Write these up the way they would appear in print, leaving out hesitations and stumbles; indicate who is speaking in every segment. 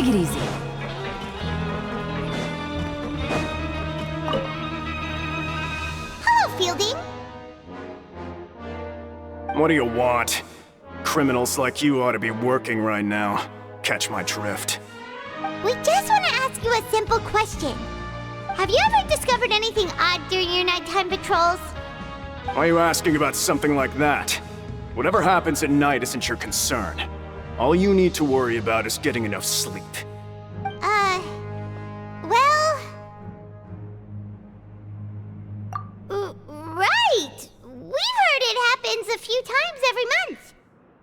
Speaker 1: it easy.
Speaker 2: Hello, Fielding.
Speaker 3: What do you want? Criminals like you ought to be working right now. Catch my drift.
Speaker 2: We just want to ask you a simple question. Have you ever discovered anything odd during your nighttime patrols?
Speaker 3: Why are you asking about something like that? Whatever happens at night isn't your concern. All you need to worry about is getting enough sleep.
Speaker 2: Well... Right! We've heard it happens a few times every month.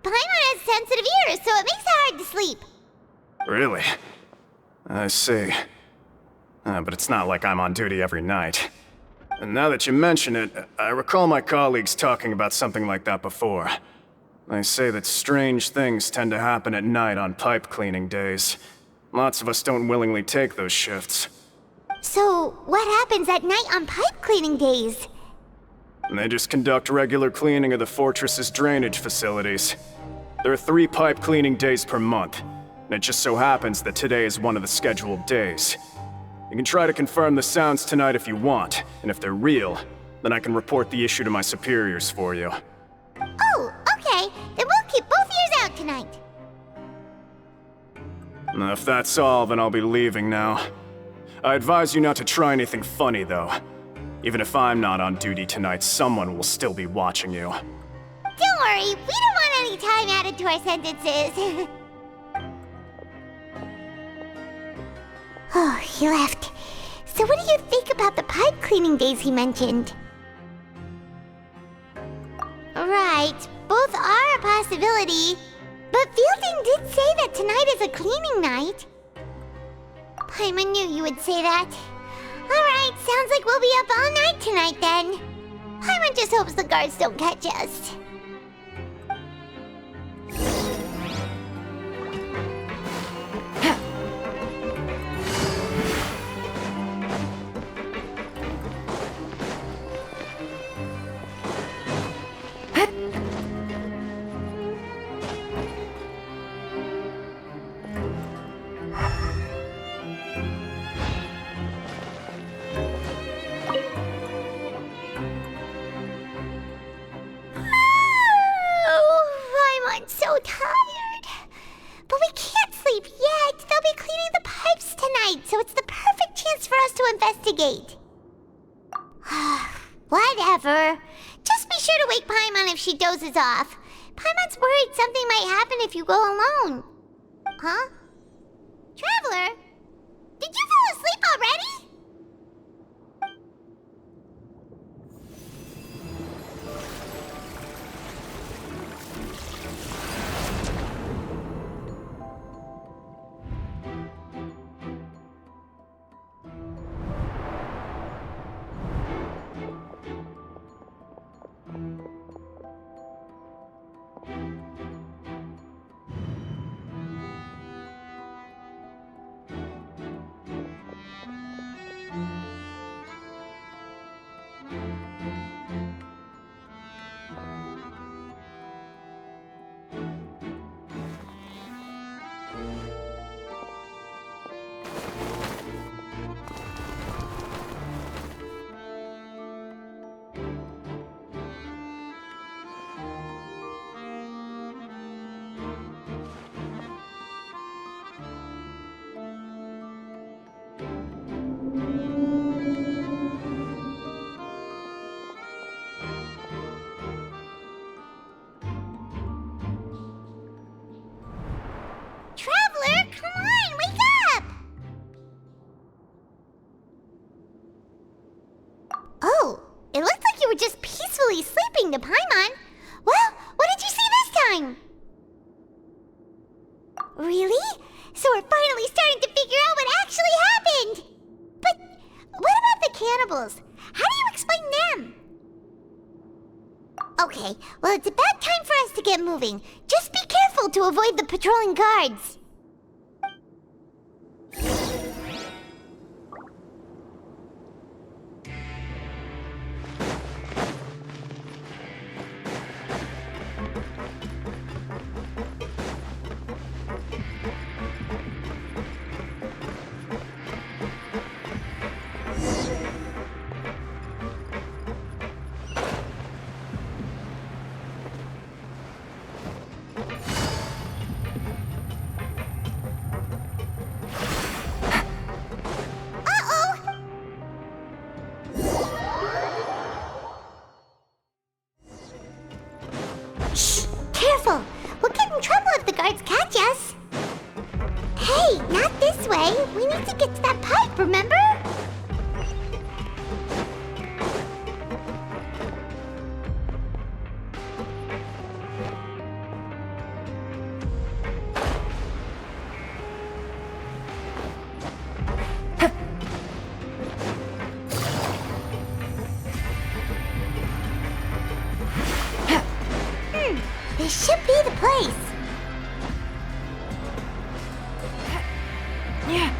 Speaker 2: Paimon has sensitive ears, so it makes it hard to sleep.
Speaker 3: Really? I see. But it's not like I'm on duty every night. And now that you mention it, I recall my colleagues talking about something like that before. They say that strange things tend to happen at night on pipe cleaning days. Lots of us don't willingly take those shifts.
Speaker 2: So, what happens at night on pipe cleaning days?
Speaker 3: They just conduct regular cleaning of the fortress's drainage facilities. There are 3 pipe cleaning days per month, and it just so happens that today is one of the scheduled days. You can try to confirm the sounds tonight if you want, and if they're real, then I can report the issue to my superiors for you.
Speaker 2: Oh, okay. Then we'll keep both ears out tonight.
Speaker 3: If that's all, then I'll be leaving now. I advise you not to try anything funny, though. Even if I'm not on duty tonight, someone will still be watching you.
Speaker 2: Don't worry, we don't want any time added to our sentences. Oh, he left. So what do you think about the pipe cleaning days he mentioned? Right, both are a possibility. But Fielding did say that tonight is a cleaning night. Paimon knew you would say that. Alright, sounds like we'll be up all night tonight then. Paimon just hopes the guards don't catch us. I'm so tired. But we can't sleep yet. They'll be cleaning the pipes tonight, so it's the perfect chance for us to investigate. Whatever. Just be sure to wake Paimon if she dozes off. Paimon's worried something might happen if you go alone. Huh? Traveler? Did you fall asleep already? Traveler, come on, wake up! Oh, it looked like you were just peacefully sleeping to Paimon. Well, what did you see this time? Really? So we're finally starting to figure out what actually happened! But what about the cannibals? How do you explain them? Okay, well it's about time for us to get moving. Just be careful to avoid the patrolling guards. guards catch us. Hey, not this way. We need to get to that pipe, remember? This should be the place.
Speaker 1: Yeah.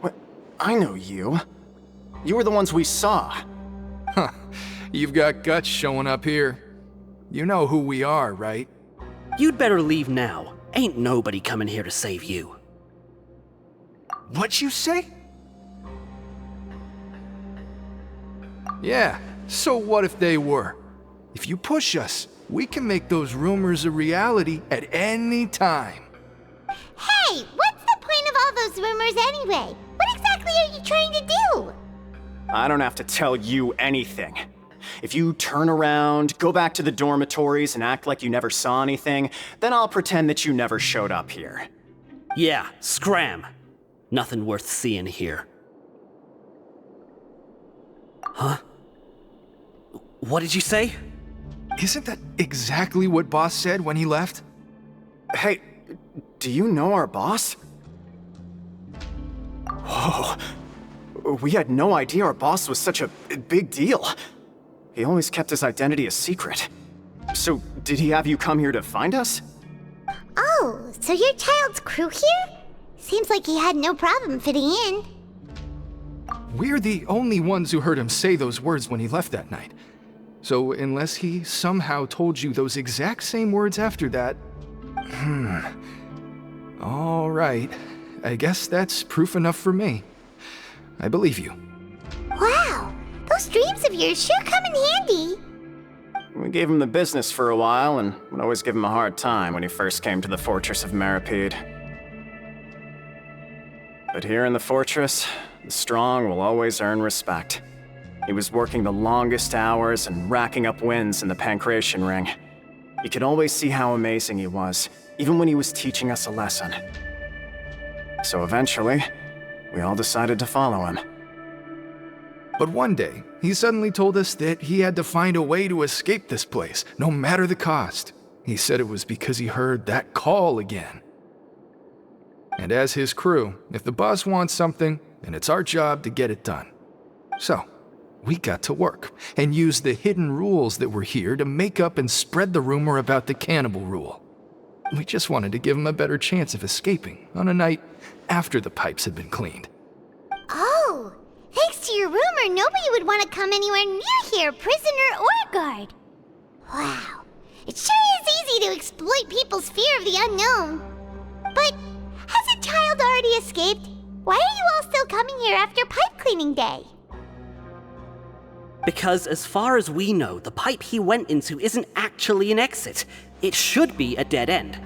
Speaker 3: What? I know you. You were the ones we saw.
Speaker 4: Huh. You've got guts showing up here. You know who we are, right?
Speaker 1: You'd better leave now. Ain't nobody coming here to save you.
Speaker 4: What'd you say? Yeah, so what if they were? If you push us, we can make those rumors a reality at any time.
Speaker 2: Hey, what's the point of all those rumors anyway? What exactly are you trying to do?
Speaker 3: I don't have to tell you anything. If you turn around, go back to the dormitories, and act like you never saw anything, then I'll pretend that you never showed up here.
Speaker 1: Yeah, scram. Nothing worth seeing here. Huh? What did you say?
Speaker 4: Isn't that exactly what Boss said when he left?
Speaker 3: Hey, do you know our boss? Whoa. We had no idea our boss was such a big deal. He always kept his identity a secret. So, did he have you come here to find us?
Speaker 2: Oh, so your child's crew here? Seems like he had no problem fitting in.
Speaker 4: We're the only ones who heard him say those words when he left that night. So unless he somehow told you those exact same words after that... All right. I guess that's proof enough for me. I believe you.
Speaker 2: Wow, those dreams of yours sure come in handy.
Speaker 3: We gave him the business for a while and would always give him a hard time when he first came to the fortress of Maripede. But here in the fortress, the strong will always earn respect. He was working the longest hours and racking up wins in the Pancration Ring. You could always see how amazing he was, even when he was teaching us a lesson. So eventually, we all decided to follow him.
Speaker 4: But one day, he suddenly told us that he had to find a way to escape this place, no matter the cost. He said it was because he heard that call again. And as his crew, if the boss wants something, then it's our job to get it done. So, we got to work and used the hidden rules that were here to make up and spread the rumor about the cannibal rule. We just wanted to give him a better chance of escaping on a night after the pipes had been cleaned.
Speaker 2: Oh, thanks to your rumor, nobody would want to come anywhere near here, prisoner or guard. Wow, it sure is easy to exploit people's fear of the unknown. But has a child already escaped? Why are you all still coming here after pipe cleaning day?
Speaker 1: Because as far as we know, the pipe he went into isn't actually an exit. It should be a dead end.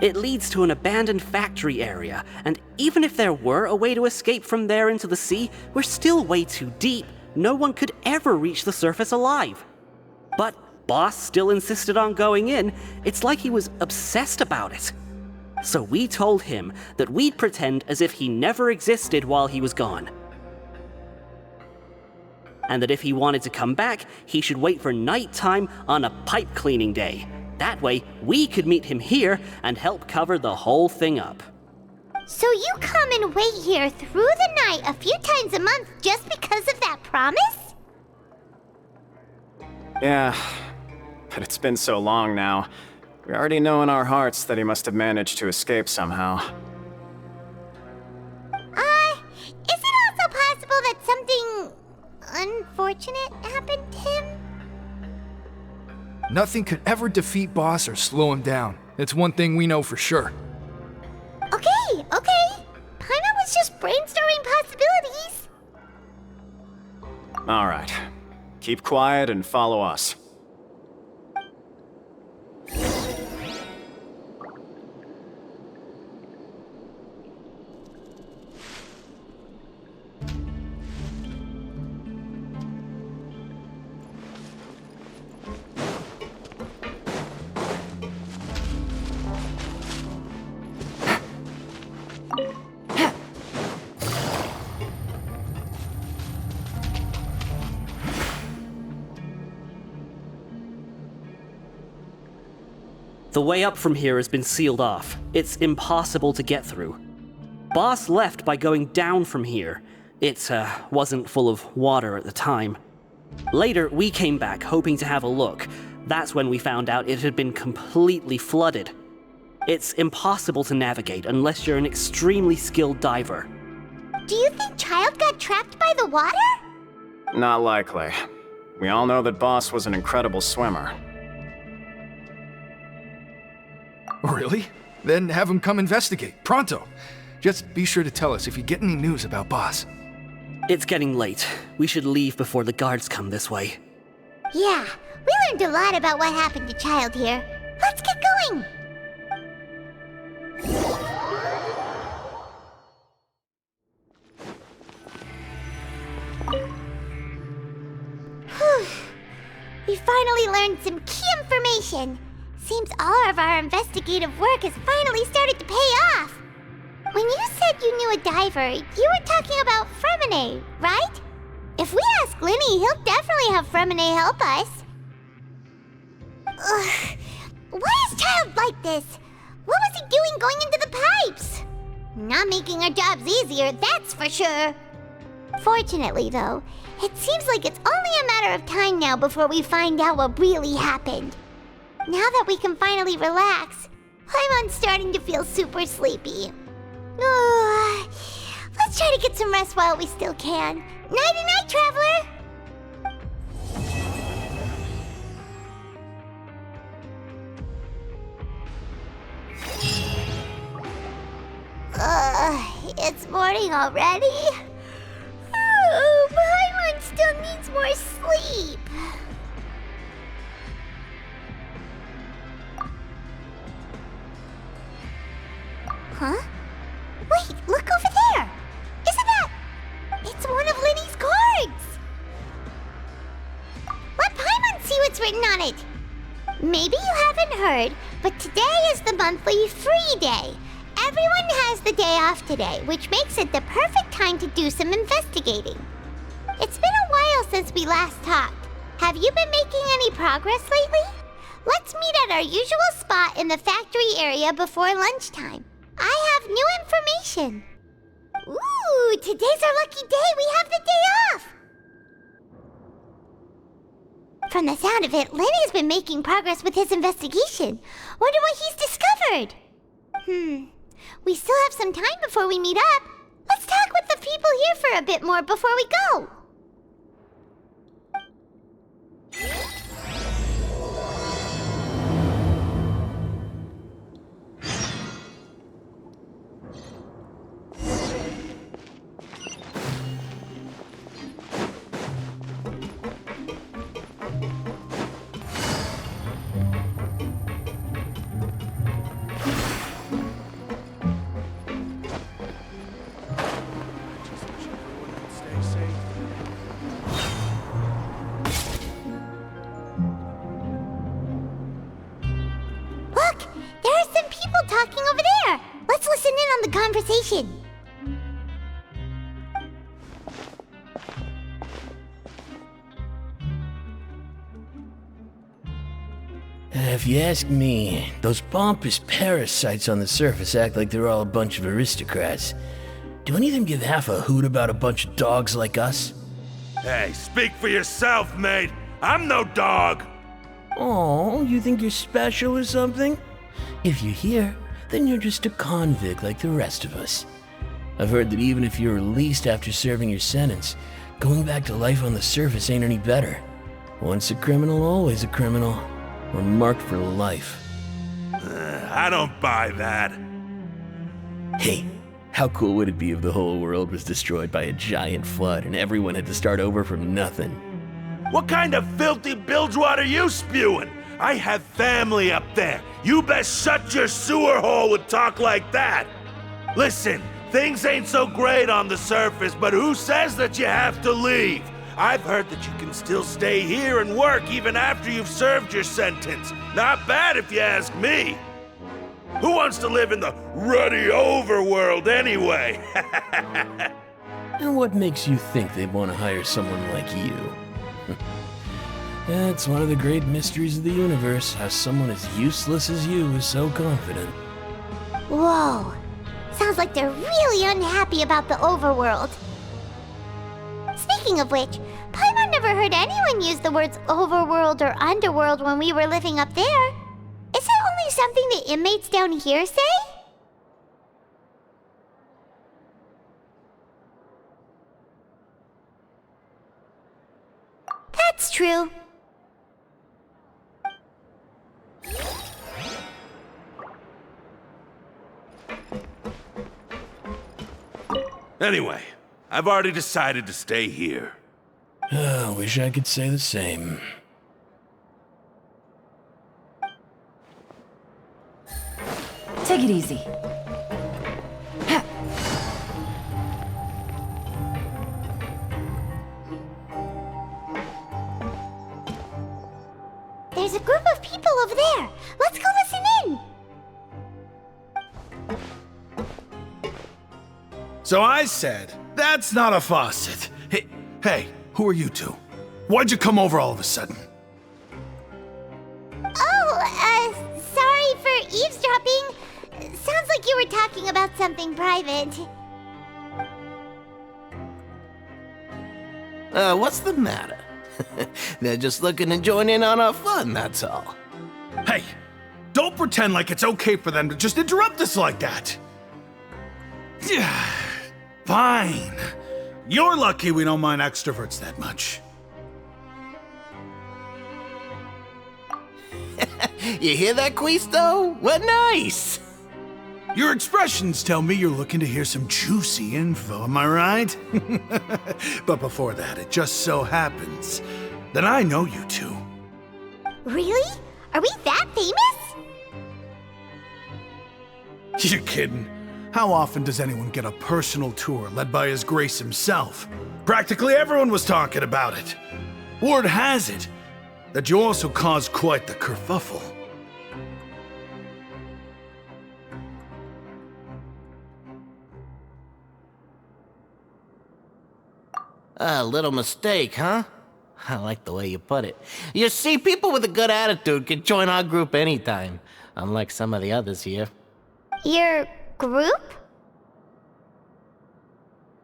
Speaker 1: It leads to an abandoned factory area, and even if there were a way to escape from there into the sea, we're still way too deep. No one could ever reach the surface alive. But Boss still insisted on going in. It's like he was obsessed about it. So we told him that we'd pretend as if he never existed while he was gone. And that if he wanted to come back, he should wait for nighttime on a pipe cleaning day. That way, we could meet him here and help cover the whole thing up.
Speaker 2: So you come and wait here through the night a few times a month just because of that promise?
Speaker 3: Yeah, but it's been so long now. We already know in our hearts that he must have managed to escape somehow.
Speaker 2: Is it also possible that something unfortunate happened to him?
Speaker 4: Nothing could ever defeat Boss or slow him down. It's one thing we know for sure.
Speaker 2: Okay. Paimon was just brainstorming possibilities.
Speaker 3: All right. Keep quiet and follow us.
Speaker 1: The way up from here has been sealed off. It's impossible to get through. Boss left by going down from here. It wasn't full of water at the time. Later, we came back hoping to have a look. That's when we found out it had been completely flooded. It's impossible to navigate unless you're an extremely skilled diver.
Speaker 2: Do you think Child got trapped by the water?
Speaker 3: Not likely. We all know that Boss was an incredible swimmer.
Speaker 4: Really? Then have him come investigate, pronto. Just be sure to tell us if you get any news about Boss.
Speaker 1: It's getting late. We should leave before the guards come this way.
Speaker 2: Yeah, we learned a lot about what happened to Child here. Let's get going! Whew. We finally learned some key information. Seems all of our investigative work has finally started to pay off. When you said you knew a diver, you were talking about Fremine, right? If we ask Linny, he'll definitely have Fremine help us. Ugh. Why is Child like this? What was he doing going into the pipes? Not making our jobs easier, that's for sure. Fortunately, though, it seems like it's only a matter of time now before we find out what really happened. Now that we can finally relax, I'm starting to feel super sleepy. Let's try to get some rest while we still can. Nighty-night, traveler! It's morning already? Oh, Paimon still needs more sleep. Huh? Wait, look over there! Isn't that... It's one of Linny's cards! Let Paimon see what's written on it! Maybe you haven't heard, but today is the monthly free day. Everyone has the day off today, which makes it the perfect time to do some investigating. It's been a while since we last talked. Have you been making any progress lately? Let's meet at our usual spot in the factory area before lunchtime. I have new information. Ooh, today's our lucky day. We have the day off. From the sound of it, Lenny's been making progress with his investigation. Wonder what he's discovered. We still have some time before we meet up. Let's talk with the people here for a bit more before we go. Talking over there. Let's listen in on the conversation.
Speaker 5: If you ask me, those pompous parasites on the surface act like they're all a bunch of aristocrats. Do any of them give half a hoot about a bunch of dogs like us?
Speaker 6: Hey, speak for yourself, mate. I'm no dog.
Speaker 5: Oh, you think you're special or something? If you're here, then you're just a convict like the rest of us. I've heard that even if you're released after serving your sentence, going back to life on the surface ain't any better. Once a criminal, always a criminal. We're marked for life.
Speaker 6: I don't buy that.
Speaker 5: Hey, how cool would it be if the whole world was destroyed by a giant flood and everyone had to start over from nothing?
Speaker 6: What kind of filthy bilgewater are you spewing? I have family up there. You best shut your sewer hole with talk like that. Listen, things ain't so great on the surface, but who says that you have to leave? I've heard that you can still stay here and work even after you've served your sentence. Not bad if you ask me. Who wants to live in the ruddy overworld anyway?
Speaker 5: And what makes you think they'd want to hire someone like you? That's one of the great mysteries of the universe, how someone as useless as you is so confident.
Speaker 2: Whoa. Sounds like they're really unhappy about the overworld. Speaking of which, Paimon never heard anyone use the words overworld or underworld when we were living up there. Is it only something the inmates down here say? That's true.
Speaker 6: Anyway, I've already decided to stay here.
Speaker 5: Wish I could say the same.
Speaker 7: Take it easy.
Speaker 2: There's a group of people over there. Let's go listen in.
Speaker 8: So I said, that's not a faucet. Hey, who are you two? Why'd you come over all of a sudden?
Speaker 2: Oh, sorry for eavesdropping. Sounds like you were talking about something private.
Speaker 9: What's the matter? They're just looking to join in on our fun, that's all.
Speaker 8: Hey, don't pretend like it's okay for them to just interrupt us like that. Fine. You're lucky we don't mind extroverts that much.
Speaker 9: You hear that, Quisto? What nice!
Speaker 8: Your expressions tell me you're looking to hear some juicy info, am I right? But before that, it just so happens that I know you two.
Speaker 2: Really? Are we that famous?
Speaker 8: You're kidding. How often does anyone get a personal tour led by His Grace himself? Practically everyone was talking about it. Word has it that you also caused quite the kerfuffle.
Speaker 9: A little mistake, huh? I like the way you put it. You see, people with a good attitude can join our group anytime, unlike some of the others here.
Speaker 2: Your group?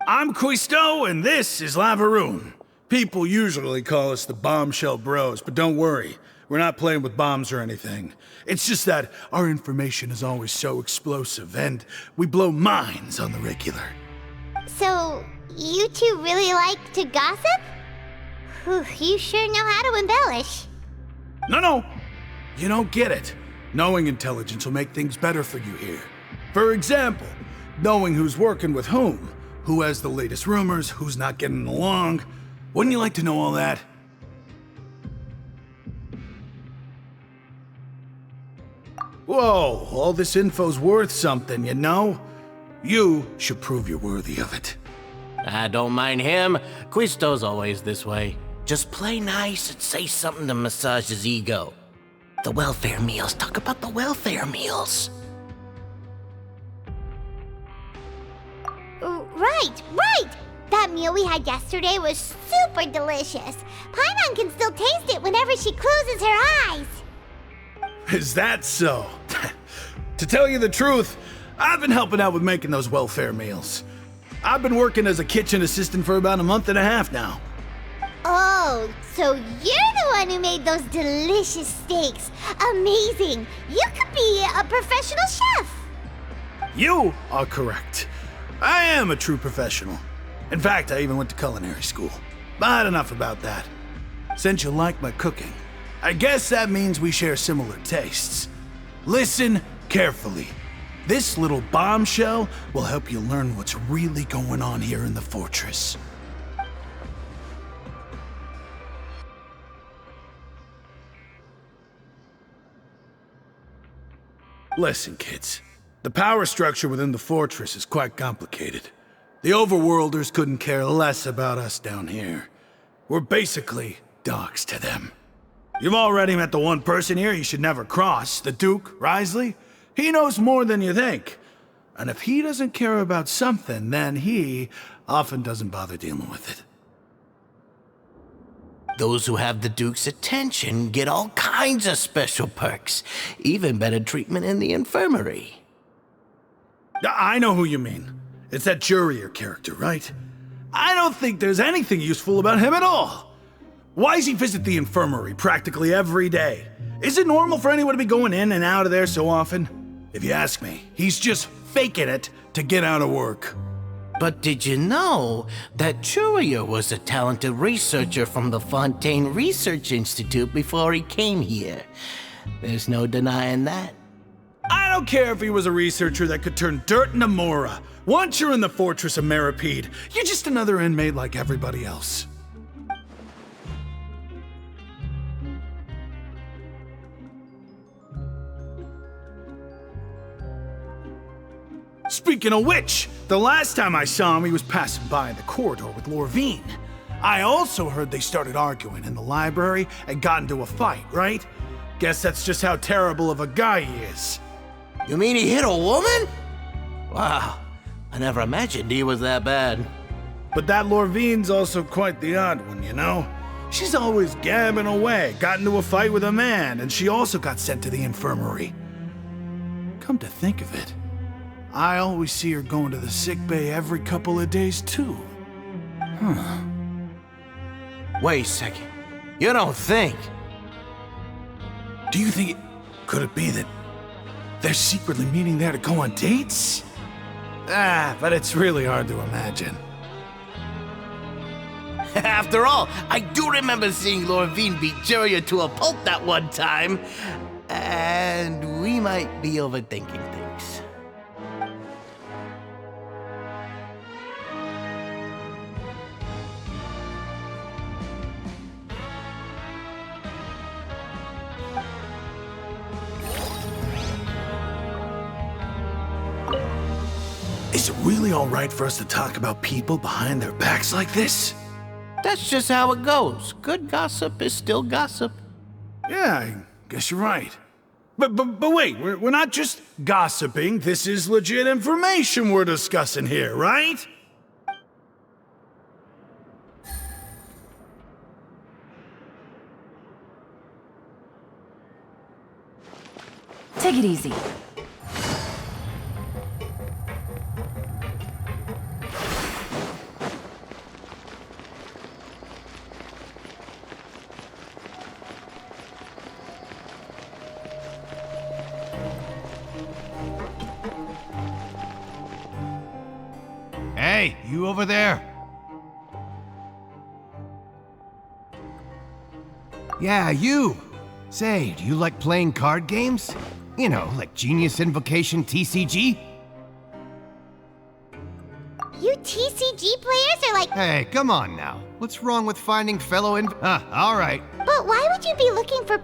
Speaker 8: I'm Quisto, and this is Lavaroon. People usually call us the Bombshell Bros, but don't worry. We're not playing with bombs or anything. It's just that our information is always so explosive, and we blow minds on the regular.
Speaker 2: So, you two really like to gossip? Whew, you sure know how to embellish.
Speaker 8: No. You don't get it. Knowing intelligence will make things better for you here. For example, knowing who's working with whom, who has the latest rumors, who's not getting along. Wouldn't you like to know all that? Whoa, all this info's worth something, you know? You should prove you're worthy of it.
Speaker 9: I don't mind him. Quisto's always this way. Just play nice and say something to massage his ego. The welfare meals. Talk about the welfare meals.
Speaker 2: Right! That meal we had yesterday was super delicious. Paimon can still taste it whenever she closes her eyes.
Speaker 8: Is that so? To tell you the truth, I've been helping out with making those welfare meals. I've been working as a kitchen assistant for about a month and a half now.
Speaker 2: Oh, so you're the one who made those delicious steaks. Amazing! You could be a professional chef.
Speaker 8: You are correct. I am a true professional. In fact, I even went to culinary school. But enough about that. Since you like my cooking, I guess that means we share similar tastes. Listen carefully. This little bombshell will help you learn what's really going on here in the fortress. Listen, kids. The power structure within the fortress is quite complicated. The overworlders couldn't care less about us down here. We're basically dogs to them. You've already met the one person here you should never cross, the Duke, Risley. He knows more than you think. And if he doesn't care about something, then he often doesn't bother dealing with it.
Speaker 9: Those who have the Duke's attention get all kinds of special perks, even better treatment in the infirmary.
Speaker 8: I know who you mean. It's that Jurier character, right? I don't think there's anything useful about him at all. Why does he visit the infirmary practically every day? Is it normal for anyone to be going in and out of there so often? If you ask me, he's just faking it to get out of work.
Speaker 9: But did you know that Jurier was a talented researcher from the Fontaine Research Institute before he came here? There's no denying that.
Speaker 8: I don't care if he was a researcher that could turn dirt into Mora. Once you're in the fortress of Meripede, you're just another inmate like everybody else. Speaking of which, the last time I saw him, he was passing by the corridor with Lorvine. I also heard they started arguing in the library and got into a fight, right? Guess that's just how terrible of a guy he is.
Speaker 9: You mean he hit a woman? Wow, I never imagined he was that bad.
Speaker 8: But that Lorvine's also quite the odd one, you know? She's always gabbing away, got into a fight with a man, and she also got sent to the infirmary. Come to think of it, I always see her going to the sick bay every couple of days, too. Huh.
Speaker 9: Wait a second. You don't think?
Speaker 8: Do you think could it be that they're secretly meeting there to go on dates? But it's really hard to imagine.
Speaker 9: After all, I do remember seeing Lorvine beat Jurier to a pulp that one time. And we might be overthinking things.
Speaker 8: Is it really all right for us to talk about people behind their backs like this?
Speaker 9: That's just how it goes. Good gossip is still gossip.
Speaker 8: Yeah, I guess you're right. But wait, we're not just gossiping. This is legit information we're discussing here, right?
Speaker 7: Take it easy.
Speaker 10: Hey, you over there? Yeah, you! Say, do you like playing card games? You know, like Genius Invocation TCG?
Speaker 2: You TCG players are like...
Speaker 10: Hey, come on now. What's wrong with finding fellow alright.
Speaker 2: But why would you be looking for...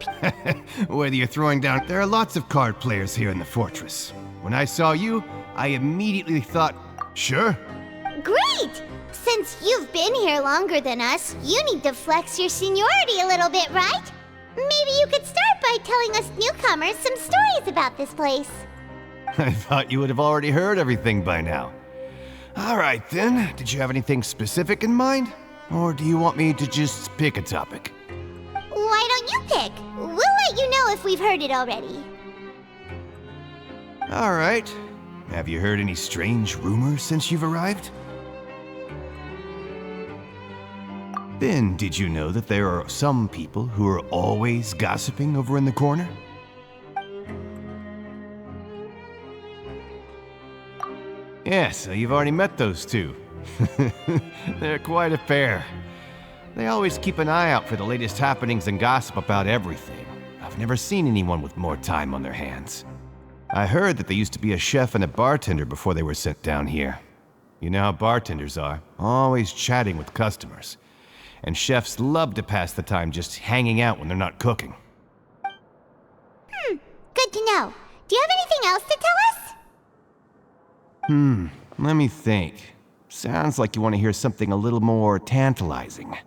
Speaker 10: Whether you're throwing down... There are lots of card players here in the fortress. When I saw you, I immediately thought, sure.
Speaker 2: Great! Since you've been here longer than us, you need to flex your seniority a little bit, right? Maybe you could start by telling us newcomers some stories about this place.
Speaker 10: I thought you would have already heard everything by now. Alright then, did you have anything specific in mind? Or do you want me to just pick a topic?
Speaker 2: Why don't you pick? We'll let you know if we've heard it already.
Speaker 10: Alright. Have you heard any strange rumors since you've arrived? Then, did you know that there are some people who are always gossiping over in the corner? Yeah, so you've already met those two. They're quite a pair. They always keep an eye out for the latest happenings and gossip about everything. I've never seen anyone with more time on their hands. I heard that they used to be a chef and a bartender before they were sent down here. You know how bartenders are, always chatting with customers. And chefs love to pass the time just hanging out when they're not cooking.
Speaker 2: Good to know. Do you have anything else to tell us?
Speaker 10: Let me think. Sounds like you want to hear something a little more tantalizing.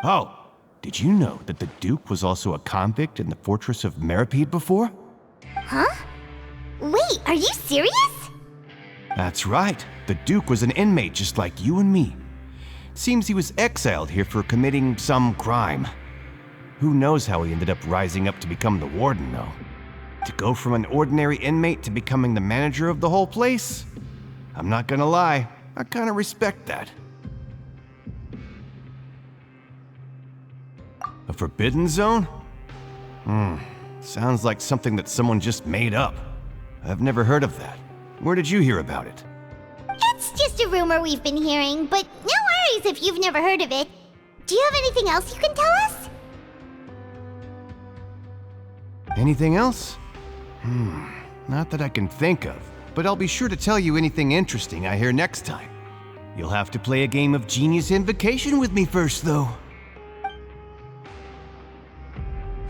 Speaker 10: Oh, did you know that the Duke was also a convict in the fortress of Meripede before?
Speaker 2: Huh? Wait, are you serious?
Speaker 10: That's right. The Duke was an inmate just like you and me. Seems he was exiled here for committing some crime. Who knows how he ended up rising up to become the warden, though. To go from an ordinary inmate to becoming the manager of the whole place? I'm not gonna lie, I kinda respect that. A forbidden zone? Sounds like something that someone just made up. I've never heard of that. Where did you hear about it?
Speaker 2: It's just a rumor we've been hearing, but no worries if you've never heard of it. Do you have anything else you can tell us?
Speaker 10: Anything else? Not that I can think of, but I'll be sure to tell you anything interesting I hear next time. You'll have to play a game of Genius Invocation with me first, though.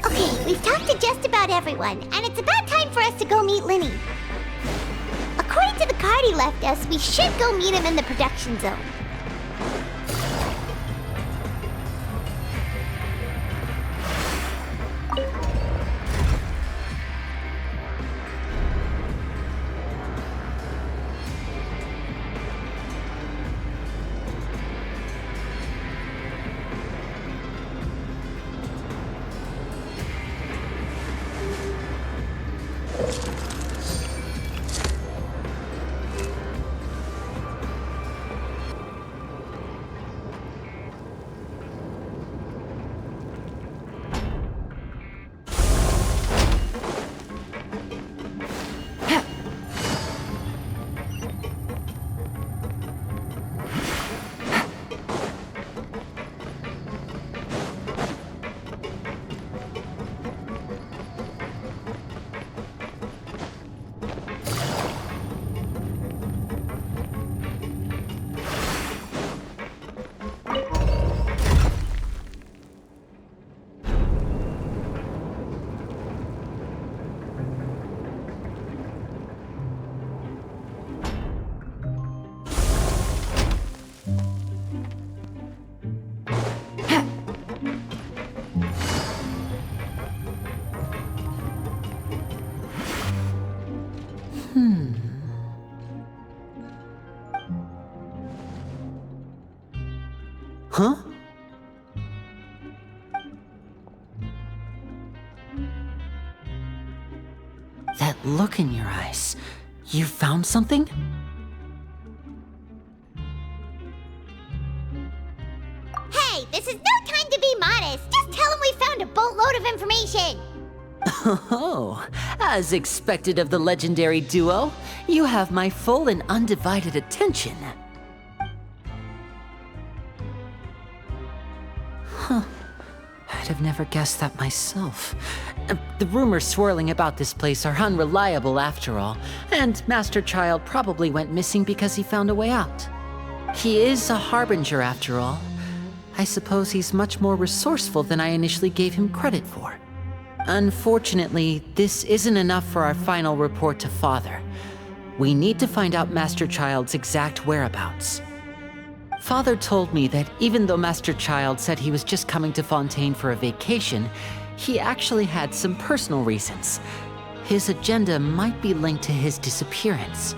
Speaker 2: Okay, we've talked to just about everyone, and it's about time for us to go meet Linny. According to the card he left us, we should go meet him in the production zone.
Speaker 1: Huh? That look in your eyes. You found something?
Speaker 2: Hey, this is no time to be modest. Just tell him we found a boatload of information.
Speaker 1: Oh, as expected of the legendary duo, you have my full and undivided attention. Huh. I'd have never guessed that myself. The rumors swirling about this place are unreliable after all, and Master Child probably went missing because he found a way out. He is a harbinger after all. I suppose he's much more resourceful than I initially gave him credit for. Unfortunately, this isn't enough for our final report to Father. We need to find out Master Child's exact whereabouts. Father told me that even though Master Child said he was just coming to Fontaine for a vacation, he actually had some personal reasons. His agenda might be linked to his disappearance.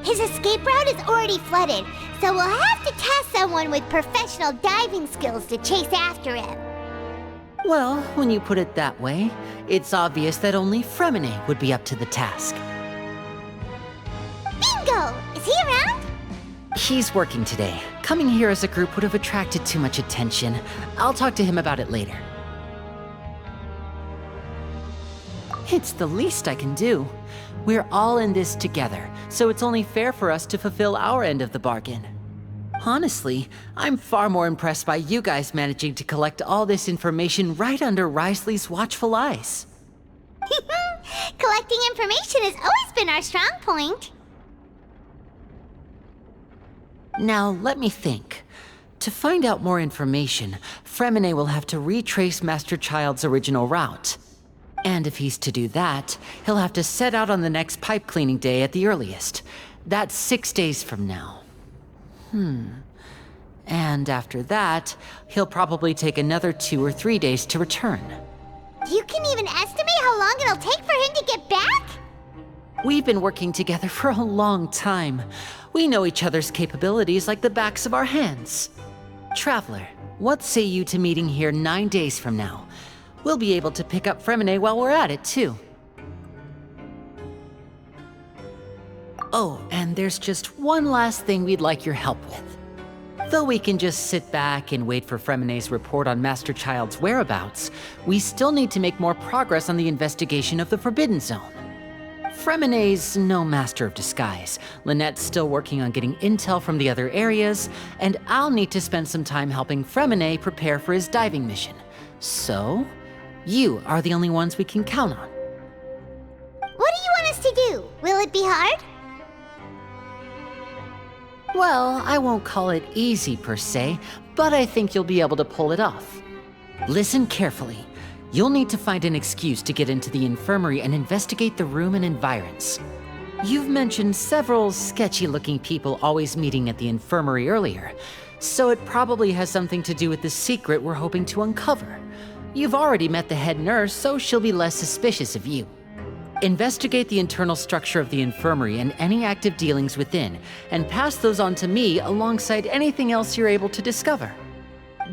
Speaker 2: His escape route is already flooded, so we'll have to task someone with professional diving skills to chase after him.
Speaker 1: Well, when you put it that way, it's obvious that only Fremine would be up to the task.
Speaker 2: Bingo! Is he around?
Speaker 1: He's working today. Coming here as a group would have attracted too much attention. I'll talk to him about it later. It's the least I can do. We're all in this together, so it's only fair for us to fulfill our end of the bargain. Honestly, I'm far more impressed by you guys managing to collect all this information right under Risley's watchful eyes.
Speaker 2: Collecting information has always been our strong point.
Speaker 1: Now, let me think. To find out more information, Fremine will have to retrace Master Child's original route. And if he's to do that, he'll have to set out on the next pipe cleaning day at the earliest. That's 6 days from now. And after that, he'll probably take another 2 or 3 days to return.
Speaker 2: You can even estimate how long it'll take for him to get back?
Speaker 11: We've been working together for a long time. We know each other's capabilities like the backs of our hands. Traveler, what say you to meeting here 9 days from now? We'll be able to pick up Fremine while we're at it, too. Oh, and there's just one last thing we'd like your help with. Though we can just sit back and wait for Fremine's report on Master Child's whereabouts, we still need to make more progress on the investigation of the Forbidden Zone. Fremine's no master of disguise, Lynette's still working on getting intel from the other areas, and I'll need to spend some time helping Fremine prepare for his diving mission. So, you are the only ones we can count on.
Speaker 2: What do you want us to do? Will it be hard?
Speaker 11: Well, I won't call it easy per se, but I think you'll be able to pull it off. Listen carefully. You'll need to find an excuse to get into the infirmary and investigate the room and environs. You've mentioned several sketchy-looking people always meeting at the infirmary earlier, so it probably has something to do with the secret we're hoping to uncover. You've already met the head nurse, so she'll be less suspicious of you. Investigate the internal structure of the infirmary and any active dealings within, and pass those on to me alongside anything else you're able to discover.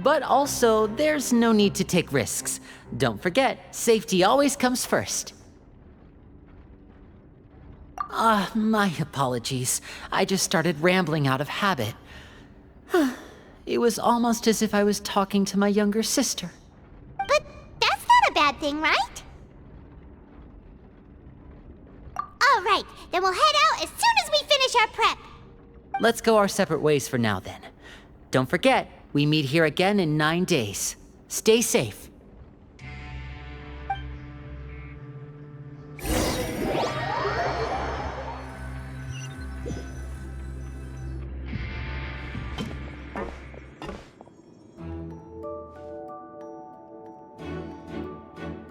Speaker 11: But also, there's no need to take risks. Don't forget, safety always comes first. My apologies. I just started rambling out of habit. It was almost as if I was talking to my younger sister.
Speaker 2: But that's not a bad thing, right? All right, then we'll head out as soon as we finish our prep.
Speaker 11: Let's go our separate ways for now, then. Don't forget, we meet here again in 9 days. Stay safe.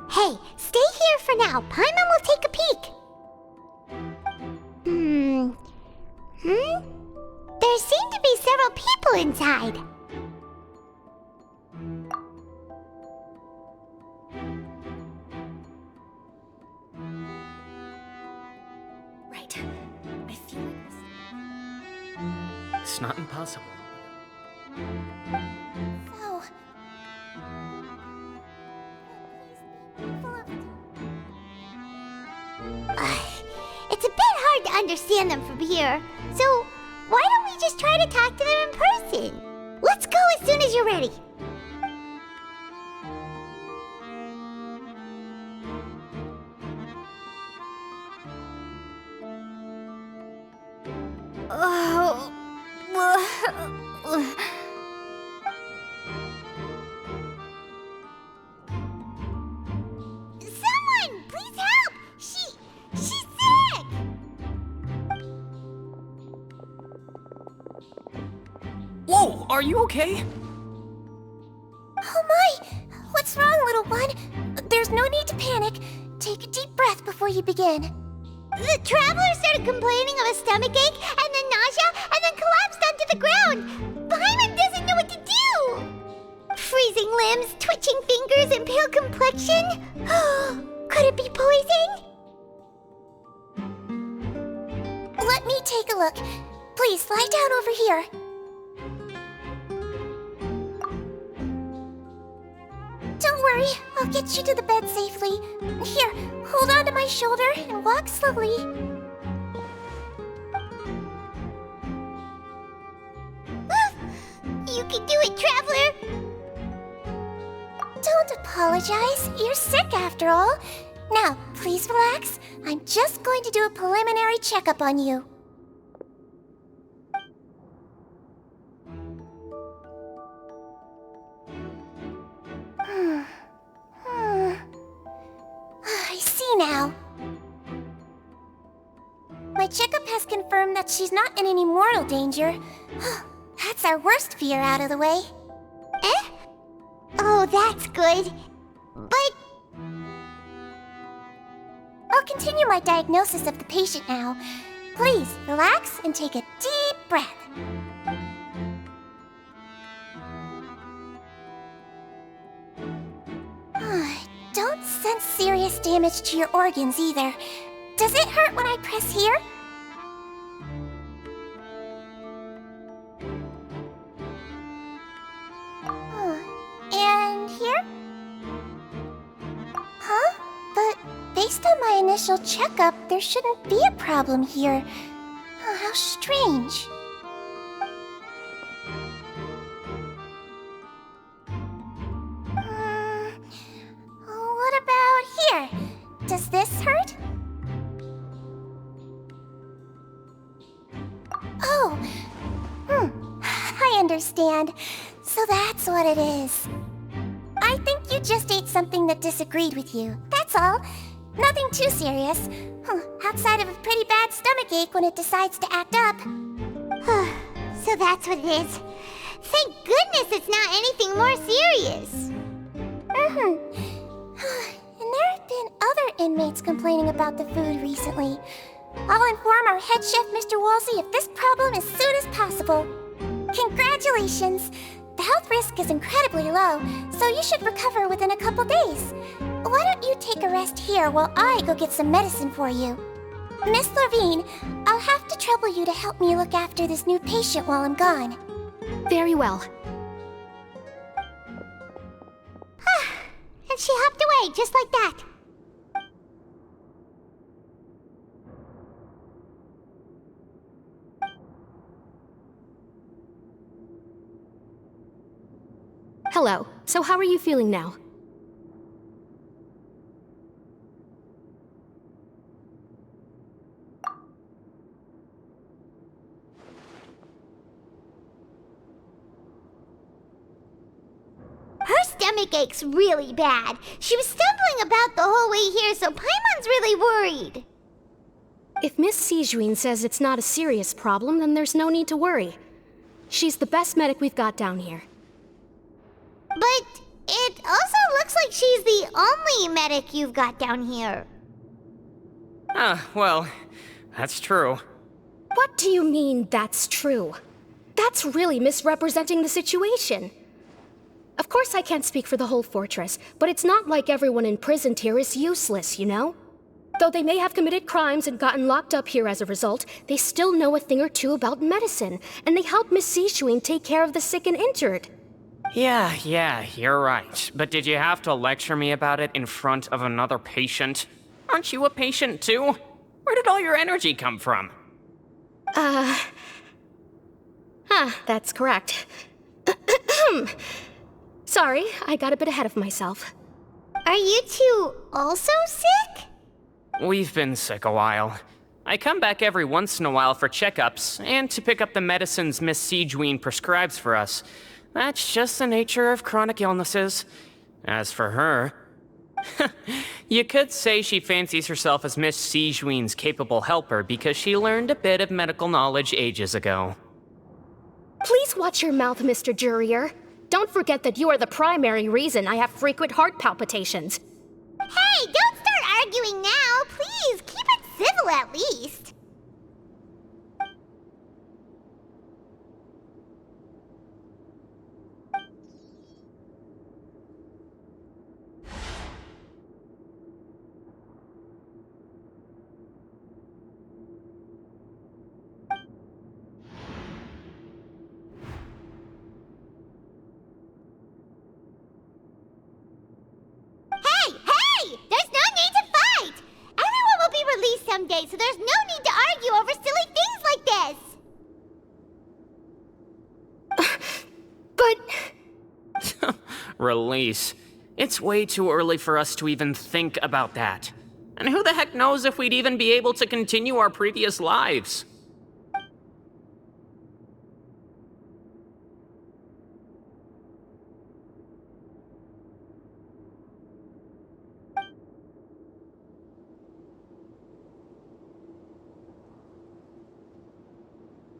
Speaker 2: Hey, stay here for now. Paimon will take a peek. There seem to be several people inside.
Speaker 7: Right. I feel like this.
Speaker 1: It's not impossible.
Speaker 2: Oh. It's a bit hard to understand them from here, so why don't we just try to talk to them in person? Let's go as soon as you're ready. Someone, please help! She's sick!
Speaker 1: Whoa, are you okay?
Speaker 2: Oh my! What's wrong, little one? There's no need to panic. Take a deep breath before you begin. The traveler started complaining of a stomachache, and then nausea, and then collapsed onto the ground. Paimon doesn't know what to do. Freezing limbs, twitching fingers, and pale complexion? Could it be poison? Let me take a look. Please, lie down over here. Don't worry, I'll get you to the bed safely. Here, hold on to my shoulder and walk slowly. You can do it, Traveler! Don't apologize. You're sick after all. Now, please relax. I'm just going to do a preliminary checkup on you. I see now. My checkup has confirmed that she's not in any mortal danger. That's our worst fear out of the way. Eh? Oh, that's good. But... I'll continue my diagnosis of the patient now. Please, relax and take a deep breath. Don't sense serious damage to your organs either. Does it hurt when I press here? And here? Huh? But based on my initial checkup, there shouldn't be a problem here. Oh, how strange. What about here? Does this hurt? Oh, I understand. So that's what it is. I think you just ate something that disagreed with you. That's all. Nothing too serious. Outside of a pretty bad stomachache when it decides to act up. So that's what it is. Thank goodness it's not anything more serious. And there have been other inmates complaining about the food recently. I'll inform our head chef, Mr. Wolsey, of this problem as soon as possible. Congratulations! The health risk is incredibly low, so you should recover within a couple days. Why don't you take a rest here while I go get some medicine for you? Miss Levine, I'll have to trouble you to help me look after this new patient while I'm gone.
Speaker 7: Very well.
Speaker 2: And she hopped away just like that.
Speaker 7: Hello. So how are you feeling now?
Speaker 2: Her stomach aches really bad. She was stumbling about the whole way here, so Paimon's really worried.
Speaker 7: If Miss Sijuin says it's not a serious problem, then there's no need to worry. She's the best medic we've got down here.
Speaker 2: But it also looks like she's the only medic you've got down here.
Speaker 1: Well, that's true.
Speaker 7: What do you mean, that's true? That's really misrepresenting the situation. Of course I can't speak for the whole fortress, but it's not like everyone imprisoned here is useless, you know? Though they may have committed crimes and gotten locked up here as a result, they still know a thing or two about medicine, and they help Miss Sijuin take care of the sick and injured.
Speaker 1: Yeah, you're right. But did you have to lecture me about it in front of another patient? Aren't you a patient too? Where did all your energy come from?
Speaker 7: That's correct. Sorry, I got a bit ahead of myself.
Speaker 2: Are you two also sick?
Speaker 1: We've been sick a while. I come back every once in a while for checkups, and to pick up the medicines Miss Sijuin prescribes for us. That's just the nature of chronic illnesses. As for her... you could say she fancies herself as Miss Sijuin's capable helper because she learned a bit of medical knowledge ages ago.
Speaker 7: Please watch your mouth, Mr. Jurier. Don't forget that you are the primary reason I have frequent heart palpitations.
Speaker 2: Hey, don't start arguing now! Please, keep it civil at least! Someday, so there's no need to argue over silly things like this!
Speaker 7: But...
Speaker 1: Release. It's way too early for us to even think about that. And who the heck knows if we'd even be able to continue our previous lives?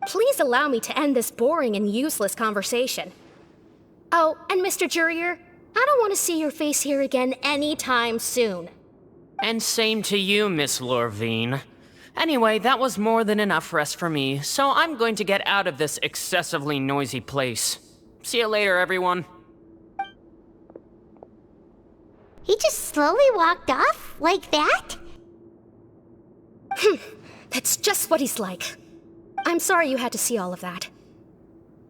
Speaker 7: Please allow me to end this boring and useless conversation. Oh, and Mr. Jurier, I don't want to see your face here again anytime soon.
Speaker 1: And same to you, Miss Lorvine. Anyway, that was more than enough rest for me, so I'm going to get out of this excessively noisy place. See you later, everyone.
Speaker 2: He just slowly walked off like that?
Speaker 7: That's just what he's like. I'm sorry you had to see all of that.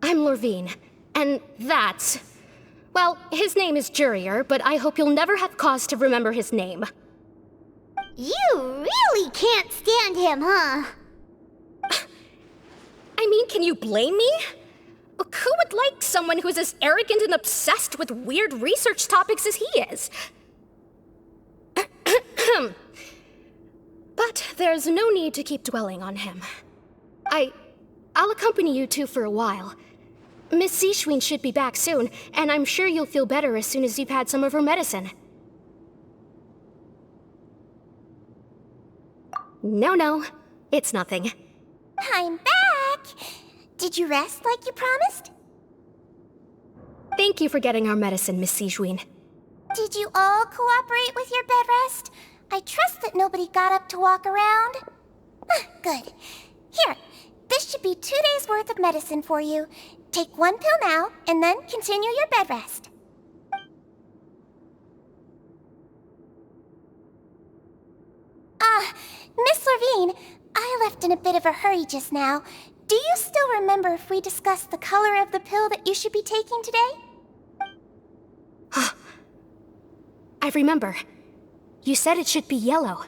Speaker 7: I'm Lorvine, and that's... Well, his name is Jurier, but I hope you'll never have cause to remember his name.
Speaker 2: You really can't stand him, huh?
Speaker 7: I mean, can you blame me? Who would like someone who's as arrogant and obsessed with weird research topics as he is? But there's no need to keep dwelling on him. I'll accompany you two for a while. Miss Seashween should be back soon, and I'm sure you'll feel better as soon as you've had some of her medicine. No, it's nothing.
Speaker 2: I'm back! Did you rest like you promised?
Speaker 7: Thank you for getting our medicine, Miss Seashween.
Speaker 2: Did you all cooperate with your bed rest? I trust that nobody got up to walk around. Good. Here, this should be 2 days' worth of medicine for you. Take 1 pill now, and then continue your bed rest. Miss Lorvine, I left in a bit of a hurry just now. Do you still remember if we discussed the color of the pill that you should be taking today?
Speaker 7: I remember. You said it should be yellow.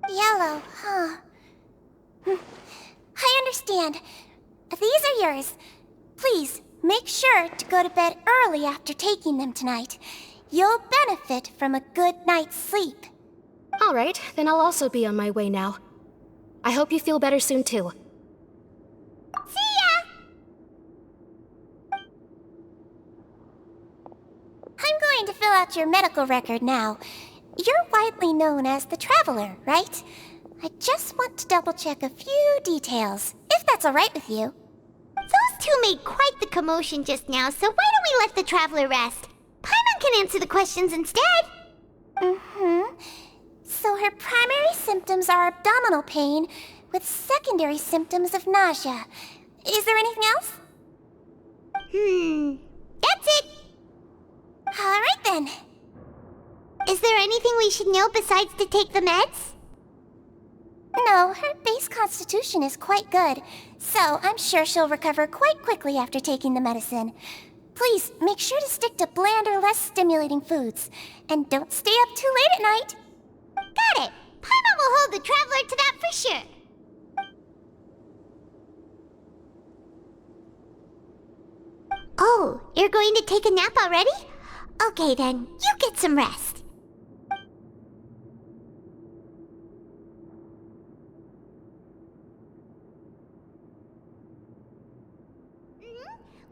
Speaker 2: Yellow, huh? I understand. These are yours. Please, make sure to go to bed early after taking them tonight. You'll benefit from a good night's sleep.
Speaker 7: All right, then I'll also be on my way now. I hope you feel better soon, too.
Speaker 2: See ya! I'm going to fill out your medical record now. You're widely known as the Traveler, right? I just want to double-check a few details, if that's all right with you. Those two made quite the commotion just now, so why don't we let the Traveler rest? Paimon can answer the questions instead. So her primary symptoms are abdominal pain, with secondary symptoms of nausea. Is there anything else? That's it. All right then. Is there anything we should know besides to take the meds? No, her base constitution is quite good, so I'm sure she'll recover quite quickly after taking the medicine. Please, make sure to stick to bland or less stimulating foods, and don't stay up too late at night. Got it! Paimon will hold the Traveler to that for sure. Oh, you're going to take a nap already? Okay then, you get some rest.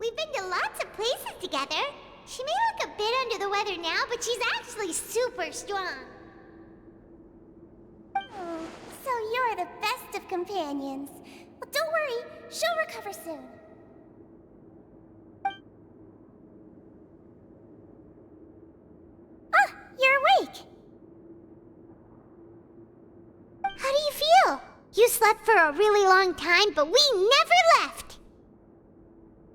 Speaker 2: We've been to lots of places together. She may look a bit under the weather now, but she's actually super strong. So you're the best of companions. Well, don't worry, she'll recover soon. You're awake. How do you feel? You slept for a really long time, but we never left.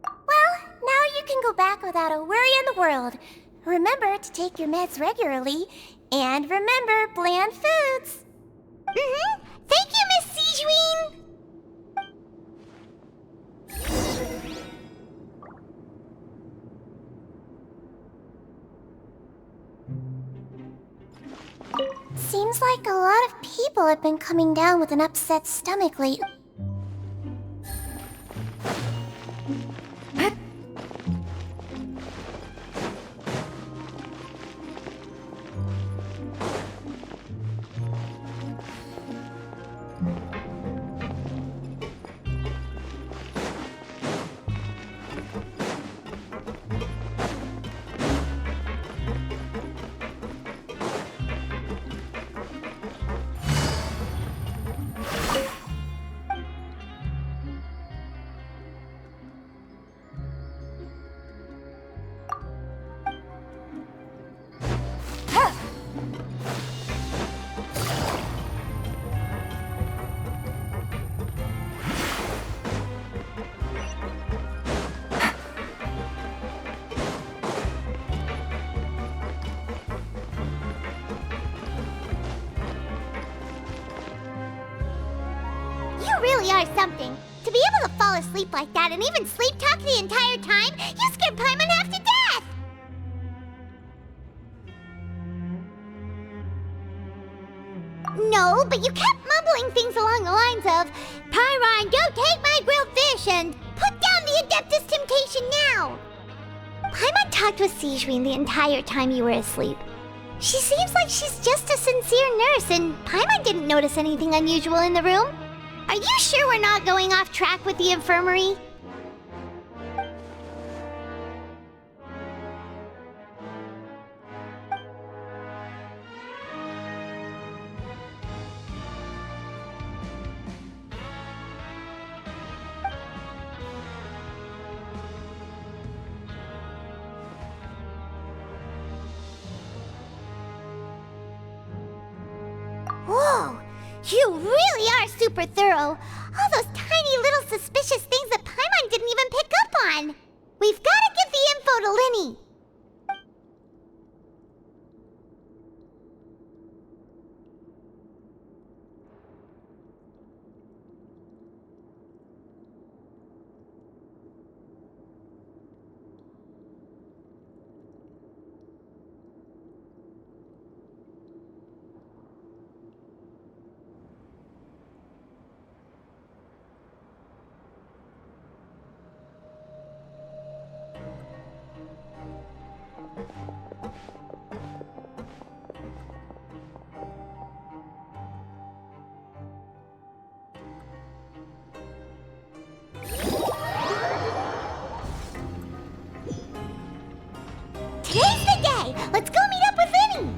Speaker 2: Well, now you can go back without a worry in the world. Remember to take your meds regularly, and remember bland foods. Thank you, Miss Seashween. Seems like a lot of people have been coming down with an upset stomach lately. really are something. To be able to fall asleep like that and even sleep talk the entire time, you scared Paimon half to death! No, but you kept mumbling things along the lines of, Pyron, don't take my grilled fish, and put down the Adeptus Temptation now! Paimon talked with Sigewinne the entire time you were asleep. She seems like she's just a sincere nurse, and Paimon didn't notice anything unusual in the room. Are you sure we're not going off track with the infirmary? Whoa! You really are super thorough! All those tiny little suspicious things that Paimon didn't even pick up on! We've gotta give the info to Linny! Today's the day! Let's go meet up with Linny!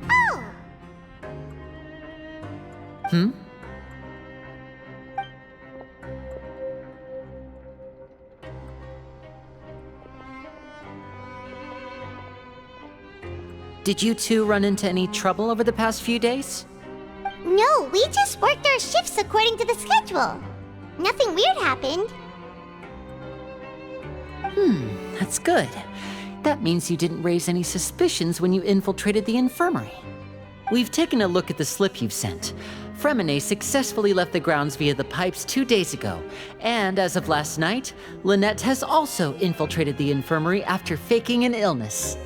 Speaker 2: Oh!
Speaker 11: Did you two run into any trouble over the past few days?
Speaker 2: No, we just worked our shifts according to the schedule. Nothing weird happened.
Speaker 11: That's good. That means you didn't raise any suspicions when you infiltrated the infirmary. We've taken a look at the slip you've sent. Fremine successfully left the grounds via the pipes 2 days ago, and as of last night, Lynette has also infiltrated the infirmary after faking an illness.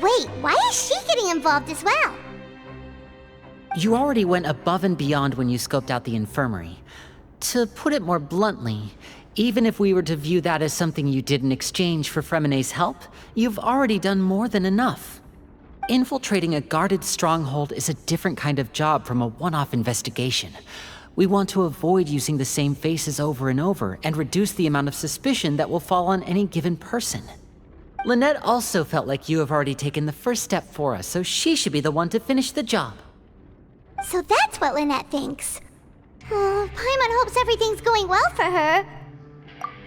Speaker 2: Wait, why is she getting involved as well?
Speaker 11: You already went above and beyond when you scoped out the infirmary. To put it more bluntly, even if we were to view that as something you did in exchange for Fremine's help, you've already done more than enough. Infiltrating a guarded stronghold is a different kind of job from a one-off investigation. We want to avoid using the same faces over and over and reduce the amount of suspicion that will fall on any given person. Lynette also felt like you have already taken the first step for us, so she should be the one to finish the job.
Speaker 2: So that's what Lynette thinks. Oh, Paimon hopes everything's going well for her.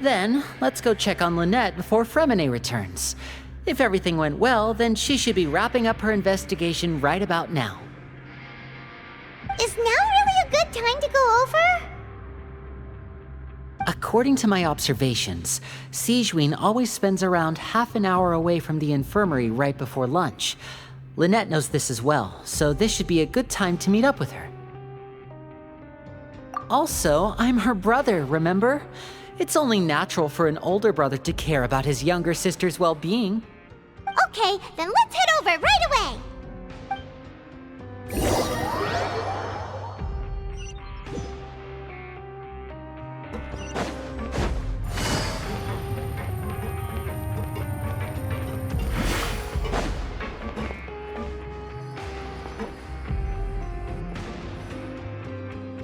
Speaker 11: Then, let's go check on Lynette before Fremine returns. If everything went well, then she should be wrapping up her investigation right about now.
Speaker 2: Is now really a good time to go over?
Speaker 11: According to my observations, Sigewinne always spends around half an hour away from the infirmary right before lunch. Lynette knows this as well, so this should be a good time to meet up with her. Also, I'm her brother, remember? It's only natural for an older brother to care about his younger sister's well-being.
Speaker 2: Okay, then let's head over right away!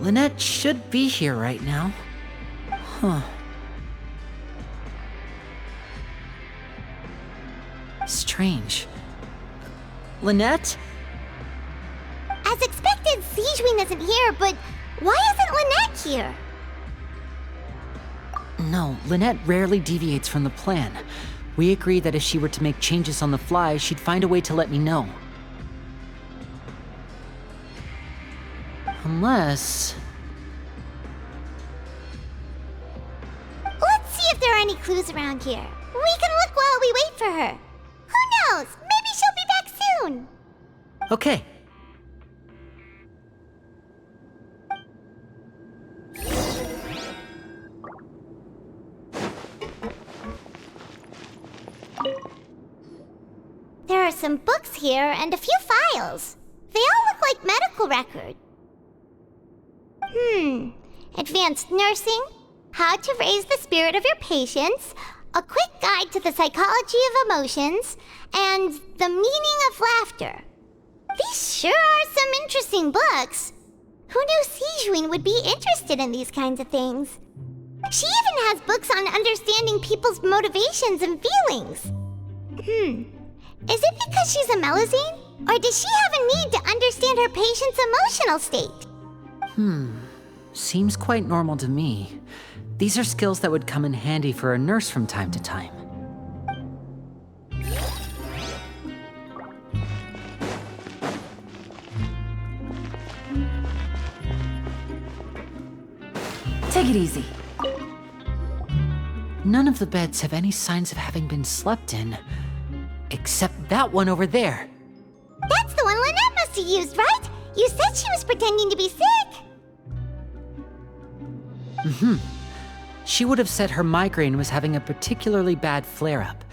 Speaker 11: Lynette should be here right now. Huh. Strange. Lynette?
Speaker 2: As expected, Sigewinne isn't here, but why isn't Lynette here?
Speaker 11: No, Lynette rarely deviates from the plan. We agreed that if she were to make changes on the fly, she'd find a way to let me know. Unless...
Speaker 2: Let's see if there are any clues around here. We can look while we wait for her. Who knows? Maybe she'll be back soon.
Speaker 11: Okay.
Speaker 2: There are some books here and a few files. They all look like medical records. Advanced nursing, how to raise the spirit of your patients, a quick guide to the psychology of emotions, and the meaning of laughter. These sure are some interesting books. Who knew Sijuin would be interested in these kinds of things? She even has books on understanding people's motivations and feelings. Is it because she's a Melusine? Or does she have a need to understand her patient's emotional state?
Speaker 11: Seems quite normal to me. These are skills that would come in handy for a nurse from time to time.
Speaker 12: Take it easy.
Speaker 11: None of the beds have any signs of having been slept in, except that one over there.
Speaker 2: That's the one Lynette must have used, right? You said she was pretending to be sick.
Speaker 11: She would have said her migraine was having a particularly bad flare-up.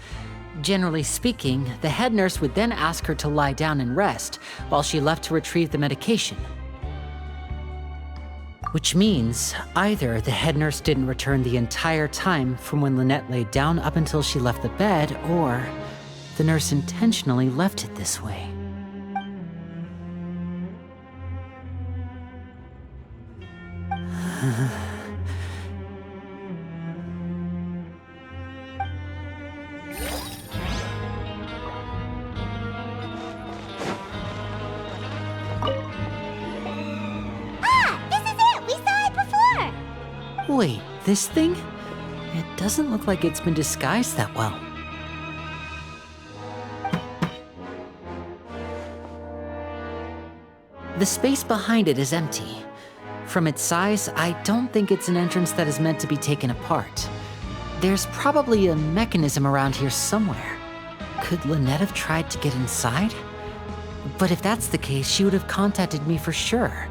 Speaker 11: Generally speaking, the head nurse would then ask her to lie down and rest while she left to retrieve the medication. Which means either the head nurse didn't return the entire time from when Lynette laid down up until she left the bed, or the nurse intentionally left it this way. Wait, this thing? It doesn't look like it's been disguised that well. The space behind it is empty. From its size, I don't think it's an entrance that is meant to be taken apart. There's probably a mechanism around here somewhere. Could Lynette have tried to get inside? But if that's the case, she would have contacted me for sure.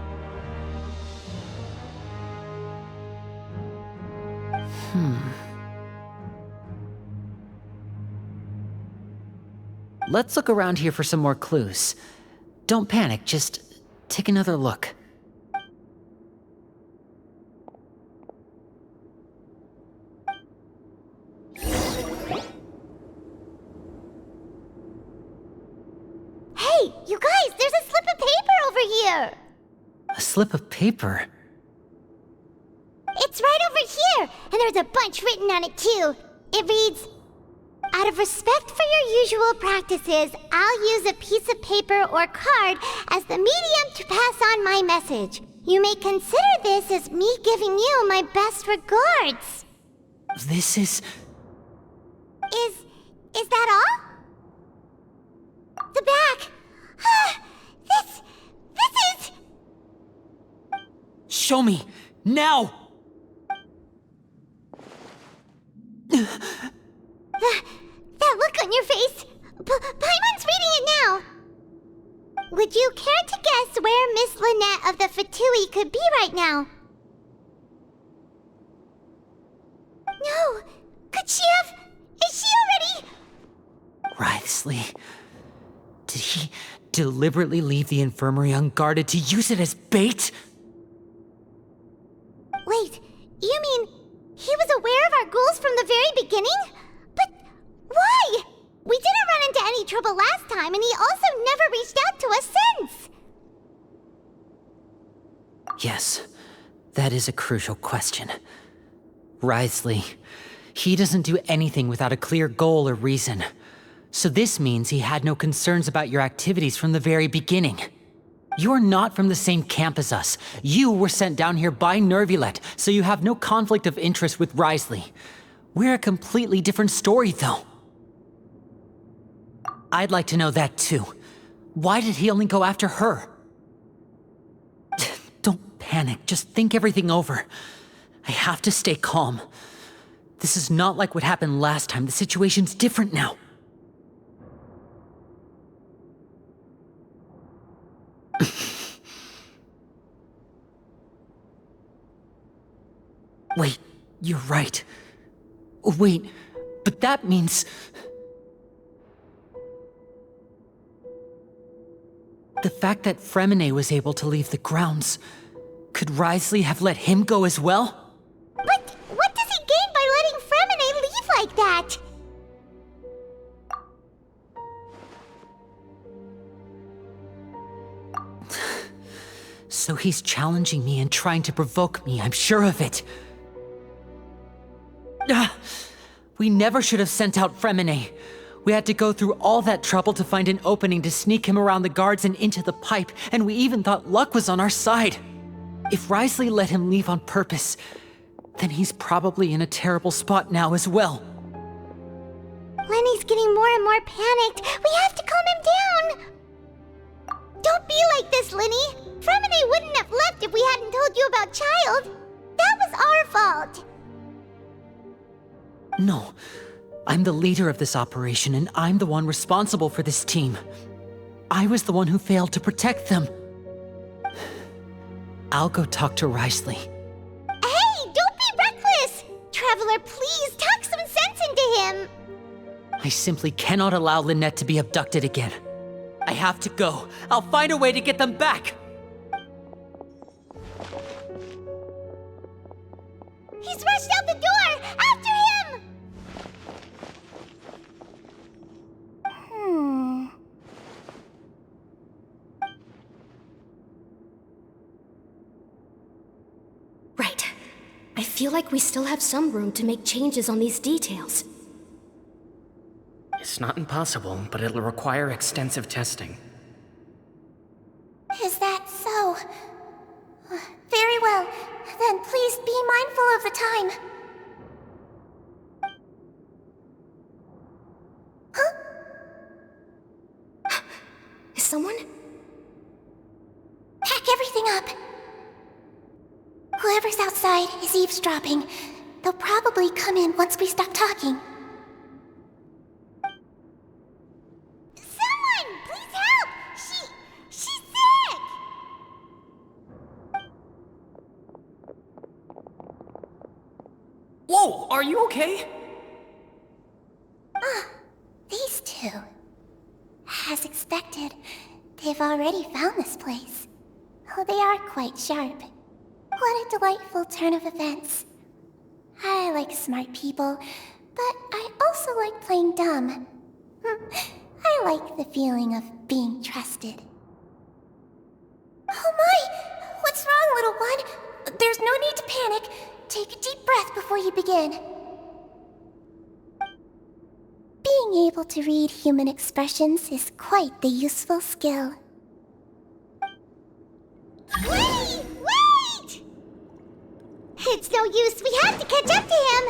Speaker 11: Let's look around here for some more clues. Don't panic, just take another look.
Speaker 2: Hey, you guys, there's a slip of paper over here!
Speaker 11: A slip of paper?
Speaker 2: It's right over here, and there's a bunch written on it too. It reads, "Out of respect for your usual practices, I'll use a piece of paper or card as the medium to pass on my message. You may consider this as me giving you my best regards."
Speaker 11: This is...
Speaker 2: Is that all? The back. This is...
Speaker 11: Show me! Now!
Speaker 2: That look on your face. Paimon's reading it now. Would you care to guess where Miss Lynette of the Fatui could be right now? No. Could she have... Is she already...
Speaker 11: Writhsley. Did he deliberately leave the infirmary unguarded to use it as bait?
Speaker 2: Wait, you mean he was aware of our goals from the very beginning? But why? We didn't run into any trouble last time, and he also never reached out to us since.
Speaker 11: Yes, that is a crucial question. Writhsley, he doesn't do anything without a clear goal or reason. So this means he had no concerns about your activities from the very beginning. You're not from the same camp as us. You were sent down here by Nervulet, so you have no conflict of interest with Writhsley. We're a completely different story, though. I'd like to know that too. Why did he only go after her? Don't panic, just think everything over. I have to stay calm. This is not like what happened last time. The situation's different now. Wait, you're right. Wait, but that means... The fact that Fremine was able to leave the grounds, could Risley have let him go as well?
Speaker 2: But what does he gain by letting Fremine leave like that?
Speaker 11: So he's challenging me and trying to provoke me, I'm sure of it. We never should have sent out Fremine. We had to go through all that trouble to find an opening to sneak him around the guards and into the pipe, and we even thought luck was on our side. If Risley let him leave on purpose, then he's probably in a terrible spot now as well.
Speaker 2: Lenny's getting more and more panicked. We have to calm him down. Don't be like this, Lenny. Fremine wouldn't have left if we hadn't told you about Child. That was our fault.
Speaker 11: No. I'm the leader of this operation, and I'm the one responsible for this team. I was the one who failed to protect them. I'll go talk to Risley.
Speaker 2: Hey, don't be reckless! Traveler, please, talk some sense into him!
Speaker 11: I simply cannot allow Lynette to be abducted again. I have to go. I'll find a way to get them back!
Speaker 2: He's rushed out the door! After him!
Speaker 7: Right. I feel like we still have some room to make changes on these details.
Speaker 1: It's not impossible, but it'll require extensive testing.
Speaker 2: Is that so? Very well. Then please be mindful of the time. Huh?
Speaker 7: Is someone?
Speaker 2: Pack everything up. Whoever's outside is eavesdropping. They'll probably come in once we stop talking. Someone! Please help! She's sick!
Speaker 1: Whoa, are you okay?
Speaker 2: These two. As expected, they've already found this place. Oh, they are quite sharp. What a delightful turn of events. I like smart people, but I also like playing dumb. I like the feeling of being trusted. Oh my! What's wrong, little one? There's no need to panic. Take a deep breath before you begin. Being able to read human expressions is quite the useful skill. Wait! It's no use, we have to catch up to him!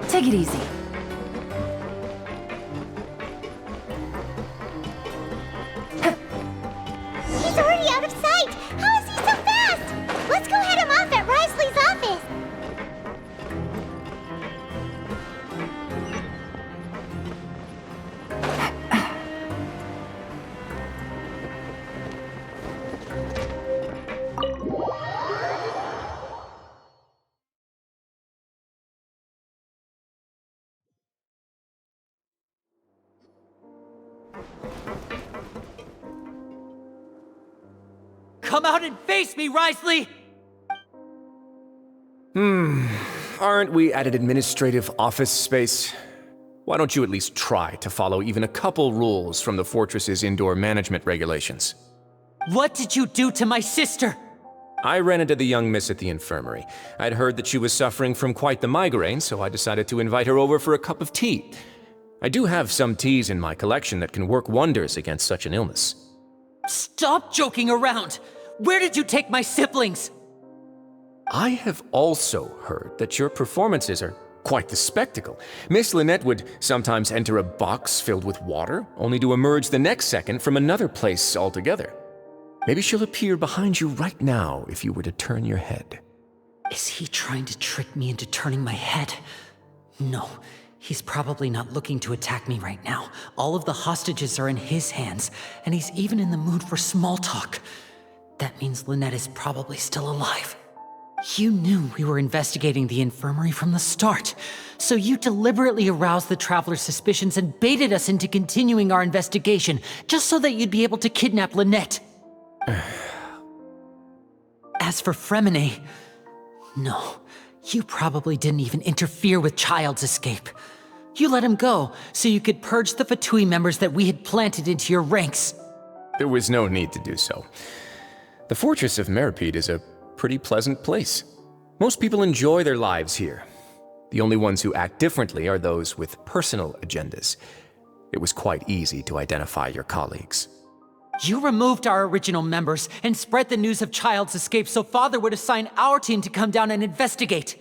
Speaker 12: Take it easy.
Speaker 2: He's already out of sight! How is he so fast? Let's go head him off at Risley's office!
Speaker 11: Come out and face me, Risley!
Speaker 13: Aren't we at an administrative office space? Why don't you at least try to follow even a couple rules from the fortress's indoor management regulations?
Speaker 11: What did you do to my sister?
Speaker 13: I ran into the young miss at the infirmary. I'd heard that she was suffering from quite the migraine, so I decided to invite her over for a cup of tea. I do have some teas in my collection that can work wonders against such an illness.
Speaker 11: Stop joking around! Where did you take my siblings?
Speaker 13: I have also heard that your performances are quite the spectacle. Miss Lynette would sometimes enter a box filled with water, only to emerge the next second from another place altogether. Maybe she'll appear behind you right now if you were to turn your head.
Speaker 11: Is he trying to trick me into turning my head? No, he's probably not looking to attack me right now. All of the hostages are in his hands, and he's even in the mood for small talk. That means Lynette is probably still alive. You knew we were investigating the infirmary from the start, so you deliberately aroused the Traveler's suspicions and baited us into continuing our investigation, just so that you'd be able to kidnap Lynette. As for Fremine, no, you probably didn't even interfere with Child's escape. You let him go so you could purge the Fatui members that we had planted into your ranks.
Speaker 13: There was no need to do so. The Fortress of Meripede is a pretty pleasant place. Most people enjoy their lives here. The only ones who act differently are those with personal agendas. It was quite easy to identify your colleagues.
Speaker 11: You removed our original members and spread the news of Child's escape so Father would assign our team to come down and investigate.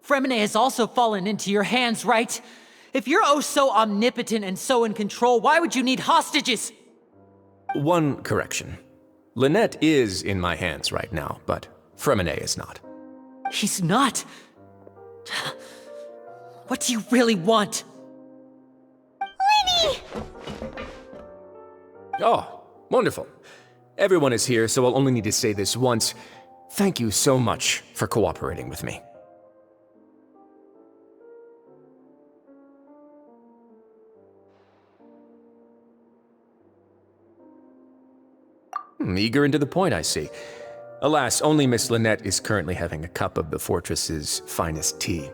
Speaker 11: Fremine has also fallen into your hands, right? If you're oh so omnipotent and so in control, why would you need hostages?
Speaker 13: One correction. Lynette is in my hands right now, but Fremine is not.
Speaker 11: He's not? What do you really want?
Speaker 2: Lenny!
Speaker 13: Oh, wonderful. Everyone is here, so I'll only need to say this once. Thank you so much for cooperating with me. Eager and to the point, I see. Alas, only Miss Lynette is currently having a cup of the fortress's finest tea.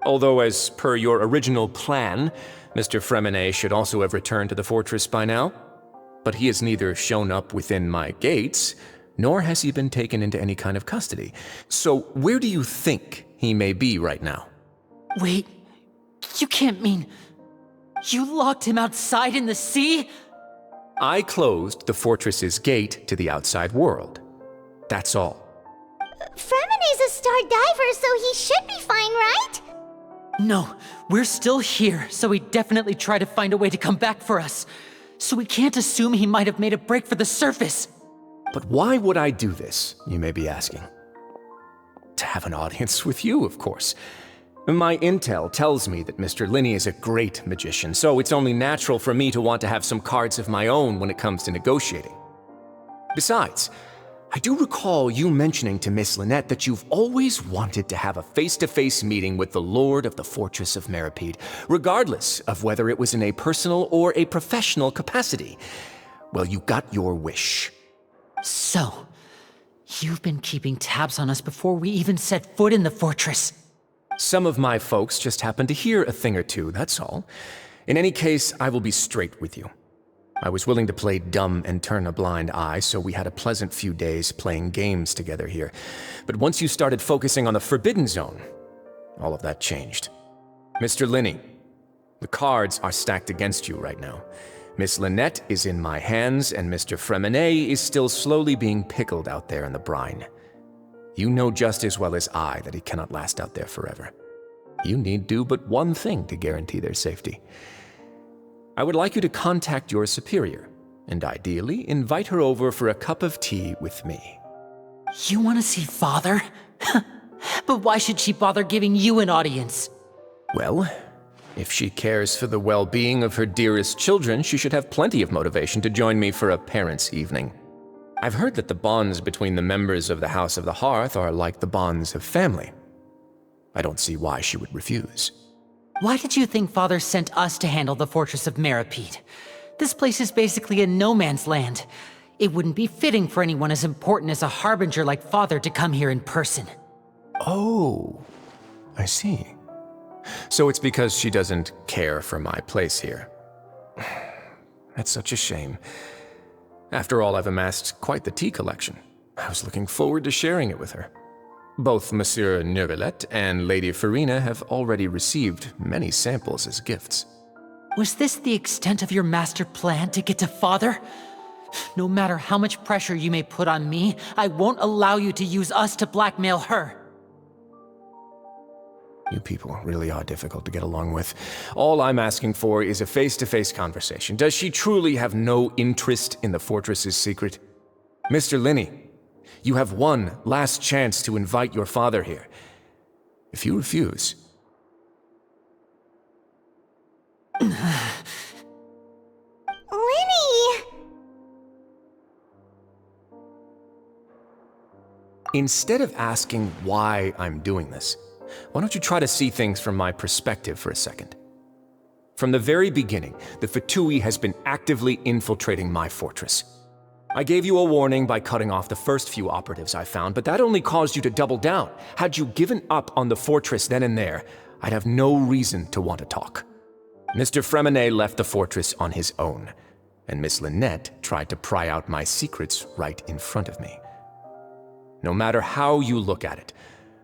Speaker 13: Although, as per your original plan, Mr. Fremine should also have returned to the fortress by now. But he has neither shown up within my gates, nor has he been taken into any kind of custody. So where do you think he may be right now?
Speaker 11: Wait, you can't mean... You locked him outside in the sea?
Speaker 13: I closed the fortress's gate to the outside world. That's all.
Speaker 2: Fremine's a star diver, so he should be fine, right?
Speaker 11: No, we're still here, so he'd definitely try to find a way to come back for us. So we can't assume he might have made a break for the surface.
Speaker 13: But why would I do this, you may be asking? To have an audience with you, of course. My intel tells me that Mr. Linney is a great magician, so it's only natural for me to want to have some cards of my own when it comes to negotiating. Besides, I do recall you mentioning to Miss Lynette that you've always wanted to have a face-to-face meeting with the Lord of the Fortress of Meripede, regardless of whether it was in a personal or a professional capacity. Well, you got your wish.
Speaker 11: So, you've been keeping tabs on us before we even set foot in the fortress.
Speaker 13: Some of my folks just happened to hear a thing or two, that's all. In any case, I will be straight with you. I was willing to play dumb and turn a blind eye, so we had a pleasant few days playing games together here. But once you started focusing on the Forbidden Zone, all of that changed. Mr. Linney, the cards are stacked against you right now. Miss Lynette is in my hands, and Mr. Fremine is still slowly being pickled out there in the brine. You know just as well as I that he cannot last out there forever. You need do but one thing to guarantee their safety. I would like you to contact your superior, and ideally invite her over for a cup of tea with me.
Speaker 11: You want to see Father? But why should she bother giving you an audience?
Speaker 13: Well, if she cares for the well-being of her dearest children, she should have plenty of motivation to join me for a parents' evening. I've heard that the bonds between the members of the House of the Hearth are like the bonds of family. I don't see why she would refuse.
Speaker 11: Why did you think Father sent us to handle the Fortress of Meripede? This place is basically a no-man's land. It wouldn't be fitting for anyone as important as a harbinger like Father to come here in person.
Speaker 13: Oh, I see. So it's because she doesn't care for my place here. That's such a shame. After all, I've amassed quite the tea collection. I was looking forward to sharing it with her. Both Monsieur Neuvillette and Lady Farina have already received many samples as gifts.
Speaker 11: Was this the extent of your master plan to get to Father? No matter how much pressure you may put on me, I won't allow you to use us to blackmail her.
Speaker 13: You people really are difficult to get along with. All I'm asking for is a face-to-face conversation. Does she truly have no interest in the fortress's secret? Mr. Linney, you have one last chance to invite your father here. If you refuse...
Speaker 2: Linny!
Speaker 13: Instead of asking why I'm doing this, why don't you try to see things from my perspective for a second? From the very beginning, the Fatui has been actively infiltrating my fortress. I gave you a warning by cutting off the first few operatives I found, but that only caused you to double down. Had you given up on the fortress then and there, I'd have no reason to want to talk. Mr. Fremenet left the fortress on his own, and Miss Lynette tried to pry out my secrets right in front of me. No matter how you look at it,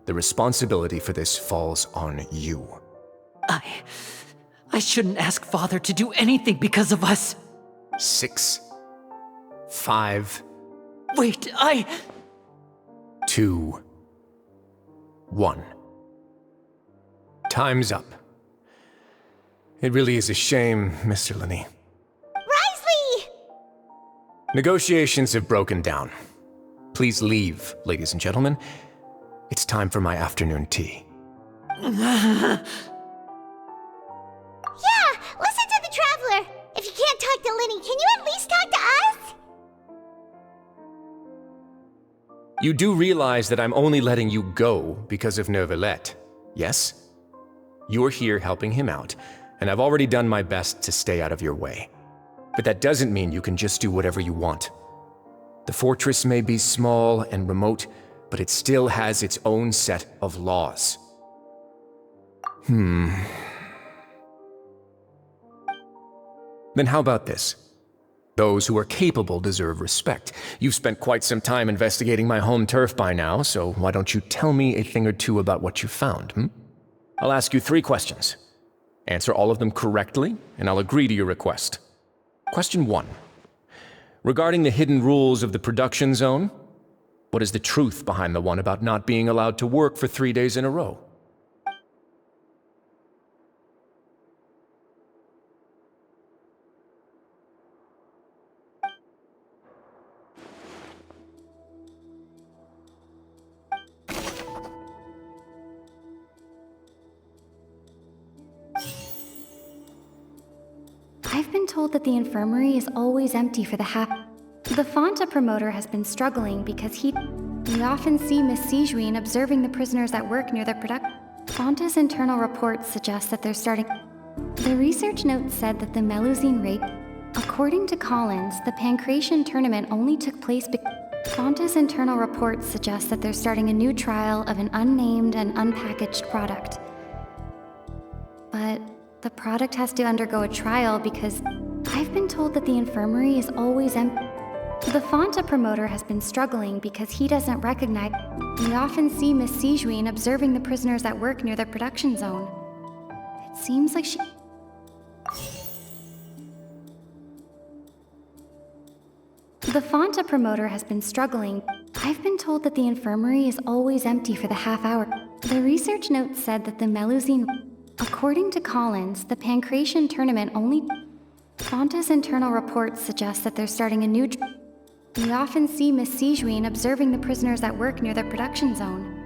Speaker 13: the responsibility for this falls on you.
Speaker 11: I shouldn't ask Father to do anything because of us.
Speaker 13: 6, 5...
Speaker 11: Wait,
Speaker 13: 2, 1. Time's up. It really is a shame, Mr. Linney.
Speaker 2: Risley!
Speaker 13: Negotiations have broken down. Please leave, ladies and gentlemen. It's time for my afternoon tea.
Speaker 2: Yeah, listen to the Traveler. If you can't talk to Linny, can you at least talk to us?
Speaker 13: You do realize that I'm only letting you go because of Neuvillette, yes? You're here helping him out, and I've already done my best to stay out of your way. But that doesn't mean you can just do whatever you want. The fortress may be small and remote, but it still has its own set of laws. Then how about this? Those who are capable deserve respect. You've spent quite some time investigating my home turf by now, so why don't you tell me a thing or two about what you found, I'll ask you 3 questions. Answer all of them correctly, and I'll agree to your request. Question 1. Regarding the hidden rules of the production zone, what is the truth behind the one about not being allowed to work for 3 days in a row?
Speaker 12: I've been told that the infirmary is always empty for the half. The Fonta promoter has been struggling because we often see Miss Sijuin observing the prisoners at work near their production. Fonta's internal reports suggest that they're starting. The research note said that the Melusine rape. According to Collins, the Pancration tournament only took place Fonta's internal reports suggest that they're starting a new trial of an unnamed and unpackaged product. But the product has to undergo a trial because I've been told that the infirmary is always empty. The Fonta promoter has been struggling because he doesn't recognize. We often see Miss Sijuin observing the prisoners at work near their production zone. It seems like she... The Fonta promoter has been struggling. I've been told that the infirmary is always empty for the half hour. The research note said that the Melusine... According to Collins, the Pancration tournament only... Fonta's internal reports suggest that they're starting a new... We often see Miss Sijuin observing the prisoners at work near their production zone.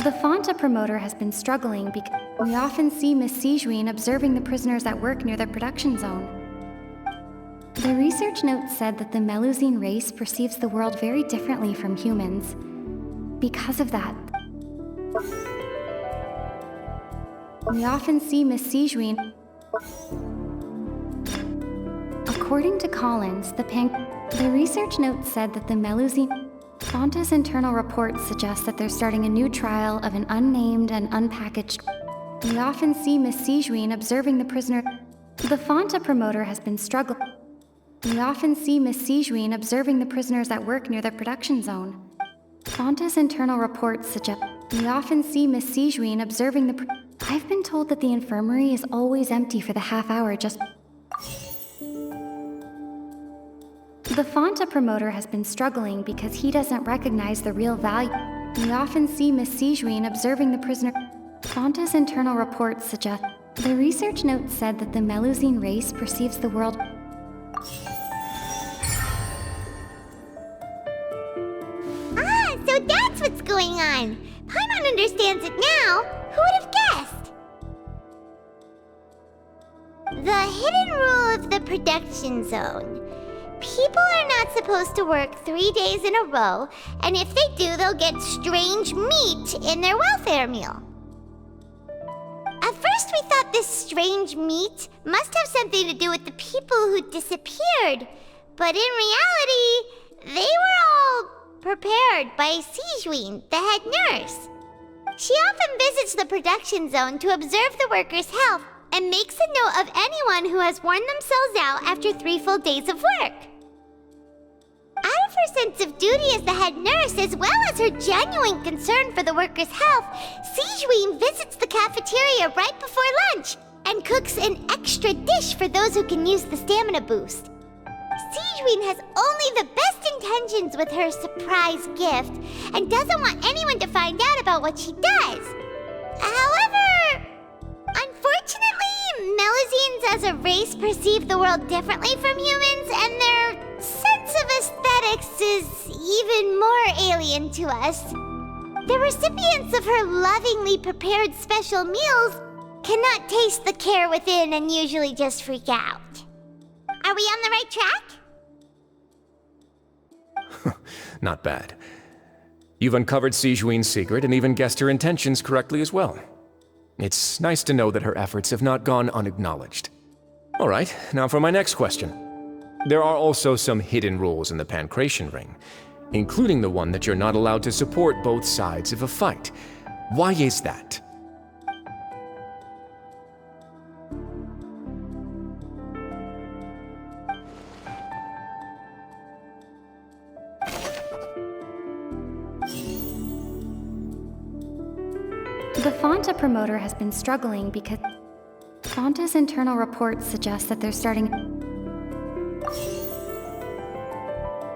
Speaker 12: The Fonta promoter has been struggling because... We often see Miss Sijuin observing the prisoners at work near their production zone. The research note said that the Melusine race perceives the world very differently from humans. Because of that... We often see Miss Sijuin... According to Collins, the research note said that the Melusine... Fonta's internal reports suggest that they're starting a new trial of an unnamed and unpackaged... We often see Miss Sijuin observing the prisoner... The Fonta promoter has been struggling... We often see Miss Sijuin observing the prisoners at work near the production zone. Fonta's internal reports suggest we often see Miss Sijuin observing the I've been told that the infirmary is always empty for the half hour just... The Fonta promoter has been struggling because he doesn't recognize the real value. We often see Miss Sijuin observing the prisoner. Fonta's internal reports suggest the research note said that the Melusine race perceives the world.
Speaker 2: Ah, so that's what's going on. Paimon understands it now. Who would have guessed? The hidden rule of the production zone. People are not supposed to work 3 days in a row, and if they do, they'll get strange meat in their welfare meal. At first, we thought this strange meat must have something to do with the people who disappeared, but in reality, they were all prepared by Sijuin, the head nurse. She often visits the production zone to observe the workers' health and makes a note of anyone who has worn themselves out after 3 full days of work. Out of her sense of duty as the head nurse, as well as her genuine concern for the workers' health, Sijuin visits the cafeteria right before lunch and cooks an extra dish for those who can use the stamina boost. Sijuin has only the best intentions with her surprise gift and doesn't want anyone to find out about what she does. However, unfortunately, Melusines as a race perceive the world differently from humans, and their sense of aesthetics is even more alien to us. The recipients of her lovingly prepared special meals cannot taste the care within and usually just freak out. Are we on the right track?
Speaker 13: Not bad. You've uncovered Sijuin's secret and even guessed her intentions correctly as well. It's nice to know that her efforts have not gone unacknowledged. All right, now for my next question. There are also some hidden rules in the Pancration Ring, including the one that you're not allowed to support both sides of a fight. Why is that?
Speaker 12: The Fonta promoter has been struggling because Fonta's internal reports suggest that they're starting...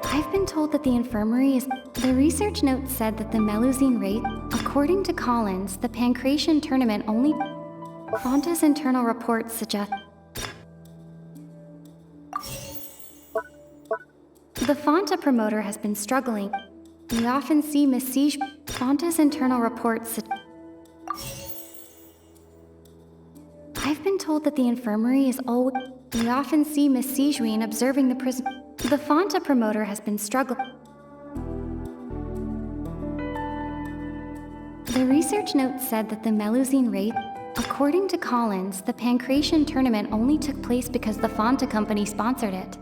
Speaker 12: I've been told that the infirmary is... The research note said that the Melusine rate... According to Collins, the Pancration tournament only... Fonta's internal reports suggest... The Fonta promoter has been struggling. We often see Miss Siege... Fonta's internal reports... I've been told that the infirmary is always... We often see Miss Sijuin observing the prison... The Fonta promoter has been struggling. The research note said that the Melusine raid... According to Collins, the Pancration tournament only took place because the Fonta company sponsored it.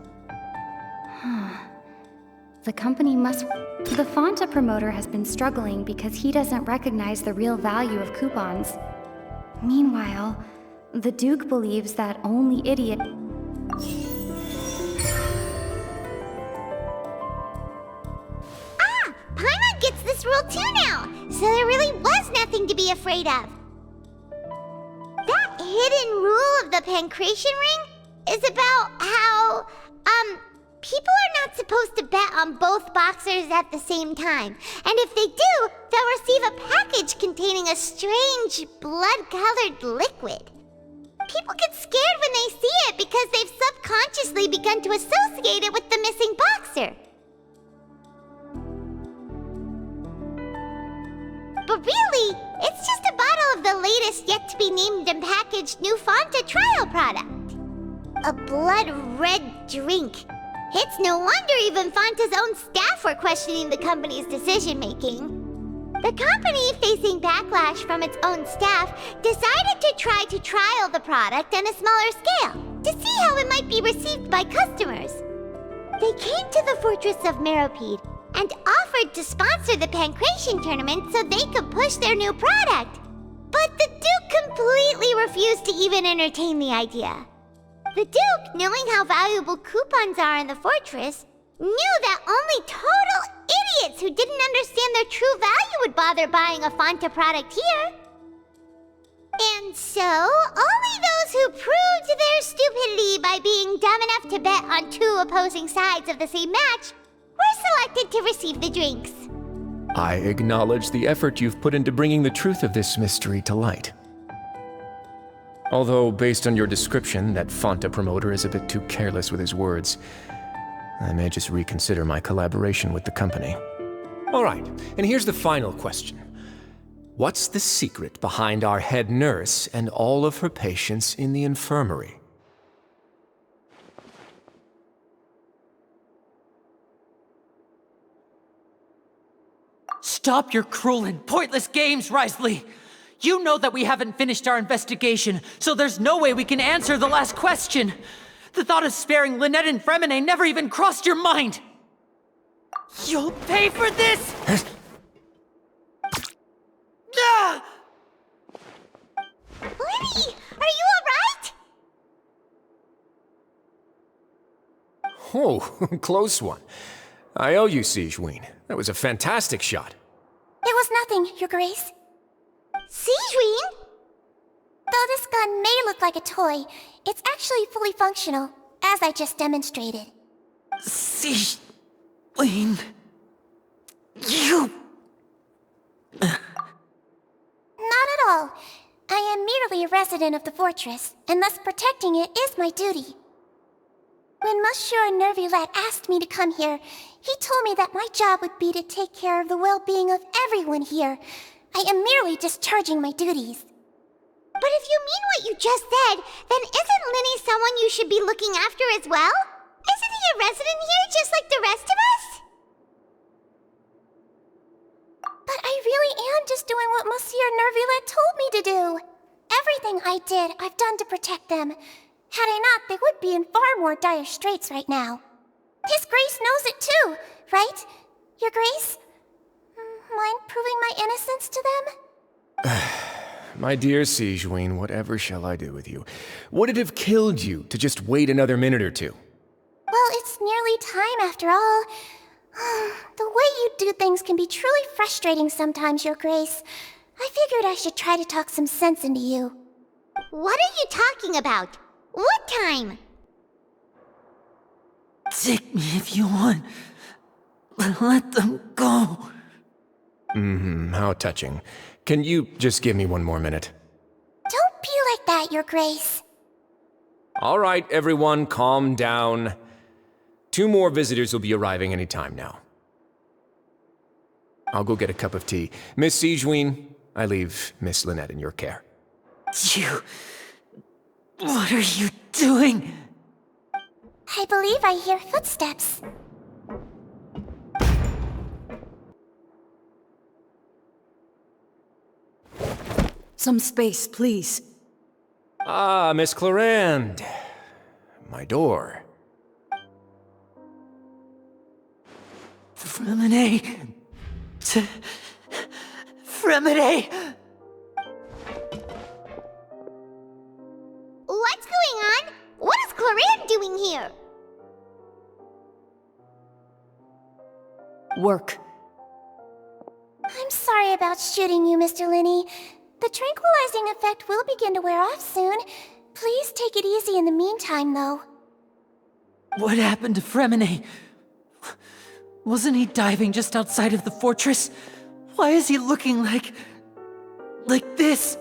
Speaker 12: The company must... The Fonta promoter has been struggling because he doesn't recognize the real value of coupons. Meanwhile, the Duke believes that only idiot...
Speaker 2: Ah! Paimon gets this rule too now, so there really was nothing to be afraid of. That hidden rule of the Pancration Ring is about how, people are not supposed to bet on both boxers at the same time. And if they do, they'll receive a package containing a strange, blood-colored liquid. People get scared when they see it because they've subconsciously begun to associate it with the missing boxer. But really, it's just a bottle of the latest yet-to-be-named and packaged new Fonta trial product. A blood-red drink. It's no wonder even Fonta's own staff were questioning the company's decision-making. The company, facing backlash from its own staff, decided to try to trial the product on a smaller scale to see how it might be received by customers. They came to the fortress of Meropide and offered to sponsor the Pancration tournament so they could push their new product. But the Duke completely refused to even entertain the idea. The Duke, knowing how valuable coupons are in the fortress, knew that only total idiots who didn't understand their true value would bother buying a Fanta product here. And so, only those who proved their stupidity by being dumb enough to bet on two opposing sides of the same match were selected to receive the drinks.
Speaker 13: I acknowledge the effort you've put into bringing the truth of this mystery to light. Although, based on your description, that Fanta promoter is a bit too careless with his words, I may just reconsider my collaboration with the company. All right, and here's the final question. What's the secret behind our head nurse and all of her patients in the infirmary?
Speaker 11: Stop your cruel and pointless games, Risley! You know that we haven't finished our investigation, so there's no way we can answer the last question. The thought of sparing Lynette and Fremine never even crossed your mind! You'll pay for this! Ah!
Speaker 2: Lenny, are you alright?
Speaker 13: Oh, close one. I owe you, Sigewinne. That was a fantastic shot.
Speaker 14: It was nothing, Your Grace.
Speaker 2: Sigewinne?
Speaker 14: Though this gun may look like a toy, it's actually fully functional, as I just demonstrated.
Speaker 11: Sigewinne... You...
Speaker 14: Not at all. I am merely a resident of the fortress, and thus protecting it is my duty. When Monsieur Nervillette asked me to come here, he told me that my job would be to take care of the well-being of everyone here. I am merely discharging my duties.
Speaker 2: But if you mean what you just said, then isn't Linny someone you should be looking after as well? Isn't he a resident here just like the rest of us?
Speaker 14: But I really am just doing what Monsieur Nervillette told me to do. Everything I did, I've done to protect them. Had I not, they would be in far more dire straits right now. His Grace knows it too, right? Your Grace? Mind proving my innocence to them?
Speaker 13: My dear Sigewinne, whatever shall I do with you? Would it have killed you to just wait another minute or two?
Speaker 14: Well, it's nearly time after all. The way you do things can be truly frustrating sometimes, Your Grace. I figured I should try to talk some sense into you.
Speaker 2: What are you talking about? What time?
Speaker 11: Take me if you want, but let them go.
Speaker 13: How touching. Can you just give me one more minute?
Speaker 14: Don't be like that, Your Grace.
Speaker 13: All right, everyone, calm down. 2 more visitors will be arriving any time now. I'll go get a cup of tea. Miss Sigewinne, I leave Miss Lynette in your care.
Speaker 11: You... What are you doing?
Speaker 14: I believe I hear footsteps.
Speaker 11: Some space, please.
Speaker 13: Ah, Miss Clarande. My door.
Speaker 11: Fremine... Fremine...
Speaker 2: What's going on? What is Clarande doing here?
Speaker 11: Work.
Speaker 14: I'm sorry about shooting you, Mr. Linney. The tranquilizing effect will begin to wear off soon. Please take it easy in the meantime, though.
Speaker 11: What happened to Fremine? Wasn't he diving just outside of the fortress? Why is he looking like this?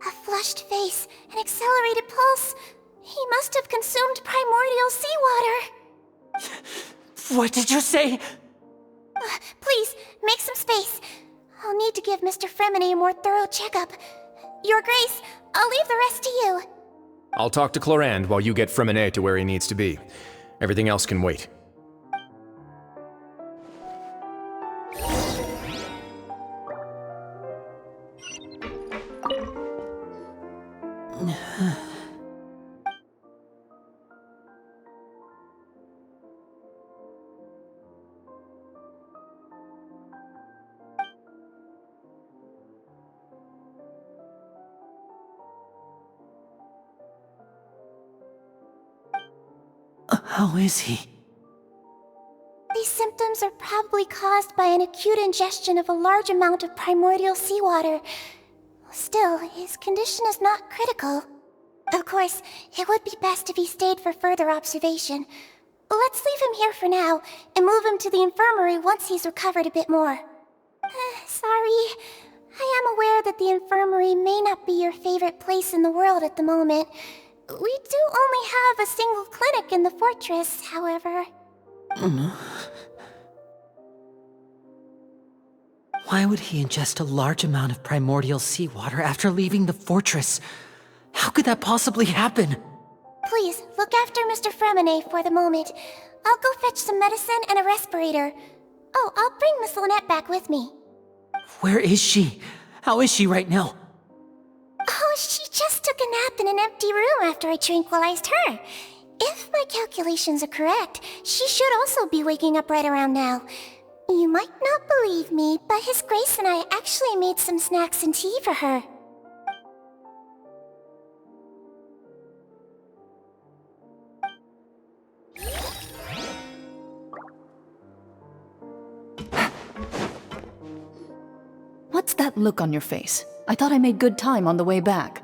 Speaker 14: A flushed face, an accelerated pulse. He must have consumed primordial seawater.
Speaker 11: What did you say?
Speaker 14: Please, make some space. I'll need to give Mr. Fremine a more thorough checkup. Your Grace, I'll leave the rest to you.
Speaker 13: I'll talk to Clarande while you get Fremine to where he needs to be. Everything else can wait.
Speaker 11: How is he?
Speaker 14: These symptoms are probably caused by an acute ingestion of a large amount of primordial seawater. Still, his condition is not critical. Of course, it would be best if he stayed for further observation. Let's leave him here for now, and move him to the infirmary once he's recovered a bit more. Sorry. I am aware that the infirmary may not be your favorite place in the world at the moment. We do only have a single clinic in the fortress, however.
Speaker 11: Why would he ingest a large amount of primordial seawater after leaving the fortress? How could that possibly happen?
Speaker 14: Please, look after Mr. Fremine for the moment. I'll go fetch some medicine and a respirator. Oh, I'll bring Miss Lynette back with me.
Speaker 11: Where is she? How is she right now?
Speaker 14: Oh, she just took a nap in an empty room after I tranquilized her. If my calculations are correct, she should also be waking up right around now. You might not believe me, but His Grace and I actually made some snacks and tea for her.
Speaker 15: What's that look on your face? I thought I made good time on the way back.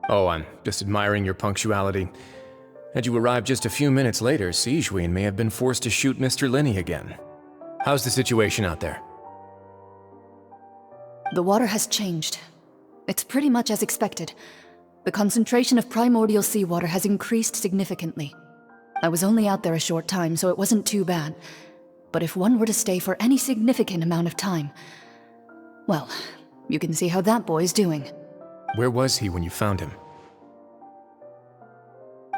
Speaker 13: Oh, I'm just admiring your punctuality. Had you arrived just a few minutes later, Sigewinne may have been forced to shoot Mr. Linny again. How's the situation out there?
Speaker 15: The water has changed. It's pretty much as expected. The concentration of primordial seawater has increased significantly. I was only out there a short time, so it wasn't too bad. But if one were to stay for any significant amount of time, well, you can see how that boy's doing.
Speaker 13: Where was he when you found him?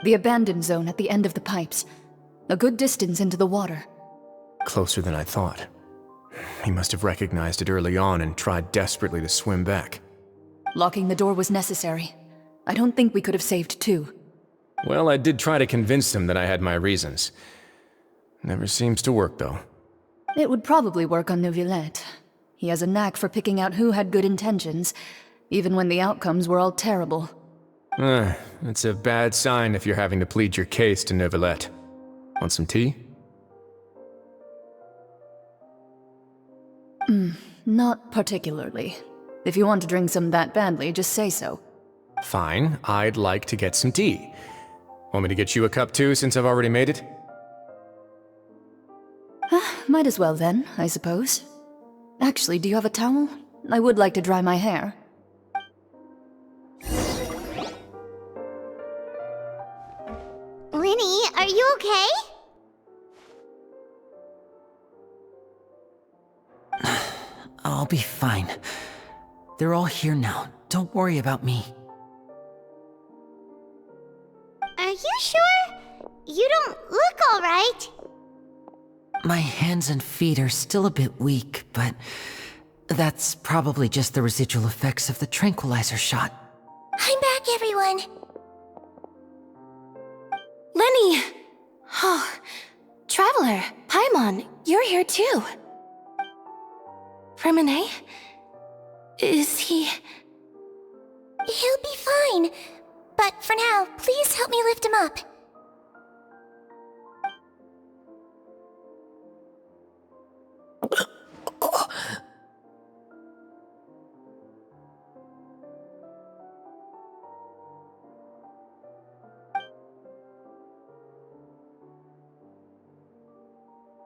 Speaker 15: The abandoned zone at the end of the pipes. A good distance into the water.
Speaker 13: Closer than I thought. He must have recognized it early on and tried desperately to swim back.
Speaker 15: Locking the door was necessary. I don't think we could have saved two.
Speaker 13: Well, I did try to convince him that I had my reasons. Never seems to work, though.
Speaker 15: It would probably work on Neuvillette. He has a knack for picking out who had good intentions, even when the outcomes were all terrible.
Speaker 13: It's a bad sign if you're having to plead your case to Neuvillette. Want some tea?
Speaker 15: Not particularly. If you want to drink some that badly, just say so.
Speaker 13: Fine, I'd like to get some tea. Want me to get you a cup too, since I've already made it?
Speaker 15: Might as well then, I suppose. Actually, do you have a towel? I would like to dry my hair.
Speaker 2: Linny, are you okay?
Speaker 11: I'll be fine. They're all here now. Don't worry about me.
Speaker 2: Are you sure? You don't look alright.
Speaker 11: My hands and feet are still a bit weak, but that's probably just the residual effects of the tranquilizer shot.
Speaker 14: I'm back, everyone.
Speaker 7: Lenny! Oh, Traveler, Paimon, you're here too. Fremine? Is he...
Speaker 14: He'll be fine. But for now, please help me lift him up.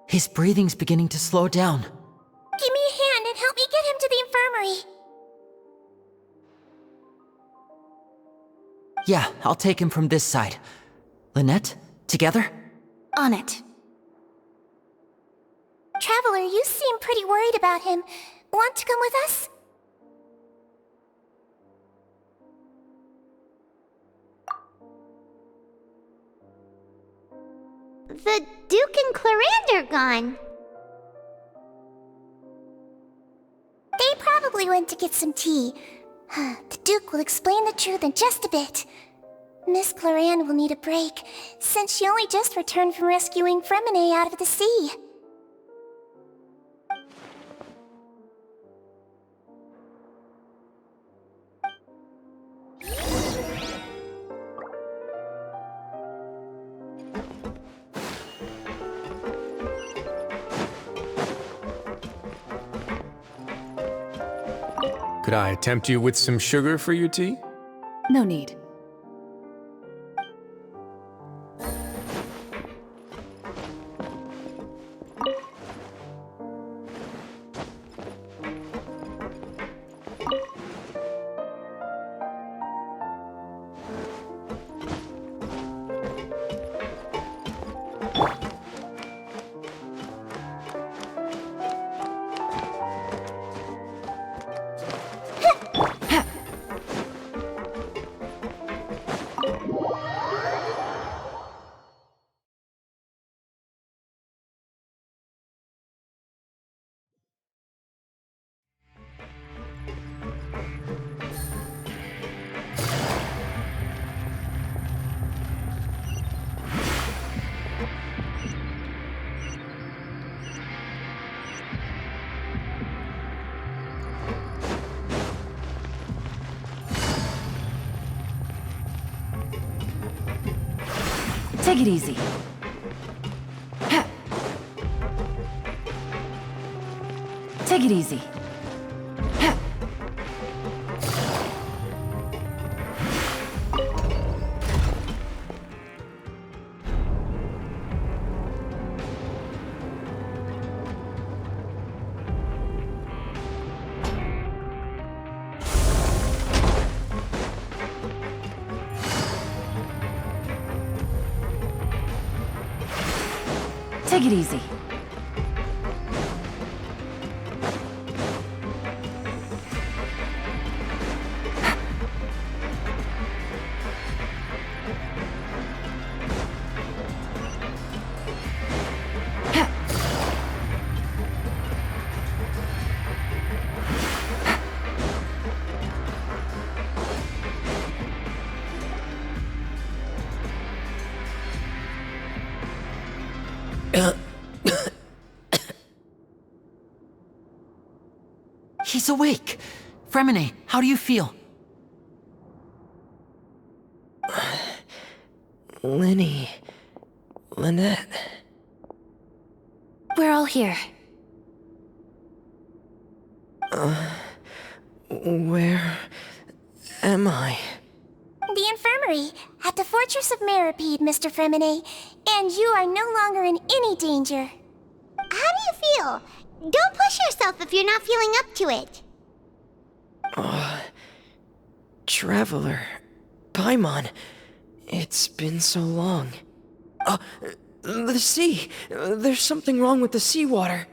Speaker 11: His breathing's beginning to slow down.
Speaker 14: Give me a hand and help me get him to the infirmary.
Speaker 11: Yeah, I'll take him from this side. Lynette, together?
Speaker 7: On it.
Speaker 14: Traveler, you seem pretty worried about him. Want to come with us?
Speaker 2: The Duke and Clarande are gone.
Speaker 14: They probably went to get some tea. The Duke will explain the truth in just a bit. Miss Clarande will need a break, since she only just returned from rescuing Fremine out of the sea.
Speaker 13: Could I tempt you with some sugar for your tea?
Speaker 15: No need. Take it easy. Take it easy. Take it easy.
Speaker 11: He's awake. Fremine, how do you feel?
Speaker 16: Lenny. Lynette.
Speaker 7: We're all here.
Speaker 16: Where am I?
Speaker 14: The infirmary, at the Fortress of Meripede, Mr. Fremine, and you are no longer in any danger.
Speaker 2: How do you feel? Don't push yourself if you're not feeling up to it.
Speaker 16: Traveler. Paimon. It's been so long. The sea. There's something wrong with the seawater.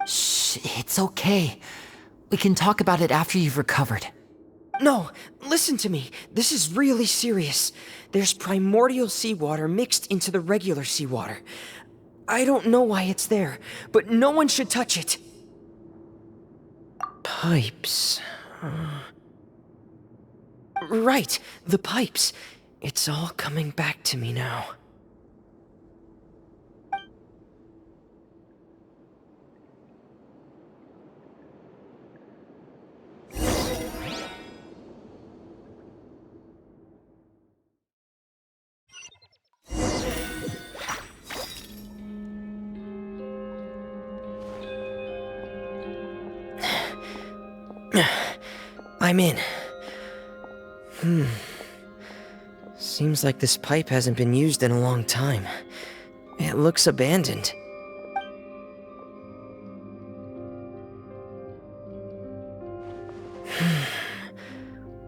Speaker 11: Shh, it's okay. We can talk about it after you've recovered.
Speaker 16: No, listen to me. This is really serious. There's primordial seawater mixed into the regular seawater. I don't know why it's there, but no one should touch it. Pipes. Right, the pipes. It's all coming back to me now. I'm in. Seems like this pipe hasn't been used in a long time. It looks abandoned.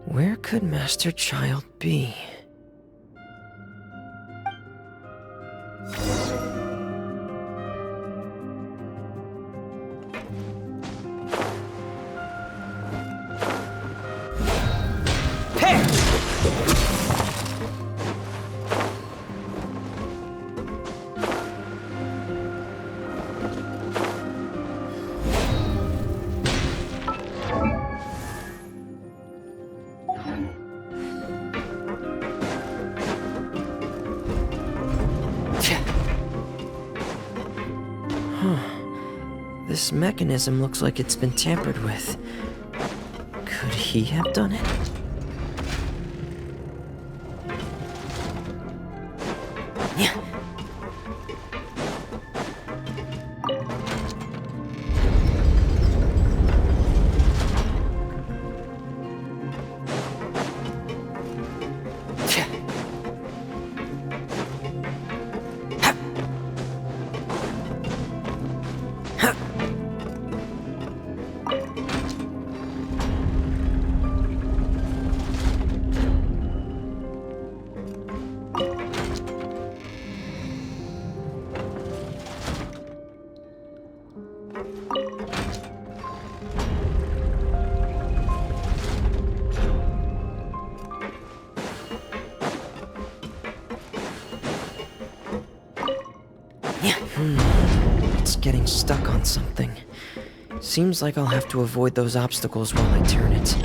Speaker 16: Where could Master Child be? This mechanism looks like it's been tampered with. Could he have done it? Yeah. getting stuck on something. Seems like I'll have to avoid those obstacles while I turn it.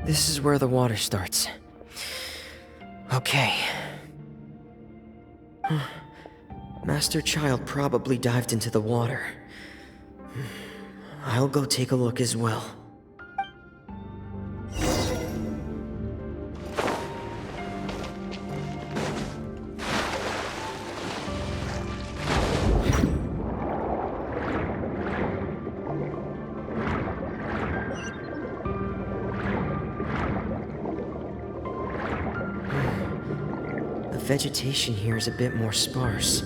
Speaker 16: This is where the water starts. Okay. Master Child probably dived into the water. I'll go take a look as well. The vegetation here is a bit more sparse.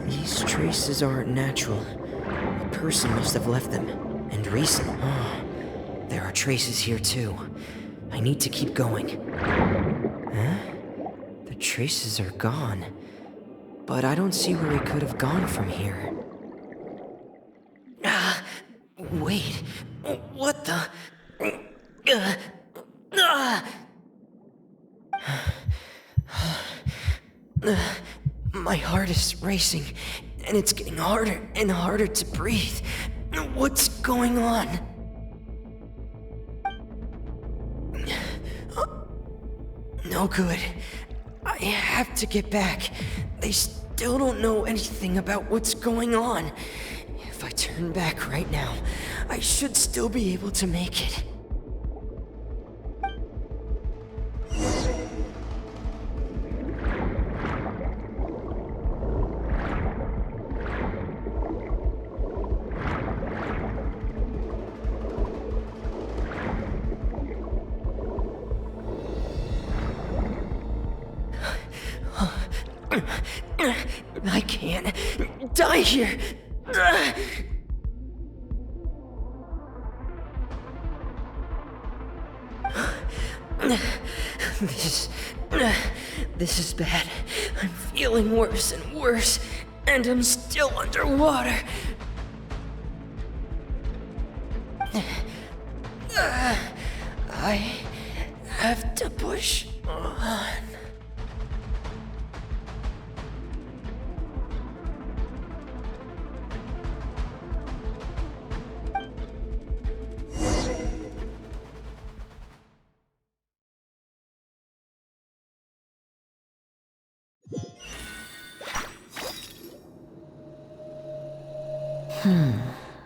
Speaker 16: These traces aren't natural. A person must have left them, and recent. Oh, there are traces here too. I need to keep going. Huh? The traces are gone. But I don't see where he could have gone from here. Wait. What the? My heart is racing, and it's getting harder and harder to breathe. What's going on? No good. I have to get back. They still don't know anything about what's going on. If I turn back right now, I should still be able to make it. I can't die here. This is bad. I'm feeling worse and worse, and I'm still underwater. I have to push on.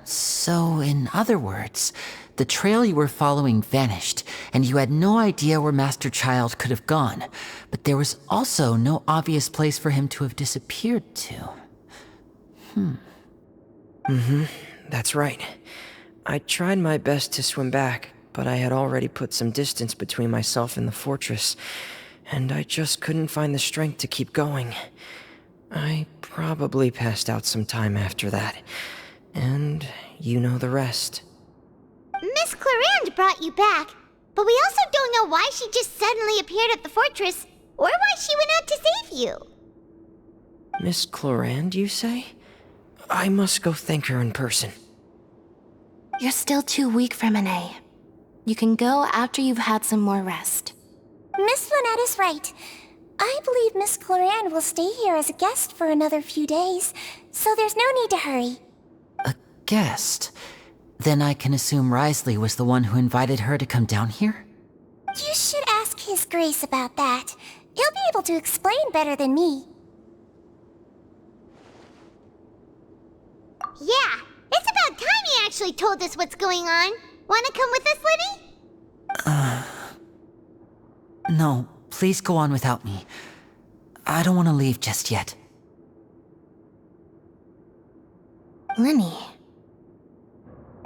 Speaker 11: So, in other words, the trail you were following vanished, and you had no idea where Master Child could have gone, but there was also no obvious place for him to have disappeared to.
Speaker 16: That's right. I tried my best to swim back, but I had already put some distance between myself and the fortress, and I just couldn't find the strength to keep going. I probably passed out some time after that, and you know the rest.
Speaker 2: Miss Clarande brought you back, but we also don't know why she just suddenly appeared at the fortress, or why she went out to save you.
Speaker 16: Miss Clarande, you say? I must go thank her in person.
Speaker 14: You're still too weak for Monet. You can go after you've had some more rest. Miss Lynette is right. I believe Miss Clarande will stay here as a guest for another few days, so there's no need to hurry.
Speaker 11: A guest. Then I can assume Risley was the one who invited her to come down here?
Speaker 14: You should ask His Grace about that. He'll be able to explain better than me.
Speaker 2: Yeah, it's about time he actually told us what's going on. Wanna come with us, Lenny?
Speaker 11: No, please go on without me. I don't want to leave just yet.
Speaker 14: Lenny.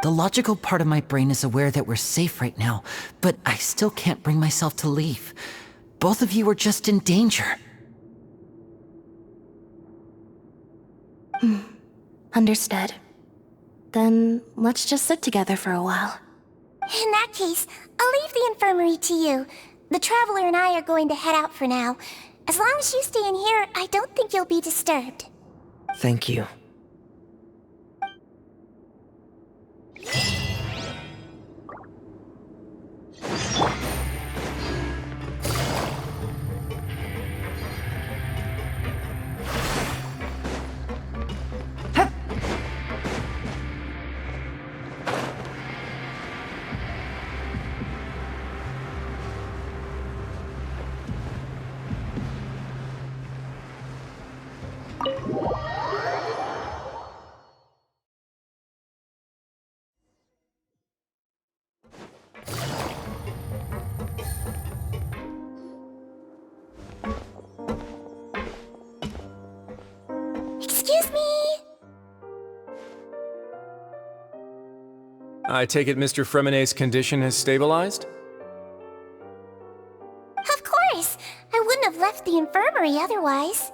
Speaker 11: The logical part of my brain is aware that we're safe right now, but I still can't bring myself to leave. Both of you are just in danger.
Speaker 17: Understood. Then let's just sit together for a while.
Speaker 14: In that case, I'll leave the infirmary to you. The Traveler and I are going to head out for now. As long as you stay in here, I don't think you'll be disturbed.
Speaker 16: Thank you.
Speaker 14: Excuse me?
Speaker 13: I take it Mr. Fremonet's condition has stabilized?
Speaker 14: Of course. I wouldn't have left the infirmary otherwise.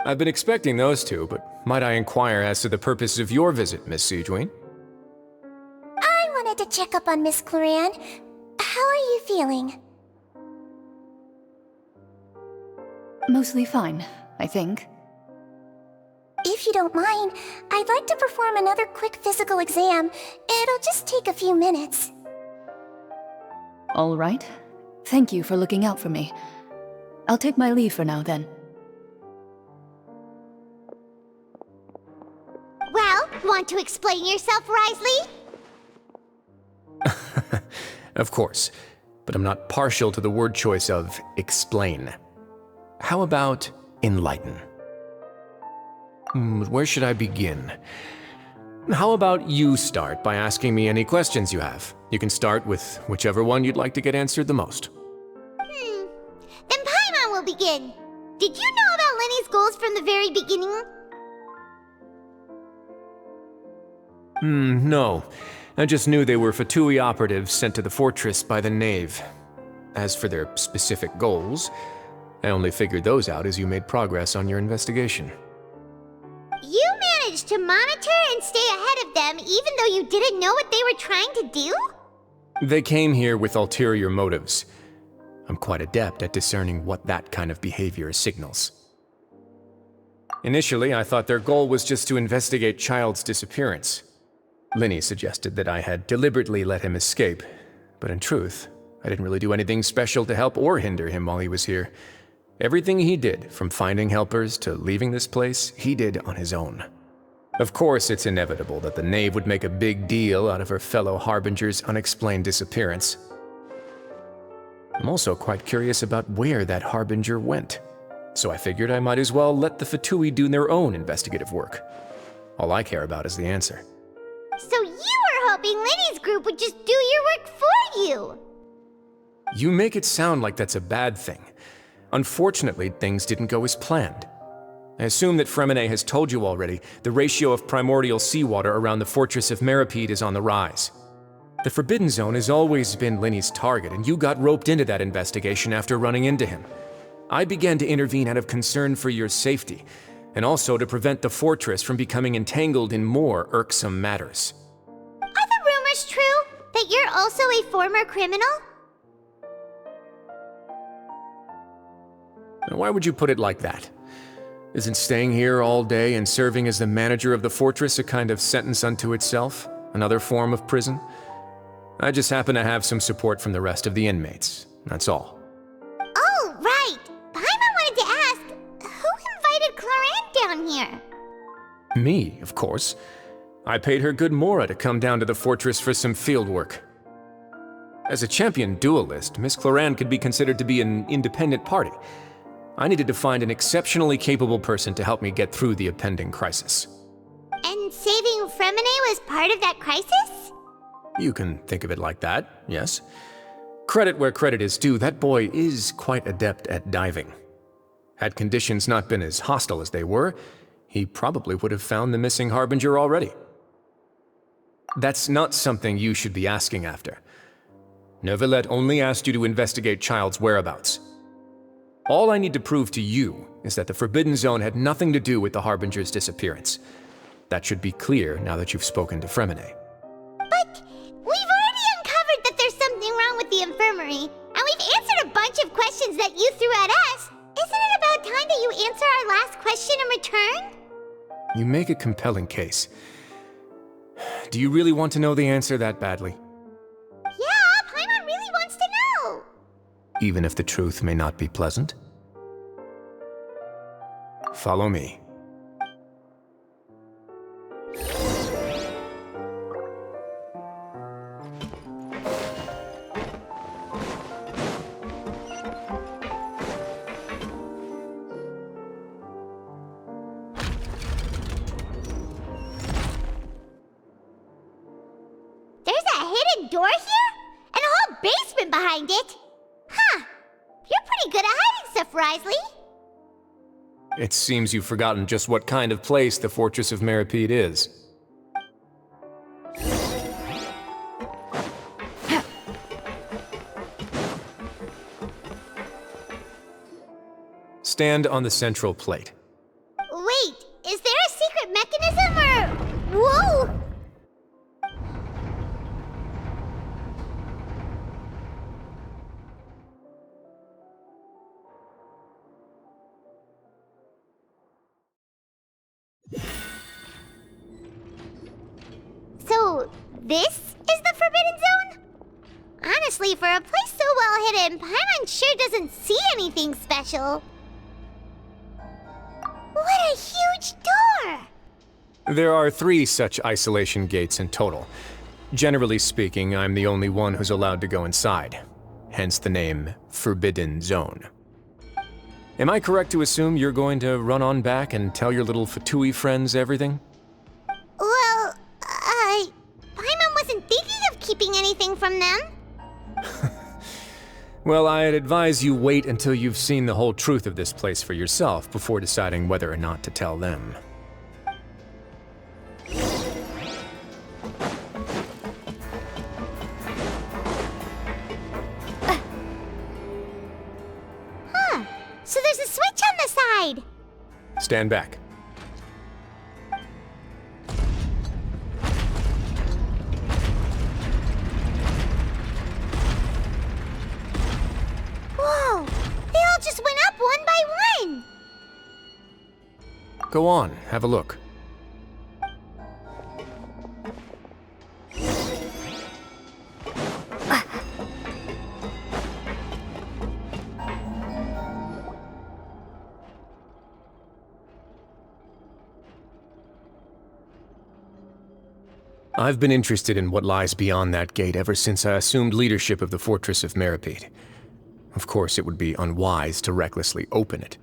Speaker 13: I've been expecting those two, but might I inquire as to the purpose of your visit, Miss Sejuin?
Speaker 14: I wanted to check up on Miss Cloran. How are you feeling?
Speaker 15: Mostly fine, I think.
Speaker 14: If you don't mind, I'd like to perform another quick physical exam. It'll just take a few minutes.
Speaker 15: All right. Thank you for looking out for me. I'll take my leave for now, then.
Speaker 2: Well, want to explain yourself, Risley?
Speaker 13: Of course, but I'm not partial to the word choice of explain. How about enlighten? Where should I begin? How about you start by asking me any questions you have? You can start with whichever one you'd like to get answered the most.
Speaker 2: Then Paimon will begin. Did you know about Lenny's goals from the very beginning?
Speaker 13: No. I just knew they were Fatui operatives sent to the fortress by the Knave. As for their specific goals, I only figured those out as you made progress on your investigation.
Speaker 2: You managed to monitor and stay ahead of them even though you didn't know what they were trying to do?
Speaker 13: They came here with ulterior motives. I'm quite adept at discerning what that kind of behavior signals. Initially, I thought their goal was just to investigate Child's disappearance. Linny suggested that I had deliberately let him escape, but in truth, I didn't really do anything special to help or hinder him while he was here. Everything he did, from finding helpers to leaving this place, he did on his own. Of course, it's inevitable that the Knave would make a big deal out of her fellow Harbinger's unexplained disappearance. I'm also quite curious about where that Harbinger went, so I figured I might as well let the Fatui do their own investigative work. All I care about is the answer.
Speaker 2: So you were hoping Lenny's group would just do your work for you!
Speaker 13: You make it sound like that's a bad thing. Unfortunately, things didn't go as planned. I assume that Fremonet has told you already the ratio of primordial seawater around the fortress of Meripede is on the rise. The Forbidden Zone has always been Linny's target, and you got roped into that investigation after running into him. I began to intervene out of concern for your safety, and also to prevent the fortress from becoming entangled in more irksome matters.
Speaker 2: Are the rumors true? That you're also a former criminal?
Speaker 13: Why would you put it like that? Isn't staying here all day and serving as the manager of the fortress a kind of sentence unto itself? Another form of prison? I just happen to have some support from the rest of the inmates, that's all.
Speaker 2: Oh, right! Paimon wanted to ask, who invited Cloran down here?
Speaker 13: Me, of course. I paid her good mora to come down to the fortress for some field work. As a champion duelist, Miss Cloran could be considered to be an independent party. I needed to find an exceptionally capable person to help me get through the impending crisis.
Speaker 2: And saving Fremine was part of that crisis?
Speaker 13: You can think of it like that, yes. Credit where credit is due, that boy is quite adept at diving. Had conditions not been as hostile as they were, he probably would have found the missing Harbinger already. That's not something you should be asking after. Neuvillette only asked you to investigate Child's whereabouts. All I need to prove to you is that the Forbidden Zone had nothing to do with the Harbinger's disappearance. That should be clear now that you've spoken to Fremine.
Speaker 2: But we've already uncovered that there's something wrong with the infirmary, and we've answered a bunch of questions that you threw at us. Isn't it about time that you answer our last question in return?
Speaker 13: You make a compelling case. Do you really want to know the answer that badly?
Speaker 2: Yeah, Paimon really wants to know.
Speaker 13: Even if the truth may not be pleasant? Follow me.
Speaker 2: Door here? And a whole basement behind it? Huh. You're pretty good at hiding stuff, Risley.
Speaker 13: It seems you've forgotten just what kind of place the Fortress of Meripede is. Stand on the central plate.
Speaker 2: Wait, is there a secret mechanism or... Whoa! So, this is the Forbidden Zone? Honestly, for a place so well hidden, Paimon sure doesn't see anything special. What a huge door!
Speaker 13: There are 3 such isolation gates in total. Generally speaking, I'm the only one who's allowed to go inside. Hence the name Forbidden Zone. Am I correct to assume you're going to run on back and tell your little Fatui friends everything?
Speaker 2: Well, Paimon wasn't thinking of keeping anything from them.
Speaker 13: Well, I'd advise you wait until you've seen the whole truth of this place for yourself before deciding whether or not to tell them.
Speaker 2: Huh. So there's a switch on the side.
Speaker 13: Stand back.
Speaker 2: Whoa! They all just went up one by one!
Speaker 13: Go on, have a look. I've been interested in what lies beyond that gate ever since I assumed leadership of the Fortress of Meripede. Of course, it would be unwise to recklessly open it,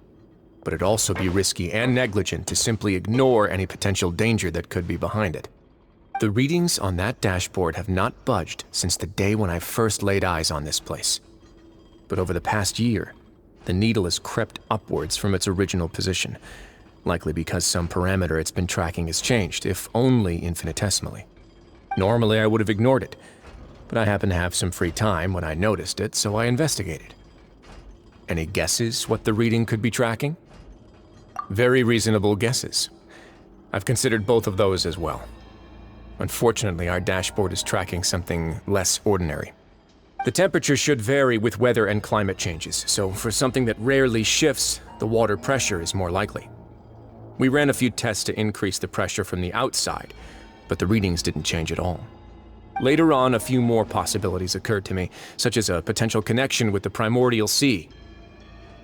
Speaker 13: but it'd also be risky and negligent to simply ignore any potential danger that could be behind it. The readings on that dashboard have not budged since the day when I first laid eyes on this place. But over the past year, the needle has crept upwards from its original position, likely because some parameter it's been tracking has changed, if only infinitesimally. Normally, I would have ignored it, but I happened to have some free time when I noticed it, so I investigated. Any guesses what the reading could be tracking? Very reasonable guesses. I've considered both of those as well. Unfortunately, our dashboard is tracking something less ordinary. The temperature should vary with weather and climate changes, so for something that rarely shifts, the water pressure is more likely. We ran a few tests to increase the pressure from the outside, but the readings didn't change at all. Later on, a few more possibilities occurred to me, such as a potential connection with the primordial sea.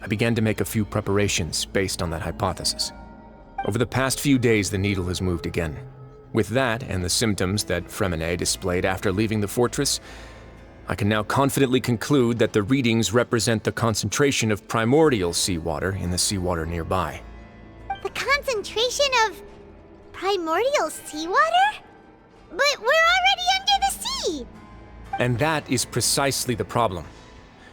Speaker 13: I began to make a few preparations based on that hypothesis. Over the past few days, the needle has moved again. With that and the symptoms that Fremine displayed after leaving the fortress, I can now confidently conclude that the readings represent the concentration of primordial seawater in the seawater nearby.
Speaker 2: The concentration of primordial seawater? But we're already under the sea!
Speaker 13: And that is precisely the problem.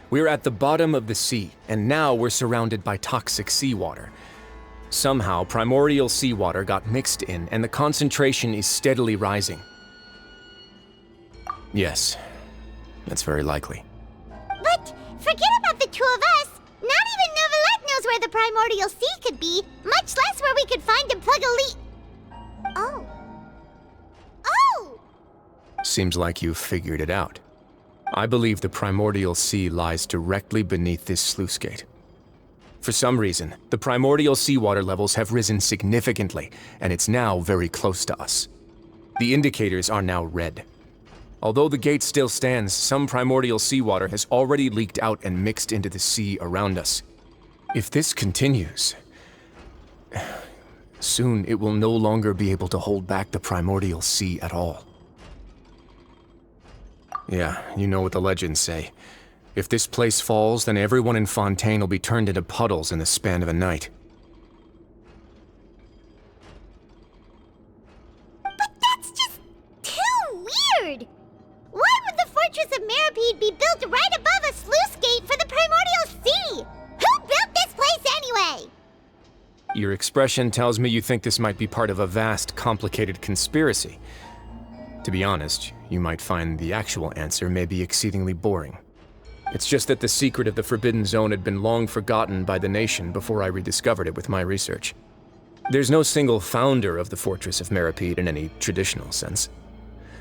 Speaker 13: We're at the bottom of the sea, and now we're surrounded by toxic seawater. Somehow, primordial seawater got mixed in, and the concentration is steadily rising. Yes, that's very likely.
Speaker 2: But forget about the two of us! Not even Novelette knows where the primordial sea could be, much less where we could find and plug a leak. Oh. Oh!
Speaker 13: Seems like you've figured it out. I believe the primordial sea lies directly beneath this sluice gate. For some reason, the primordial seawater levels have risen significantly, and it's now very close to us. The indicators are now red. Although the gate still stands, some primordial seawater has already leaked out and mixed into the sea around us. If this continues, soon it will no longer be able to hold back the primordial sea at all. Yeah, you know what the legends say. If this place falls, then everyone in Fontaine will be turned into puddles in the span of a night.
Speaker 2: But that's just too weird! Why would the Fortress of Meripede be built right above a sluice gate for the primordial sea? Who built this place anyway?
Speaker 13: Your expression tells me you think this might be part of a vast, complicated conspiracy. To be honest, you might find the actual answer may be exceedingly boring. It's just that the secret of the Forbidden Zone had been long forgotten by the nation before I rediscovered it with my research. There's no single founder of the Fortress of Meripede in any traditional sense.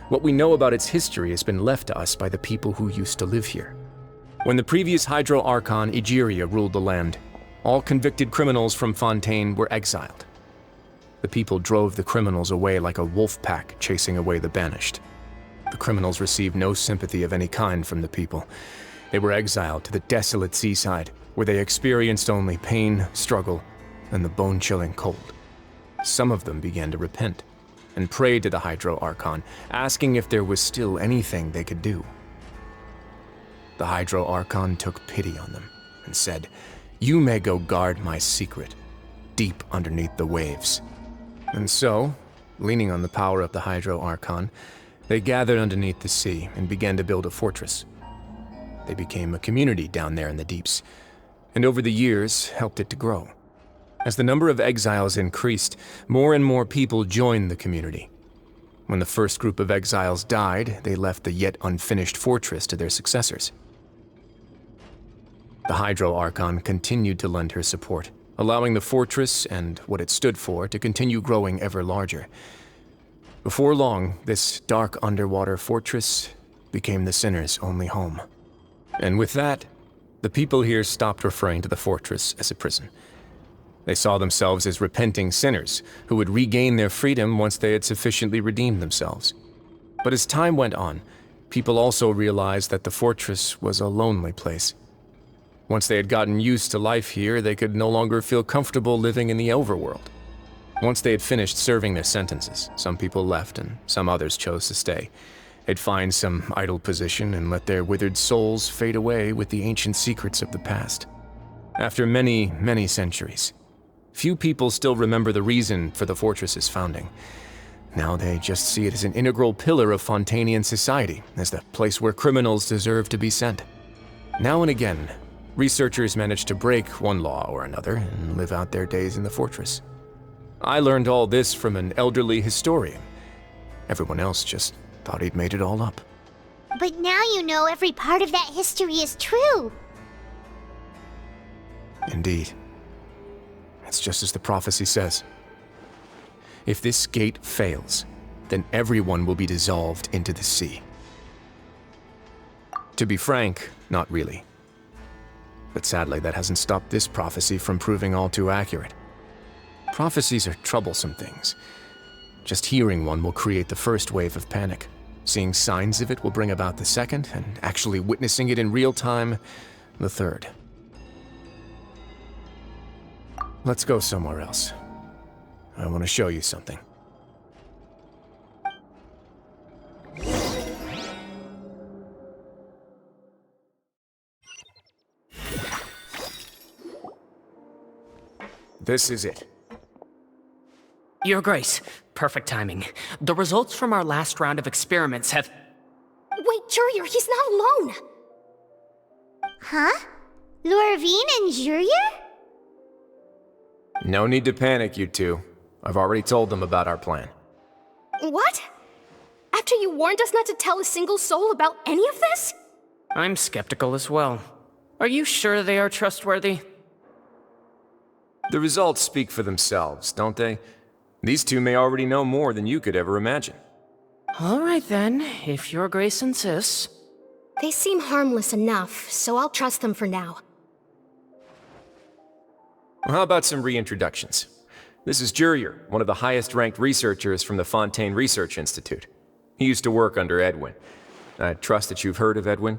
Speaker 13: What we know about its history has been left to us by the people who used to live here. When the previous Hydro Archon Egeria ruled the land, all convicted criminals from Fontaine were exiled. The people drove the criminals away like a wolf pack chasing away the banished. The criminals received no sympathy of any kind from the people. They were exiled to the desolate seaside, where they experienced only pain, struggle, and the bone-chilling cold. Some of them began to repent, and prayed to the Hydro Archon, asking if there was still anything they could do. The Hydro Archon took pity on them, and said, "You may go guard my secret, deep underneath the waves." And so, leaning on the power of the Hydro Archon, they gathered underneath the sea and began to build a fortress. They became a community down there in the deeps, and over the years helped it to grow. As the number of exiles increased, more and more people joined the community. When the first group of exiles died, they left the yet unfinished fortress to their successors. The Hydro Archon continued to lend her support, allowing the fortress and what it stood for to continue growing ever larger. Before long, this dark underwater fortress became the sinner's only home. And with that, the people here stopped referring to the fortress as a prison. They saw themselves as repenting sinners who would regain their freedom once they had sufficiently redeemed themselves. But as time went on, people also realized that the fortress was a lonely place. Once they had gotten used to life here, they could no longer feel comfortable living in the overworld. Once they had finished serving their sentences, some people left and some others chose to stay. They'd find some idle position and let their withered souls fade away with the ancient secrets of the past. After many, many centuries, few people still remember the reason for the fortress's founding. Now they just see it as an integral pillar of Fontainian society, as the place where criminals deserve to be sent. Now and again, researchers manage to break one law or another and live out their days in the fortress. I learned all this from an elderly historian. Everyone else just thought he'd made it all up.
Speaker 2: But now you know every part of that history is true.
Speaker 13: Indeed. It's just as the prophecy says. If this gate fails, then everyone will be dissolved into the sea. To be frank, not really. But sadly, that hasn't stopped this prophecy from proving all too accurate. Prophecies are troublesome things. Just hearing one will create the first wave of panic. Seeing signs of it will bring about the second, and actually witnessing it in real time, the third. Let's go somewhere else. I want to show you something. This is it.
Speaker 18: Your Grace, perfect timing. The results from our last round of experiments have...
Speaker 7: Wait, Jurier, he's not alone!
Speaker 2: Huh? Lorvine and Jurier?
Speaker 13: No need to panic, you two. I've already told them about our plan.
Speaker 7: What? After you warned us not to tell a single soul about any of this?
Speaker 18: I'm skeptical as well. Are you sure they are trustworthy?
Speaker 13: The results speak for themselves, don't they? These two may already know more than you could ever imagine.
Speaker 18: All right then, if Your Grace insists.
Speaker 7: They seem harmless enough, so I'll trust them for now.
Speaker 13: Well, how about some reintroductions? This is Jurier, one of the highest-ranked researchers from the Fontaine Research Institute. He used to work under Edwin. I trust that you've heard of Edwin?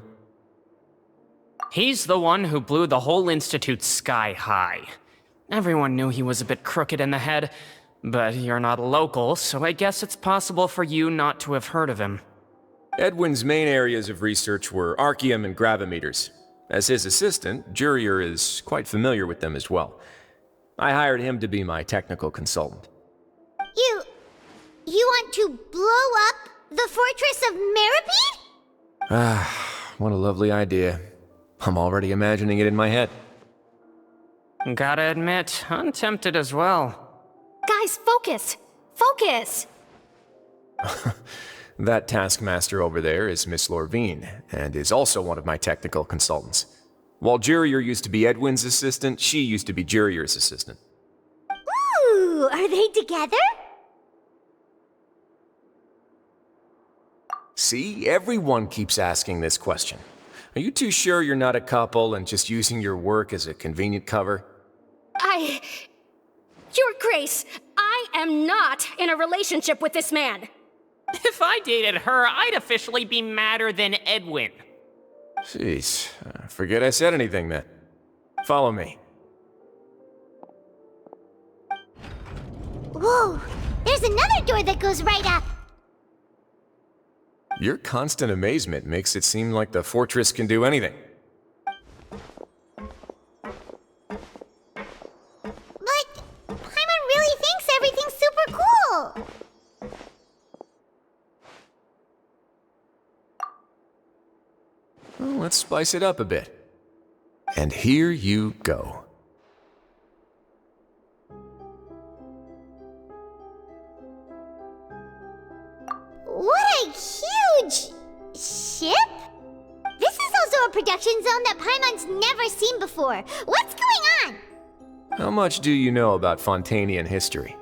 Speaker 18: He's the one who blew the whole institute sky high. Everyone knew he was a bit crooked in the head, but you're not local, so I guess it's possible for you not to have heard of him.
Speaker 13: Edwin's main areas of research were archeum and gravimeters. As his assistant, Jurier is quite familiar with them as well. I hired him to be my technical consultant.
Speaker 2: You want to blow up the fortress of Meripede?
Speaker 13: Ah, what a lovely idea. I'm already imagining it in my head.
Speaker 18: Gotta admit, I'm tempted as well.
Speaker 7: Guys, focus! Focus!
Speaker 13: That taskmaster over there is Miss Lorvine, and is also one of my technical consultants. While Jurier used to be Edwin's assistant, she used to be Jurier's assistant.
Speaker 2: Ooh, are they together?
Speaker 13: See, everyone keeps asking this question. Are you too sure you're not a couple and just using your work as a convenient cover?
Speaker 7: Your Grace, I am not in a relationship with this man.
Speaker 18: If I dated her, I'd officially be madder than Edwin.
Speaker 13: Jeez, forget I said anything then. Follow me.
Speaker 2: Whoa, there's another door that goes right up.
Speaker 13: Your constant amazement makes it seem like the fortress can do anything.
Speaker 2: But Paimon really thinks everything's super cool.
Speaker 13: Well, let's spice it up a bit. And here you go.
Speaker 2: What a huge ship! This is also a production zone that Paimon's never seen before. What's going on?
Speaker 13: How much do you know about Fontainian history?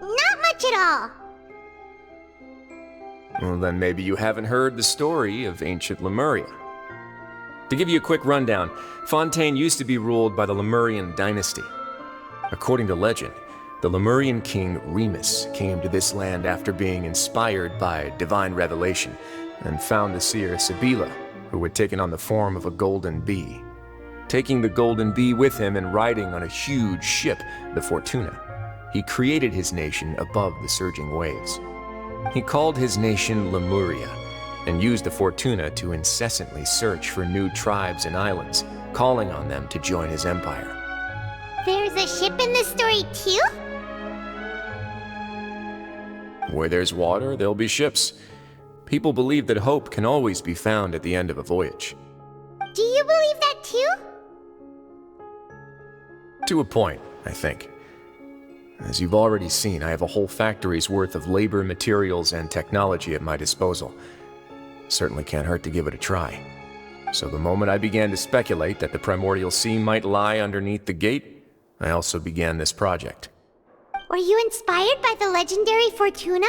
Speaker 2: Not much at all.
Speaker 13: Well, then maybe you haven't heard the story of ancient Lemuria. To give you a quick rundown, Fontaine used to be ruled by the Lemurian dynasty. According to legend, the Lemurian king Remus came to this land after being inspired by divine revelation and found the seer Sibila, who had taken on the form of a golden bee. Taking the golden bee with him and riding on a huge ship, the Fortuna, he created his nation above the surging waves. He called his nation Lemuria and used the Fortuna to incessantly search for new tribes and islands, calling on them to join his empire.
Speaker 2: There's a ship in this story too?
Speaker 13: Where there's water, there'll be ships. People believe that hope can always be found at the end of a voyage.
Speaker 2: Do you believe that too?
Speaker 13: To a point, I think. As you've already seen, I have a whole factory's worth of labor, materials, and technology at my disposal. Certainly can't hurt to give it a try. So the moment I began to speculate that the primordial sea might lie underneath the gate, I also began this project.
Speaker 2: Were you inspired by the legendary Fortuna?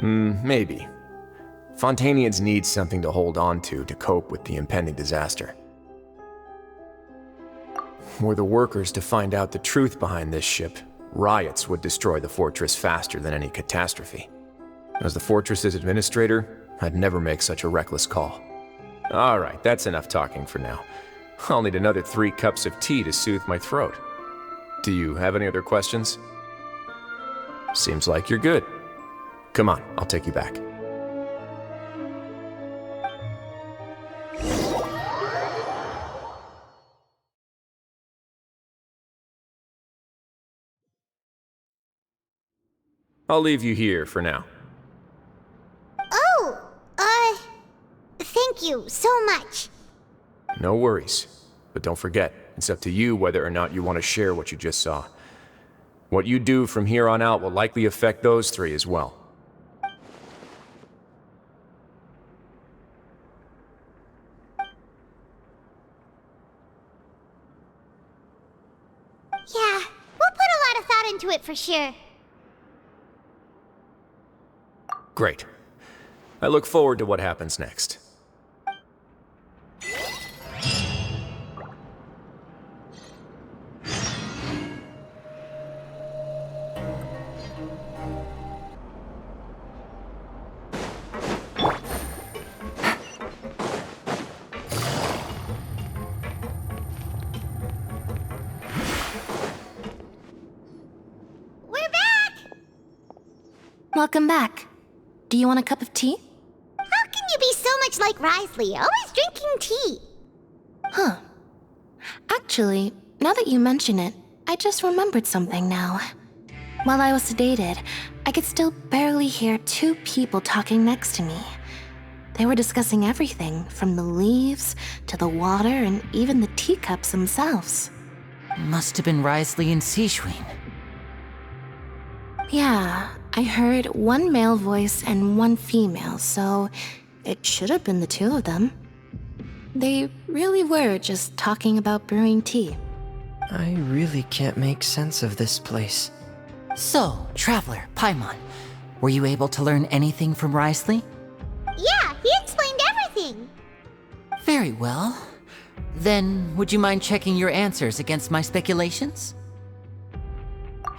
Speaker 13: Maybe. Fontainians need something to hold on to cope with the impending disaster. Were the workers to find out the truth behind this ship, riots would destroy the fortress faster than any catastrophe. As the fortress's administrator, I'd never make such a reckless call. All right, that's enough talking for now. I'll need another 3 cups of tea to soothe my throat. Do you have any other questions? Seems like you're good. Come on, I'll take you back. I'll leave you here for now.
Speaker 2: Oh, thank you so much.
Speaker 13: No worries. But don't forget, it's up to you whether or not you want to share what you just saw. What you do from here on out will likely affect those three as well.
Speaker 2: Yeah, we'll put a lot of thought into it for sure.
Speaker 13: Great. I look forward to what happens next.
Speaker 2: We're back!
Speaker 17: Welcome back. Do you want a cup of tea?
Speaker 2: How can you be so much like Risley, always drinking tea?
Speaker 17: Huh. Actually, now that you mention it, I just remembered something now. While I was sedated, I could still barely hear two people talking next to me. They were discussing everything, from the leaves to the water and even the teacups themselves.
Speaker 11: Must have been Risley and Seishween.
Speaker 17: Yeah, I heard one male voice and one female, so it should have been the two of them. They really were just talking about brewing tea.
Speaker 16: I really can't make sense of this place.
Speaker 11: So, Traveler, Paimon, were you able to learn anything from Risley?
Speaker 2: Yeah, he explained everything.
Speaker 11: Very well. Then, would you mind checking your answers against my speculations?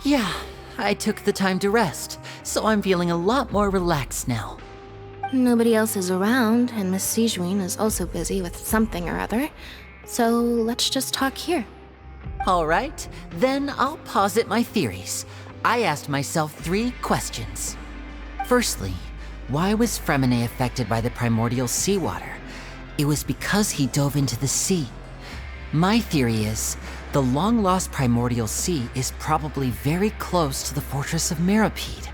Speaker 11: Yeah, I took the time to rest, so I'm feeling a lot more relaxed now.
Speaker 17: Nobody else is around, and Miss Seishween is also busy with something or other, so let's just talk here.
Speaker 11: All right, then I'll posit my theories. I asked myself 3 questions. Firstly, why was Fremine affected by the primordial seawater? It was because he dove into the sea. My theory is, the long-lost primordial sea is probably very close to the fortress of Meripede.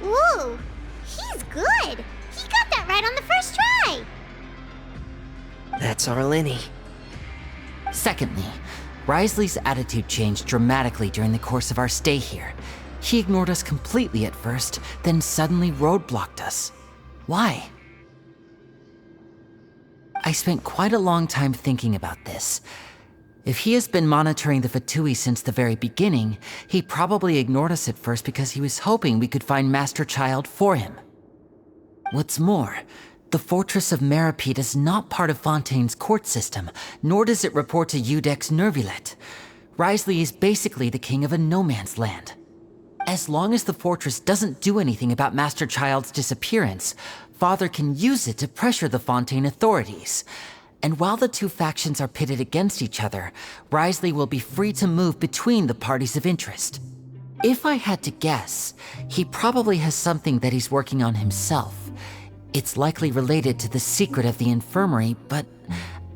Speaker 2: Whoa, he's good. He got that right on the first try.
Speaker 16: That's our Lenny.
Speaker 11: Secondly, Risley's attitude changed dramatically during the course of our stay here. He ignored us completely at first, then suddenly roadblocked us. Why? I spent quite a long time thinking about this. If he has been monitoring the Fatui since the very beginning, he probably ignored us at first because he was hoping we could find Master Child for him. What's more, the Fortress of Meripede is not part of Fontaine's court system, nor does it report to Udex Nervulet. Risley is basically the king of a no-man's land. As long as the fortress doesn't do anything about Master Child's disappearance, Father can use it to pressure the Fontaine authorities. And while the two factions are pitted against each other, Risley will be free to move between the parties of interest. If I had to guess, he probably has something that he's working on himself. It's likely related to the secret of the infirmary, but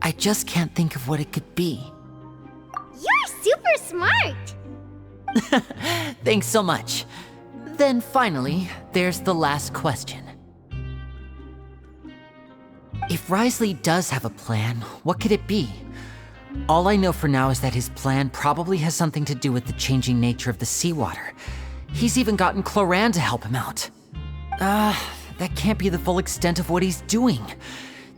Speaker 11: I just can't think of what it could be.
Speaker 2: You're super smart.
Speaker 11: Thanks so much. Then finally, there's the last question. If Risley does have a plan, what could it be? All I know for now is that his plan probably has something to do with the changing nature of the seawater. He's even gotten Cloran to help him out. That can't be the full extent of what he's doing.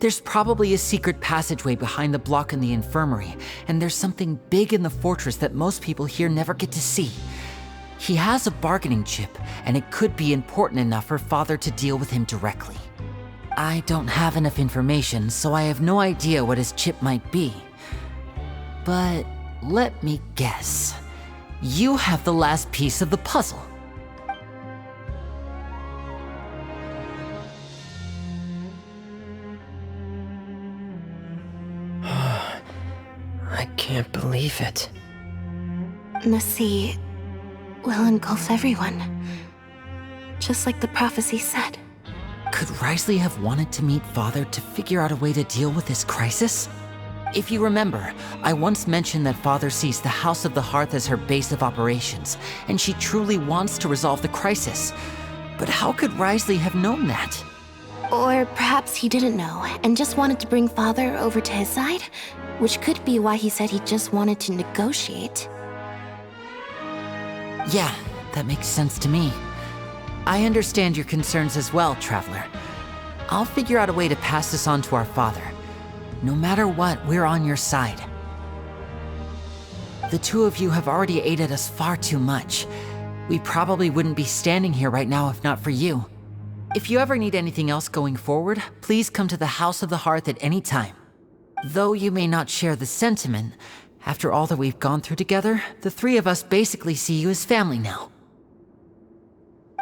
Speaker 11: There's probably a secret passageway behind the block in the infirmary, and there's something big in the fortress that most people here never get to see. He has a bargaining chip, and it could be important enough for Father to deal with him directly. I don't have enough information, so I have no idea what his chip might be. But let me guess. You have the last piece of the puzzle.
Speaker 16: I can't believe it.
Speaker 17: The sea will engulf everyone, just like the prophecy said.
Speaker 11: Could Risley have wanted to meet Father to figure out a way to deal with this crisis? If you remember, I once mentioned that Father sees the House of the Hearth as her base of operations, and she truly wants to resolve the crisis. But how could Risley have known that?
Speaker 17: Or perhaps he didn't know and just wanted to bring Father over to his side, which could be why he said he just wanted to negotiate.
Speaker 11: Yeah, that makes sense to me. I understand your concerns as well, Traveler. I'll figure out a way to pass this on to our father. No matter what, we're on your side. The two of you have already aided us far too much. We probably wouldn't be standing here right now if not for you. If you ever need anything else going forward, please come to the House of the Hearth at any time. Though you may not share the sentiment, after all that we've gone through together, the three of us basically see you as family now.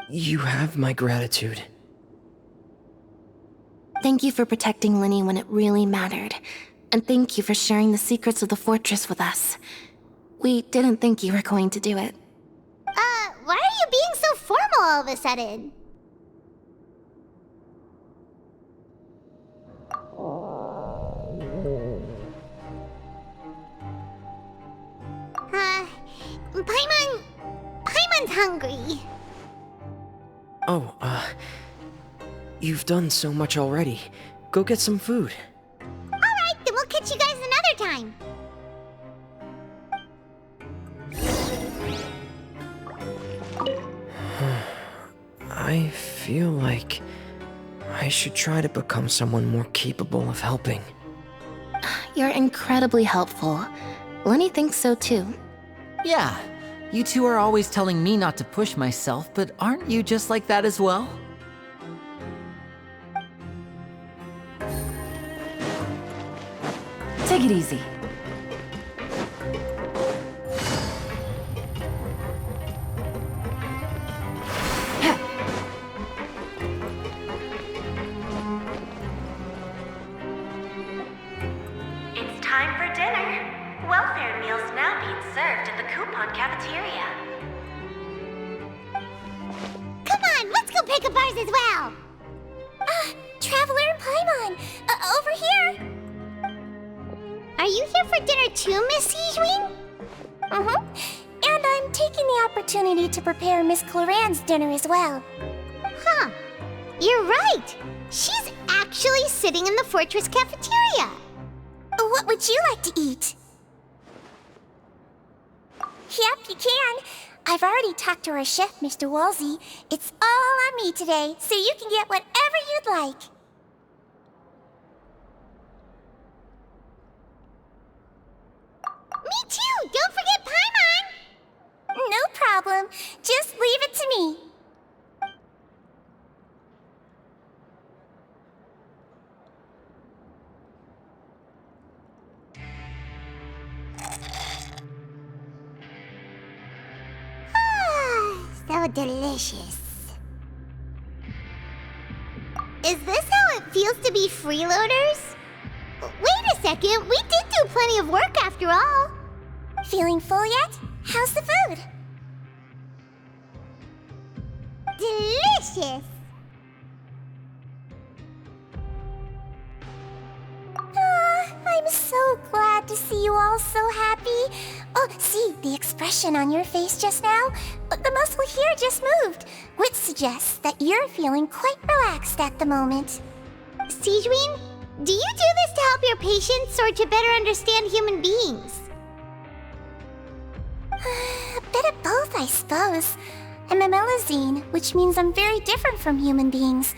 Speaker 16: You have my gratitude.
Speaker 17: Thank you for protecting Linny when it really mattered. And thank you for sharing the secrets of the fortress with us. We didn't think you were going to do it.
Speaker 2: Why are you being so formal all of a sudden? Paimon's hungry.
Speaker 16: Oh, you've done so much already. Go get some food.
Speaker 2: Alright, then we'll catch you guys another time.
Speaker 16: I feel like I should try to become someone more capable of helping.
Speaker 17: You're incredibly helpful. Lenny thinks so too.
Speaker 11: Yeah, you two are always telling me not to push myself, but aren't you just like that as well?
Speaker 15: Take it easy.
Speaker 19: It's time for dinner. Welfare meals now being served in the coupon cafeteria.
Speaker 2: Come on, let's go pick up ours as well.
Speaker 14: Traveler and Paimon, over here.
Speaker 2: Are you here for dinner too, Miss Sijwing?
Speaker 14: And I'm taking the opportunity to prepare Miss Cloran's dinner as well.
Speaker 2: Huh. You're right. She's actually sitting in the fortress cafeteria.
Speaker 14: What would you like to eat? Yep, you can. I've already talked to our chef, Mr. Wolsey. It's all on me today, so you can get whatever you'd like.
Speaker 2: Me too! Don't forget Paimon!
Speaker 14: No problem. Just leave it to me.
Speaker 2: So delicious. Is this how it feels to be freeloaders? Wait a second, we did do plenty of work after all.
Speaker 14: Feeling full yet? How's the food?
Speaker 2: Delicious!
Speaker 14: I'm so glad to see you all so happy. Oh, see, the expression on your face just now? The muscle here just moved, which suggests that you're feeling quite relaxed at the moment.
Speaker 2: Sijwin, do you do this to help your patients or to better understand human beings?
Speaker 14: A bit of both, I suppose. I'm a Melazine, which means I'm very different from human beings.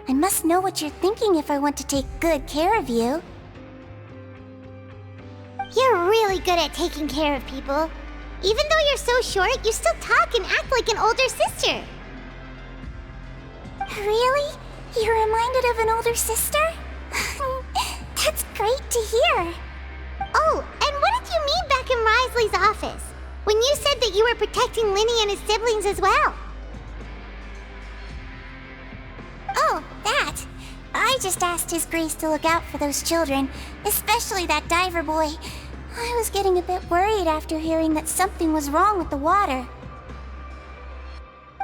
Speaker 14: I must know what you're thinking if I want to take good care of you.
Speaker 2: You're really good at taking care of people. Even though you're so short, you still talk and act like an older sister.
Speaker 14: Really? You're reminded of an older sister? That's great to hear.
Speaker 2: Oh, and what did you mean back in Risley's office? When you said that you were protecting Linny and his siblings as well?
Speaker 14: Oh, that. I just asked His Grace to look out for those children, especially that diver boy. I was getting a bit worried after hearing that something was wrong with the water.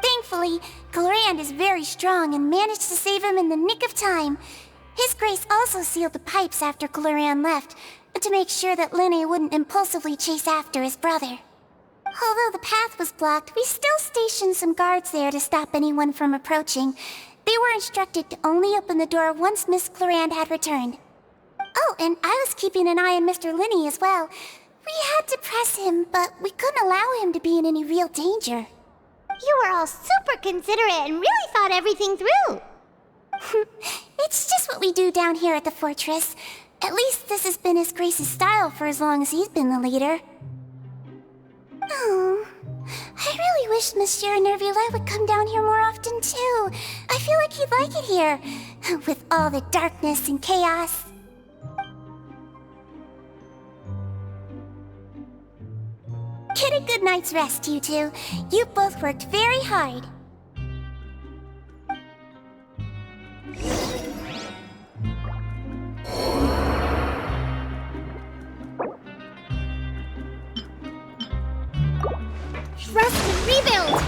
Speaker 14: Thankfully, Clorand is very strong and managed to save him in the nick of time. His Grace also sealed the pipes after Clorand left. to make sure that Linny wouldn't impulsively chase after his brother. Although the path was blocked, we still stationed some guards there to stop anyone from approaching. They were instructed to only open the door once Miss Clorand had returned. Oh, and I was keeping an eye on Mr. Linny as well. We had to press him, but we couldn't allow him to be in any real danger.
Speaker 2: You were all super considerate and really thought everything through.
Speaker 14: It's just what we do down here at the fortress. At least this has been His Grace's style for as long as he's been the leader. Oh, I really wish Monsieur Nervulette would come down here more often too. I feel like he'd like it here, with all the darkness and chaos. Get a good night's rest, you two. You both worked very hard.
Speaker 2: Rest and rebuild!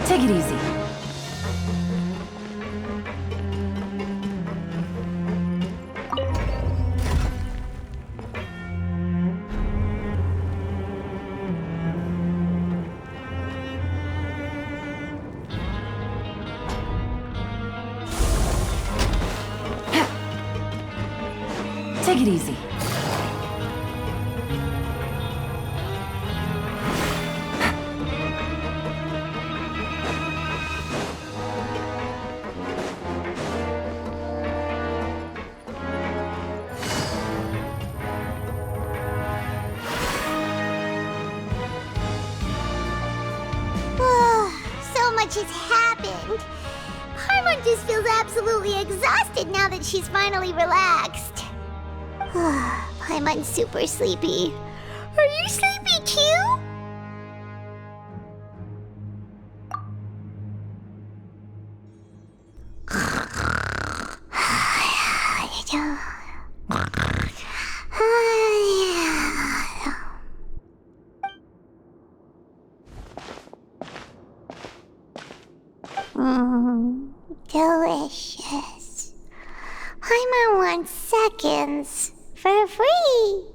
Speaker 15: Take it easy. Take it easy.
Speaker 2: Has happened. Paimon just feels absolutely exhausted now that she's finally relaxed. Paimon's super sleepy. Are you sleepy too? Delicious. Paimon wants seconds for free.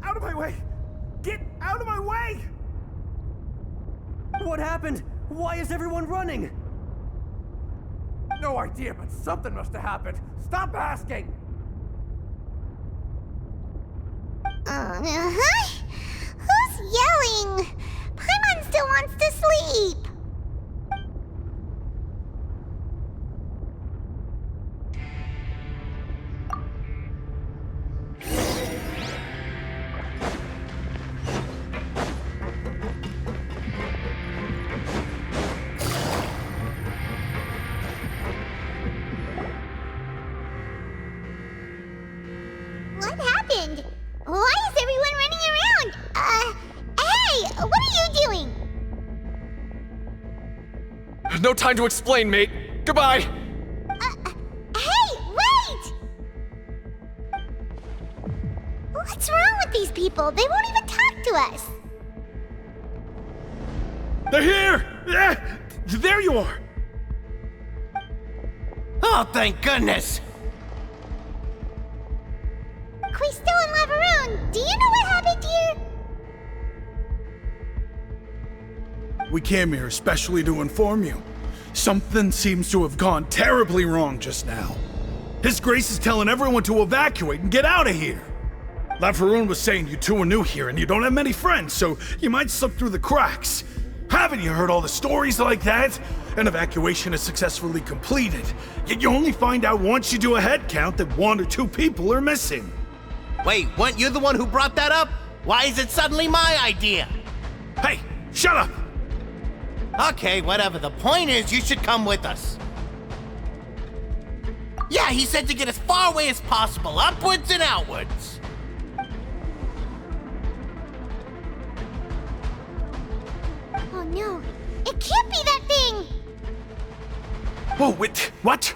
Speaker 20: Out of my way! Get out of my way! What happened? Why is everyone running? No idea, but something must have happened. Stop asking!
Speaker 2: Who's yelling? Paimon still wants to sleep. What happened? Why is everyone running around? Hey! What are you doing?
Speaker 13: No time to explain, mate. Goodbye!
Speaker 2: Hey! Wait! What's wrong with these people? They won't even talk to us.
Speaker 8: They're here! Yeah, there you are!
Speaker 9: Oh, thank goodness!
Speaker 2: Quisto and Lavaroon, do you know what happened here?
Speaker 8: We came here especially to inform you. Something seems to have gone terribly wrong just now. His Grace is telling everyone to evacuate and get out of here. Lavaroon was saying you two are new here and you don't have many friends, so you might slip through the cracks. Haven't you heard all the stories like that? An evacuation is successfully completed, yet you only find out once you do a head count that 1 or 2 people are missing.
Speaker 9: Wait, weren't you the one who brought that up? Why is it suddenly my idea?
Speaker 8: Hey, shut up!
Speaker 9: Okay, whatever. The point is, you should come with us. Yeah, he said to get as far away as possible, upwards and outwards.
Speaker 2: Oh no, it can't be that thing!
Speaker 8: Whoa, wait, what?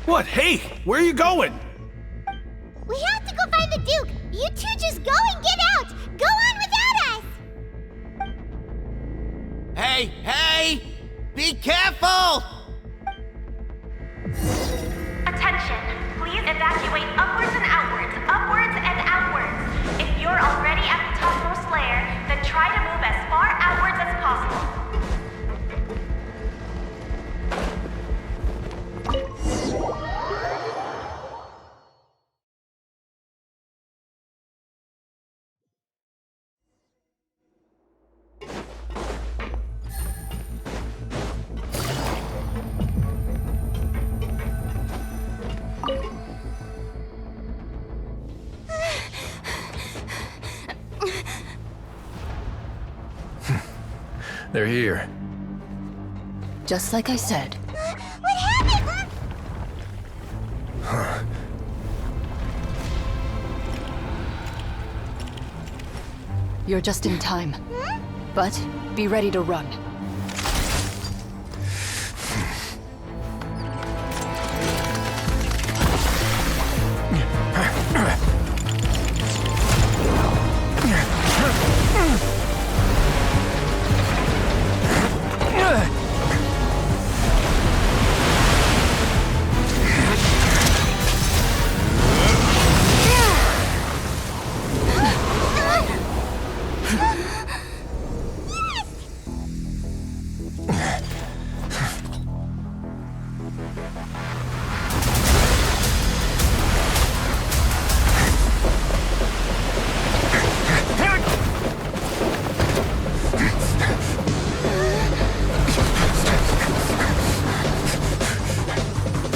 Speaker 8: What? Hey, where are you going?
Speaker 2: We have to go find the Duke! You two just go and get out! Go on without us!
Speaker 9: Hey, hey! Be careful!
Speaker 19: Attention, please evacuate upwards and outwards, upwards and outwards. If you're already at the topmost layer, then try to move as far outwards as possible.
Speaker 13: They're here.
Speaker 15: Just like I said.
Speaker 2: What happened?
Speaker 13: Huh.
Speaker 15: You're just in time. But be ready to run.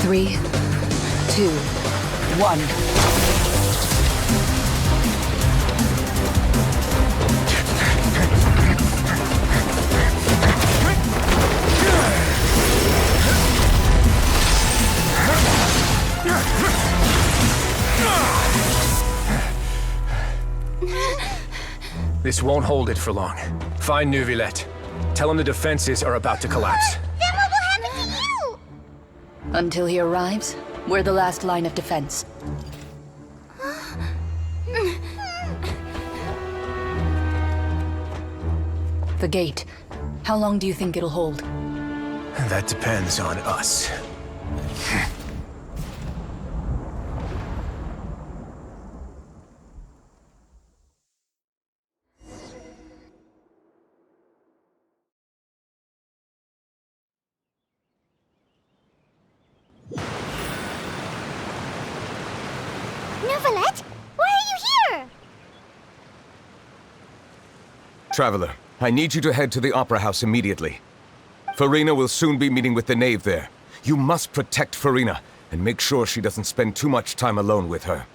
Speaker 15: Three, 2, 1.
Speaker 13: This won't hold it for long. Find Neuvillette. Tell him the defenses are about to collapse.
Speaker 2: Then what will happen to you?
Speaker 15: Until he arrives, we're the last line of defense. The gate. How long do you think it'll hold?
Speaker 13: That depends on us.
Speaker 2: Neuvillette? Why are you here?
Speaker 21: Traveler, I need you to head to the Opera House immediately. Farina will soon be meeting with the knave there. You must protect Farina, and make sure she doesn't spend too much time alone with her.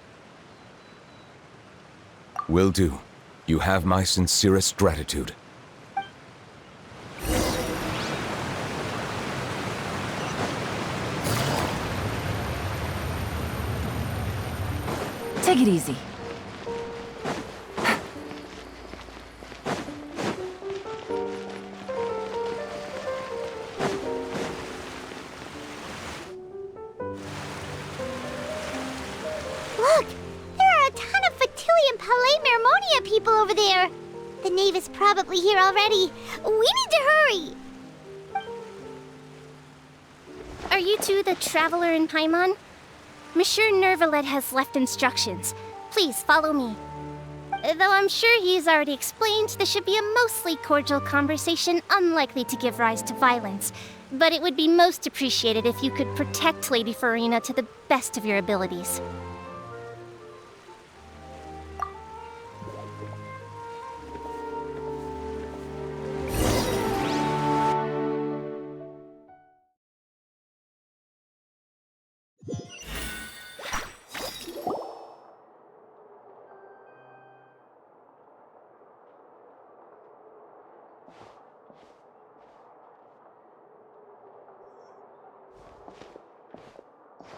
Speaker 21: Will do. You have my sincerest gratitude.
Speaker 15: Take it easy.
Speaker 2: Look! There are a ton of Fatui and Palais Mermonia people over there! The knave is probably here already. We need to hurry!
Speaker 22: Are you two the traveler in Paimon? Monsieur Neuvillette has left instructions. Please follow me. Though I'm sure he's already explained, this should be a mostly cordial conversation, unlikely to give rise to violence. But it would be most appreciated if you could protect Lady Farina to the best of your abilities.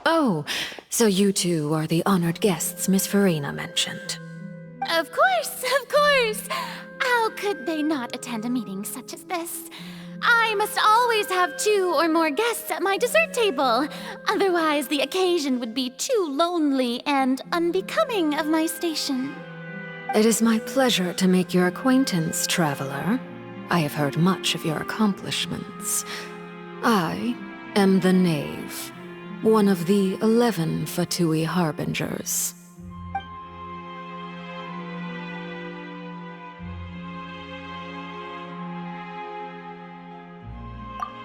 Speaker 3: Oh, so you two are the honored guests Miss Farina mentioned.
Speaker 4: Of course, of course! How could they not attend a meeting such as this? I must always have 2 or more guests at my dessert table. Otherwise, the occasion would be too lonely and unbecoming of my station.
Speaker 3: It is my pleasure to make your acquaintance, traveler. I have heard much of your accomplishments. I am the Knave, one of the 11 Fatui Harbingers.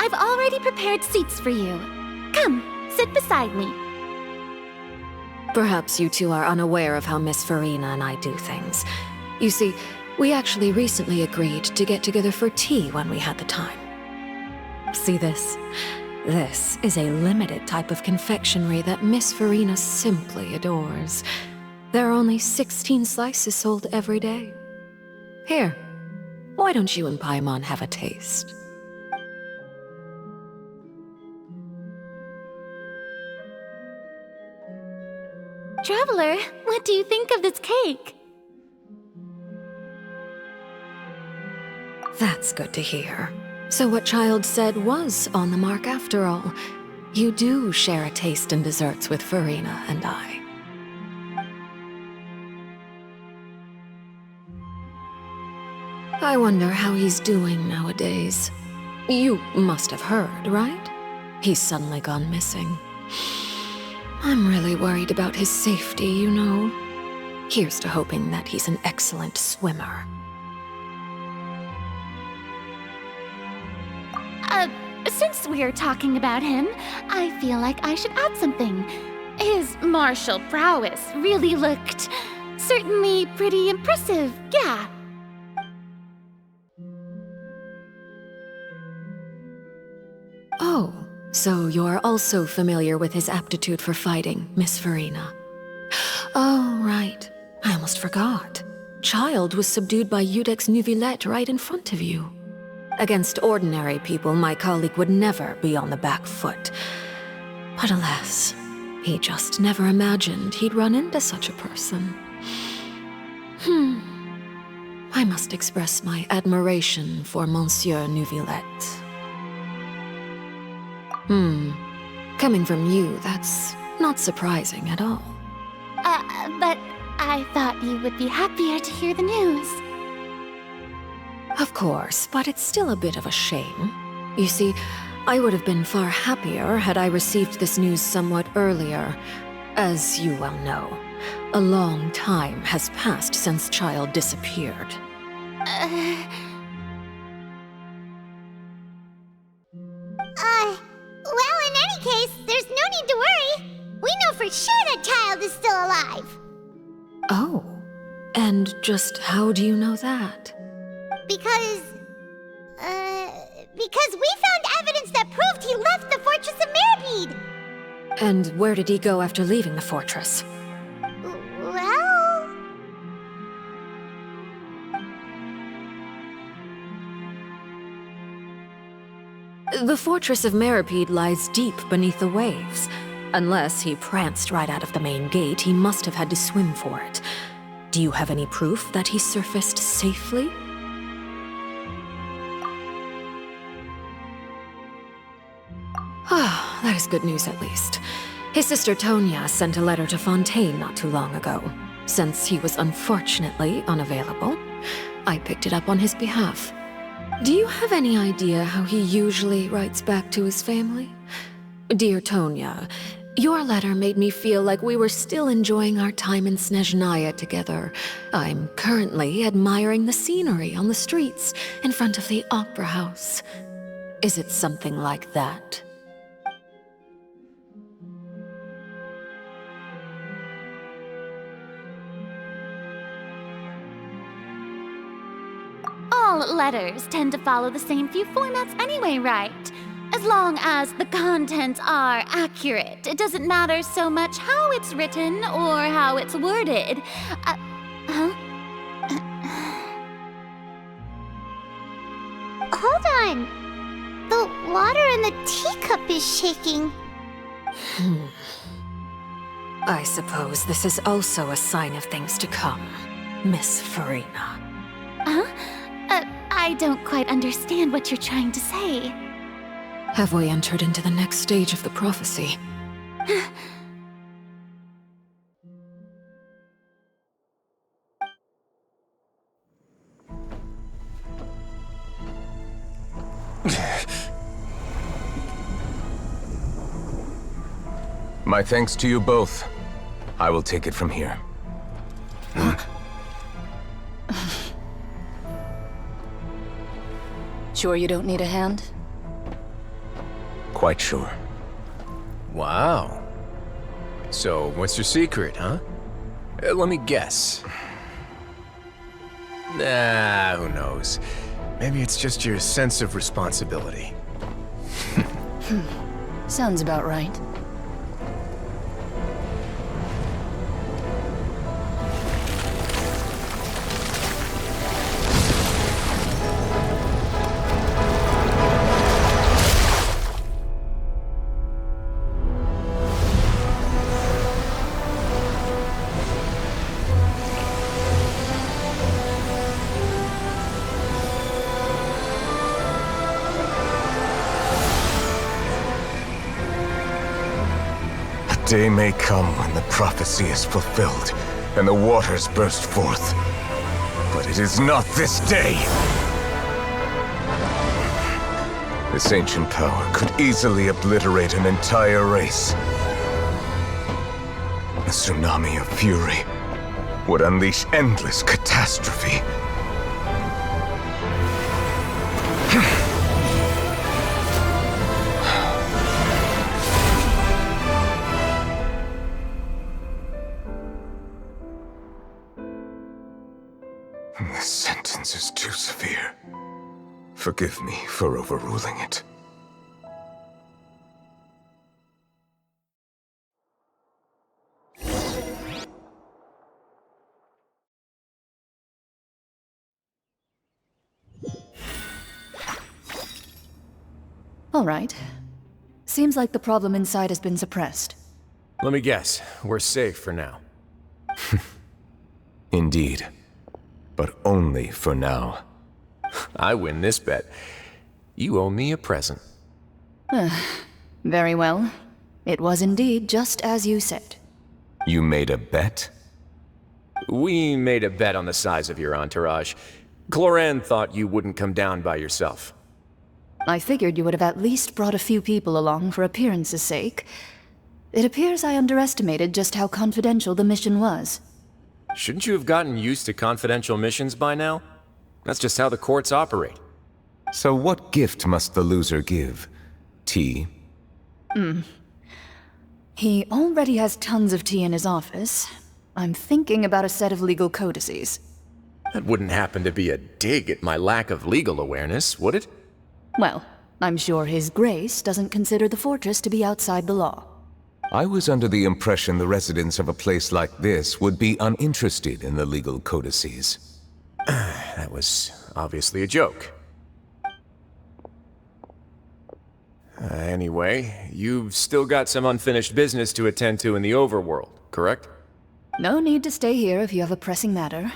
Speaker 4: I've already prepared seats for you. Come, sit beside me.
Speaker 3: Perhaps you two are unaware of how Miss Farina and I do things. You see, we actually recently agreed to get together for tea when we had the time. See this? This is a limited type of confectionery that Miss Farina simply adores. There are only 16 slices sold every day. Here, why don't you and Paimon have a taste?
Speaker 4: Traveler, what do you think of this cake?
Speaker 3: That's good to hear. So what Child said was on the mark after all. You do share a taste in desserts with Farina and I. I wonder how he's doing nowadays. You must have heard, right? He's suddenly gone missing. I'm really worried about his safety, you know. Here's to hoping that he's an excellent swimmer.
Speaker 4: Since we're talking about him, I feel like I should add something. His martial prowess really looked certainly pretty impressive, yeah.
Speaker 3: Oh, so you're also familiar with his aptitude for fighting, Miss Farina. Oh, right. I almost forgot. Child was subdued by Udex Neuvillette right in front of you. Against ordinary people, my colleague would never be on the back foot. But alas, he just never imagined he'd run into such a person. I must express my admiration for Monsieur Neuvillette. Coming from you, that's not surprising at all.
Speaker 4: But I thought you would be happier to hear the news.
Speaker 3: Of course, but it's still a bit of a shame. You see, I would have been far happier had I received this news somewhat earlier. As you well know, a long time has passed since Child disappeared.
Speaker 2: Well, in any case, there's no need to worry. We know for sure that Child is still alive.
Speaker 3: Oh, and just how do you know that?
Speaker 2: Because we found evidence that proved he left the Fortress of Mirapede.
Speaker 3: And where did he go after leaving the fortress?
Speaker 2: Well...
Speaker 3: The Fortress of Mirapede lies deep beneath the waves. Unless he pranced right out of the main gate, he must have had to swim for it. Do you have any proof that he surfaced safely? Ah, that is good news at least. His sister Tonya sent a letter to Fontaine not too long ago. Since he was unfortunately unavailable, I picked it up on his behalf. Do you have any idea how he usually writes back to his family? Dear Tonya, your letter made me feel like we were still enjoying our time in Snezhnaya together. I'm currently admiring the scenery on the streets in front of the opera house. Is it something like that?
Speaker 4: All letters tend to follow the same few formats anyway, right? As long as the contents are accurate, it doesn't matter so much how it's written or how it's worded.
Speaker 2: Hold on. The water in the teacup is shaking.
Speaker 3: I suppose this is also a sign of things to come, Miss Farina.
Speaker 4: Huh? I don't quite understand what you're trying to say.
Speaker 3: Have we entered into the next stage of the prophecy?
Speaker 21: My thanks to you both. I will take it from here.
Speaker 15: Sure you don't need a hand?
Speaker 21: Quite sure.
Speaker 13: Wow. So, what's your secret, huh? Let me guess. Nah, who knows? Maybe it's just your sense of responsibility.
Speaker 15: Sounds about right.
Speaker 21: Day may come when the prophecy is fulfilled, and the waters burst forth. But it is not this day! This ancient power could easily obliterate an entire race. A tsunami of fury would unleash endless catastrophe. This sentence is too severe. Forgive me for overruling it.
Speaker 15: All right. Seems like the problem inside has been suppressed.
Speaker 13: Let me guess, we're safe for now.
Speaker 21: Indeed. But only for now.
Speaker 13: I win this bet. You owe me a present.
Speaker 15: Very well. It was indeed just as you said.
Speaker 21: You made a bet?
Speaker 13: We made a bet on the size of your entourage. Cloran thought you wouldn't come down by yourself.
Speaker 15: I figured you would have at least brought a few people along for appearance's sake. It appears I underestimated just how confidential the mission was.
Speaker 13: Shouldn't you have gotten used to confidential missions by now? That's just how the courts operate.
Speaker 21: So what gift must the loser give? Tea?
Speaker 15: He already has tons of tea in his office. I'm thinking about a set of legal codices.
Speaker 13: That wouldn't happen to be a dig at my lack of legal awareness, would it?
Speaker 15: Well, I'm sure His Grace doesn't consider the fortress to be outside the law.
Speaker 21: I was under the impression the residents of a place like this would be uninterested in the legal codices.
Speaker 13: That was obviously a joke. Anyway, you've still got some unfinished business to attend to in the overworld, correct?
Speaker 15: No need to stay here if you have a pressing matter.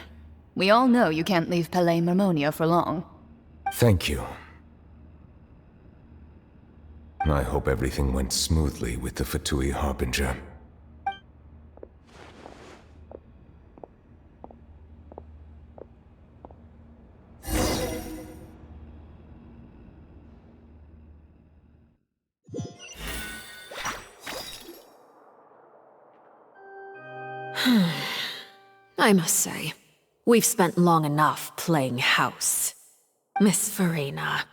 Speaker 15: We all know you can't leave Palais Marmonia for long.
Speaker 21: Thank you. I hope everything went smoothly with the Fatui Harbinger.
Speaker 3: I must say, we've spent long enough playing house. Miss Farina,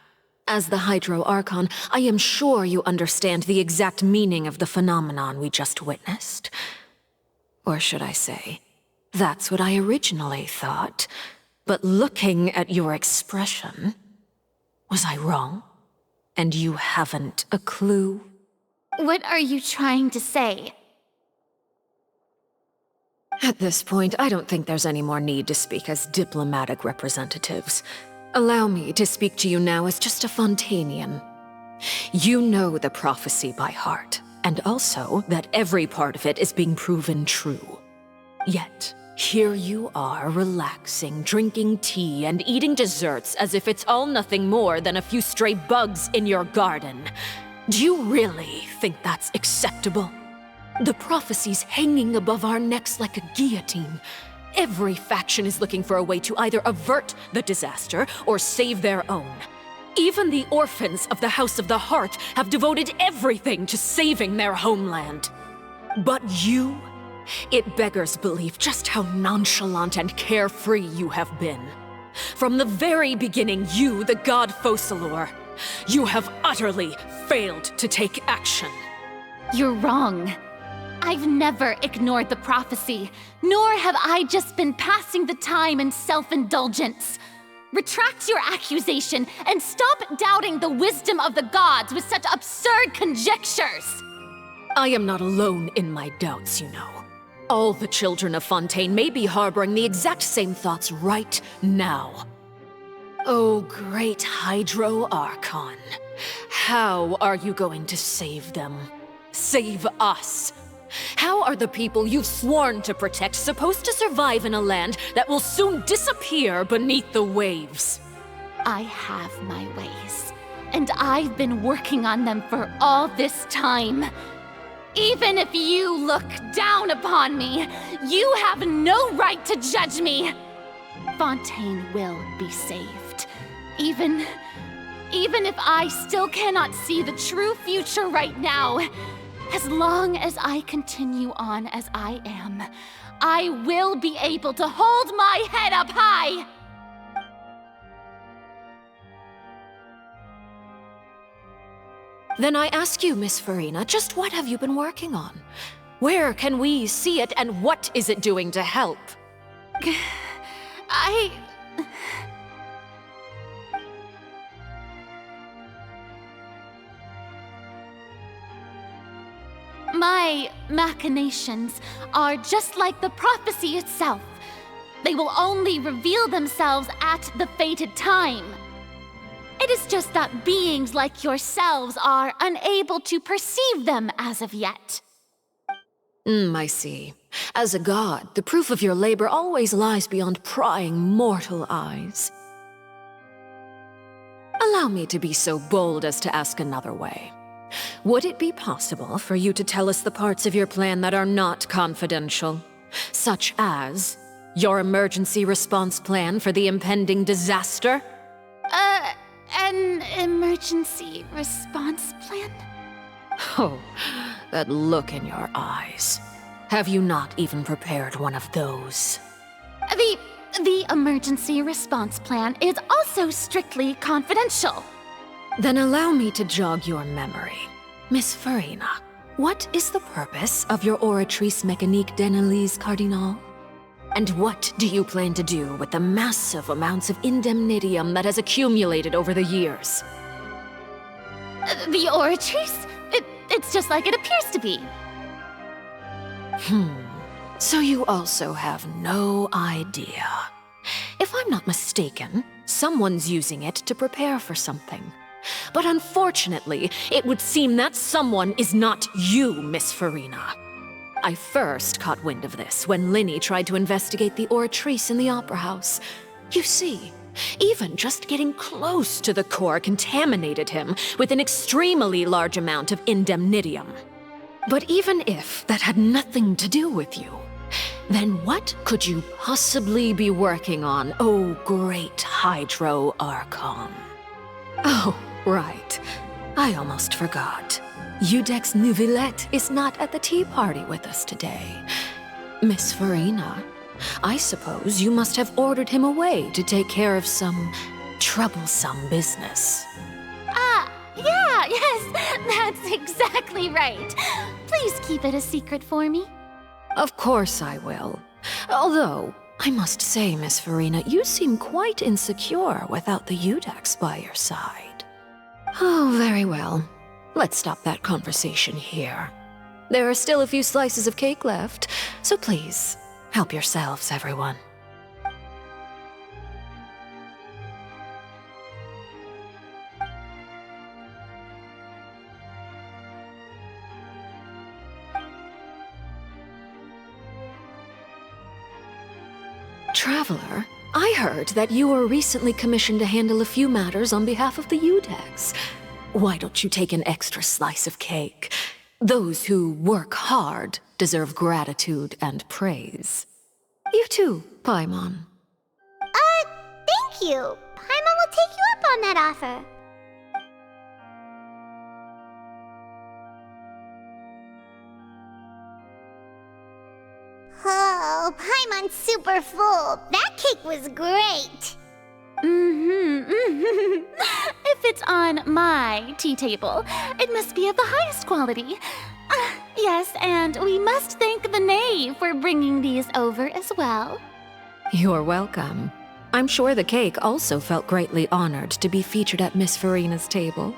Speaker 3: as the Hydro Archon, I am sure you understand the exact meaning of the phenomenon we just witnessed. Or should I say, that's what I originally thought. But looking at your expression, was I wrong? And you haven't a clue?
Speaker 4: What are you trying to say?
Speaker 3: At this point, I don't think there's any more need to speak as diplomatic representatives. Allow me to speak to you now as just a Fontainian. You know the prophecy by heart, and also that every part of it is being proven true. Yet, here you are relaxing, drinking tea, and eating desserts as if it's all nothing more than a few stray bugs in your garden. Do you really think that's acceptable? The prophecy's hanging above our necks like a guillotine. Every faction is looking for a way to either avert the disaster or save their own. Even the orphans of the House of the Hearth have devoted everything to saving their homeland. But you? It beggars belief just how nonchalant and carefree you have been. From the very beginning, you, the god Focalor, you have utterly failed to take action.
Speaker 4: You're wrong. I've never ignored the prophecy, nor have I just been passing the time in self-indulgence. Retract your accusation and stop doubting the wisdom of the gods with such absurd conjectures!
Speaker 3: I am not alone in my doubts, you know. All the children of Fontaine may be harboring the exact same thoughts right now. Oh, great Hydro Archon. How are you going to save them? Save us? How are the people you've sworn to protect supposed to survive in a land that will soon disappear beneath the waves?
Speaker 4: I have my ways, and I've been working on them for all this time. Even if you look down upon me, you have no right to judge me. Fontaine will be saved. Even if I still cannot see the true future right now, as long as I continue on as I am, I will be able to hold my head up high!
Speaker 3: Then I ask you, Miss Farina, just what have you been working on? Where can we see it, and what is it doing to help?
Speaker 4: My machinations are just like the prophecy itself. They will only reveal themselves at the fated time. It is just that beings like yourselves are unable to perceive them as of yet.
Speaker 3: I see. As a god, the proof of your labor always lies beyond prying mortal eyes. Allow me to be so bold as to ask another way. Would it be possible for you to tell us the parts of your plan that are not confidential? Such as your emergency response plan for the impending disaster?
Speaker 4: An emergency response plan?
Speaker 3: Oh, that look in your eyes. Have you not even prepared one of those?
Speaker 4: The emergency response plan is also strictly confidential.
Speaker 3: Then allow me to jog your memory. Miss Farina, what is the purpose of your Oratrice Mécanique d'Annelise Cardinal? And what do you plan to do with the massive amounts of indemnitium that has accumulated over the years?
Speaker 4: The Oratrice? It's just like it appears to be.
Speaker 3: So you also have no idea. If I'm not mistaken, someone's using it to prepare for something. But unfortunately, it would seem that someone is not you, Miss Farina. I first caught wind of this when Linny tried to investigate the Oratrice in the Opera House. You see, even just getting close to the core contaminated him with an extremely large amount of indemnitium. But even if that had nothing to do with you, then what could you possibly be working on, oh great Hydro Archon? Oh, right. I almost forgot. Udex Neuvillette is not at the tea party with us today. Miss Farina, I suppose you must have ordered him away to take care of some troublesome business.
Speaker 4: Yes, that's exactly right. Please keep it a secret for me.
Speaker 3: Of course I will. Although, I must say, Miss Farina, you seem quite insecure without the Udex by your side. Oh, very well. Let's stop that conversation here. There are still a few slices of cake left, so please, help yourselves, everyone. Traveler, I heard that you were recently commissioned to handle a few matters on behalf of the Udex. Why don't you take an extra slice of cake? Those who work hard deserve gratitude and praise. You too, Paimon.
Speaker 2: Thank you. Paimon will take you up on that offer. Oh, Paimon's super full. That cake was great.
Speaker 4: If it's on my tea table, it must be of the highest quality. Yes, and we must thank the knave for bringing these over as well.
Speaker 3: You're welcome. I'm sure the cake also felt greatly honored to be featured at Miss Farina's table,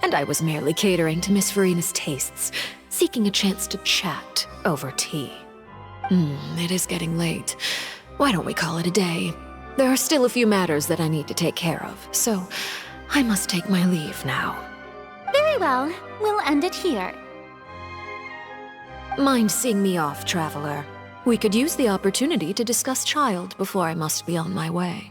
Speaker 3: and I was merely catering to Miss Farina's tastes, seeking a chance to chat over tea. It is getting late. Why don't we call it a day? There are still a few matters that I need to take care of, so I must take my leave now.
Speaker 4: Very well. We'll end it here.
Speaker 3: Mind seeing me off, Traveler? We could use the opportunity to discuss Child before I must be on my way.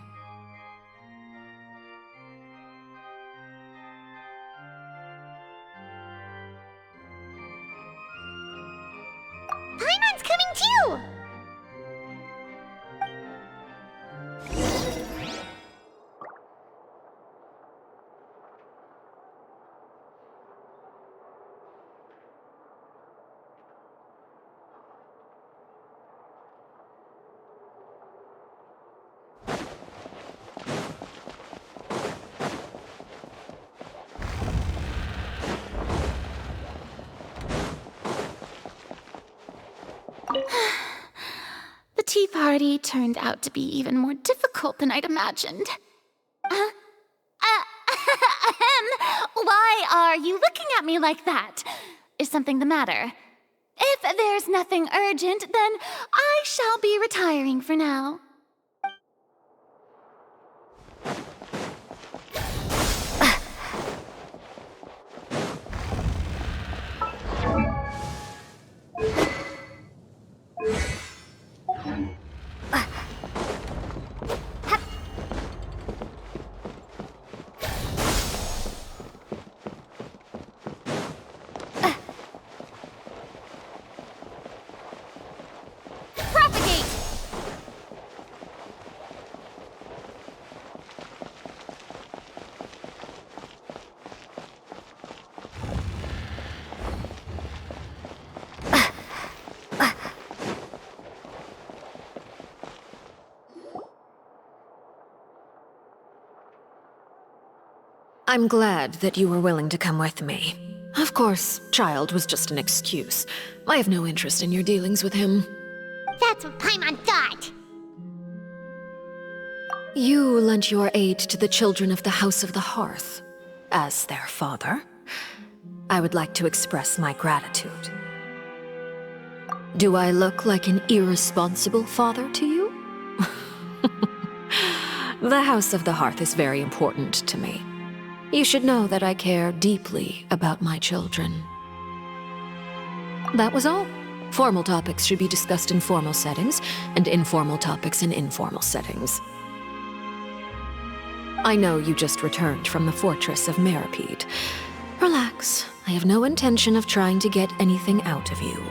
Speaker 2: Paimon's coming too!
Speaker 4: The tea party turned out to be even more difficult than I'd imagined. Why are you looking at me like that? Is something the matter? If there's nothing urgent, then I shall be retiring for now.
Speaker 3: I'm glad that you were willing to come with me. Of course, Child was just an excuse. I have no interest in your dealings with him.
Speaker 2: That's what Paimon thought.
Speaker 3: You lent your aid to the children of the House of the Hearth. As their father, I would like to express my gratitude. Do I look like an irresponsible father to you? The House of the Hearth is very important to me. You should know that I care deeply about my children. That was all. Formal topics should be discussed in formal settings, and informal topics in informal settings. I know you just returned from the fortress of Meripede. Relax. I have no intention of trying to get anything out of you.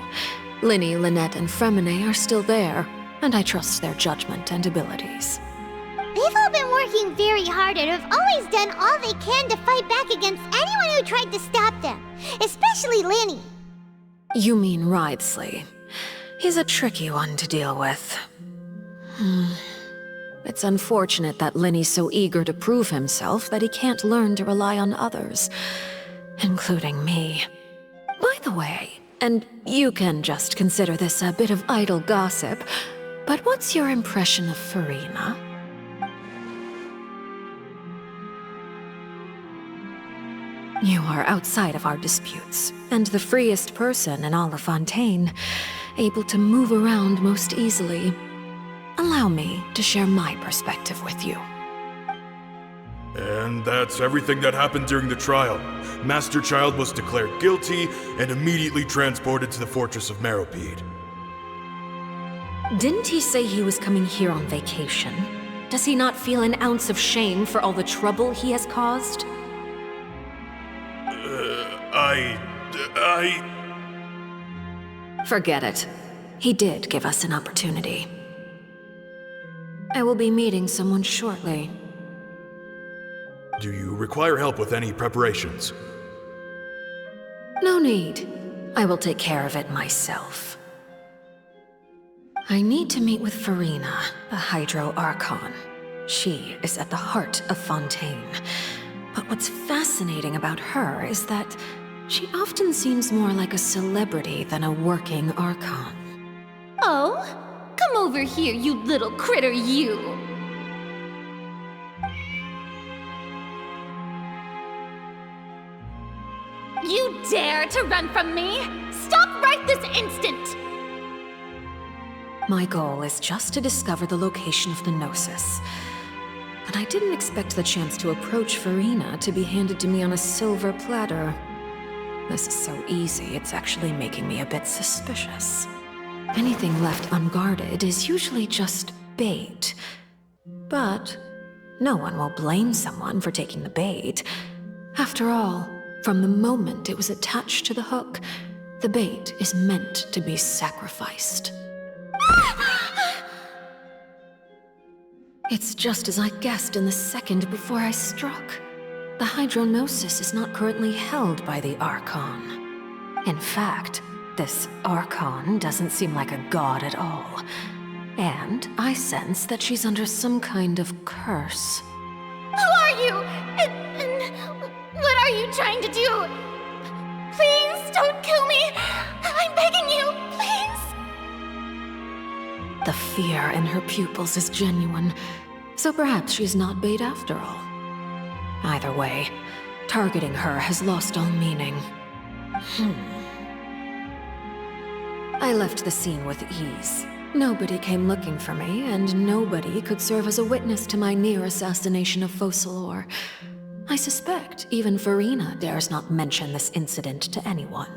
Speaker 3: Linny, Lynette, and Fremine are still there, and I trust their judgment and abilities.
Speaker 2: They've all been working very hard and have always done all they can to fight back against anyone who tried to stop them, especially Linny.
Speaker 3: You mean Wriothesley. He's a tricky one to deal with. It's unfortunate that Linny's so eager to prove himself that he can't learn to rely on others, including me. By the way, and you can just consider this a bit of idle gossip, but what's your impression of Farina? You are outside of our disputes, and the freest person in all of Fontaine, able to move around most easily. Allow me to share my perspective with you.
Speaker 20: And that's everything that happened during the trial. Master Child was declared guilty and immediately transported to the fortress of Meripede.
Speaker 3: Didn't he say he was coming here on vacation? Does he not feel an ounce of shame for all the trouble he has caused? Forget it. He did give us an opportunity. I will be meeting someone shortly.
Speaker 5: Do you require help with any preparations?
Speaker 3: No need. I will take care of it myself. I need to meet with Farina, the Hydro Archon. She is at the heart of Fontaine. But what's fascinating about her is that she often seems more like a celebrity than a working Archon.
Speaker 4: Oh? Come over here, you little critter, you! You dare to run from me? Stop right this instant!
Speaker 3: My goal is just to discover the location of the Gnosis. But I didn't expect the chance to approach Farina to be handed to me on a silver platter. This is so easy, it's actually making me a bit suspicious. Anything left unguarded is usually just bait. But no one will blame someone for taking the bait. After all, from the moment it was attached to the hook, the bait is meant to be sacrificed. It's just as I guessed in the second before I struck. The Hydronosis is not currently held by the Archon. In fact, this Archon doesn't seem like a god at all. And I sense that she's under some kind of curse.
Speaker 4: Who are you? And what are you trying to do? Please don't kill me! I'm begging you, please!
Speaker 3: The fear in her pupils is genuine, so perhaps she's not bait after all. Either way, targeting her has lost all meaning. I left the scene with ease. Nobody came looking for me, and nobody could serve as a witness to my near assassination of Focalor. I suspect even Farina dares not mention this incident to anyone.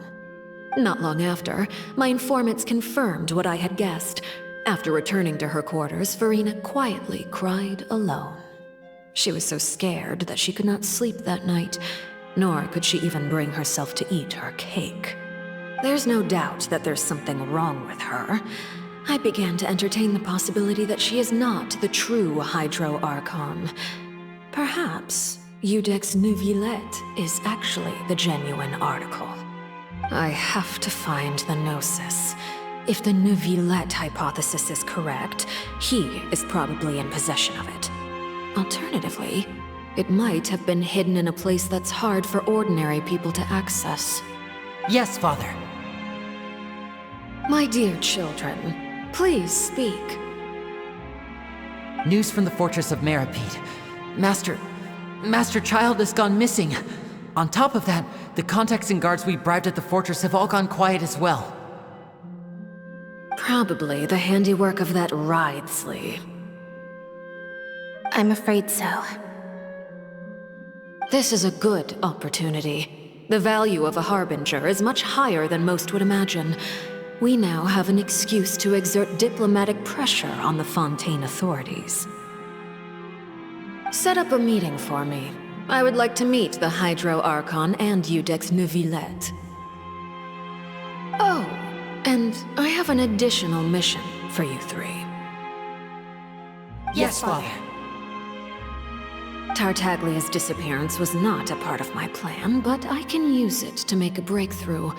Speaker 3: Not long after, my informants confirmed what I had guessed. After returning to her quarters, Farina quietly cried alone. She was so scared that she could not sleep that night, nor could she even bring herself to eat her cake. There's no doubt that there's something wrong with her. I began to entertain the possibility that she is not the true Hydro Archon. Perhaps Iudex Neuvillette is actually the genuine article. I have to find the Gnosis. If the Neuvillette hypothesis is correct, he is probably in possession of it. Alternatively, it might have been hidden in a place that's hard for ordinary people to access.
Speaker 11: Yes, Father.
Speaker 3: My dear children, please speak.
Speaker 11: News from the fortress of Meripede. Master Child has gone missing. On top of that, the contacts and guards we bribed at the fortress have all gone quiet as well.
Speaker 3: Probably the handiwork of that Ridesley.
Speaker 17: I'm afraid so.
Speaker 3: This is a good opportunity. The value of a Harbinger is much higher than most would imagine. We now have an excuse to exert diplomatic pressure on the Fontaine authorities. Set up a meeting for me. I would like to meet the Hydro Archon and Iudex Neuvillette. Oh, and I have an additional mission for you three.
Speaker 11: Yes, Father.
Speaker 3: Tartaglia's disappearance was not a part of my plan, but I can use it to make a breakthrough.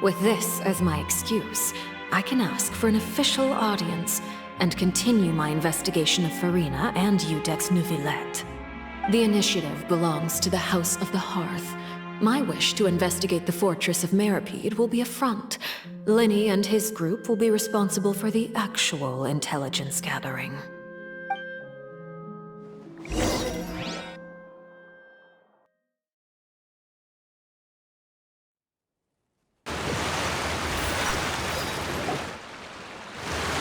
Speaker 3: With this as my excuse, I can ask for an official audience and continue my investigation of Farina and Iudex Neuvillette. The initiative belongs to the House of the Hearth. My wish to investigate the fortress of Meripede will be a front. Linny and his group will be responsible for the actual intelligence gathering.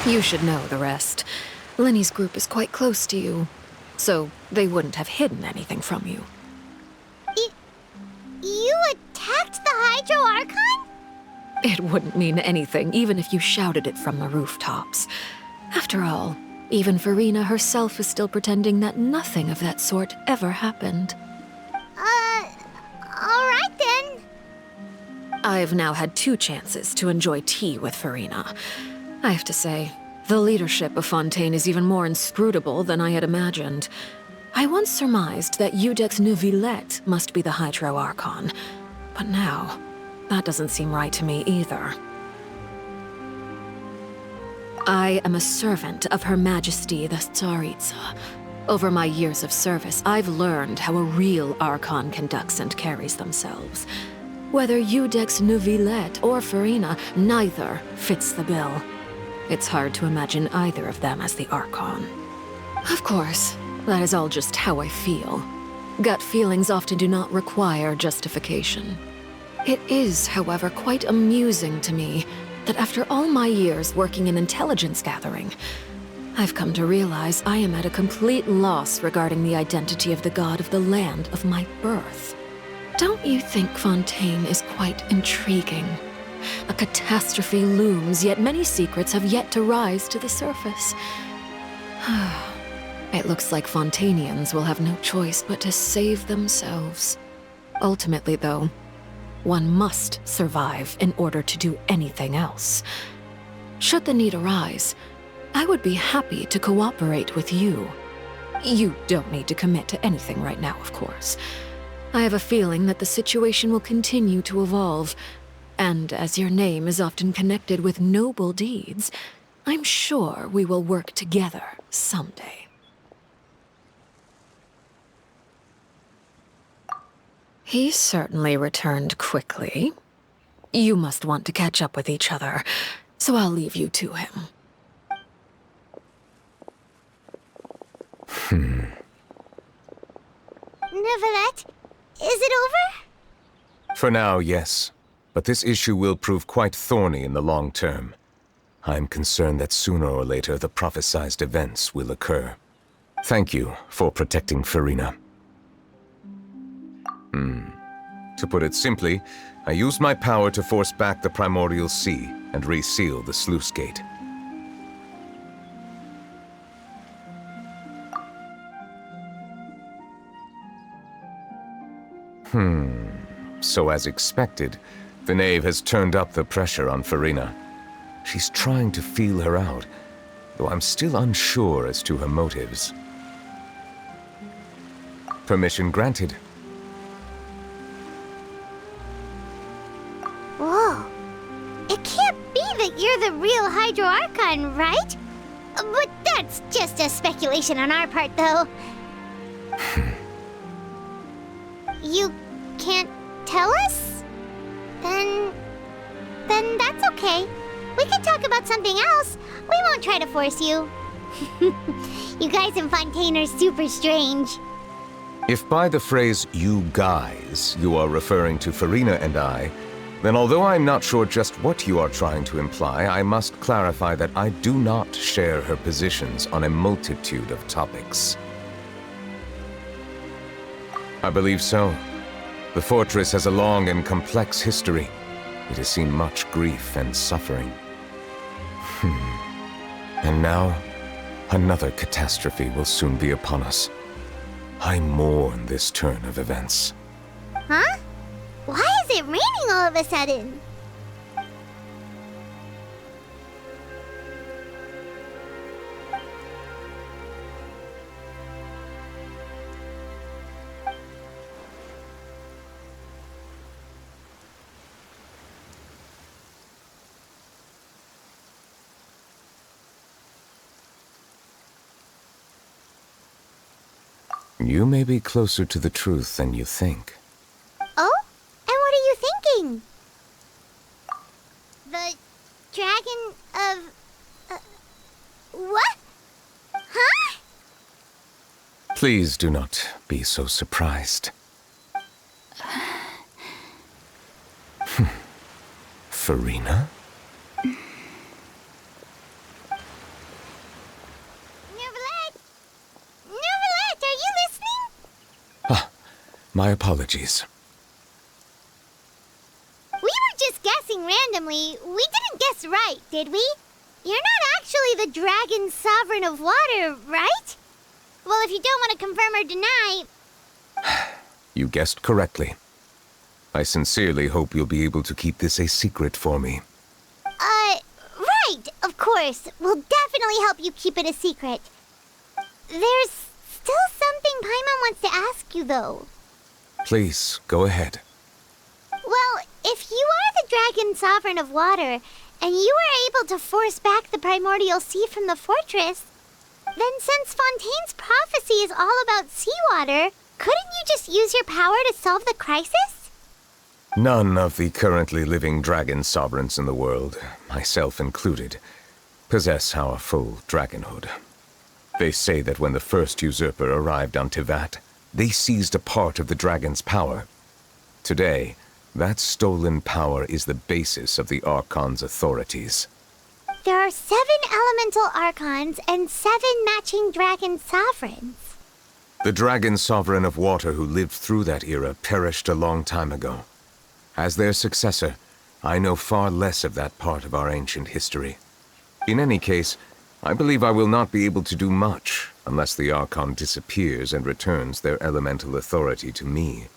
Speaker 3: You should know the rest. Linny's group is quite close to you, so they wouldn't have hidden anything from you.
Speaker 2: You attacked the Hydro Archon?
Speaker 3: It wouldn't mean anything, even if you shouted it from the rooftops. After all, even Farina herself is still pretending that nothing of that sort ever happened.
Speaker 2: Alright then.
Speaker 3: I've now had 2 chances to enjoy tea with Farina. I have to say, the leadership of Fontaine is even more inscrutable than I had imagined. I once surmised that Iudex Neuvillette must be the Hydro Archon, but now, that doesn't seem right to me either. I am a servant of Her Majesty the Tsaritsa. Over my years of service, I've learned how a real Archon conducts and carries themselves. Whether Iudex Neuvillette or Farina, neither fits the bill. It's hard to imagine either of them as the Archon. Of course, that is all just how I feel. Gut feelings often do not require justification. It is, however, quite amusing to me that after all my years working in intelligence gathering, I've come to realize I am at a complete loss regarding the identity of the god of the land of my birth. Don't you think Fontaine is quite intriguing? A catastrophe looms, yet many secrets have yet to rise to the surface. It looks like Fontainians will have no choice but to save themselves. Ultimately, though, one must survive in order to do anything else. Should the need arise, I would be happy to cooperate with you. You don't need to commit to anything right now, of course. I have a feeling that the situation will continue to evolve, and as your name is often connected with noble deeds, I'm sure we will work together someday. He certainly returned quickly. You must want to catch up with each other, so I'll leave you to him.
Speaker 2: Neuvillette, is it over?
Speaker 21: For now, yes. But this issue will prove quite thorny in the long term. I'm concerned that sooner or later the prophesized events will occur. Thank you for protecting Farina. To put it simply, I used my power to force back the primordial sea and reseal the sluice gate. So as expected, the knave has turned up the pressure on Farina. She's trying to feel her out, though I'm still unsure as to her motives. Permission granted.
Speaker 2: Whoa. It can't be that you're the real Hydro Archon, right? But that's just a speculation on our part, though. You can't tell us? Then that's okay. We can talk about something else. We won't try to force you. You guys in Fontaine are super strange.
Speaker 21: If by the phrase, you guys, you are referring to Farina and I, then although I'm not sure just what you are trying to imply, I must clarify that I do not share her positions on a multitude of topics. I believe so. The fortress has a long and complex history. It has seen much grief and suffering. And now, another catastrophe will soon be upon us. I mourn this turn of events.
Speaker 2: Huh? Why is it raining all of a sudden?
Speaker 21: You may be closer to the truth than you think.
Speaker 2: Oh? And what are you thinking? The dragon of... what? Huh?
Speaker 21: Please do not be so surprised. Farina? My apologies.
Speaker 2: We were just guessing randomly. We didn't guess right, did we? You're not actually the Dragon Sovereign of Water, right? Well, if you don't want to confirm or deny...
Speaker 21: You guessed correctly. I sincerely hope you'll be able to keep this a secret for me.
Speaker 2: Right, of course. We'll definitely help you keep it a secret. There's still something Paimon wants to ask you, though.
Speaker 21: Please, go ahead.
Speaker 2: Well, if you are the Dragon Sovereign of Water, and you were able to force back the primordial sea from the fortress, then since Fontaine's prophecy is all about seawater, couldn't you just use your power to solve the crisis?
Speaker 21: None of the currently living dragon sovereigns in the world, myself included, possess our full dragonhood. They say that when the first usurper arrived on Tivat, they seized a part of the dragon's power. Today, that stolen power is the basis of the Archon's authorities.
Speaker 2: There are 7 elemental Archons and 7 matching dragon sovereigns.
Speaker 21: The dragon sovereign of water who lived through that era perished a long time ago. As their successor, I know far less of that part of our ancient history. In any case, I believe I will not be able to do much unless the Archon disappears and returns their elemental authority to me.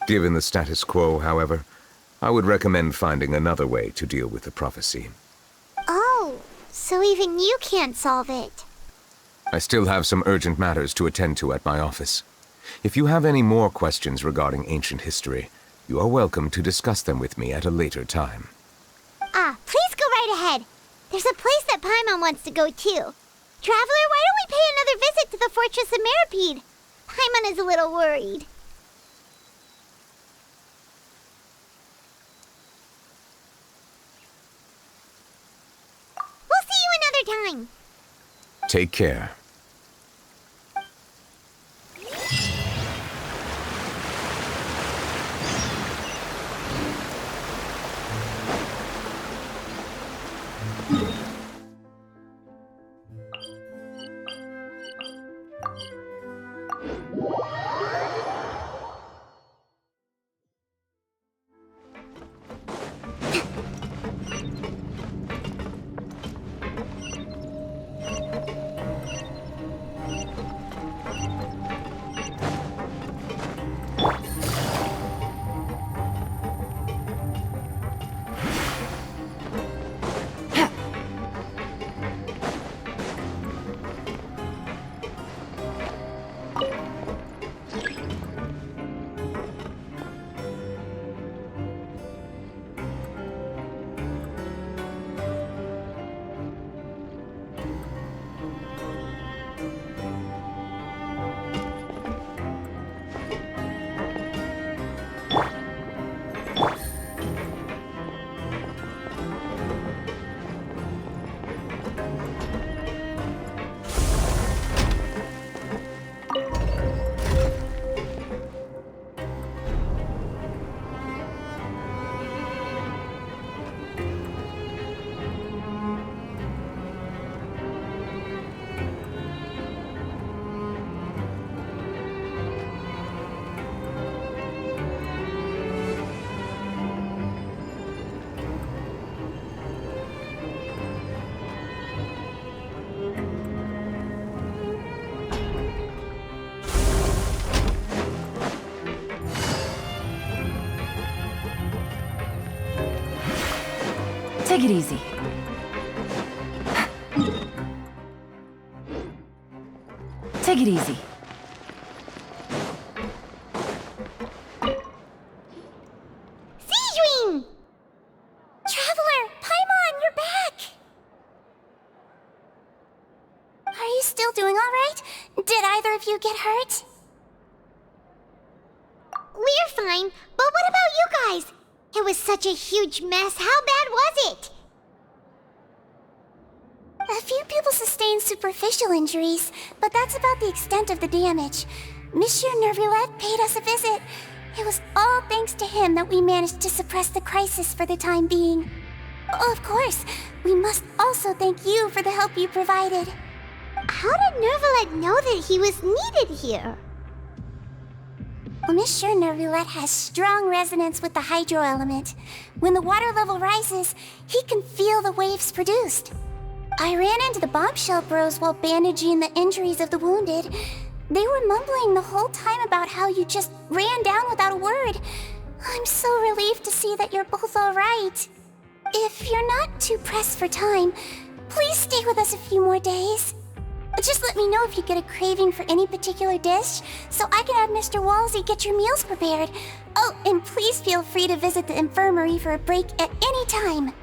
Speaker 21: Given the status quo, however, I would recommend finding another way to deal with the prophecy.
Speaker 2: Oh, so even you can't solve it.
Speaker 21: I still have some urgent matters to attend to at my office. If you have any more questions regarding ancient history, you are welcome to discuss them with me at a later time.
Speaker 2: Please go right ahead. There's a place that Paimon wants to go too. Traveler, why don't we pay another visit to the Fortress of Meripede? Paimon is a little worried. We'll see you another time.
Speaker 21: Take care.
Speaker 15: Take it easy. Take it easy.
Speaker 2: Seedwing!
Speaker 14: Traveler, Paimon, you're back! Are you still doing all right? Did either of you get hurt?
Speaker 2: We're fine, but what about you guys? It was such a huge mess. How bad was it?
Speaker 14: A few people sustained superficial injuries, but that's about the extent of the damage. Monsieur Nervulette paid us a visit. It was all thanks to him that we managed to suppress the crisis for the time being. Oh, of course, we must also thank you for the help you provided.
Speaker 2: How did Nervulette know that he was needed here?
Speaker 14: Well, Monsieur Nervulette has strong resonance with the hydro element. When the water level rises, he can feel the waves produced. I ran into the bombshell bros while bandaging the injuries of the wounded. They were mumbling the whole time about how you just ran down without a word. I'm so relieved to see that you're both alright. If you're not too pressed for time, please stay with us a few more days. Just let me know if you get a craving for any particular dish, so I can have Mr. Walsey get your meals prepared. Oh, and please feel free to visit the infirmary for a break at any time.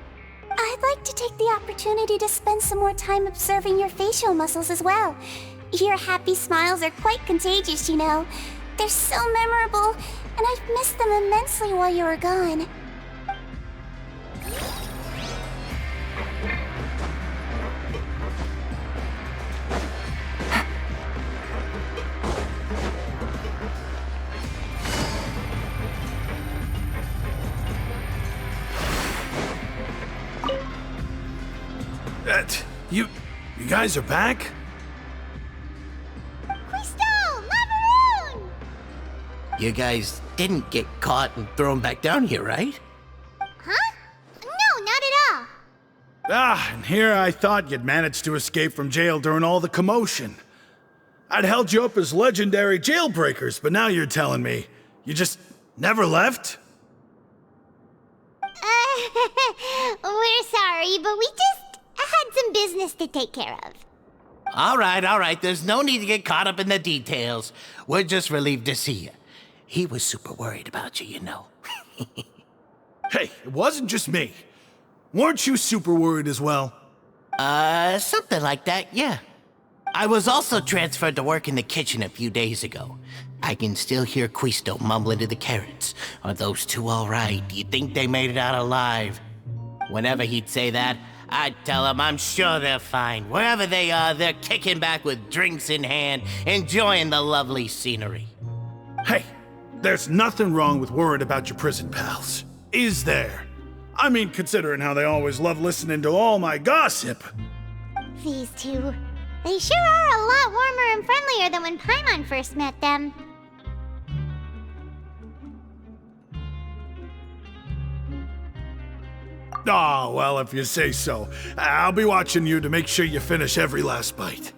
Speaker 14: I'd like to take the opportunity to spend some more time observing your facial muscles as well. Your happy smiles are quite contagious, you know. They're so memorable, and I've missed them immensely while you were gone.
Speaker 8: You guys are back?
Speaker 9: You guys didn't get caught and thrown back down here, right?
Speaker 2: Huh? No, not at all.
Speaker 8: And here I thought you'd managed to escape from jail during all the commotion. I'd held you up as legendary jailbreakers, but now you're telling me you just never left?
Speaker 2: We're sorry, but we just had some business to take care of.
Speaker 9: All right. There's no need to get caught up in the details. We're just relieved to see you. He was super worried about you, you know.
Speaker 8: Hey, it wasn't just me. Weren't you super worried as well?
Speaker 9: Something like that, yeah. I was also transferred to work in the kitchen a few days ago. I can still hear Quisto mumbling to the carrots. Are those two all right? Do you think they made it out alive? Whenever he'd say that, I'd tell him I'm sure they're fine. Wherever they are, they're kicking back with drinks in hand, enjoying the lovely scenery.
Speaker 8: Hey, there's nothing wrong with worrying about your prison pals, is there? I mean, considering how they always love listening to all my gossip.
Speaker 2: These two, they sure are a lot warmer and friendlier than when Paimon first met them.
Speaker 8: Oh, well, if you say so. I'll be watching you to make sure you finish every last bite.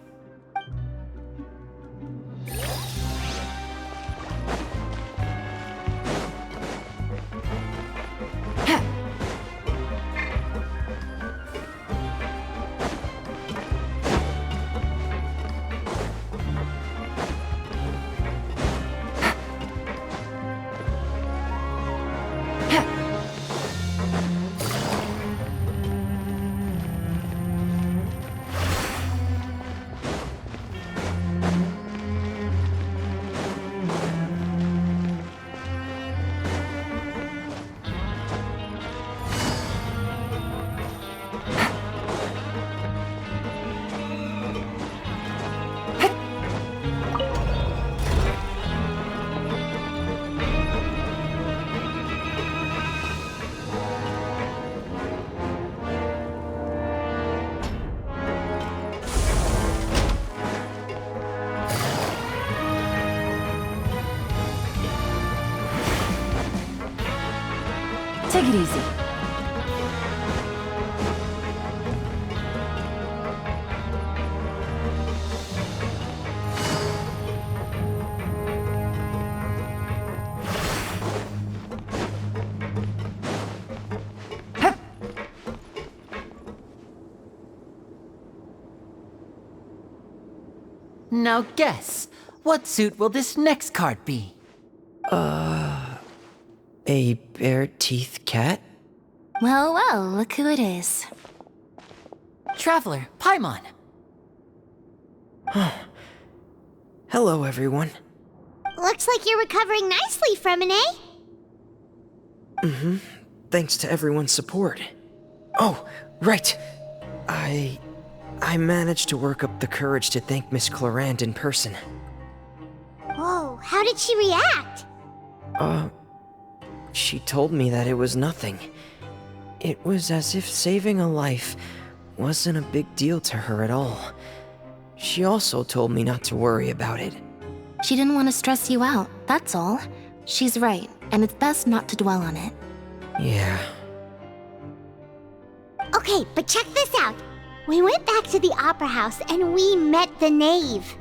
Speaker 15: Take it easy.
Speaker 11: Now guess, what suit will this next card be?
Speaker 16: A bare-teeth cat?
Speaker 17: Well, look who it is.
Speaker 11: Traveler, Paimon.
Speaker 16: Hello, everyone.
Speaker 2: Looks like you're recovering nicely from it, eh?
Speaker 16: Thanks to everyone's support. Oh, right. I managed to work up the courage to thank Miss Clorand in person.
Speaker 2: Whoa, how did she react?
Speaker 16: She told me that it was nothing. It was as if saving a life wasn't a big deal to her at all. She also told me not to worry about it.
Speaker 17: She didn't want to stress you out, that's all. She's right, and it's best not to dwell on it.
Speaker 16: Yeah.
Speaker 2: Okay, but check this out. We went back to the opera house and we met the knave.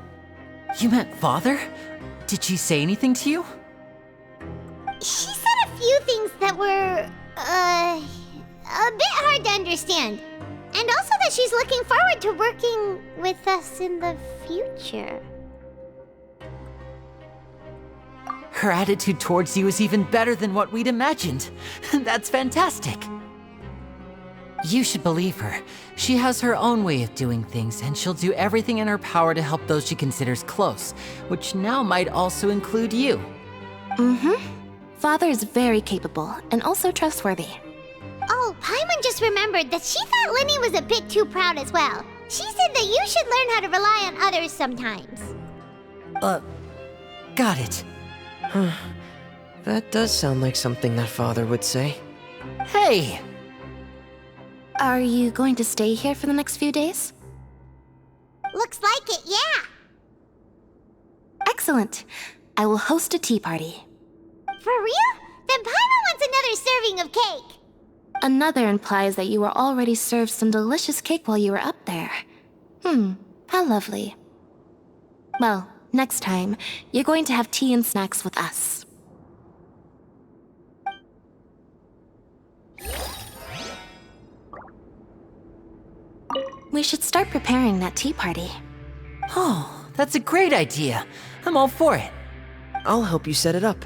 Speaker 11: You met Father? Did she say anything to you?
Speaker 2: She said a few things that were, a bit hard to understand. And also that she's looking forward to working with us in the future.
Speaker 11: Her attitude towards you is even better than what we'd imagined. That's fantastic. You should believe her. She has her own way of doing things, and she'll do everything in her power to help those she considers close, which now might also include you.
Speaker 17: Mm-hmm. Father is very capable and also trustworthy.
Speaker 2: Oh, Paimon just remembered that she thought Lenny was a bit too proud as well. She said that you should learn how to rely on others sometimes.
Speaker 11: Got it.
Speaker 16: That does sound like something that Father would say.
Speaker 11: Hey!
Speaker 17: Are you going to stay here for the next few days?
Speaker 2: Looks like it, yeah.
Speaker 17: Excellent. I will host a tea party.
Speaker 2: For real? Then Paimon wants another serving of cake.
Speaker 17: Another implies that you were already served some delicious cake while you were up there. How lovely. Well, next time, you're going to have tea and snacks with us. We should start preparing that tea party.
Speaker 11: Oh, that's a great idea. I'm all for it.
Speaker 16: I'll help you set it up.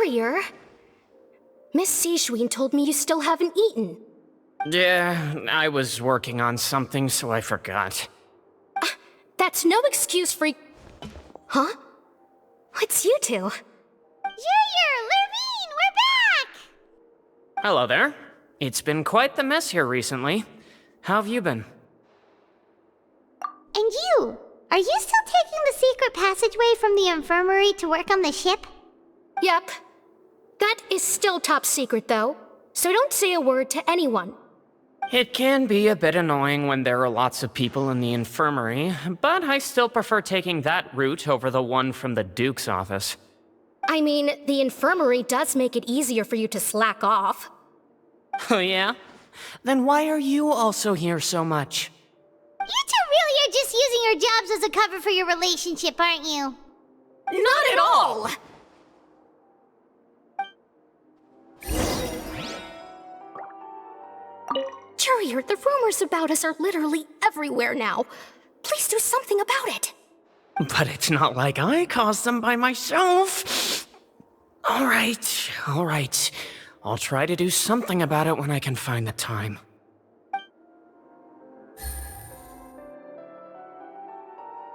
Speaker 7: Courier, Miss Sijwin told me you still haven't eaten.
Speaker 18: Yeah, I was working on something, so I forgot.
Speaker 7: That's no excuse for... Huh? It's you two.
Speaker 2: Courier, Lurvine, we're back!
Speaker 18: Hello there. It's been quite the mess here recently. How have you been?
Speaker 2: And you? Are you still taking the secret passageway from the infirmary to work on the ship?
Speaker 7: Yep. That is still top secret, though, so don't say a word to anyone.
Speaker 18: It can be a bit annoying when there are lots of people in the infirmary, but I still prefer taking that route over the one from the Duke's office.
Speaker 7: I mean, the infirmary does make it easier for you to slack off.
Speaker 18: Oh yeah? Then why are you also here so much?
Speaker 2: You two really are just using your jobs as a cover for your relationship, aren't you?
Speaker 7: Not at all! Courier, the rumors about us are literally everywhere now. Please do something about it.
Speaker 18: But it's not like I caused them by myself. All right. I'll try to do something about it when I can find the time.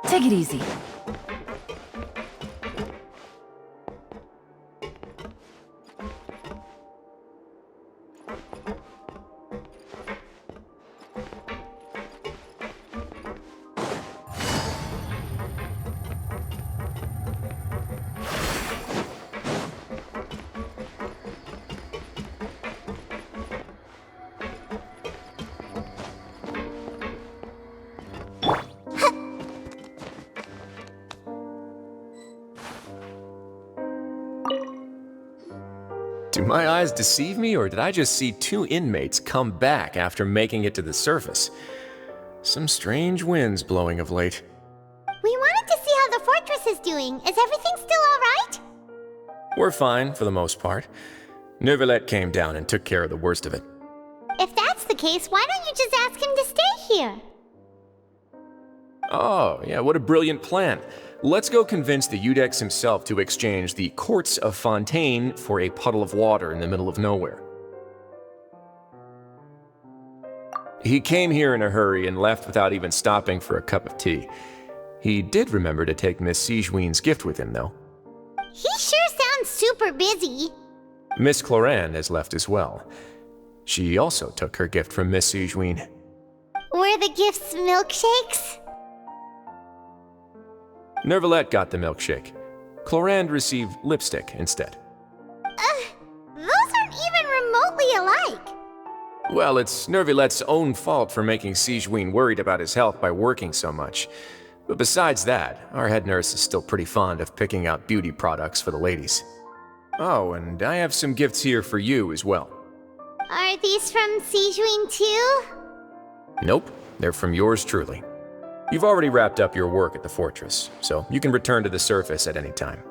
Speaker 11: Take it easy.
Speaker 13: Do my eyes deceive me, or did I just see two inmates come back after making it to the surface? Some strange winds blowing of late.
Speaker 2: We wanted to see how the fortress is doing. Is everything still alright?
Speaker 13: We're fine, for the most part. Neuvillette came down and took care of the worst of it.
Speaker 2: If that's the case, why don't you just ask him to stay here?
Speaker 13: Oh, yeah, what a brilliant plan. Let's go convince the Eudex himself to exchange the courts of Fontaine for a puddle of water in the middle of nowhere. He came here in a hurry and left without even stopping for a cup of tea. He did remember to take Miss Sijwin's gift with him, though.
Speaker 2: He sure sounds super busy.
Speaker 13: Miss Cloran has left as well. She also took her gift from Miss Sijuin.
Speaker 2: Were the gifts milkshakes?
Speaker 13: Nervalette got the milkshake. Clorand received lipstick instead.
Speaker 2: Those aren't even remotely alike.
Speaker 13: Well, it's Nervalette's own fault for making Sijuin worried about his health by working so much. But besides that, our head nurse is still pretty fond of picking out beauty products for the ladies. Oh, and I have some gifts here for you as well.
Speaker 2: Are these from Sijuin too?
Speaker 13: Nope, they're from yours truly. You've already wrapped up your work at the fortress, so you can return to the surface at any time.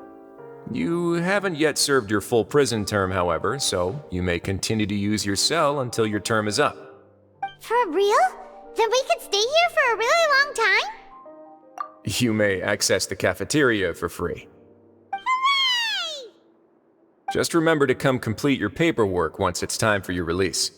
Speaker 13: You haven't yet served your full prison term, however, so you may continue to use your cell until your term is up.
Speaker 2: For real? Then we could stay here for a really long time?
Speaker 13: You may access the cafeteria for free.
Speaker 2: Hooray!
Speaker 13: Just remember to come complete your paperwork once it's time for your release.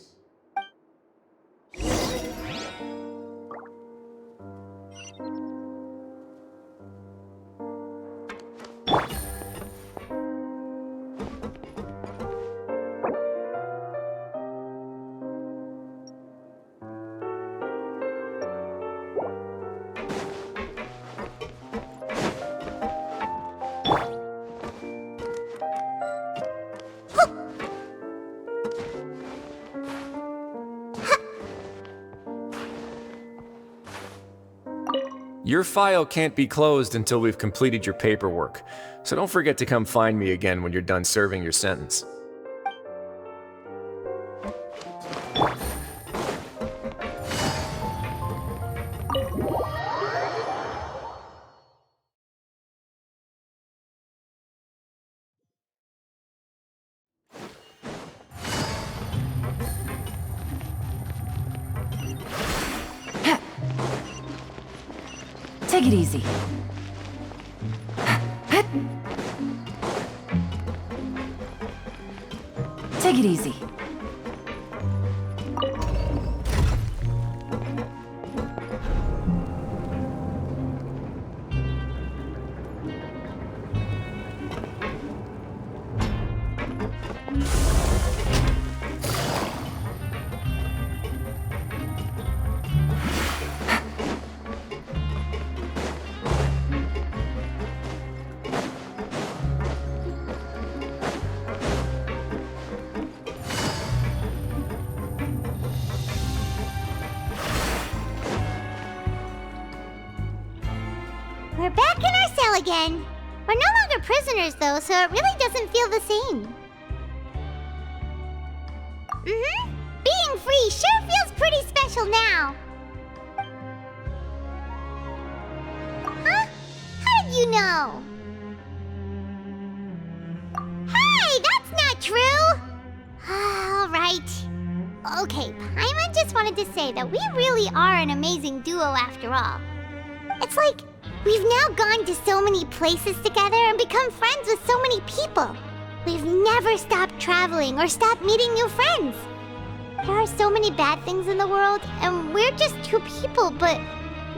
Speaker 13: Your file can't be closed until we've completed your paperwork, so don't forget to come find me again when you're done serving your sentence.
Speaker 15: Take it easy. Take it easy.
Speaker 2: We're back in our cell again. We're no longer prisoners, though, so it really doesn't feel the same. Being free sure feels pretty special now. Huh? How did you know? Hey, that's not true! All right. Okay, Paimon just wanted to say that we really are an amazing duo after all. It's like we've now gone to so many places together and become friends with so many people. We've never stopped traveling or stopped meeting new friends. There are so many bad things in the world, and we're just two people, but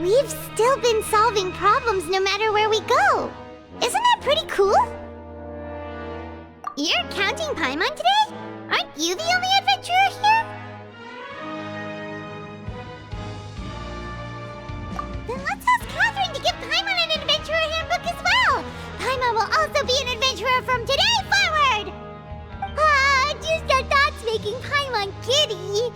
Speaker 2: we've still been solving problems no matter where we go. Isn't that pretty cool? You're counting Paimon today? Aren't you the only adventurer here? Then let's ask Catherine to give Paimon an adventurer handbook as well. Paimon will also be an adventurer from today forward. Just our thoughts making Paimon giddy.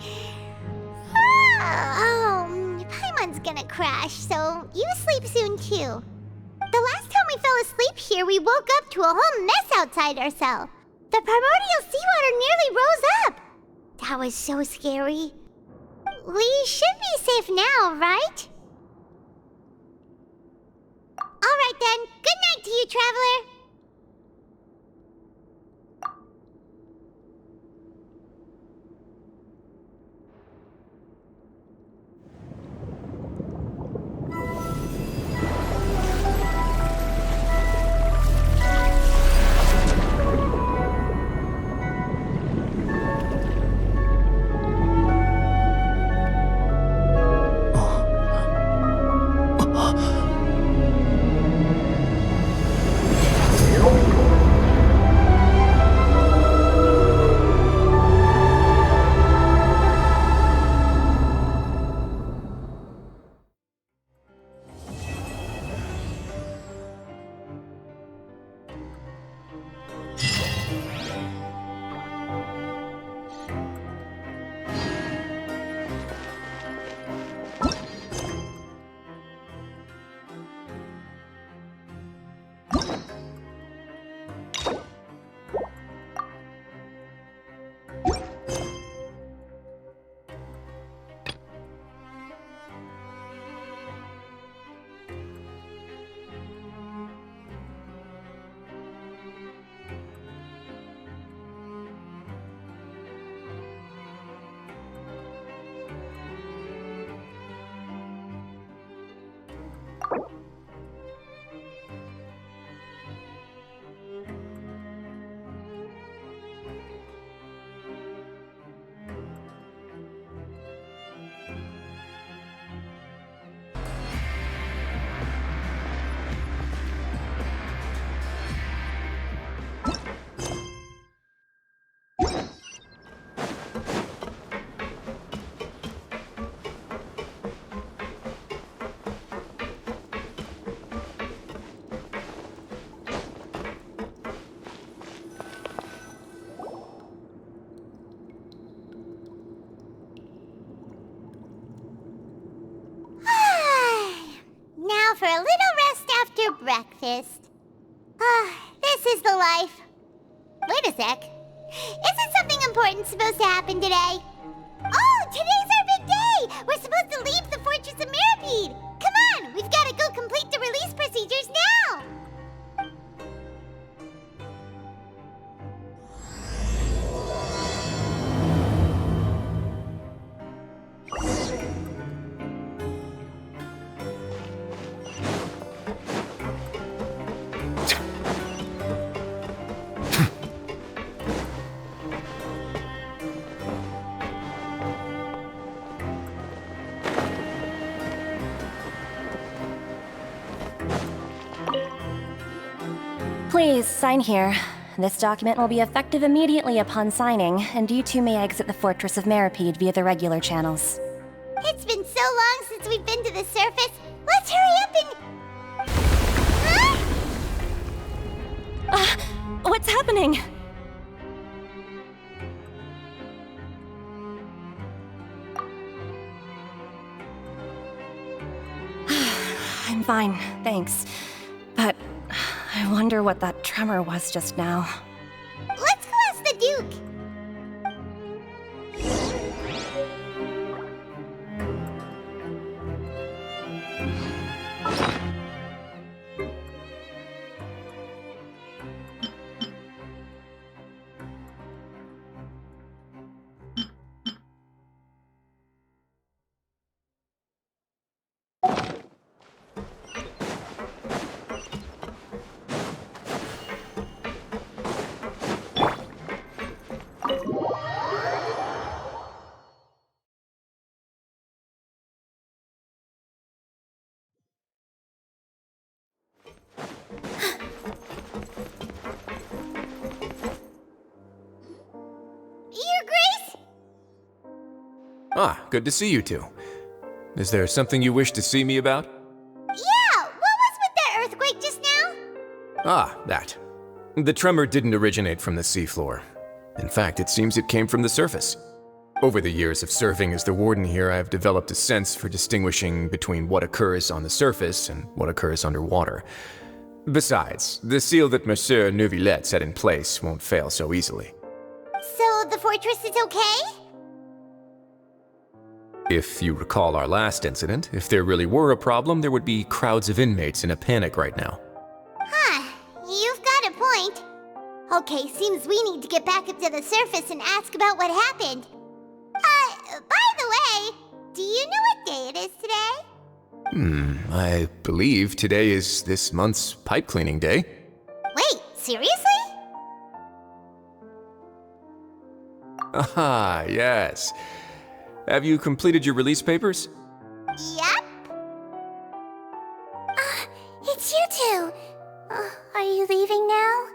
Speaker 2: Paimon's gonna crash, so you sleep soon too. The last time we fell asleep here, we woke up to a whole mess outside our cell. The primordial seawater nearly rose up. That was so scary. We should be safe now, right? Alright then, good night to you, traveler! for a little rest after breakfast. This is the life. Wait a sec. Isn't something important supposed to happen today? Oh, today's our big day! We're supposed to leave the Fortress of Mirapede! Come on, we've got to go complete the release procedures now!
Speaker 6: Please, sign here. This document will be effective immediately upon signing, and you two may exit the Fortress of Mirapede via the regular channels.
Speaker 2: It's been so long since we've been to the surface. Let's hurry up and... Huh?
Speaker 6: What's happening? I'm fine, thanks. But I wonder what that tremor was just now.
Speaker 2: Let's go ask the Duke!
Speaker 13: Ah, good to see you two. Is there something you wish to see me about?
Speaker 2: Yeah, what was with that earthquake just now?
Speaker 13: Ah, that. The tremor didn't originate from the seafloor. In fact, it seems it came from the surface. Over the years of serving as the warden here, I've developed a sense for distinguishing between what occurs on the surface and what occurs underwater. Besides, the seal that Monsieur Neuvillette set in place won't fail so easily.
Speaker 2: So the fortress is okay?
Speaker 13: If you recall our last incident, if there really were a problem, there would be crowds of inmates in a panic right now.
Speaker 2: Huh, you've got a point. Okay, seems we need to get back up to the surface and ask about what happened. By the way, do you know what day it is today?
Speaker 13: I believe today is this month's pipe cleaning day.
Speaker 2: Wait, seriously?
Speaker 13: Ah, yes. Have you completed your release papers?
Speaker 2: Yep.
Speaker 14: It's you two. Are you leaving now?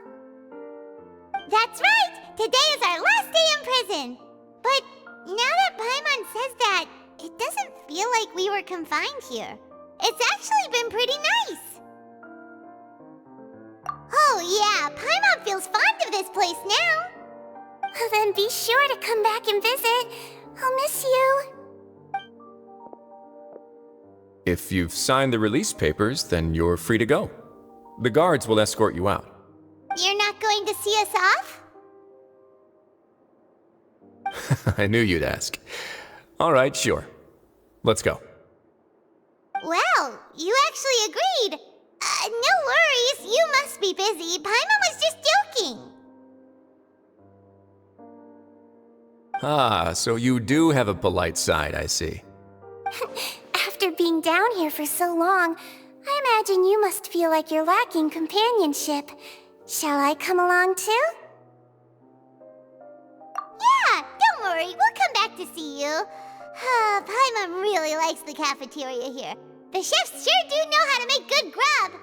Speaker 2: That's right! Today is our last day in prison! But now that Paimon says that, it doesn't feel like we were confined here. It's actually been pretty nice! Oh yeah, Paimon feels fond of this place now!
Speaker 14: Then be sure to come back and visit. I'll miss you.
Speaker 13: If you've signed the release papers, then you're free to go. The guards will escort you out.
Speaker 2: You're not going to see us off?
Speaker 13: I knew you'd ask. All right, sure. Let's go.
Speaker 2: Well, you actually agreed. No worries, you must be busy. Paimon was just joking.
Speaker 13: Ah, so you do have a polite side, I see.
Speaker 14: After being down here for so long, I imagine you must feel like you're lacking companionship. Shall I come along too?
Speaker 2: Yeah, don't worry, we'll come back to see you. Paimon really likes the cafeteria here. The chefs sure do know how to make good grub.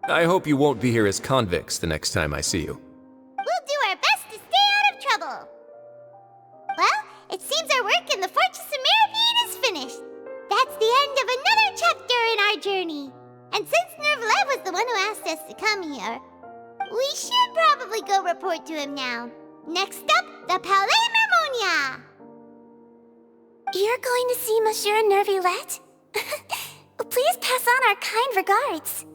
Speaker 13: I hope you won't be here as convicts the next time I see you.
Speaker 2: We'll do our best to stay out of trouble. Well, it seems our work in the Fortress of Mirapede is finished. That's the end of another chapter in our journey. And since Neuvillette was the one who asked us to come here, we should probably go report to him now. Next up, the Palais Mermonia.
Speaker 14: You're going to see Monsieur Neuvillette? Please pass on our kind regards.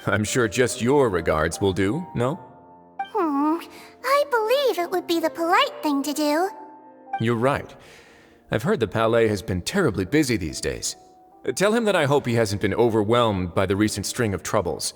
Speaker 13: I'm sure just your regards will do, no?
Speaker 14: I believe it would be the polite thing to do.
Speaker 13: You're right. I've heard the palais has been terribly busy these days. Tell him that I hope he hasn't been overwhelmed by the recent string of troubles.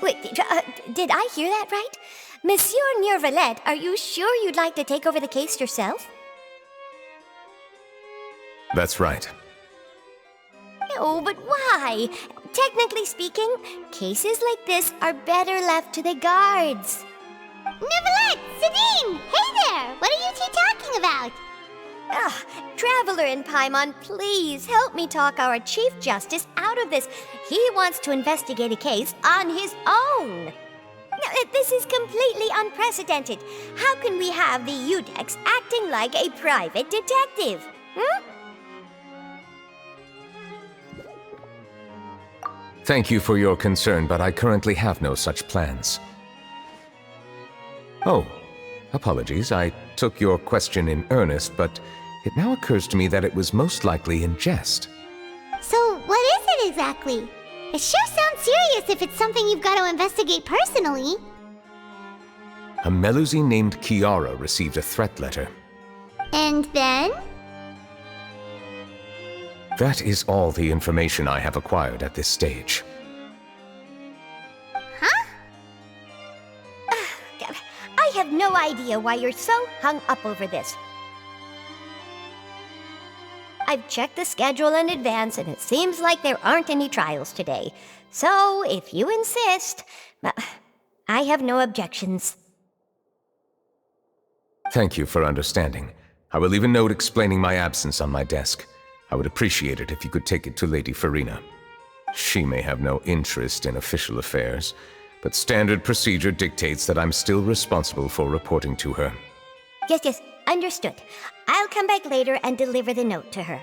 Speaker 1: Wait, did I hear that right? Monsieur Neuvillette, are you sure you'd like to take over the case yourself?
Speaker 21: That's right.
Speaker 1: No, but why? Technically speaking, cases like this are better left to the guards.
Speaker 2: Neuvillette! Sidine! Hey there! What are you two talking about?
Speaker 1: Traveler in Paimon, please help me talk our Chief Justice out of this. He wants to investigate a case on his own. Now, this is completely unprecedented. How can we have the Udex acting like a private detective?
Speaker 21: Thank you for your concern, but I currently have no such plans. Oh, apologies. I took your question in earnest, but it now occurs to me that it was most likely in jest.
Speaker 2: So, what is it exactly? It sure sounds serious if it's something you've got to investigate personally.
Speaker 21: A Melusine named Kiara received a threat letter.
Speaker 2: And then?
Speaker 21: That is all the information I have acquired at this stage.
Speaker 1: I have no idea why you're so hung up over this. I've checked the schedule in advance, and it seems like there aren't any trials today. So, if you insist, I have no objections.
Speaker 21: Thank you for understanding. I will leave a note explaining my absence on my desk. I would appreciate it if you could take it to Lady Farina. She may have no interest in official affairs, but standard procedure dictates that I'm still responsible for reporting to her.
Speaker 1: Yes, understood. I'll come back later and deliver the note to her.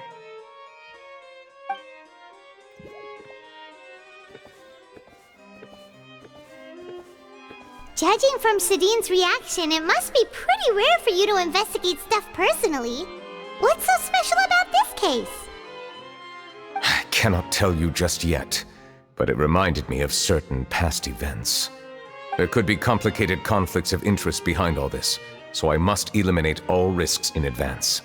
Speaker 2: Judging from Sidine's reaction, it must be pretty rare for you to investigate stuff personally. What's so special about this case?
Speaker 21: I cannot tell you just yet, but it reminded me of certain past events. There could be complicated conflicts of interest behind all this, so I must eliminate all risks in advance.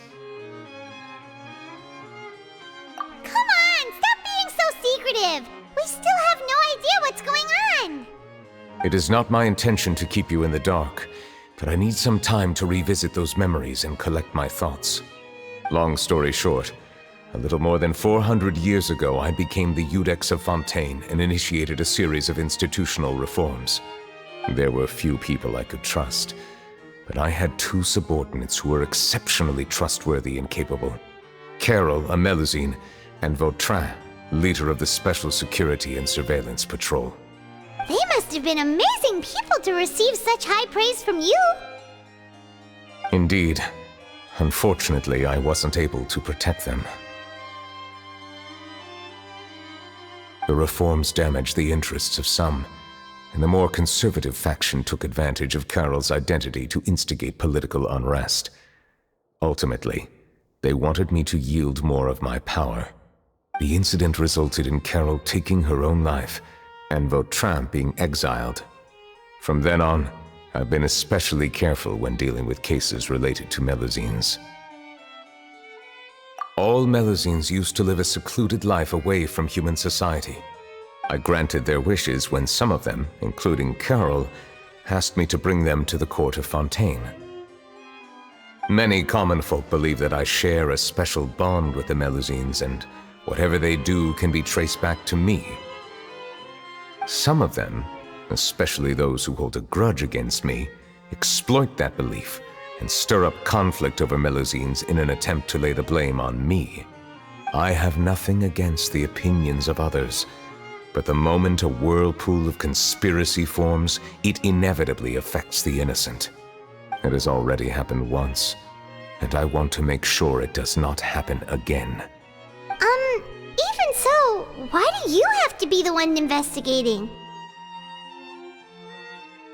Speaker 2: Come on, stop being so secretive! We still have no idea what's going on!
Speaker 21: It is not my intention to keep you in the dark, but I need some time to revisit those memories and collect my thoughts. Long story short, a little more than 400 years ago, I became the Udex of Fontaine and initiated a series of institutional reforms. There were few people I could trust, but I had two subordinates who were exceptionally trustworthy and capable. Carol, a Melusine, and Vautrin, leader of the Special Security and Surveillance Patrol.
Speaker 2: They must have been amazing people to receive such high praise from you!
Speaker 21: Indeed. Unfortunately, I wasn't able to protect them. The reforms damaged the interests of some, and the more conservative faction took advantage of Carol's identity to instigate political unrest. Ultimately, they wanted me to yield more of my power. The incident resulted in Carol taking her own life, and Vautrin being exiled, From then on, I've been especially careful when dealing with cases related to Melusines. All Melusines used to live a secluded life away from human society. I granted their wishes when some of them, including Carol, asked me to bring them to the court of Fontaine. Many common folk believe that I share a special bond with the Melusines, and whatever they do can be traced back to me. Some of them, especially those who hold a grudge against me, exploit that belief and stir up conflict over Melusines in an attempt to lay the blame on me. I have nothing against the opinions of others, but the moment a whirlpool of conspiracy forms, it inevitably affects the innocent. It has already happened once, and I want to make sure it does not happen again.
Speaker 2: Even so, why do you have to be the one investigating?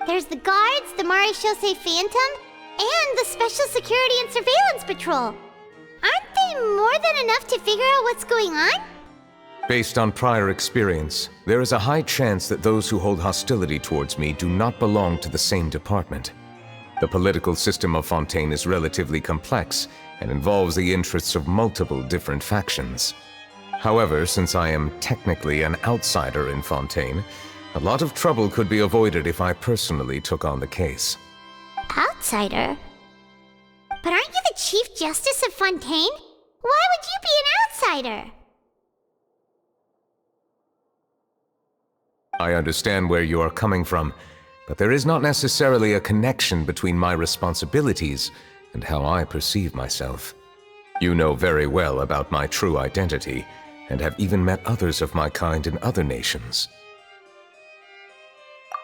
Speaker 2: There's the guards, the Marechaussee Phantom, and the Special Security and Surveillance Patrol. Aren't they more than enough to figure out what's going on?
Speaker 21: Based on prior experience, there is a high chance that those who hold hostility towards me do not belong to the same department. The political system of Fontaine is relatively complex and involves the interests of multiple different factions. However, since I am technically an outsider in Fontaine, a lot of trouble could be avoided if I personally took on the case.
Speaker 2: Outsider? But aren't you the Chief Justice of Fontaine? Why would you be an outsider?
Speaker 21: I understand where you are coming from, but there is not necessarily a connection between my responsibilities and how I perceive myself. You know very well about my true identity, and have even met others of my kind in other nations.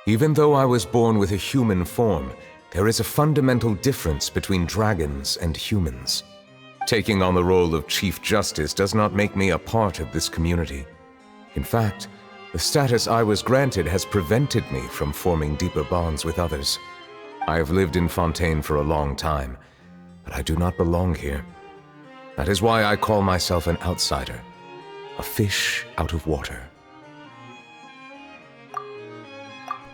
Speaker 21: Even though I was born with a human form, there is a fundamental difference between dragons and humans. Taking on the role of Chief Justice does not make me a part of this community. In fact, the status I was granted has prevented me from forming deeper bonds with others. I have lived in Fontaine for a long time, but I do not belong here. That is why I call myself an outsider, a fish out of water.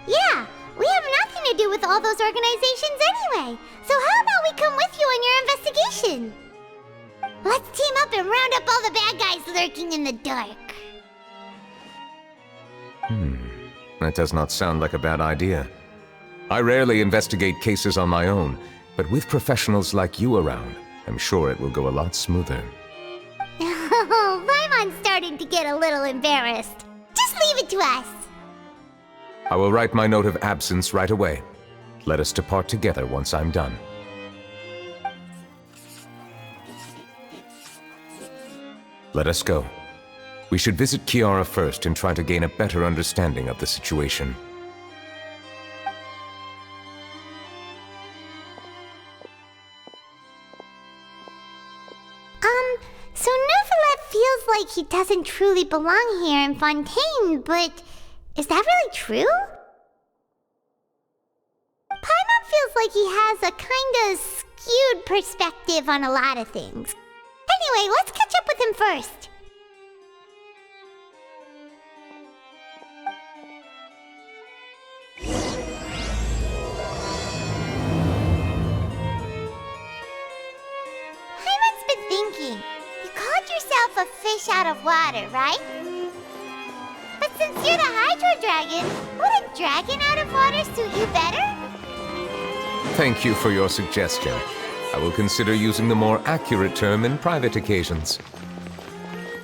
Speaker 2: Yeah, we have nothing to do with all those organizations anyway. So how about we come with you on your investigation? Let's team up and round up all the bad guys lurking in the dark.
Speaker 21: That does not sound like a bad idea. I rarely investigate cases on my own, but with professionals like you around, I'm sure it will go a lot smoother.
Speaker 2: Oh, Paimon's starting to get a little embarrassed. Just leave it to us.
Speaker 21: I will write my note of absence right away. Let us depart together once I'm done. Let us go. We should visit Kiara first and try to gain a better understanding of the situation.
Speaker 2: So Neuvillette feels like he doesn't truly belong here in Fontaine, but is that really true? Paimon feels like he has a kinda skewed perspective on a lot of things. Anyway, let's catch up with him first. Paimon's been thinking. You called yourself a fish out of water, right? But since you're the Hydro Dragon, would a dragon out of water suit you better?
Speaker 21: Thank you for your suggestion. I will consider using the more accurate term in private occasions.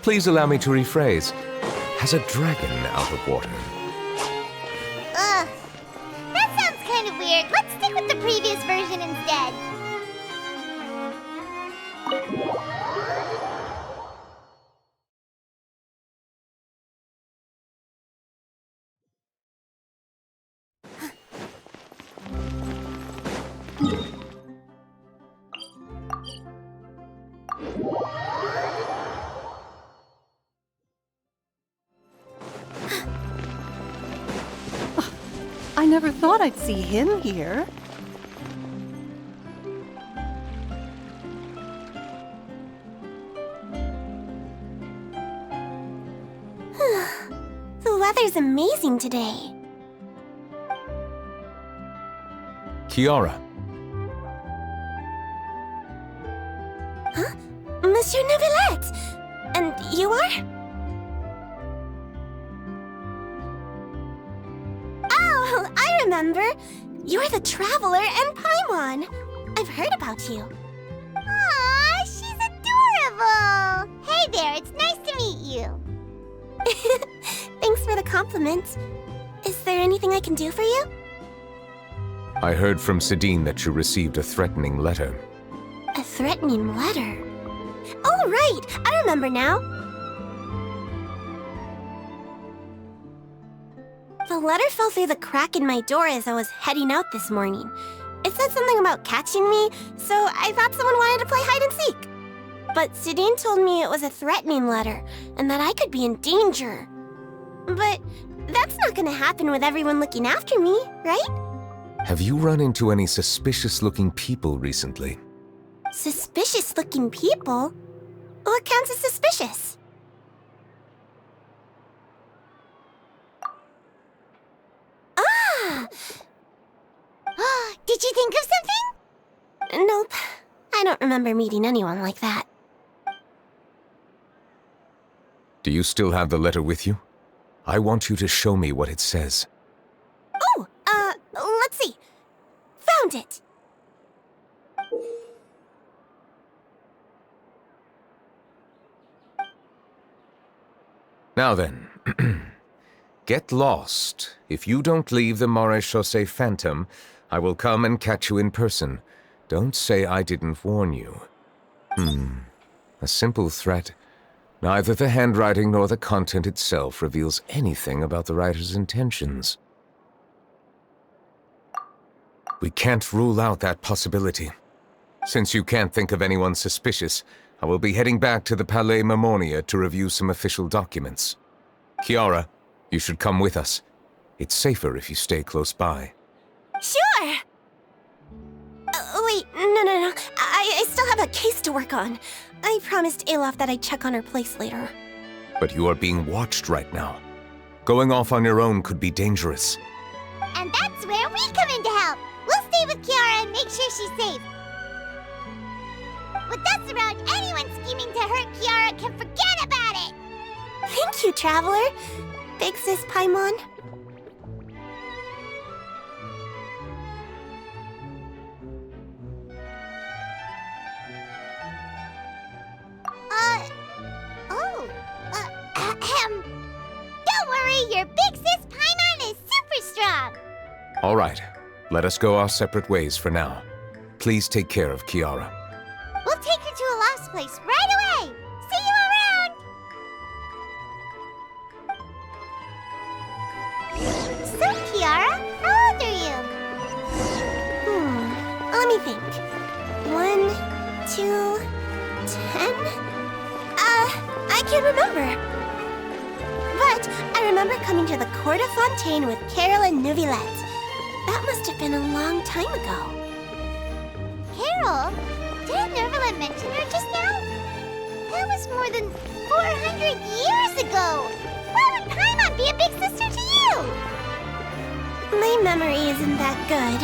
Speaker 21: Please allow me to rephrase. Has a dragon out of water?
Speaker 2: Ugh. That sounds kind of weird. Let's stick with the previous version instead.
Speaker 10: I never thought I'd see him here.
Speaker 14: The weather's amazing today.
Speaker 21: Kiara.
Speaker 14: Huh? Monsieur Neuvillette! And you are? Oh, I remember! You're the Traveler and Paimon! I've heard about you.
Speaker 2: Aw, she's adorable! Hey there, it's nice to meet you.
Speaker 14: Thanks for the compliment. Is there anything I can do for you?
Speaker 21: I heard from Sidine that you received a threatening letter.
Speaker 14: A threatening letter? Oh, right! I remember now! The letter fell through the crack in my door as I was heading out this morning. It said something about catching me, so I thought someone wanted to play hide and seek. But Sidine told me it was a threatening letter, and that I could be in danger. But that's not gonna happen with everyone looking after me, right?
Speaker 21: Have you run into any suspicious-looking people recently?
Speaker 14: Suspicious-looking people? What counts as suspicious? Ah!
Speaker 2: Did you think of something?
Speaker 14: Nope. I don't remember meeting anyone like that.
Speaker 21: Do you still have the letter with you? I want you to show me what it says.
Speaker 14: Oh, let's see. Found it!
Speaker 21: Now then, get lost. If you don't leave the Maréchaussée Phantom, I will come and catch you in person. Don't say I didn't warn you. A simple threat. Neither the handwriting nor the content itself reveals anything about the writer's intentions. We can't rule out that possibility. Since you can't think of anyone suspicious, I will be heading back to the Palais Mermonia to review some official documents. Kiara, you should come with us. It's safer if you stay close by.
Speaker 14: Sure! Wait, no. I still have a case to work on. I promised Alof that I'd check on her place later.
Speaker 21: But you are being watched right now. Going off on your own could be dangerous.
Speaker 2: And that's where we come in to help. We'll stay with Kiara and make sure she's safe. With us around, anyone scheming to hurt Kiara can forget about it!
Speaker 14: Thank you, Traveler. Big Sis Paimon.
Speaker 2: Don't worry, your big sis Paimon is super strong!
Speaker 21: All right, let us go our separate ways for now. Please take care of Kiara.
Speaker 2: We'll take her to a lost place right away! See you around! So, Kiara, how old are you?
Speaker 14: Let me think. 1, 2, 10? I can't remember. But I remember coming to the court of Fontaine with Carol and Neuvillette. That must have been a long time ago.
Speaker 2: Carol? Did Neuvillette mention her just now? That was more than 400 years ago! Why would Paimon be a big sister to you?
Speaker 14: My memory isn't that good.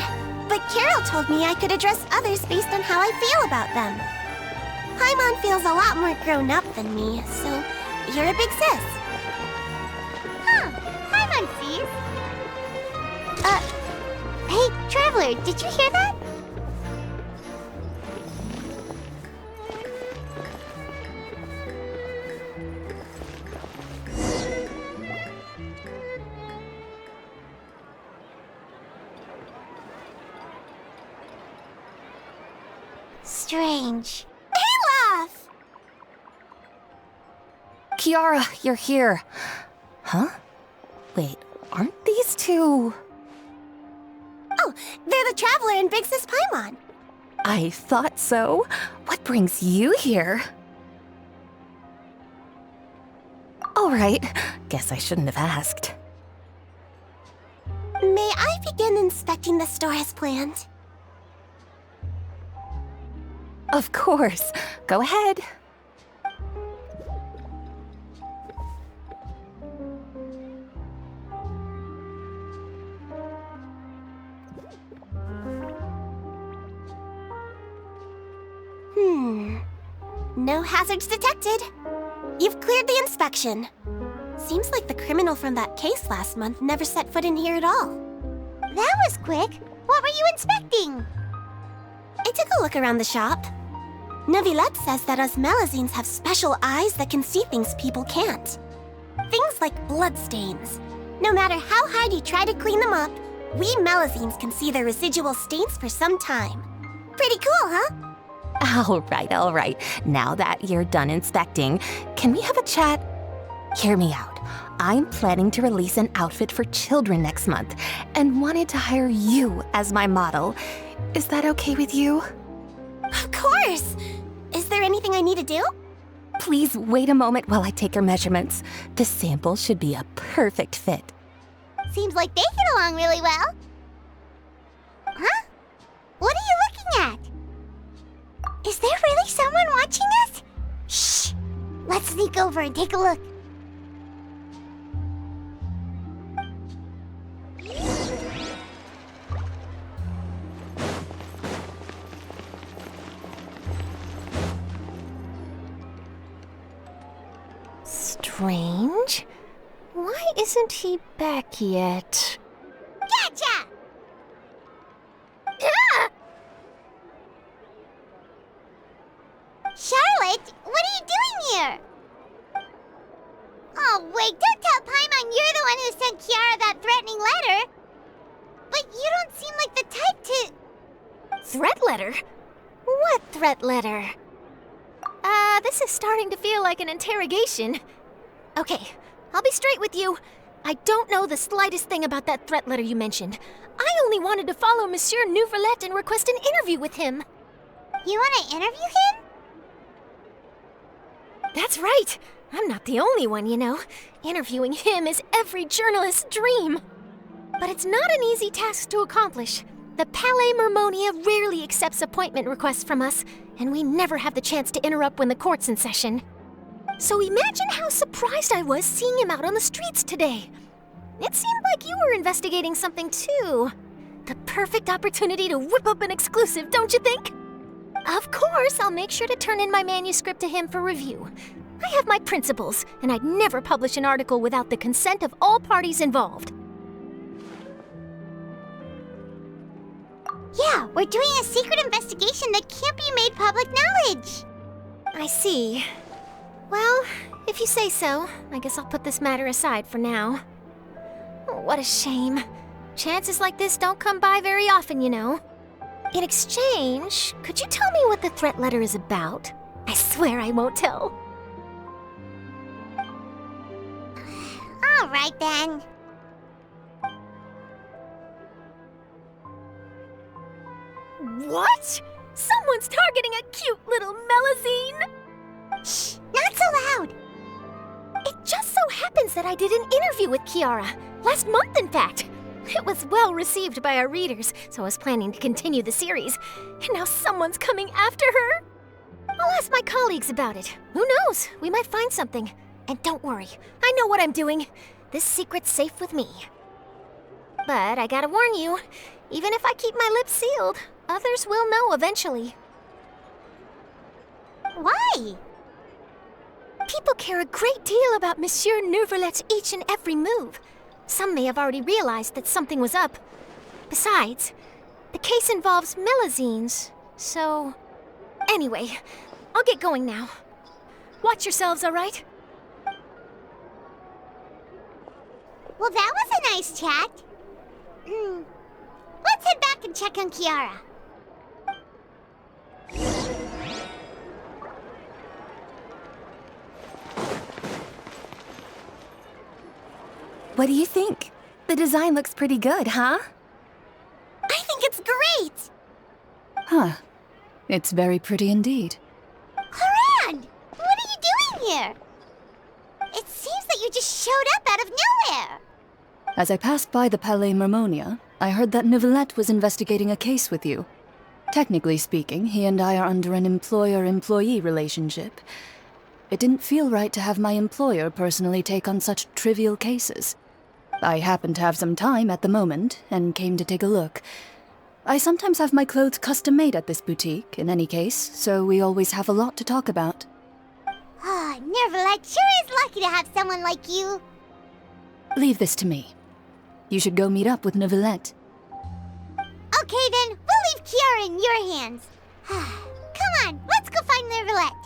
Speaker 14: But Carol told me I could address others based on how I feel about them. Paimon feels a lot more grown up than me, so you're a big sis.
Speaker 2: Paimon sees. Hey, Traveler, did you hear that? Strange.
Speaker 14: Alof!
Speaker 6: Kiara, you're here. Huh? Wait, aren't these two...
Speaker 14: Oh, they're the Traveler and Big Sis Paimon.
Speaker 6: I thought so. What brings you here? All right, guess I shouldn't have asked.
Speaker 14: May I begin inspecting the store as planned?
Speaker 6: Of course. Go ahead.
Speaker 14: No hazards detected. You've cleared the inspection. Seems like the criminal from that case last month never set foot in here at all.
Speaker 2: That was quick. What were you inspecting?
Speaker 14: I took a look around the shop. Neuvillette says that us Melazines have special eyes that can see things people can't. Things like bloodstains. No matter how hard you try to clean them up, we Melazines can see their residual stains for some time. Pretty cool, huh?
Speaker 6: All right. Now that you're done inspecting, can we have a chat? Hear me out. I'm planning to release an outfit for children next month and wanted to hire you as my model. Is that okay with you?
Speaker 14: Of course! Is there anything I need to do?
Speaker 6: Please wait a moment while I take your measurements. The sample should be a perfect fit.
Speaker 2: Seems like they get along really well. Huh? What are you looking at? Is there really someone watching us? Shh! Let's sneak over and take a look.
Speaker 1: Strange. Why isn't he back yet?
Speaker 2: Gotcha! Ah! Charlotte, what are you doing here? Oh, wait, don't tell Paimon you're the one who sent Kiara that threatening letter. But you don't seem like the type to...
Speaker 1: Threat letter? What threat letter? This is starting to feel like an interrogation. Okay, I'll be straight with you. I don't know the slightest thing about that threat letter you mentioned. I only wanted to follow Monsieur Neuvillette and request an interview with him.
Speaker 2: You want to interview him?
Speaker 1: That's right. I'm not the only one, you know. Interviewing him is every journalist's dream. But it's not an easy task to accomplish. The Palais Mermonia rarely accepts appointment requests from us, and we never have the chance to interrupt when the court's in session. So imagine how surprised I was seeing him out on the streets today. It seemed like you were investigating something too. The perfect opportunity to whip up an exclusive, don't you think? Of course, I'll make sure to turn in my manuscript to him for review. I have my principles, and I'd never publish an article without the consent of all parties involved.
Speaker 2: Yeah, we're doing a secret investigation that can't be made public knowledge.
Speaker 1: I see. Well, if you say so, I guess I'll put this matter aside for now. Oh, what a shame. Chances like this don't come by very often, you know. In exchange, could you tell me what the threat letter is about? I swear I won't tell.
Speaker 2: All right, then.
Speaker 1: What? Someone's targeting a cute little Melazine?
Speaker 2: Shh, not so loud.
Speaker 1: It just so happens that I did an interview with Kiara. Last month, in fact. It was well received by our readers, so I was planning to continue the series. And now someone's coming after her. I'll ask my colleagues about it. Who knows? We might find something. And don't worry, I know what I'm doing. This secret's safe with me. But I gotta warn you, even if I keep my lips sealed, others will know eventually.
Speaker 2: Why?
Speaker 1: People care a great deal about Monsieur Neuvillette's each and every move. Some may have already realized that something was up. Besides, the case involves Melazines, so... Anyway, I'll get going now. Watch yourselves, all right?
Speaker 2: Well, that was a nice chat. Let's head back and check on Kiara.
Speaker 6: What do you think? The design looks pretty good, huh?
Speaker 14: I think it's great!
Speaker 15: Huh. It's very pretty indeed.
Speaker 2: Haran! What are you doing here? It seems that you just showed up out of nowhere.
Speaker 15: As I passed by the Palais Mermonia, I heard that Neuvillette was investigating a case with you. Technically speaking, he and I are under an employer-employee relationship. It didn't feel right to have my employer personally take on such trivial cases. I happened to have some time at the moment and came to take a look. I sometimes have my clothes custom made at this boutique, in any case, so we always have a lot to talk about.
Speaker 2: Ah, Nervalette sure is lucky to have someone like you.
Speaker 15: Leave this to me. You should go meet up with Neuvillette.
Speaker 2: Okay then, we'll leave Kiara in your hands. Come on, let's go find Nervalette.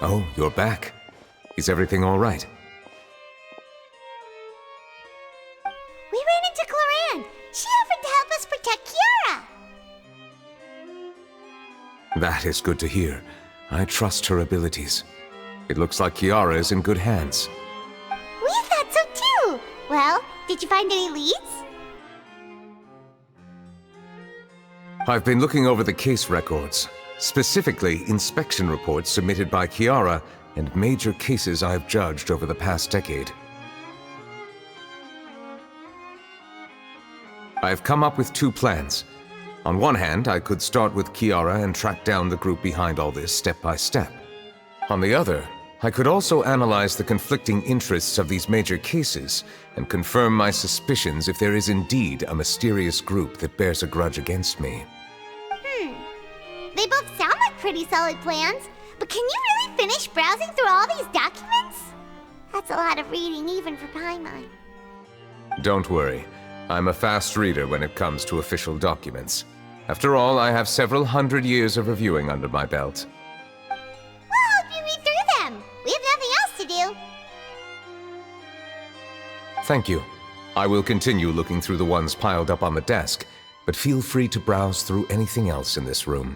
Speaker 21: Oh, you're back. Is everything all right?
Speaker 2: We ran into Cloran. She offered to help us protect Kiara.
Speaker 21: That is good to hear. I trust her abilities. It looks like Kiara is in good hands.
Speaker 2: We thought so too. Well, did you find any leads?
Speaker 21: I've been looking over the case records, specifically inspection reports submitted by Kiara and major cases I've judged over the past decade. I've come up with two plans. On one hand, I could start with Kiara and track down the group behind all this step by step. On the other, I could also analyze the conflicting interests of these major cases and confirm my suspicions if there is indeed a mysterious group that bears a grudge against me.
Speaker 2: They both sound like pretty solid plans, but can you really finish browsing through all these documents? That's a lot of reading even for Paimon.
Speaker 21: Don't worry. I'm a fast reader when it comes to official documents. After all, I have several hundred years of reviewing under my belt.
Speaker 2: We'll help you read through them. We have nothing else to do.
Speaker 21: Thank you. I will continue looking through the ones piled up on the desk, but feel free to browse through anything else in this room.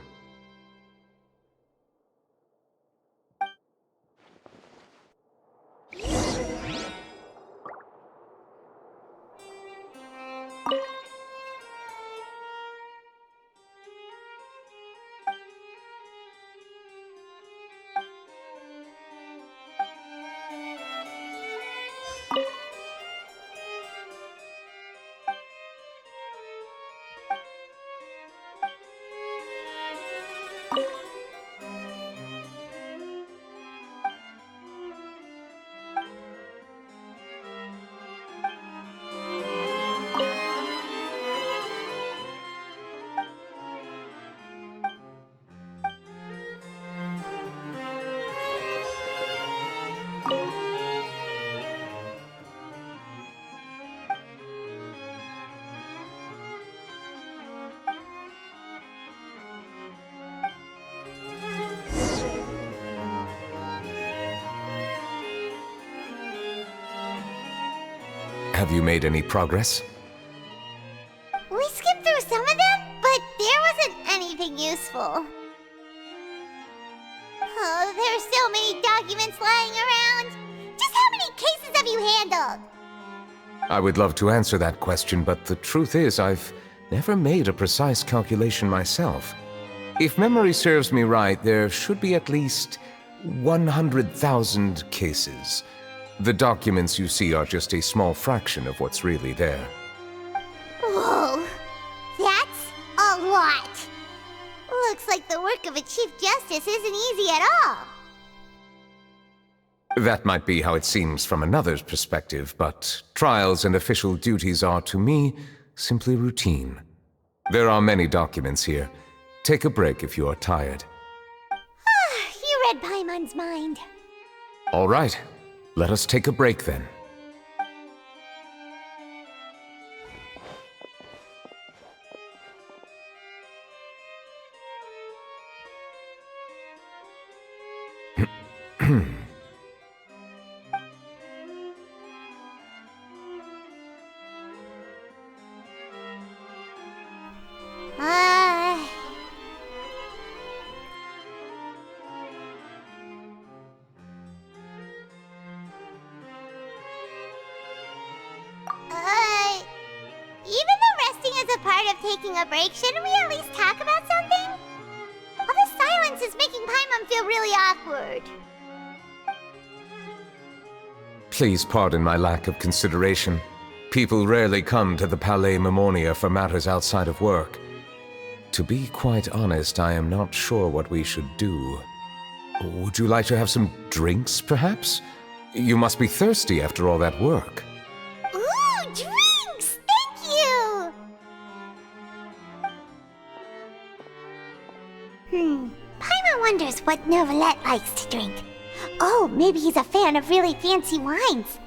Speaker 21: Have you made any progress?
Speaker 2: We skipped through some of them, but there wasn't anything useful. Oh, there are so many documents lying around. Just how many cases have you handled?
Speaker 21: I would love to answer that question, but the truth is I've never made a precise calculation myself. If memory serves me right, there should be at least 100,000 cases. The documents you see are just a small fraction of what's really there.
Speaker 2: Whoa, that's a lot. Looks like the work of a Chief Justice isn't easy at all.
Speaker 21: That might be how it seems from another's perspective, but trials and official duties are, to me, simply routine. There are many documents here. Take a break if you are tired.
Speaker 2: You read Paimon's mind.
Speaker 21: All right. Let us take a break then.
Speaker 2: taking a break, shouldn't we at least talk about something? All this silence is making Paimon feel really awkward.
Speaker 21: Please pardon my lack of consideration. People rarely come to the Palais Memornia for matters outside of work. To be quite honest, I am not sure what we should do. Would you like to have some drinks, perhaps? You must be thirsty after all that work.
Speaker 2: Ooh, drinks! Thank you! Paimon wonders what Nervalette likes to drink. Oh, maybe he's a fan of really fancy wines.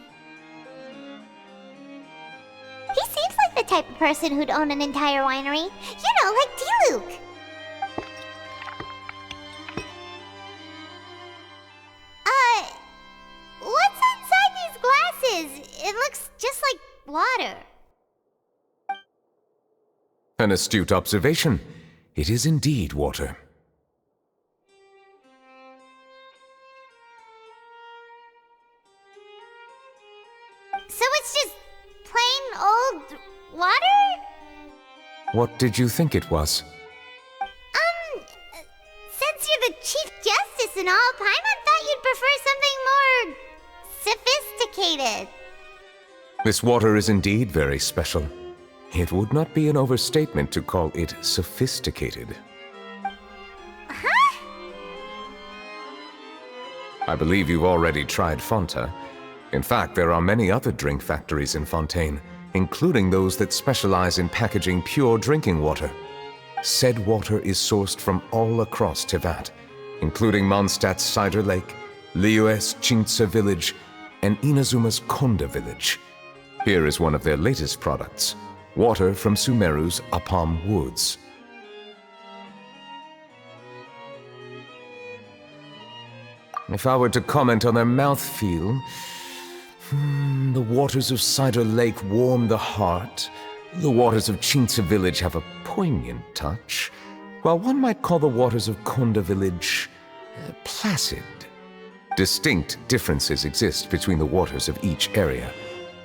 Speaker 2: He seems like the type of person who'd own an entire winery. You know, like D-Luke. What's inside these glasses? It looks just like water.
Speaker 21: An astute observation. It is indeed water.
Speaker 2: So it's just plain old water?
Speaker 21: What did you think it was?
Speaker 2: Since you're the Chief Justice and all, Paimon thought you'd prefer something more sophisticated.
Speaker 21: This water is indeed very special. It would not be an overstatement to call it sophisticated.
Speaker 2: Huh?
Speaker 21: I believe you've already tried Fonta. In fact, there are many other drink factories in Fontaine, including those that specialize in packaging pure drinking water. Said water is sourced from all across Tevat, including Mondstadt's Cider Lake, Liyue's Chintsa Village, and Inazuma's Konda Village. Here is one of their latest products, water from Sumeru's Apam Woods. If I were to comment on their mouthfeel, the waters of Cider Lake warm the heart. The waters of Chintsa Village have a poignant touch, while one might call the waters of Konda Village placid. Distinct differences exist between the waters of each area.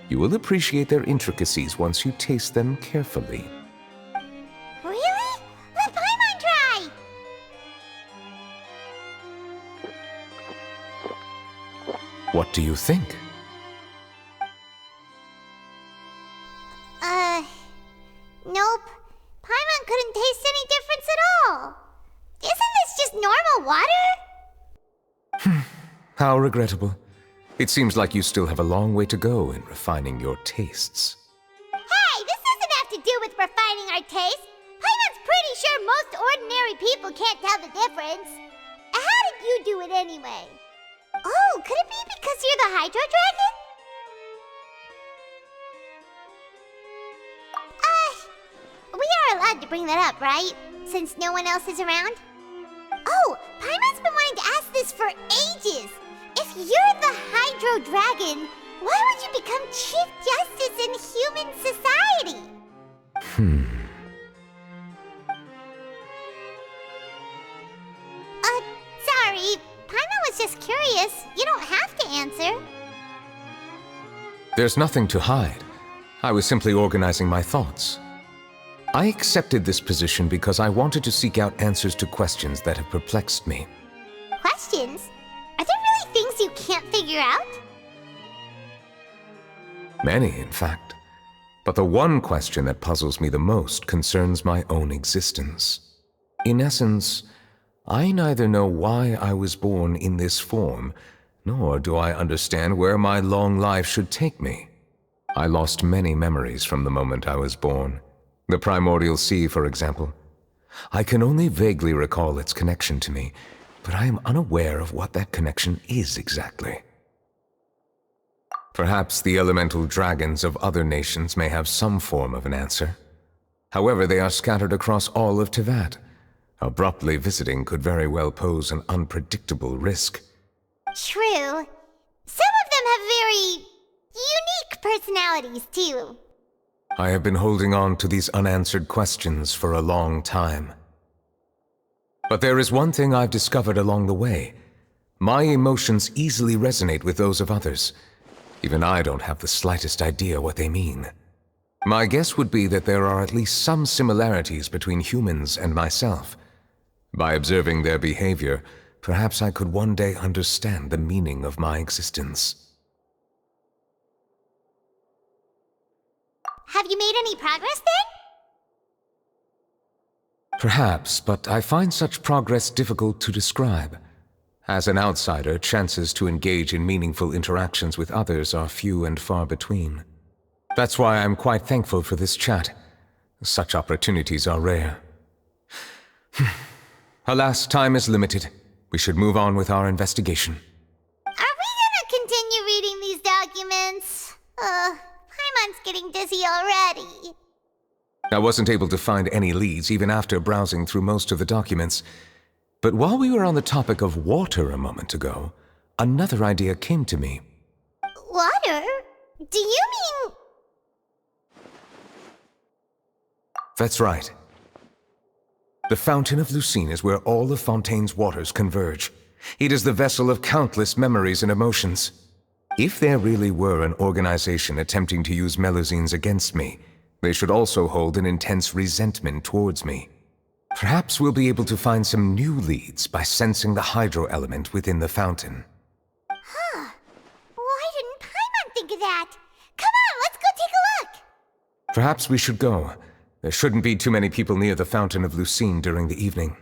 Speaker 21: You will appreciate their intricacies once you taste them carefully.
Speaker 2: Really? Let Paimon try!
Speaker 21: What do you think?
Speaker 2: Nope. Paimon couldn't taste any difference at all. Isn't this just normal water?
Speaker 21: How regrettable. It seems like you still have a long way to go in refining your tastes.
Speaker 2: Hey, this doesn't have to do with refining our taste. Paimon's pretty sure most ordinary people can't tell the difference. How did you do it anyway? Oh, could it be because you're the Hydro Dragon? We are allowed to bring that up, right? Since no one else is around? Oh, Paimon's been wanting to ask this for ages! If you're the Hydro Dragon, why would you become Chief Justice in human society? Sorry. Paimon was just curious. You don't have to answer.
Speaker 21: There's nothing to hide. I was simply organizing my thoughts. I accepted this position because I wanted to seek out answers to questions that have perplexed me.
Speaker 2: Questions? Are there really things you can't figure out?
Speaker 21: Many, in fact. But the one question that puzzles me the most concerns my own existence. In essence, I neither know why I was born in this form, nor do I understand where my long life should take me. I lost many memories from the moment I was born. The primordial sea, for example. I can only vaguely recall its connection to me, but I am unaware of what that connection is exactly. Perhaps the elemental dragons of other nations may have some form of an answer. However, they are scattered across all of Tevat. Abruptly visiting could very well pose an unpredictable risk.
Speaker 2: True. Some of them have very unique personalities, too.
Speaker 21: I have been holding on to these unanswered questions for a long time. But there is one thing I've discovered along the way. My emotions easily resonate with those of others. Even I don't have the slightest idea what they mean. My guess would be that there are at least some similarities between humans and myself. By observing their behavior, perhaps I could one day understand the meaning of my existence.
Speaker 2: Have you made any progress then?
Speaker 21: Perhaps, but I find such progress difficult to describe. As an outsider, chances to engage in meaningful interactions with others are few and far between. That's why I'm quite thankful for this chat. Such opportunities are rare. Alas, time is limited. We should move on with our investigation.
Speaker 2: Are we gonna continue reading these documents? Paimon's getting dizzy already.
Speaker 21: I wasn't able to find any leads even after browsing through most of the documents. But while we were on the topic of water a moment ago, another idea came to me.
Speaker 2: Water? Do you mean...
Speaker 21: That's right. The Fountain of Lucine is where all of Fontaine's waters converge. It is the vessel of countless memories and emotions. If there really were an organization attempting to use Melusines against me, they should also hold an intense resentment towards me. Perhaps we'll be able to find some new leads by sensing the hydro element within the fountain.
Speaker 2: Huh. Why didn't Paimon think of that? Come on, let's go take a look!
Speaker 21: Perhaps we should go. There shouldn't be too many people near the Fountain of Lucine during the evening.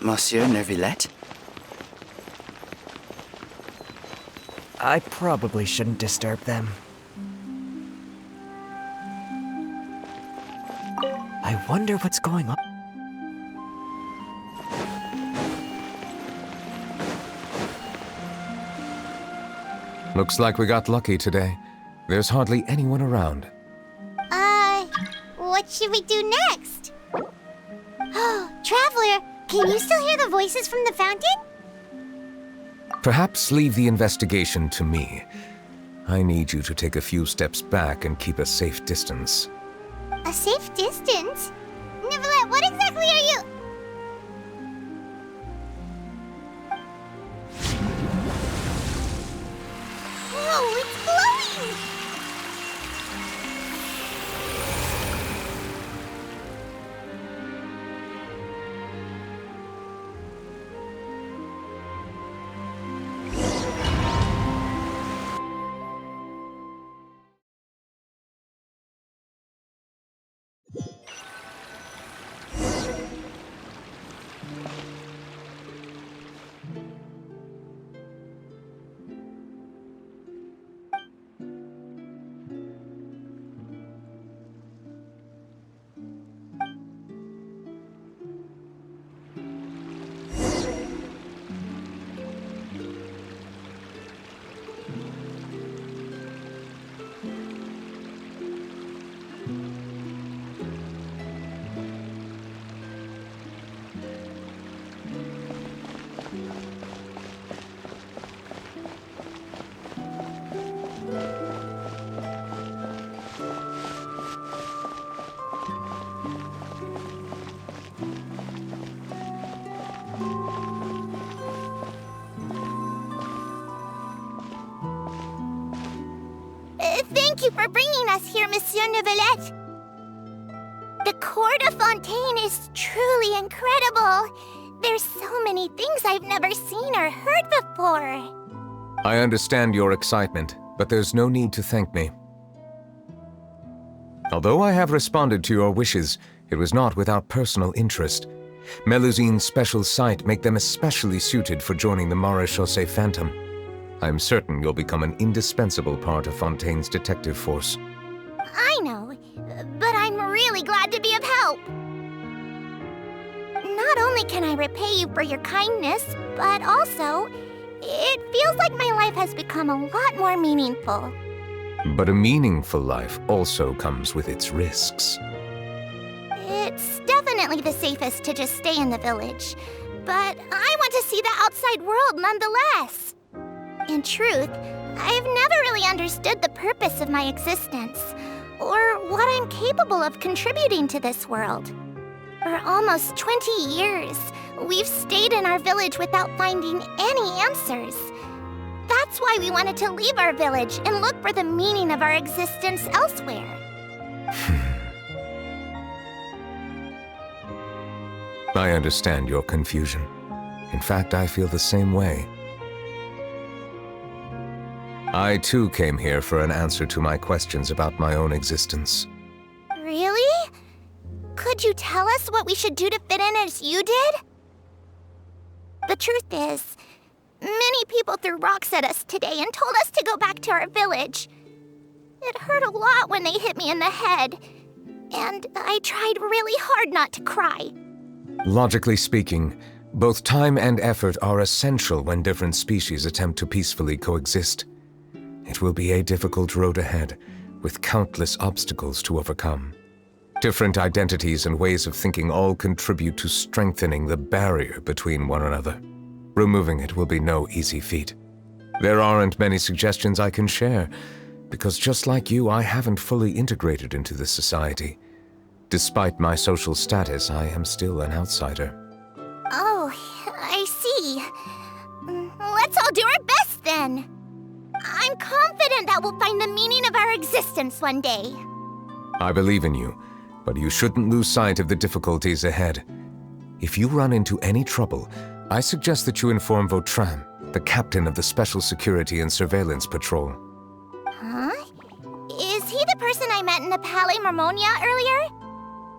Speaker 12: Monsieur Neuvillette?
Speaker 16: I probably shouldn't disturb them. I wonder what's going on.
Speaker 21: Looks like we got lucky today. There's hardly anyone around.
Speaker 2: What should we do next? Oh, Traveler, can you still hear the voices from the fountain?
Speaker 21: Perhaps leave the investigation to me. I need you to take a few steps back and keep a safe distance.
Speaker 2: A safe distance? Neuvillette, what exactly are you... Whoa, it's glowing! Thank you for bringing us here, Monsieur Neuvillette. The court of Fontaine is truly incredible. There's so many things I've never seen or heard before.
Speaker 21: I understand your excitement, but there's no need to thank me. Although I have responded to your wishes, it was not without personal interest. Melusine's special sight make them especially suited for joining the Maréchaussée Phantom. I'm certain you'll become an indispensable part of Fontaine's detective force.
Speaker 14: I know, but I'm really glad to be of help. Not only can I repay you for your kindness, but also, it feels like my life has become a lot more meaningful.
Speaker 21: But a meaningful life also comes with its risks.
Speaker 14: It's definitely the safest to just stay in the village, but I want to see the outside world nonetheless. In truth, I've never really understood the purpose of my existence, or what I'm capable of contributing to this world. For almost 20 years, we've stayed in our village without finding any answers. That's why we wanted to leave our village and look for the meaning of our existence elsewhere.
Speaker 21: I understand your confusion. In fact, I feel the same way. I too came here for an answer to my questions about my own existence.
Speaker 14: Really? Could you tell us what we should do to fit in as you did? The truth is, many people threw rocks at us today and told us to go back to our village. It hurt a lot when they hit me in the head, and I tried really hard not to cry.
Speaker 21: Logically speaking, both time and effort are essential when different species attempt to peacefully coexist. It will be a difficult road ahead, with countless obstacles to overcome. Different identities and ways of thinking all contribute to strengthening the barrier between one another. Removing it will be no easy feat. There aren't many suggestions I can share, because just like you, I haven't fully integrated into this society. Despite my social status, I am still an outsider.
Speaker 14: Oh, I see. Let's all do our best then. I'm confident that we'll find the meaning of our existence one day.
Speaker 21: I believe in you, but you shouldn't lose sight of the difficulties ahead. If you run into any trouble, I suggest that you inform Vautrin, the captain of the Special Security and Surveillance Patrol.
Speaker 14: Huh? Is he the person I met in the Palais Marmonia earlier?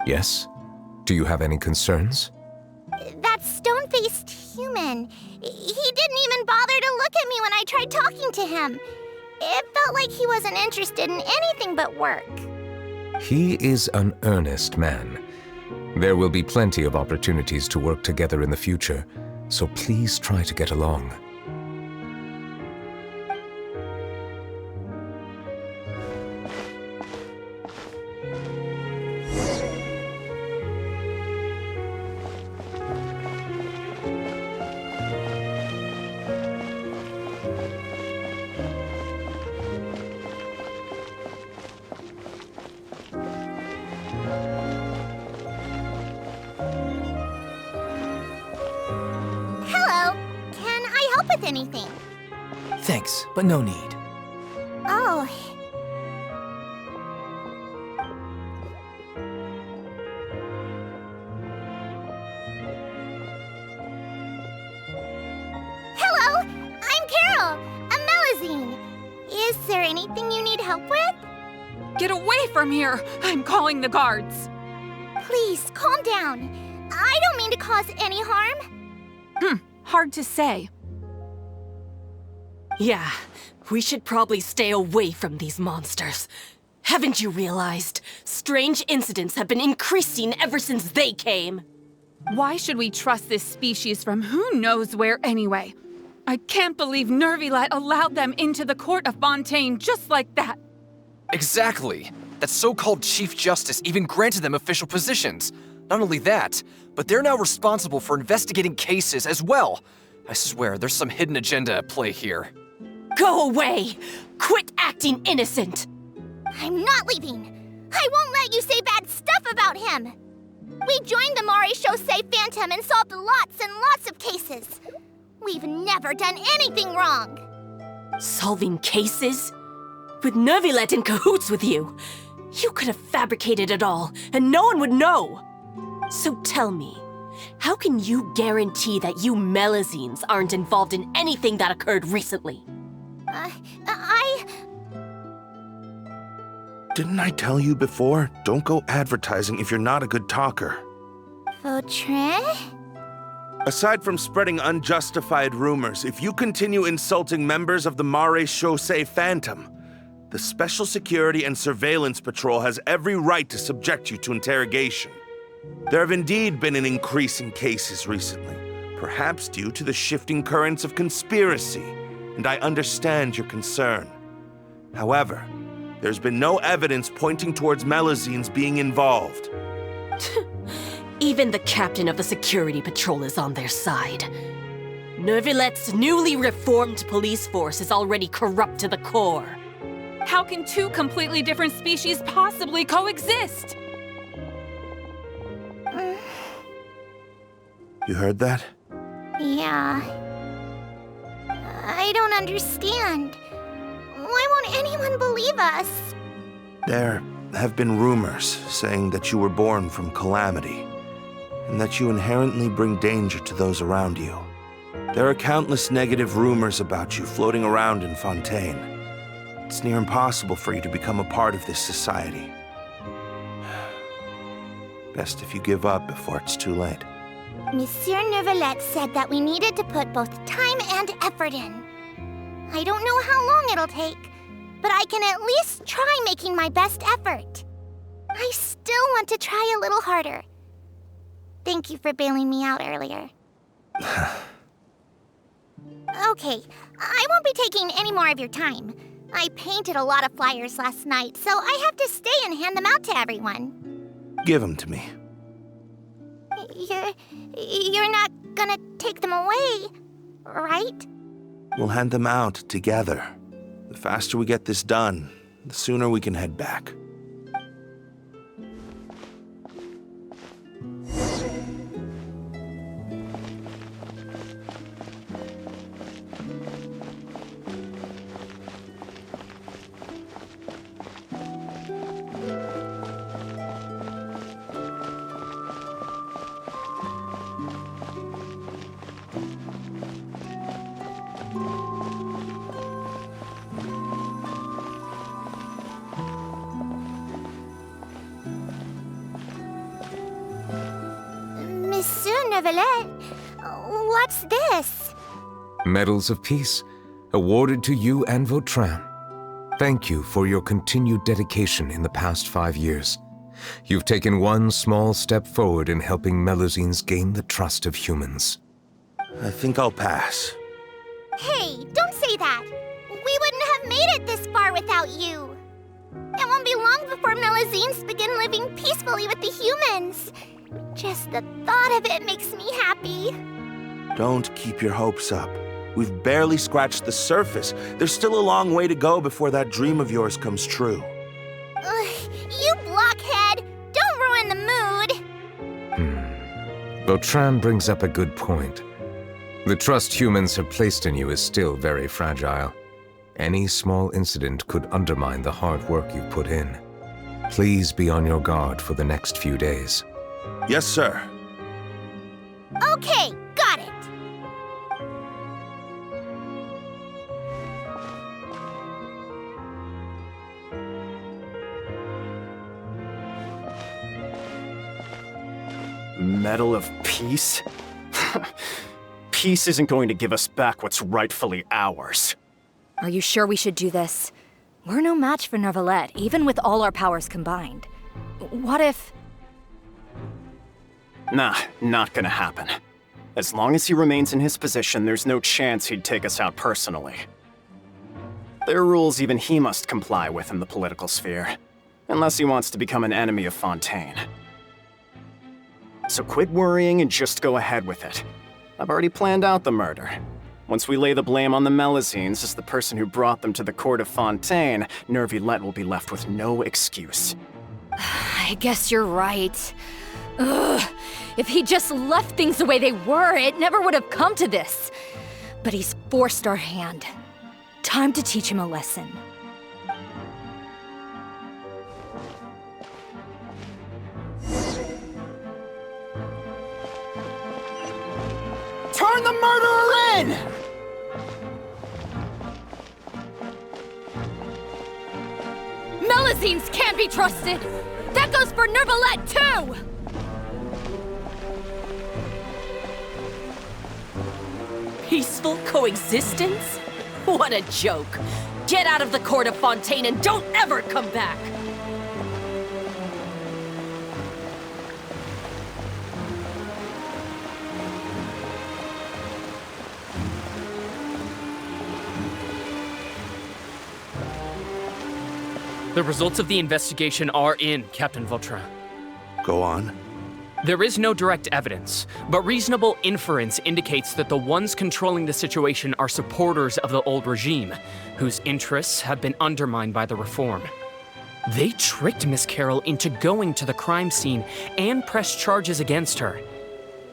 Speaker 21: Yes? Do you have any concerns?
Speaker 14: That stone-faced human. He didn't even bother to look at me when I tried talking to him. It felt like he wasn't interested in anything but work.
Speaker 21: He is an earnest man. There will be plenty of opportunities to work together in the future, so please try to get along.
Speaker 14: Anything.
Speaker 12: Thanks, but no need.
Speaker 14: Oh. Hello, I'm Carol, a Melusine. Is there anything you need help with?
Speaker 19: Get away from here! I'm calling the guards.
Speaker 14: Please, calm down. I don't mean to cause any harm.
Speaker 19: Hard to say.
Speaker 23: Yeah, we should probably stay away from these monsters. Haven't you realized? Strange incidents have been increasing ever since they came.
Speaker 19: Why should we trust this species from who knows where anyway? I can't believe Nervilet allowed them into the court of Fontaine just like that.
Speaker 24: Exactly. That so-called Chief Justice even granted them official positions. Not only that, but they're now responsible for investigating cases as well. I swear, there's some hidden agenda at play here.
Speaker 23: Go away! Quit acting innocent!
Speaker 14: I'm not leaving! I won't let you say bad stuff about him! We joined the Maréchaussée Phantom and solved lots and lots of cases. We've never done anything wrong!
Speaker 23: Solving cases? With Nervilet in cahoots with you? You could have fabricated it all, and no one would know! So tell me, how can you guarantee that you Melusines aren't involved in anything that occurred recently?
Speaker 25: Didn't I tell you before? Don't go advertising if you're not a good talker.
Speaker 2: Vautrin?
Speaker 4: Aside from spreading unjustified rumors, if you continue insulting members of the Maréchaussée Phantom, the Special Security and Surveillance Patrol has every right to subject you to interrogation. There have indeed been an increase in cases recently, perhaps due to the shifting currents of conspiracy, and I understand your concern. However, there's been no evidence pointing towards Melusines being involved.
Speaker 23: Even the captain of the security patrol is on their side. Nervilette's newly reformed police force is already corrupt to the core.
Speaker 19: How can two completely different species possibly coexist?
Speaker 4: You heard that?
Speaker 2: Yeah. I don't understand. Why won't anyone believe us?
Speaker 4: There have been rumors saying that you were born from calamity, and that you inherently bring danger to those around you. There are countless negative rumors about you floating around in Fontaine. It's near impossible for you to become a part of this society. Best if you give up before it's too late.
Speaker 2: Monsieur Nervilette said that we needed to put both time and effort in. I don't know how long it'll take, but I can at least try making my best effort. I still want to try a little harder. Thank you for bailing me out earlier. Okay, I won't be taking any more of your time. I painted a lot of flyers last night, so I have to stay and hand them out to everyone.
Speaker 4: Give them to me.
Speaker 2: You're not gonna take them away, right?
Speaker 4: We'll hand them out together. The faster we get this done, the sooner we can head back.
Speaker 2: Monsieur Nervilette, what's this?
Speaker 21: Medals of Peace, awarded to you and Vautrin. Thank you for your continued dedication in the past 5 years. You've taken one small step forward in helping Melusines gain the trust of humans.
Speaker 4: I think I'll pass.
Speaker 2: Hey, don't say that! We wouldn't have made it this far without you! It won't be long before Melusines begin living peacefully with the humans. Just the thought of it makes me happy.
Speaker 4: Don't keep your hopes up. We've barely scratched the surface. There's still a long way to go before that dream of yours comes true.
Speaker 2: You blockhead! Don't ruin the mood!
Speaker 21: Vautrin brings up a good point. The trust humans have placed in you is still very fragile. Any small incident could undermine the hard work you've put in. Please be on your guard for the next few days.
Speaker 4: Yes, sir.
Speaker 2: Okay, got it!
Speaker 5: Medal of Peace? Peace isn't going to give us back what's rightfully ours.
Speaker 20: Are you sure we should do this? We're no match for Nervilette, even with all our powers combined. What if...
Speaker 5: Nah, not gonna happen. As long as he remains in his position, there's no chance he'd take us out personally. There are rules even he must comply with in the political sphere, unless he wants to become an enemy of Fontaine. So quit worrying and just go ahead with it. I've already planned out the murder. Once we lay the blame on the Melusines as the person who brought them to the court of Fontaine, Nervilette will be left with no excuse.
Speaker 20: I guess you're right. Ugh. If he just left things the way they were, it never would have come to this. But he's forced our hand. Time to teach him a lesson.
Speaker 5: Turn the murderer in!
Speaker 20: Melusines can't be trusted! That goes for Nervilette, too!
Speaker 23: Peaceful coexistence? What a joke. Get out of the court of Fontaine and don't ever come back!
Speaker 18: The results of the investigation are in, Captain Vautrin.
Speaker 4: Go on.
Speaker 18: There is no direct evidence, but reasonable inference indicates that the ones controlling the situation are supporters of the old regime, whose interests have been undermined by the reform. They tricked Miss Carroll into going to the crime scene and pressed charges against her.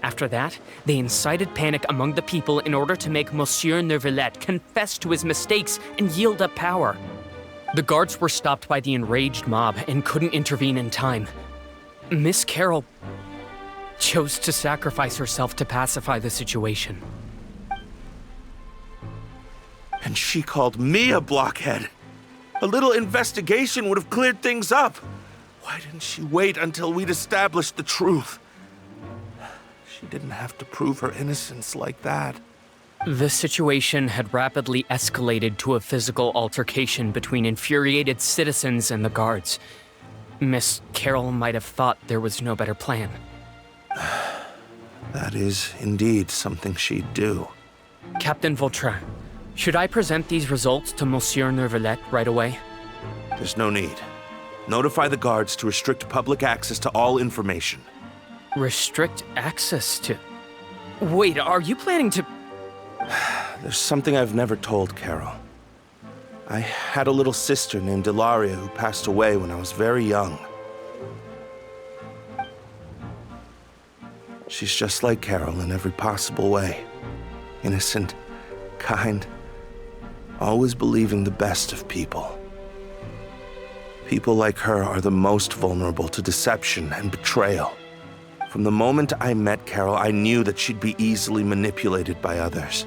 Speaker 18: After that, they incited panic among the people in order to make Monsieur Neuvillette confess to his mistakes and yield up power. The guards were stopped by the enraged mob and couldn't intervene in time. Miss Carroll chose to sacrifice herself to pacify the situation.
Speaker 4: And she called me a blockhead. A little investigation would have cleared things up. Why didn't she wait until we'd established the truth? She didn't have to prove her innocence like that.
Speaker 18: The situation had rapidly escalated to a physical altercation between infuriated citizens and the guards. Miss Carroll might have thought there was no better plan.
Speaker 4: That is indeed something she'd do.
Speaker 18: Captain Vautrin, should I present these results to Monsieur Neuvillette right away?
Speaker 4: There's no need. Notify the guards to restrict public access to all information.
Speaker 18: Restrict access to... Wait, are you planning to...
Speaker 4: There's something I've never told Carol. I had a little sister named Ilaria who passed away when I was very young. She's just like Carol in every possible way. Innocent, kind, always believing the best of people. People like her are the most vulnerable to deception and betrayal. From the moment I met Carol, I knew that she'd be easily manipulated by others.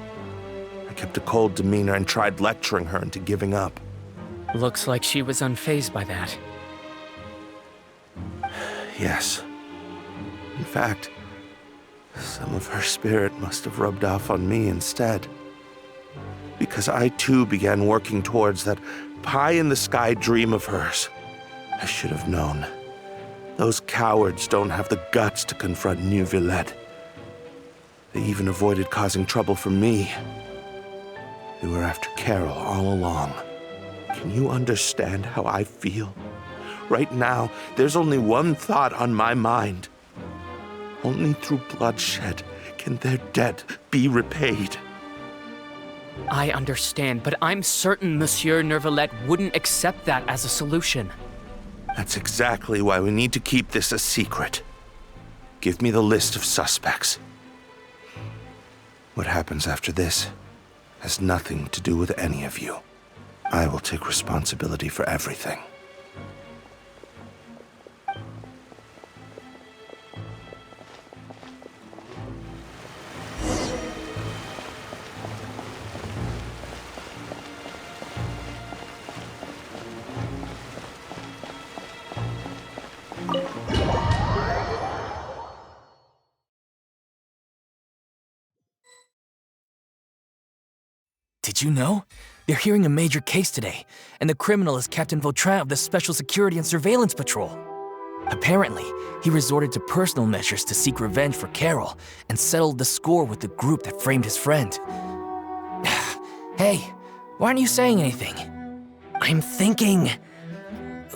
Speaker 4: I kept a cold demeanor and tried lecturing her into giving up.
Speaker 18: Looks like she was unfazed by that.
Speaker 4: Yes. In fact, some of her spirit must have rubbed off on me instead. Because I too began working towards that pie-in-the-sky dream of hers. I should have known. Those cowards don't have the guts to confront Neuvillette. They even avoided causing trouble for me. They were after Carol all along. Can you understand how I feel? Right now, there's only one thought on my mind. Only through bloodshed can their debt be repaid.
Speaker 18: I understand, but I'm certain Monsieur Neuvillette wouldn't accept that as a solution.
Speaker 4: That's exactly why we need to keep this a secret. Give me the list of suspects. What happens after this has nothing to do with any of you. I will take responsibility for everything.
Speaker 12: Did you know? They're hearing a major case today, and the criminal is Captain Vautrin of the Special Security and Surveillance Patrol. Apparently, he resorted to personal measures to seek revenge for Carol and settled the score with the group that framed his friend. Hey, why aren't you saying anything?
Speaker 3: I'm thinking...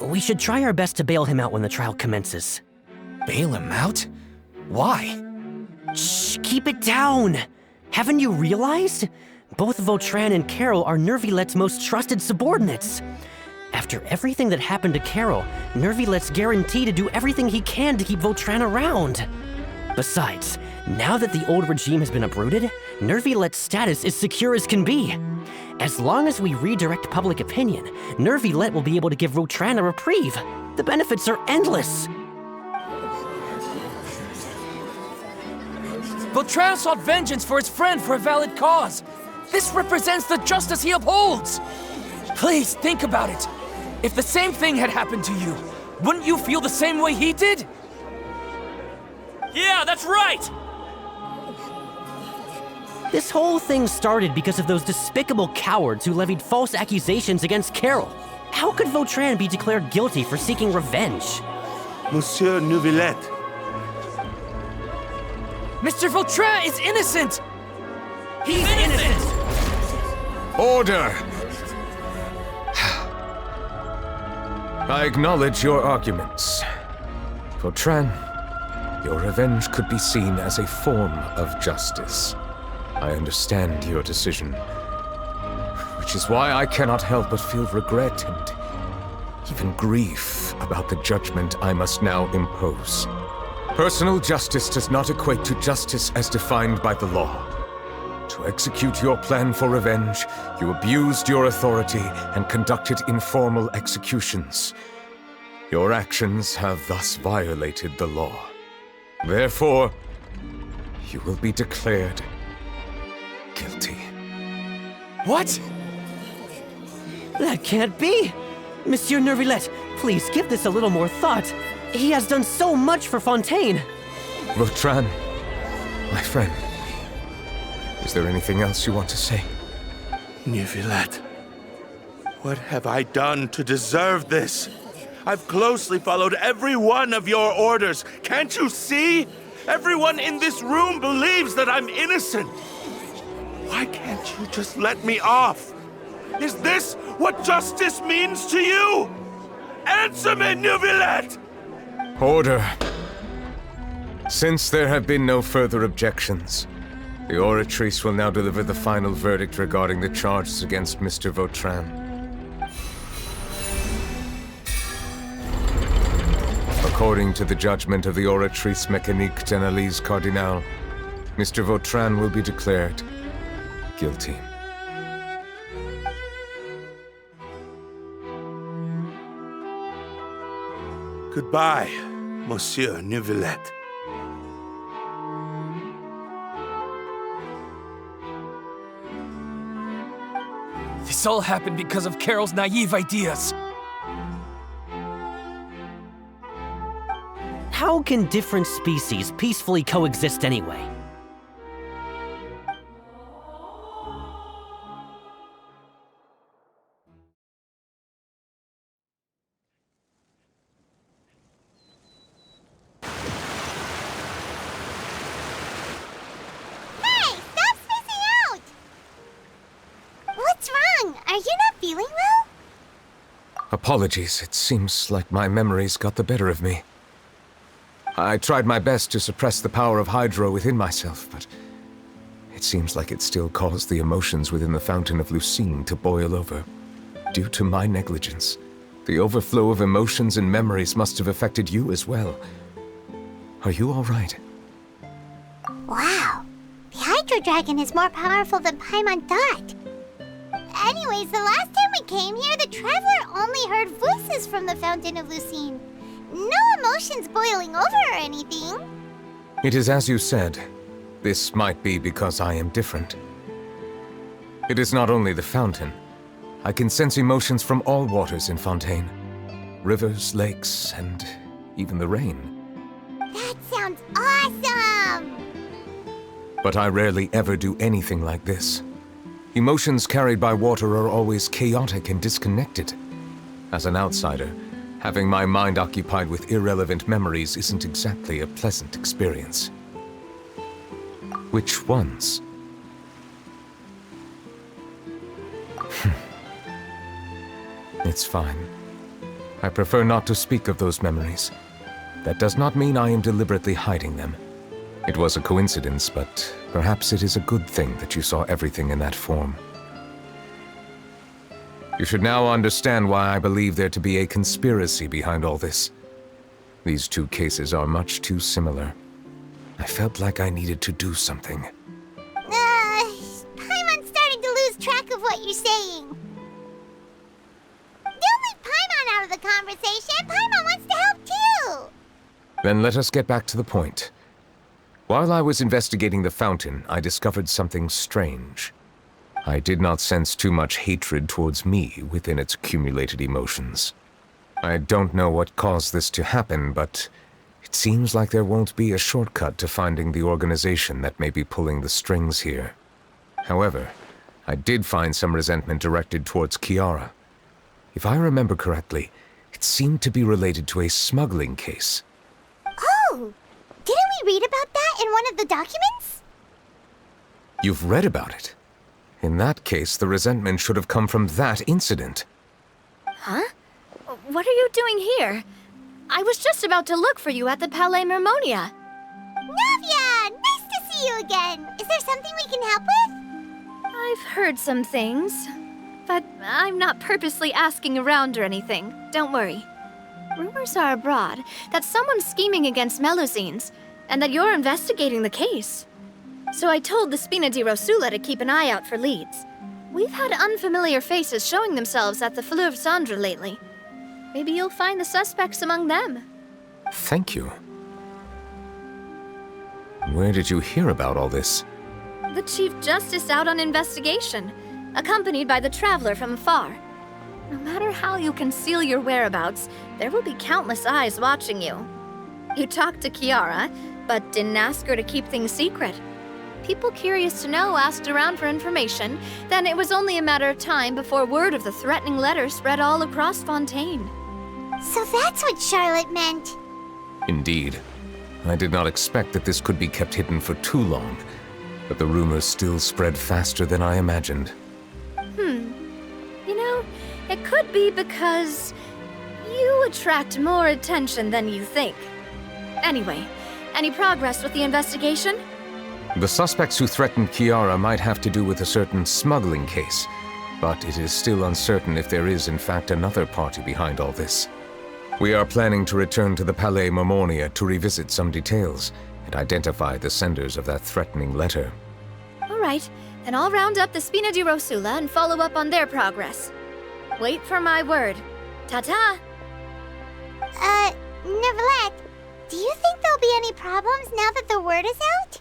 Speaker 3: we should try our best to bail him out when the trial commences.
Speaker 12: Bail him out? Why?
Speaker 3: Shh, keep it down! Haven't you realized? Both Vautrin and Carol are Nervillette's most trusted subordinates. After everything that happened to Carol, Nervillette's guaranteed to do everything he can to keep Vautrin around. Besides, now that the old regime has been uprooted, Nervillette's status is secure as can be. As long as we redirect public opinion, Neuvillette will be able to give Vautrin a reprieve. The benefits are endless.
Speaker 12: Vautrin sought vengeance for his friend for a valid cause. This represents the justice he upholds. Please think about it. If the same thing had happened to you, wouldn't you feel the same way he did?
Speaker 18: Yeah, that's right!
Speaker 3: This whole thing started because of those despicable cowards who levied false accusations against Carol. How could Vautrin be declared guilty for seeking revenge?
Speaker 4: Monsieur Neuvillette.
Speaker 12: Mr. Vautrin is innocent!
Speaker 3: He's innocent!
Speaker 21: Order! I acknowledge your arguments. Vautrin, your revenge could be seen as a form of justice. I understand your decision, which is why I cannot help but feel regret and even grief about the judgment I must now impose. Personal justice does not equate to justice as defined by the law. To execute your plan for revenge, you abused your authority and conducted informal executions. Your actions have thus violated the law. Therefore, you will be declared guilty.
Speaker 12: What?
Speaker 3: That can't be! Monsieur Neuvillette, please give this a little more thought. He has done so much for Fontaine.
Speaker 21: Vautrin, my friend, is there anything else you want to say?
Speaker 4: Neuvillette, what have I done to deserve this? I've closely followed every one of your orders. Can't you see? Everyone in this room believes that I'm innocent. Why can't you just let me off? Is this what justice means to you? Answer me, Neuvillette!
Speaker 21: Order. Since there have been no further objections, the Oratrice will now deliver the final verdict regarding the charges against Mr. Vautrin. According to the judgment of the Oratrice Mécanique d'Analyse Cardinal, Mr. Vautrin will be declared guilty.
Speaker 4: Goodbye, Monsieur Neuvillette.
Speaker 12: This all happened because of Carol's naive ideas.
Speaker 3: How can different species peacefully coexist anyway?
Speaker 2: Hey, stop spacing out! What's wrong? Are you not feeling well?
Speaker 21: Apologies, it seems like my memories got the better of me. I tried my best to suppress the power of Hydro within myself, but it seems like it still caused the emotions within the Fountain of Lucine to boil over. Due to my negligence, the overflow of emotions and memories must have affected you as well. Are you all right?
Speaker 2: Wow. The Hydro Dragon is more powerful than Paimon thought. Anyways, the last time we came here, the Traveler only heard voices from the Fountain of Lucine. No emotions boiling over or anything.
Speaker 21: It is as you said. This might be because I am different. It is not only the fountain. I can sense emotions from all waters in Fontaine. Rivers, lakes, and even the rain.
Speaker 2: That sounds awesome!
Speaker 21: But I rarely ever do anything like this. Emotions carried by water are always chaotic and disconnected. As an outsider, having my mind occupied with irrelevant memories isn't exactly a pleasant experience. Which ones? It's fine. I prefer not to speak of those memories. That does not mean I am deliberately hiding them. It was a coincidence, but perhaps it is a good thing that you saw everything in that form. You should now understand why I believe there to be a conspiracy behind all this. These two cases are much too similar. I felt like I needed to do something.
Speaker 2: Paimon's starting to lose track of what you're saying. Don't leave Paimon out of the conversation. Paimon wants to help too.
Speaker 21: Then let us get back to the point. While I was investigating the fountain, I discovered something strange. I did not sense too much hatred towards me within its accumulated emotions. I don't know what caused this to happen, but it seems like there won't be a shortcut to finding the organization that may be pulling the strings here. However, I did find some resentment directed towards Kiara. If I remember correctly, it seemed to be related to a smuggling case.
Speaker 2: Oh! Didn't we read about that in one of the documents?
Speaker 21: You've read about it? In that case, the resentment should have come from that incident.
Speaker 1: Huh? What are you doing here? I was just about to look for you at the Palais Mermonia.
Speaker 2: Navia! Nice to see you again! Is there something we can help with?
Speaker 1: I've heard some things, but I'm not purposely asking around or anything. Don't worry. Rumors are abroad that someone's scheming against Melusines, and that you're investigating the case. So I told the Spina di Rosula to keep an eye out for leads. We've had unfamiliar faces showing themselves at the Fleuve Cendre lately. Maybe you'll find the suspects among them.
Speaker 21: Thank you. Where did you hear about all this?
Speaker 1: The Chief Justice out on investigation, accompanied by the Traveler from afar. No matter how you conceal your whereabouts, there will be countless eyes watching you. You talked to Kiara, but didn't ask her to keep things secret. People curious to know asked around for information, then it was only a matter of time before word of the threatening letter spread all across Fontaine.
Speaker 2: So that's what Charlotte meant.
Speaker 21: Indeed. I did not expect that this could be kept hidden for too long, but the rumors still spread faster than I imagined.
Speaker 1: You know, it could be because you attract more attention than you think. Anyway, any progress with the investigation?
Speaker 21: The suspects who threatened Kiara might have to do with a certain smuggling case, but it is still uncertain if there is in fact another party behind all this. We are planning to return to the Palais Mermonia to revisit some details and identify the senders of that threatening letter.
Speaker 1: All right, then I'll round up the Spina di Rosula and follow up on their progress. Wait for my word. Ta-ta!
Speaker 2: Neverlet, do you think there'll be any problems now that the word is out?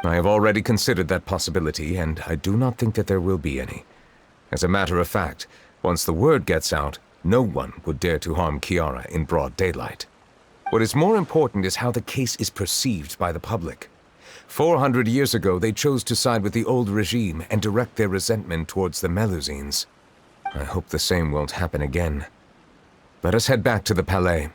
Speaker 21: I have already considered that possibility, and I do not think that there will be any. As a matter of fact, once the word gets out, no one would dare to harm Kiara in broad daylight. What is more important is how the case is perceived by the public. 400 years ago, they chose to side with the old regime and direct their resentment towards the Melusines. I hope the same won't happen again. Let us head back to the Palais.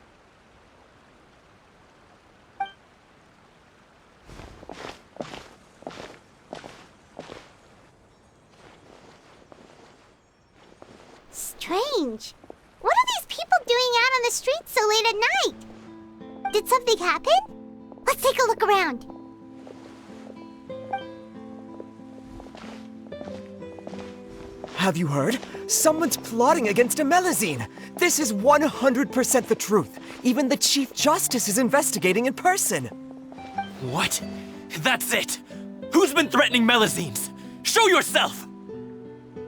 Speaker 2: Strange. What are these people doing out on the streets so late at night? Did something happen? Let's take a look around.
Speaker 8: Have you heard? Someone's plotting against a Melusine. This is 100% the truth. Even the Chief Justice is investigating in person.
Speaker 9: What? That's it! Who's been threatening Melusines? Show yourself!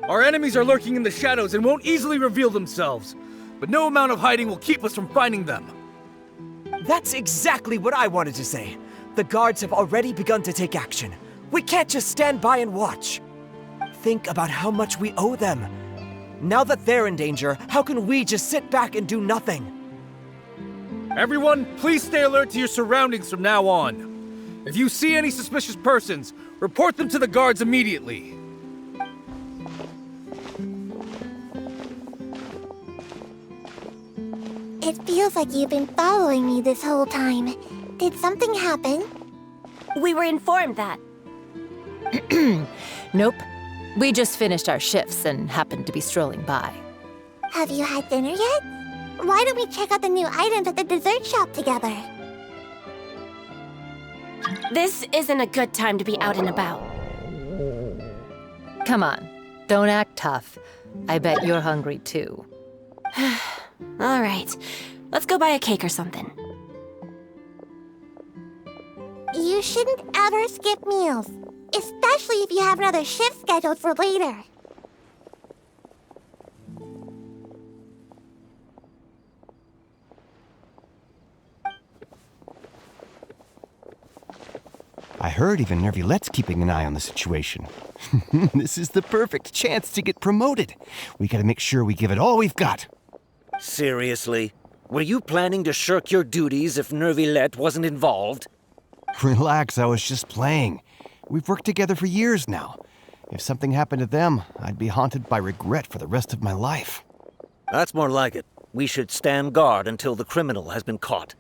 Speaker 17: Our enemies are lurking in the shadows and won't easily reveal themselves. But no amount of hiding will keep us from finding them.
Speaker 8: That's exactly what I wanted to say. The guards have already begun to take action. We can't just stand by and watch. Think about how much we owe them. Now that they're in danger, how can we just sit back and do nothing?
Speaker 17: Everyone, please stay alert to your surroundings from now on. If you see any suspicious persons, report them to the guards immediately.
Speaker 14: It feels like you've been following me this whole time. Did something happen?
Speaker 23: We were informed that.
Speaker 20: Nope. We just finished our shifts and happened to be strolling by.
Speaker 14: Have you had dinner yet? Why don't we check out the new items at the dessert shop together?
Speaker 23: This isn't a good time to be out and about.
Speaker 20: Come on, don't act tough. I bet you're hungry too.
Speaker 23: All right, let's go buy a cake or something.
Speaker 14: You shouldn't ever skip meals, especially if you have another shift scheduled for later.
Speaker 22: I heard even Nervilette's keeping an eye on the situation. This is the perfect chance to get promoted. We gotta make sure we give it all we've got.
Speaker 25: Seriously? Were you planning to shirk your duties if Nervilette wasn't involved?
Speaker 22: Relax, I was just playing. We've worked together for years now. If something happened to them, I'd be haunted by regret for the rest of my life.
Speaker 25: That's more like it. We should stand guard until the criminal has been caught.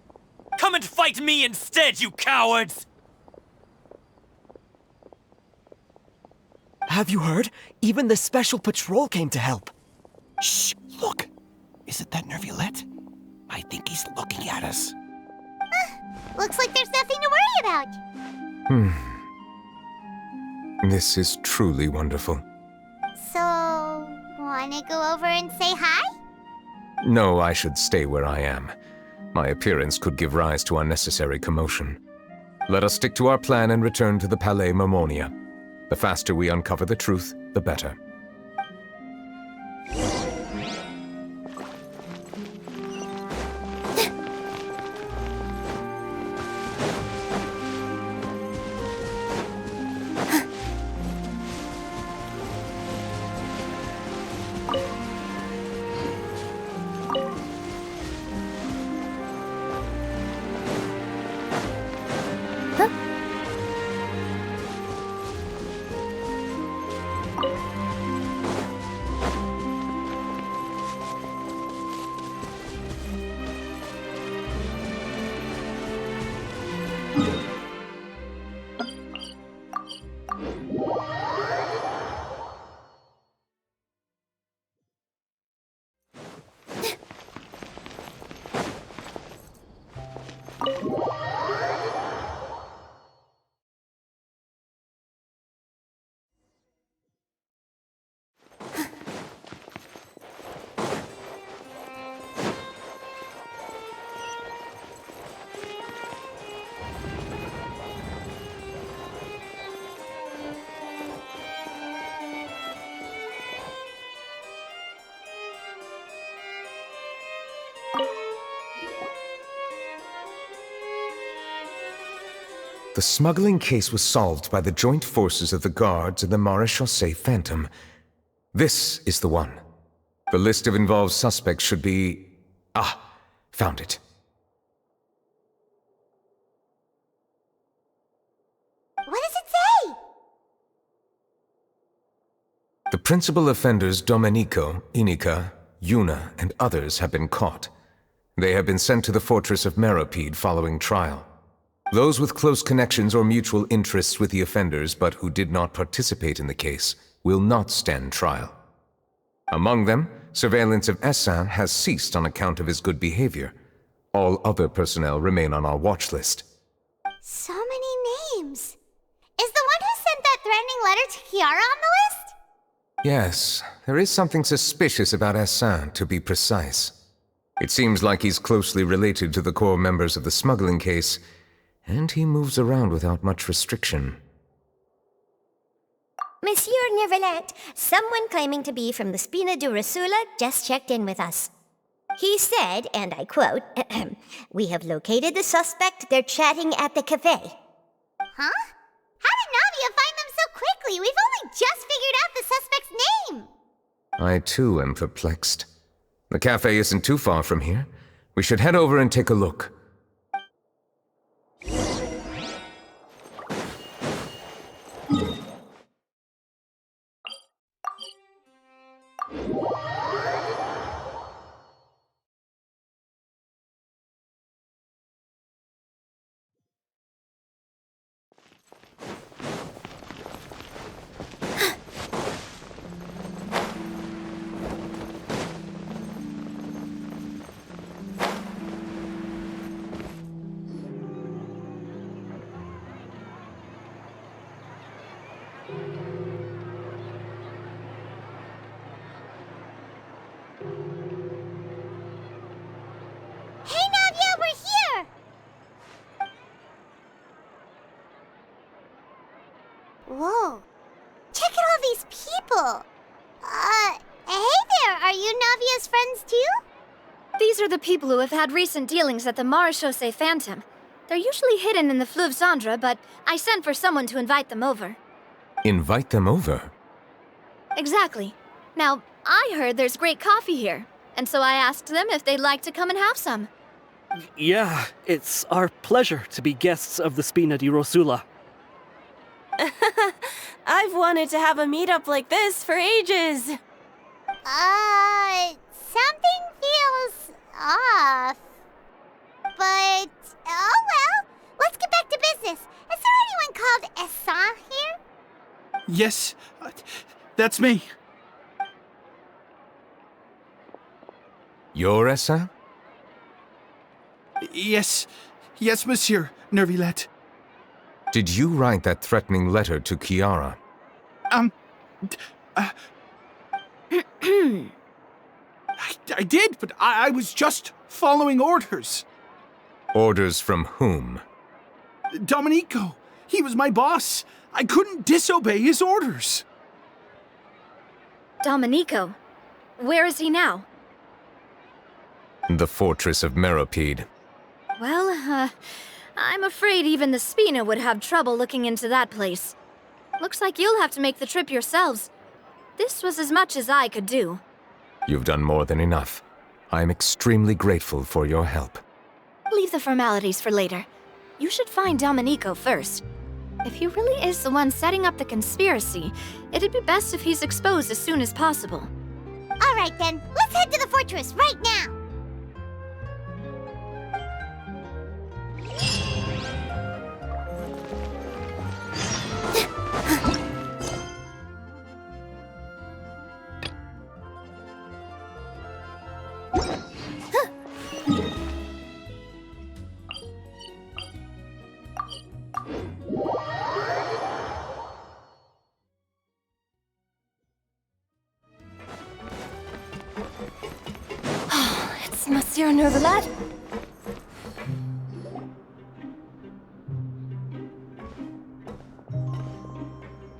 Speaker 9: Come and fight me instead, you cowards!
Speaker 8: Have you heard? Even the Special Patrol came to help.
Speaker 22: Shh! Look! Is it that Nervulette? I think he's looking at us.
Speaker 2: Looks like there's nothing to worry about.
Speaker 21: This is truly wonderful.
Speaker 2: So, wanna go over and say hi?
Speaker 21: No, I should stay where I am. My appearance could give rise to unnecessary commotion. Let us stick to our plan and return to the Palais Mermonia. The faster we uncover the truth, the better. The smuggling case was solved by the joint forces of the guards and the Maréchaussée Phantom. This is the one. The list of involved suspects should be... Ah, found it.
Speaker 2: What does it say?
Speaker 21: The principal offenders Domenico, Inica, Yuna, and others have been caught. They have been sent to the fortress of Meropide following trial. Those with close connections or mutual interests with the offenders but who did not participate in the case will not stand trial. Among them, surveillance of Essin has ceased on account of his good behavior. All other personnel remain on our watch list.
Speaker 2: So many names. Is the one who sent that threatening letter to Chiara on the list?
Speaker 21: Yes, there is something suspicious about Essin, to be precise. It seems like he's closely related to the core members of the smuggling case, and he moves around without much restriction.
Speaker 1: Monsieur Nervalette, someone claiming to be from the Spina Durasula just checked in with us. He said, and I quote, "We have located the suspect. They're chatting at the cafe."
Speaker 2: Huh? How did Navia find them so quickly? We've only just figured out the suspect's name.
Speaker 21: I too am perplexed. The cafe isn't too far from here. We should head over and take a look.
Speaker 2: Hey, Navia, we're here! Whoa. Check out all these people. Hey there, are you Navia's friends too?
Speaker 6: These are the people who have had recent dealings at the Maréchaussée Phantom. They're usually hidden in the Fleuve Cendre, but I sent for someone to invite them over.
Speaker 21: Invite them over?
Speaker 6: Exactly. Now, I heard there's great coffee here, and so I asked them if they'd like to come and have some.
Speaker 7: Yeah, it's our pleasure to be guests of the Spina di Rosula.
Speaker 23: I've wanted to have a meetup like this for ages.
Speaker 2: Something feels off. But, oh well. Let's get back to business. Is there anyone called Essa here?
Speaker 7: Yes, that's me.
Speaker 21: You're Essa?
Speaker 7: Yes, monsieur, Nervilette.
Speaker 21: Did you write that threatening letter to Kiara?
Speaker 7: I did, but I was just following orders.
Speaker 21: Orders from whom?
Speaker 7: Domenico. He was my boss. I couldn't disobey his orders.
Speaker 6: Domenico? Where is he now?
Speaker 21: The fortress of Meropide.
Speaker 6: Well, I'm afraid even the Spina would have trouble looking into that place. Looks like you'll have to make the trip yourselves. This was as much as I could do.
Speaker 21: You've done more than enough. I am extremely grateful for your help.
Speaker 6: Leave the formalities for later. You should find Domenico first. If he really is the one setting up the conspiracy, it'd be best if he's exposed as soon as possible.
Speaker 2: All right then, let's head to the fortress right now.
Speaker 23: It's Monsieur Nervilette.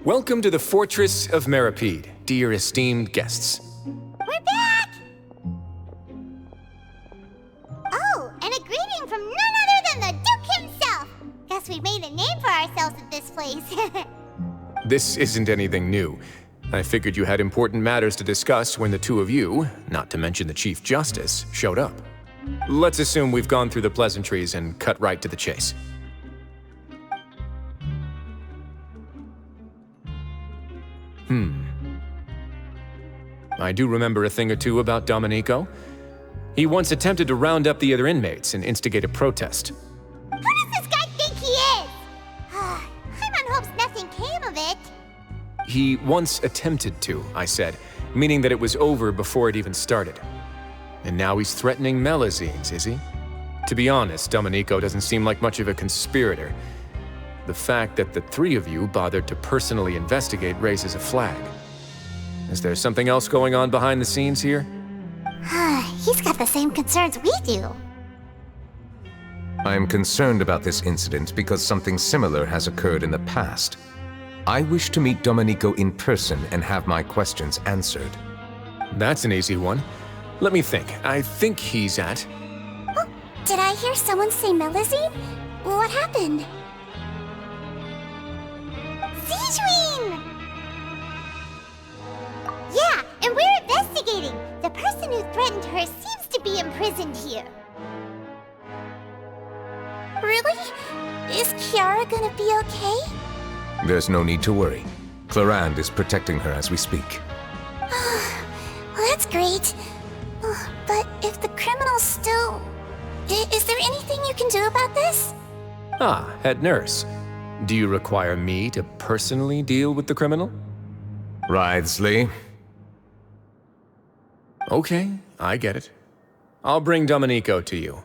Speaker 10: Welcome to the Fortress of Meropide, dear esteemed guests.
Speaker 2: We're back! Oh, and a greeting from none other than the Duke himself! Guess we've made a name for ourselves at this place.
Speaker 10: This isn't anything new. I figured you had important matters to discuss when the two of you, not to mention the Chief Justice, showed up. Let's assume we've gone through the pleasantries and cut right to the chase. I do remember a thing or two about Domenico. He once attempted to round up the other inmates and instigate a protest.
Speaker 2: Who does this guy think he is? Paimon hopes nothing came of it.
Speaker 10: He once attempted to, I said, meaning that it was over before it even started. And now he's threatening Melazines, is he? To be honest, Domenico doesn't seem like much of a conspirator. The fact that the three of you bothered to personally investigate raises a flag. Is there something else going on behind the scenes here?
Speaker 2: He's got the same concerns we do.
Speaker 21: I am concerned about this incident because something similar has occurred in the past. I wish to meet Domenico in person and have my questions answered.
Speaker 10: That's an easy one. Let me think. I think he's at...
Speaker 14: Oh, did I hear someone say Melazine? What happened?
Speaker 2: Sijuin! Yeah, and we're investigating. The person who threatened her seems to be imprisoned here.
Speaker 14: Really? Is Kiara gonna be okay?
Speaker 21: There's no need to worry. Clarande is protecting her as we speak.
Speaker 14: Well, that's great. But if the criminal's still... Is there anything you can do about this?
Speaker 10: Ah, head nurse. Do you require me to personally deal with the criminal?
Speaker 21: Wriothesley.
Speaker 10: Okay, I get it. I'll bring Domenico to you.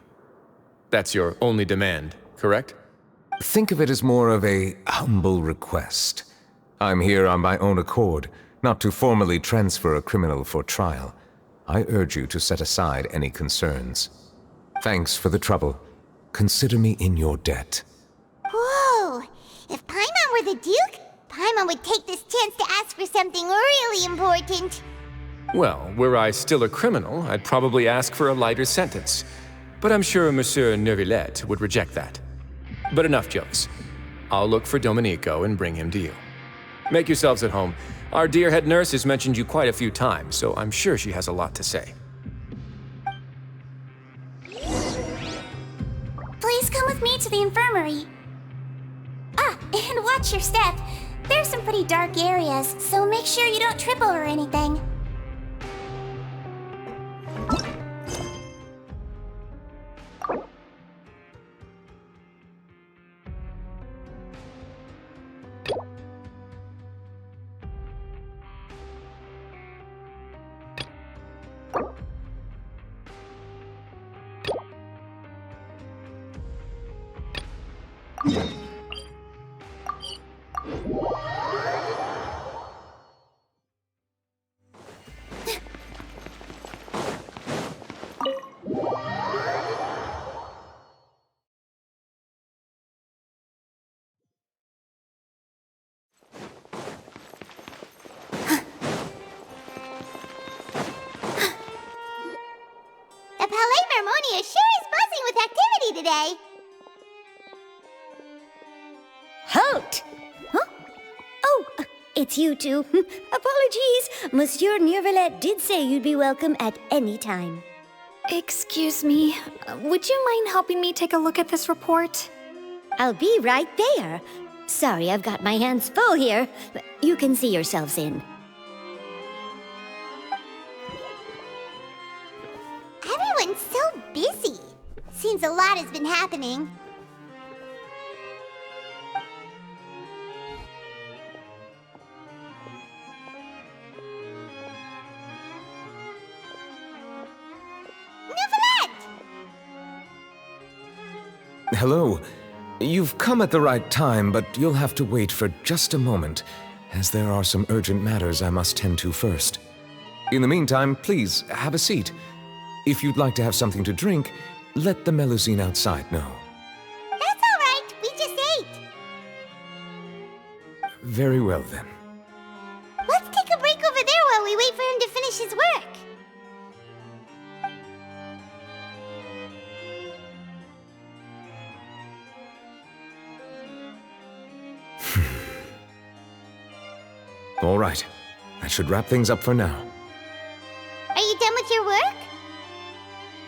Speaker 10: That's your only demand, correct?
Speaker 21: Think of it as more of a humble request. I'm here on my own accord, not to formally transfer a criminal for trial. I urge you to set aside any concerns. Thanks for the trouble. Consider me in your debt.
Speaker 2: Whoa! If Paimon were the Duke, Paimon would take this chance to ask for something really important.
Speaker 10: Well, were I still a criminal, I'd probably ask for a lighter sentence. But I'm sure Monsieur Nervilette would reject that. But enough jokes. I'll look for Domenico and bring him to you. Make yourselves at home. Our dear head nurse has mentioned you quite a few times, so I'm sure she has a lot to say.
Speaker 14: Please come with me to the infirmary. Ah, and watch your step. There's some pretty dark areas, so make sure you don't trip over anything.
Speaker 2: The Palais Mermonia sure is buzzing with activity today.
Speaker 1: Halt! Huh? Oh, it's you two. Apologies. Monsieur Neuvillette did say you'd be welcome at any time.
Speaker 6: Excuse me, would you mind helping me take a look at this report?
Speaker 1: I'll be right there. Sorry, I've got my hands full here. You can see yourselves in.
Speaker 2: Everyone's so busy. Seems a lot has been happening.
Speaker 21: Hello. You've come at the right time, but you'll have to wait for just a moment, as there are some urgent matters I must tend to first. In the meantime, please, have a seat. If you'd like to have something to drink, let the Melusine outside know.
Speaker 2: That's all right. We just ate.
Speaker 21: Very well, then.
Speaker 2: Let's take a break over there while we wait for him to finish his work.
Speaker 21: All right. That should wrap things up for now.
Speaker 2: Are you done with your work?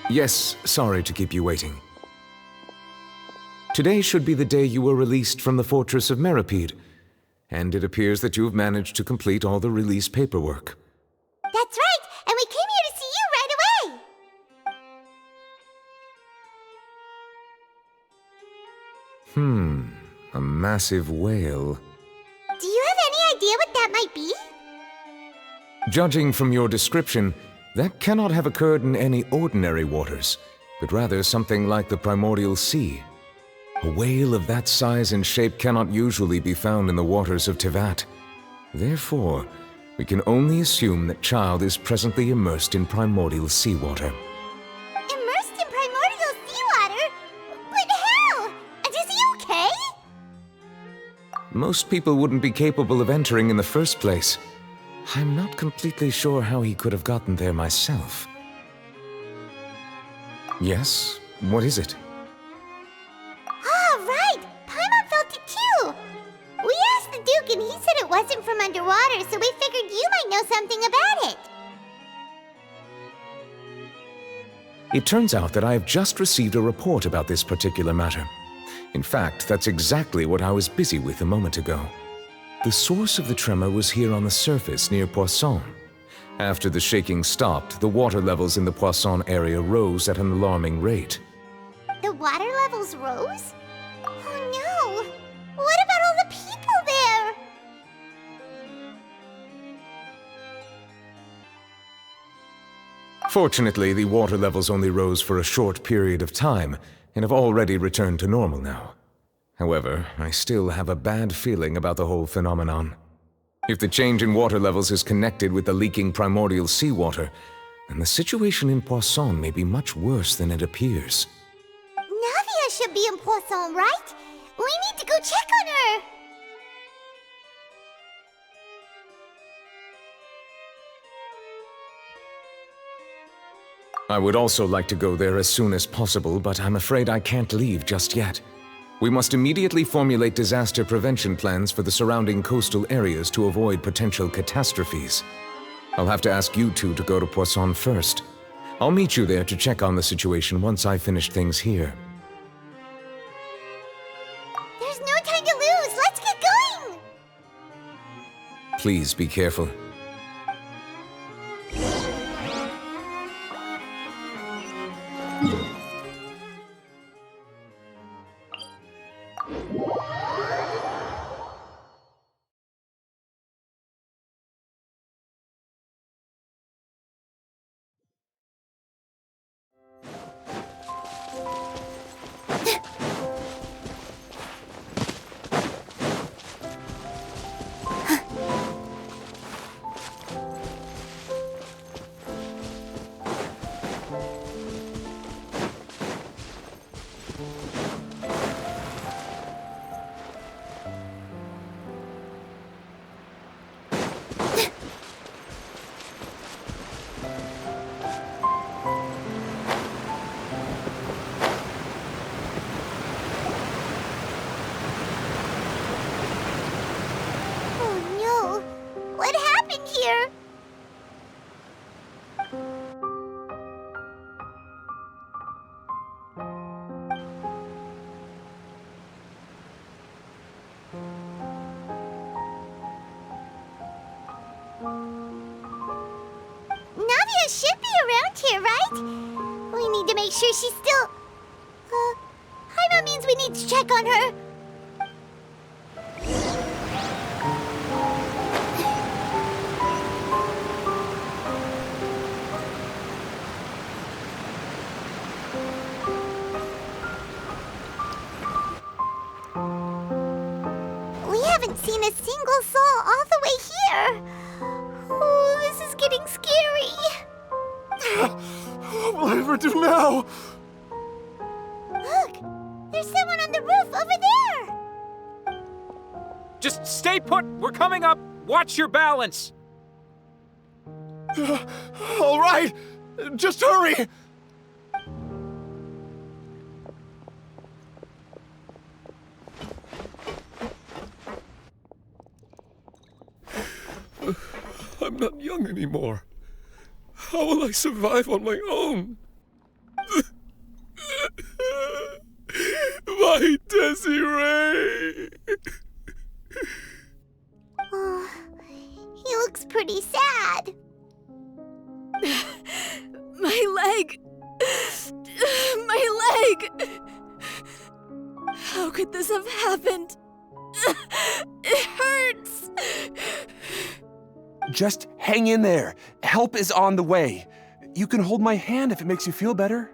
Speaker 21: Yes, sorry to keep you waiting. Today should be the day you were released from the Fortress of Meripede, and it appears that you have managed to complete all the release paperwork.
Speaker 2: That's right, and we came here to see you right away.
Speaker 21: A massive whale.
Speaker 2: Do you have any idea what that might be?
Speaker 21: Judging from your description, that cannot have occurred in any ordinary waters, but rather something like the primordial sea. A whale of that size and shape cannot usually be found in the waters of Tevat. Therefore, we can only assume that Child is presently immersed in primordial seawater.
Speaker 2: Immersed in primordial seawater? But how? And is he okay?
Speaker 21: Most people wouldn't be capable of entering in the first place. I'm not completely sure how he could have gotten there myself. Yes? What is it?
Speaker 2: Ah, right! Paimon felt it too! We asked the Duke and he said it wasn't from underwater, so we figured you might know something about it.
Speaker 21: It turns out that I have just received a report about this particular matter. In fact, that's exactly what I was busy with a moment ago. The source of the tremor was here on the surface near Poisson. After the shaking stopped, the water levels in the Poisson area rose at an alarming rate.
Speaker 2: The water levels rose? Oh no! What about all the people there?
Speaker 21: Fortunately, the water levels only rose for a short period of time and have already returned to normal now. However, I still have a bad feeling about the whole phenomenon. If the change in water levels is connected with the leaking primordial seawater, then the situation in Poisson may be much worse than it appears.
Speaker 2: Navia should be in Poisson, right? We need to go check on her!
Speaker 21: I would also like to go there as soon as possible, but I'm afraid I can't leave just yet. We must immediately formulate disaster prevention plans for the surrounding coastal areas to avoid potential catastrophes. I'll have to ask you two to go to Poisson first. I'll meet you there to check on the situation once I finish things here.
Speaker 2: There's no time to lose! Let's get going!
Speaker 21: Please be careful.
Speaker 2: What happened here? Navia should be around here, right? We need to make sure she's still... Paimon means we need to check on her. We haven't seen a single soul all the way here. Oh, this is getting scary.
Speaker 17: What will I ever do now?
Speaker 2: Look, there's someone on the roof over there.
Speaker 17: Just stay put. We're coming up. Watch your balance. All right. Just hurry.
Speaker 11: I'm not young anymore. How will I survive on my own? My Desiree!
Speaker 2: Oh, he looks pretty sad.
Speaker 20: My leg! My leg! How could this have happened? It hurts!
Speaker 13: Just hang in there. Help is on the way. You can hold my hand if it makes you feel better.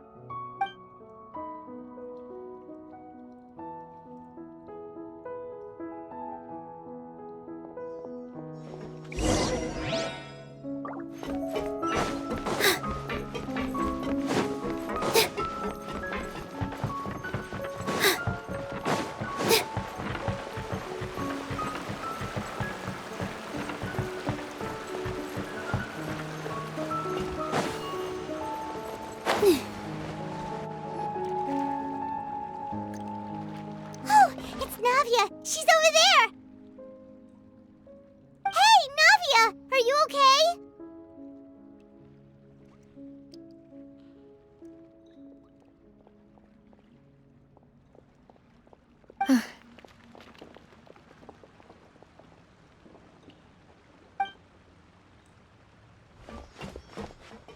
Speaker 2: Oh, it's Navia. She's over there. Hey, Navia, are you okay?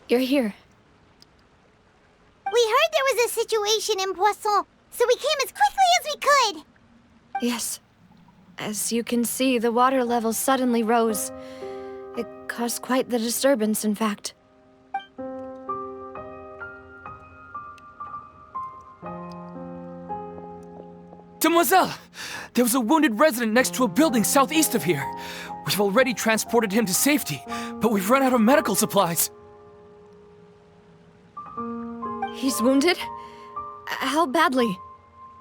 Speaker 20: You're here.
Speaker 2: We heard there was a situation in Poisson, so we came as quickly as we could.
Speaker 20: Yes. As you can see, the water level suddenly rose. It caused quite the disturbance, in fact.
Speaker 12: Demoiselle! There was a wounded resident next to a building southeast of here. We've already transported him to safety, but we've run out of medical supplies.
Speaker 20: He's wounded? How badly?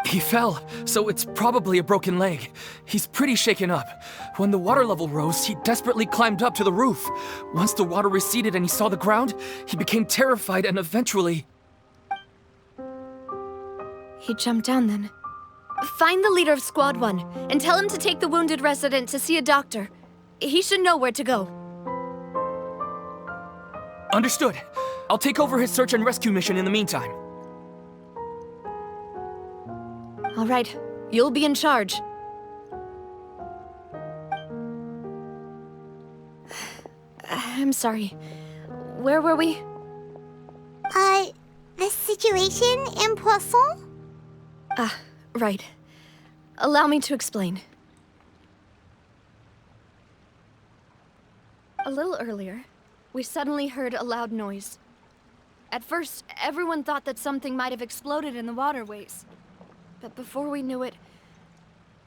Speaker 12: He fell, so it's probably a broken leg. He's pretty shaken up. When the water level rose, he desperately climbed up to the roof. Once the water receded and he saw the ground, he became terrified and eventually...
Speaker 20: He jumped down then. Find the leader of Squad 1 and tell him to take the wounded resident to see a doctor. He should know where to go.
Speaker 12: Understood. I'll take over his search and rescue mission in the meantime.
Speaker 20: All right, you'll be in charge.
Speaker 6: I'm sorry. Where were we?
Speaker 2: The situation in Poisson?
Speaker 6: Ah, right. Allow me to explain. A little earlier, we suddenly heard a loud noise. At first, everyone thought that something might have exploded in the waterways. But before we knew it,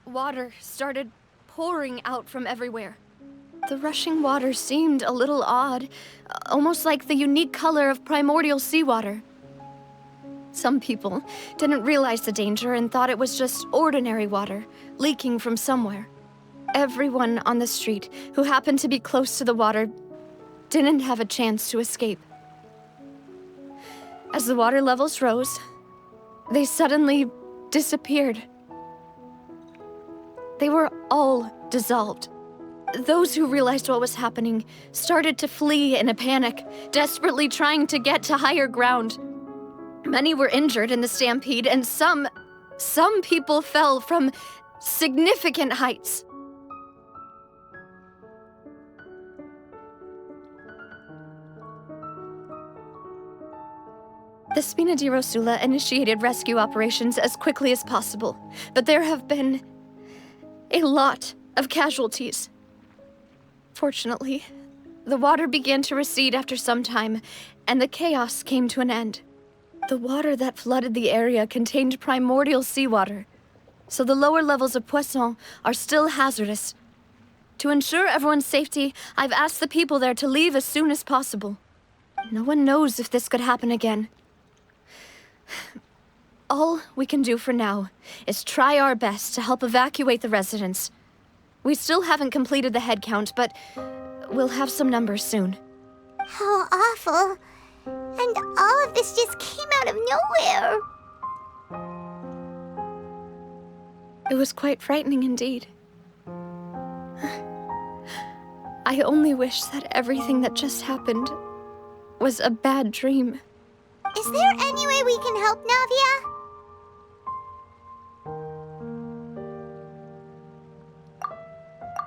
Speaker 6: water started pouring out from everywhere. The rushing water seemed a little odd, almost like the unique color of primordial seawater. Some people didn't realize the danger and thought it was just ordinary water, leaking from somewhere. Everyone on the street who happened to be close to the water didn't have a chance to escape. As the water levels rose, they suddenly disappeared. They were all dissolved. Those who realized what was happening started to flee in a panic, desperately trying to get to higher ground. Many were injured in the stampede, and some people fell from significant heights. The Spina di Rosula initiated rescue operations as quickly as possible, but there have been a lot of casualties. Fortunately, the water began to recede after some time, and the chaos came to an end. The water that flooded the area contained primordial seawater, so the lower levels of Poisson are still hazardous. To ensure everyone's safety, I've asked the people there to leave as soon as possible. No one knows if this could happen again. All we can do for now is try our best to help evacuate the residents. We still haven't completed the head count, but we'll have some numbers soon.
Speaker 2: How awful. And all of this just came out of nowhere.
Speaker 6: It was quite frightening indeed. I only wish that everything that just happened was a bad dream.
Speaker 2: Is there any way we can help, Navia?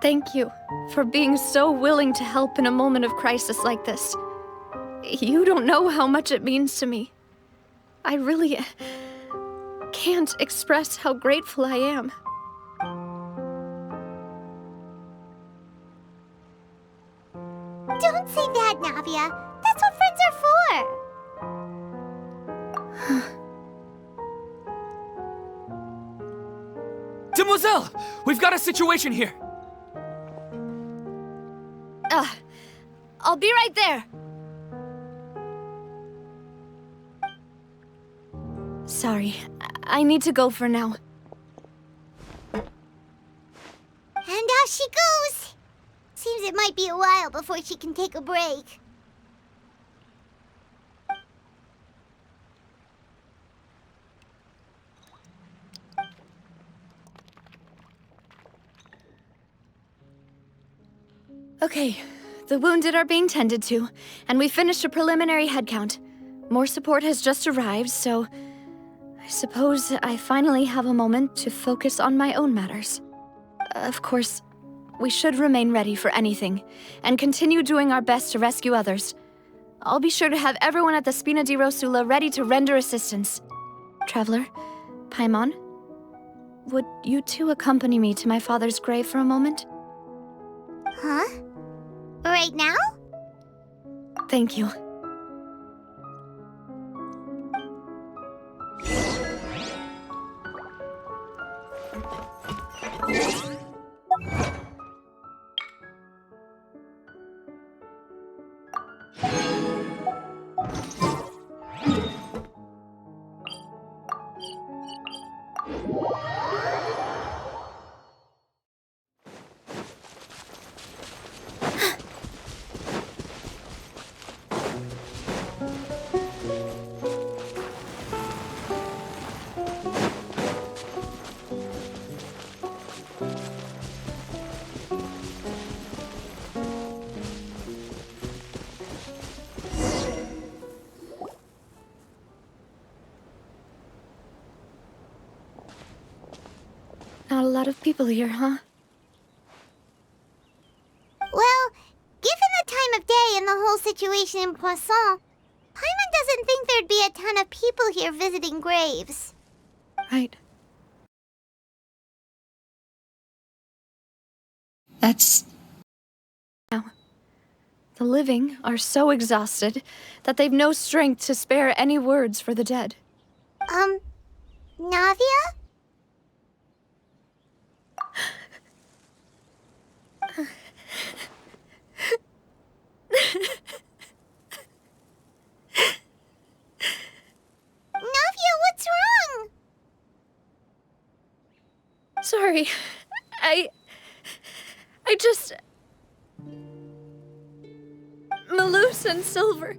Speaker 6: Thank you for being so willing to help in a moment of crisis like this. You don't know how much it means to me. I really can't express how grateful I am.
Speaker 2: Don't say that, Navia. That's what friends are for.
Speaker 9: Demoiselle! We've got a situation here!
Speaker 6: I'll be right there. Sorry, I need to go for now.
Speaker 2: And off she goes. Seems it might be a while before she can take a break.
Speaker 6: Okay, the wounded are being tended to, and we finished a preliminary head count. More support has just arrived, so I suppose I finally have a moment to focus on my own matters. Of course, we should remain ready for anything, and continue doing our best to rescue others. I'll be sure to have everyone at the Spina di Rosula ready to render assistance. Traveler, Paimon, would you two accompany me to my father's grave for a moment?
Speaker 2: Huh? Right now?
Speaker 6: Thank you. Not a lot of people here, huh?
Speaker 2: Well, given the time of day, situation in Poisson, Paimon doesn't think there'd be a ton of people here visiting graves.
Speaker 6: Right.
Speaker 5: That's...
Speaker 6: Now, the living are so exhausted that they've no strength to spare any words for the dead.
Speaker 2: Navia? Navia, what's wrong?
Speaker 6: Sorry. I just... Malus and Silver.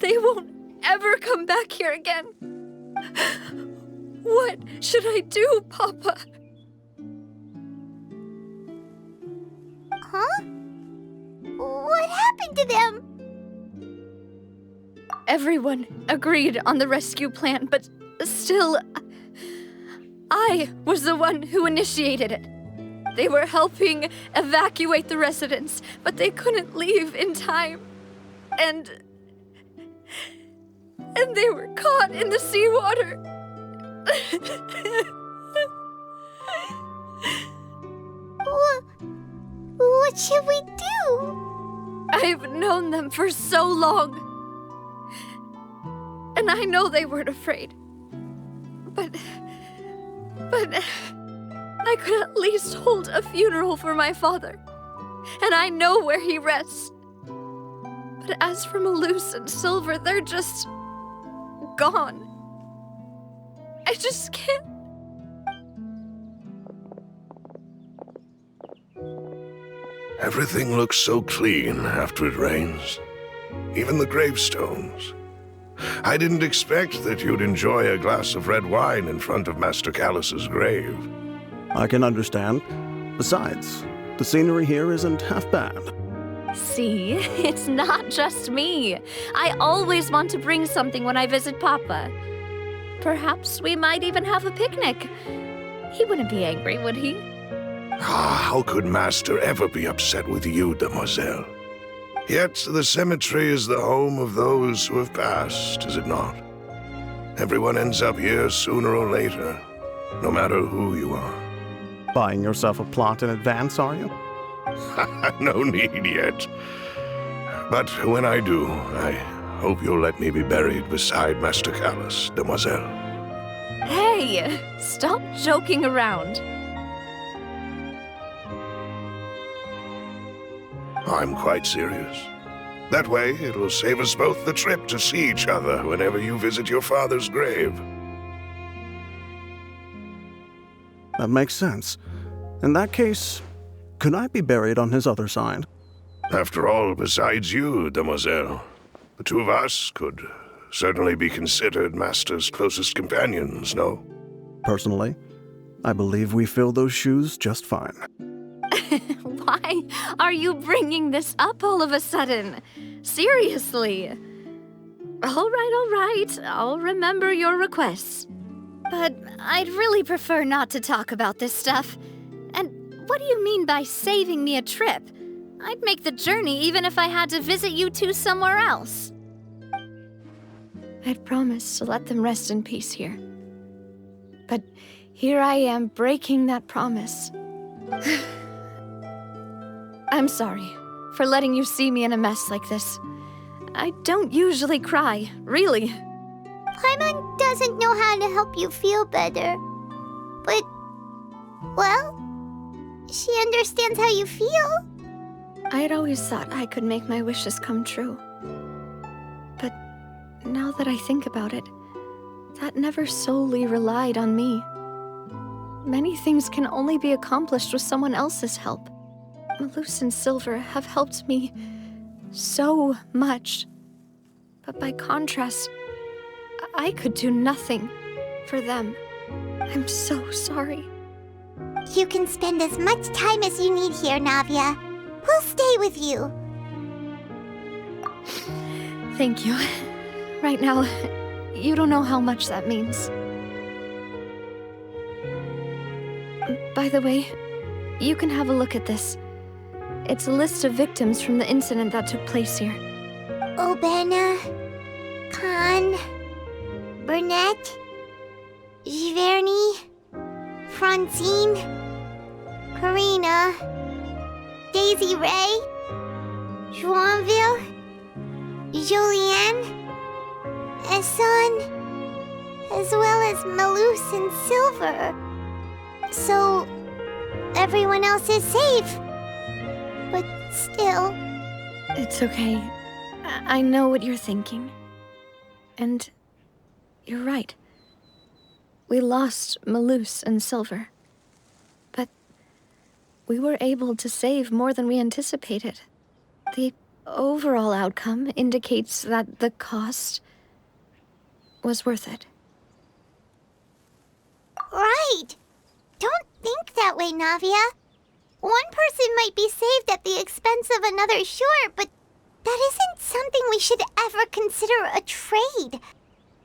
Speaker 6: They won't ever come back here again. What should I do, Papa?
Speaker 2: Huh? What happened to them?
Speaker 6: Everyone agreed on the rescue plan, but still, I was the one who initiated it. They were helping evacuate the residents, but they couldn't leave in time. And they were caught in the seawater.
Speaker 2: What should we do?
Speaker 6: I've known them for so long. And I know they weren't afraid. But I could at least hold a funeral for my father. And I know where he rests. But as for Malus and Silver, they're just gone. I just can't.
Speaker 15: Everything looks so clean after it rains. Even the gravestones. I didn't expect that you'd enjoy a glass of red wine in front of Master Callus's grave.
Speaker 16: I can understand. Besides, the scenery here isn't half bad.
Speaker 6: See, it's not just me. I always want to bring something when I visit Papa. Perhaps we might even have a picnic. He wouldn't be angry, would he?
Speaker 15: How could Master ever be upset with you, demoiselle? Yet the cemetery is the home of those who have passed, is it not? Everyone ends up here sooner or later, no matter who you are.
Speaker 16: Buying yourself a plot in advance, are you?
Speaker 15: No need yet. But when I do, I hope you'll let me be buried beside Master Callus, demoiselle.
Speaker 6: Hey, stop joking around.
Speaker 15: I'm quite serious. That way, it'll save us both the trip to see each other whenever you visit your father's grave.
Speaker 16: That makes sense. In that case, could I be buried on his other side?
Speaker 15: After all, besides you, demoiselle, the two of us could certainly be considered Master's closest companions, no?
Speaker 16: Personally, I believe we fill those shoes just fine.
Speaker 6: Why are you bringing this up all of a sudden? Seriously. All right. I'll remember your requests. But I'd really prefer not to talk about this stuff. And what do you mean by saving me a trip? I'd make the journey even if I had to visit you two somewhere else. I'd promised to let them rest in peace here. But here I am breaking that promise. I'm sorry for letting you see me in a mess like this. I don't usually cry, really.
Speaker 2: Paimon doesn't know how to help you feel better. But, well, she understands how you feel.
Speaker 6: I'd always thought I could make my wishes come true. But now that I think about it, that never solely relied on me. Many things can only be accomplished with someone else's help. Malus and Silver have helped me so much. But by contrast, I could do nothing for them. I'm so sorry.
Speaker 2: You can spend as much time as you need here, Navia. We'll stay with you.
Speaker 6: Thank you. Right now, you don't know how much that means. By the way, you can have a look at this. It's a list of victims from the incident that took place here.
Speaker 2: Obena, Khan, Burnett, Giverny, Francine, Karina, Daisy Ray, Joinville, Julianne, Esson, as well as Malus and Silver. So, everyone else is safe. But still...
Speaker 6: It's okay. I know what you're thinking. And you're right. We lost Malus and Silver. But we were able to save more than we anticipated. The overall outcome indicates that the cost was worth it.
Speaker 2: Right! Don't think that way, Navia. One person might be saved at the expense of another, sure, but that isn't something we should ever consider a trade.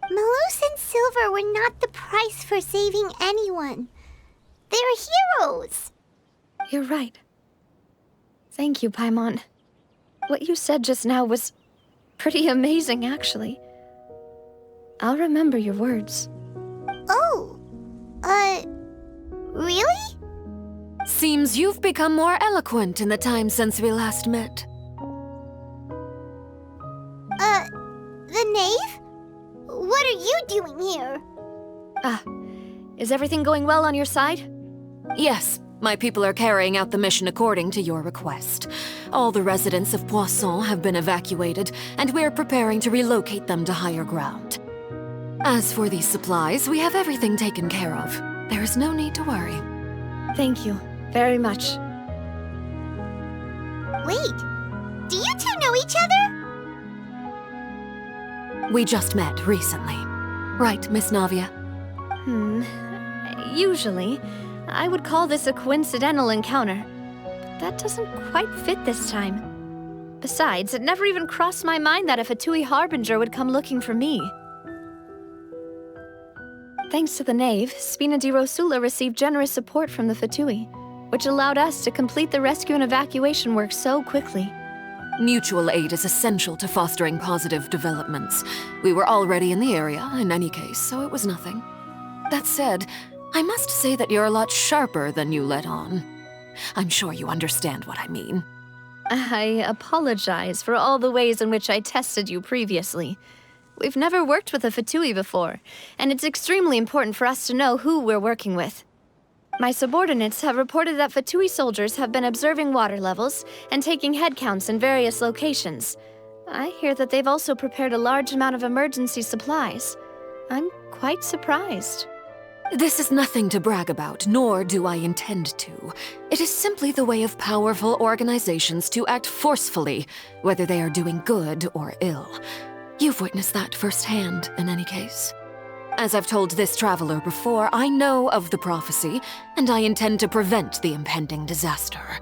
Speaker 2: Malus and Silver were not the price for saving anyone. They're heroes.
Speaker 6: You're right. Thank you, Paimon. What you said just now was pretty amazing, actually. I'll remember your words.
Speaker 2: Oh, really?
Speaker 20: Seems you've become more eloquent in the time since we last met.
Speaker 2: The knave? What are you doing here?
Speaker 6: Is everything going well on your side?
Speaker 20: Yes, my people are carrying out the mission according to your request. All the residents of Poisson have been evacuated, and we're preparing to relocate them to higher ground. As for these supplies, we have everything taken care of. There is no need to worry.
Speaker 6: Thank you very much.
Speaker 2: Wait, do you two know each other?
Speaker 20: We just met recently. Right, Miss Navia?
Speaker 6: Usually, I would call this a coincidental encounter. But that doesn't quite fit this time. Besides, it never even crossed my mind that a Fatui Harbinger would come looking for me. Thanks to the Knave, Spina di Rosula received generous support from the Fatui, which allowed us to complete the rescue and evacuation work so quickly.
Speaker 20: Mutual aid is essential to fostering positive developments. We were already in the area, in any case, so it was nothing. That said, I must say that you're a lot sharper than you let on. I'm sure you understand what I mean.
Speaker 6: I apologize for all the ways in which I tested you previously. We've never worked with a Fatui before, and it's extremely important for us to know who we're working with. My subordinates have reported that Fatui soldiers have been observing water levels and taking head counts in various locations. I hear that they've also prepared a large amount of emergency supplies. I'm quite surprised.
Speaker 20: This is nothing to brag about, nor do I intend to. It is simply the way of powerful organizations to act forcefully, whether they are doing good or ill. You've witnessed that firsthand, in any case. As I've told this traveler before, I know of the prophecy, and I intend to prevent the impending disaster.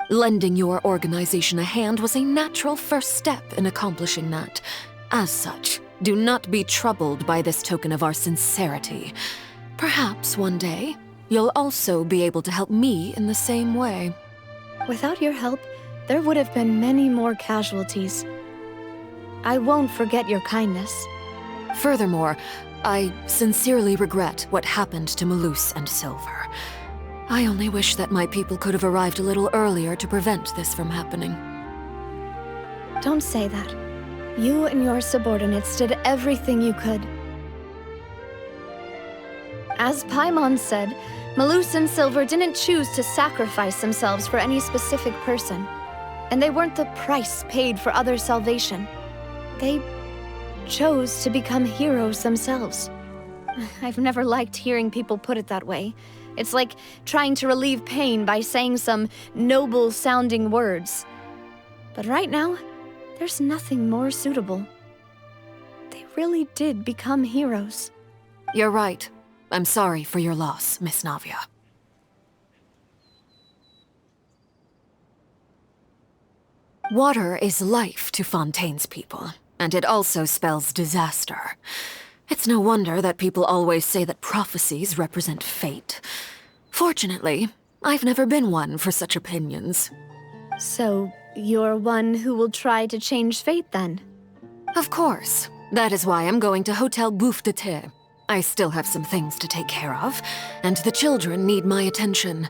Speaker 20: Lending your organization a hand was a natural first step in accomplishing that. As such, do not be troubled by this token of our sincerity. Perhaps one day, you'll also be able to help me in the same way.
Speaker 6: Without your help, there would have been many more casualties. I won't forget your kindness.
Speaker 20: Furthermore, I sincerely regret what happened to Malus and Silver. I only wish that my people could have arrived a little earlier to prevent this from happening.
Speaker 6: Don't say that. You and your subordinates did everything you could. As Paimon said, Malus and Silver didn't choose to sacrifice themselves for any specific person, and they weren't the price paid for other salvation. They chose to become heroes themselves. I've never liked hearing people put it that way. It's like trying to relieve pain by saying some noble-sounding words. But right now, there's nothing more suitable. They really did become heroes.
Speaker 20: You're right. I'm sorry for your loss, Miss Navia. Water is life to Fontaine's people, and it also spells disaster. It's no wonder that people always say that prophecies represent fate. Fortunately, I've never been one for such opinions.
Speaker 6: So, you're one who will try to change fate then?
Speaker 4: Of course. That is why I'm going to Hotel Bouffe de Terre. I still have some things to take care of, and the children need my attention.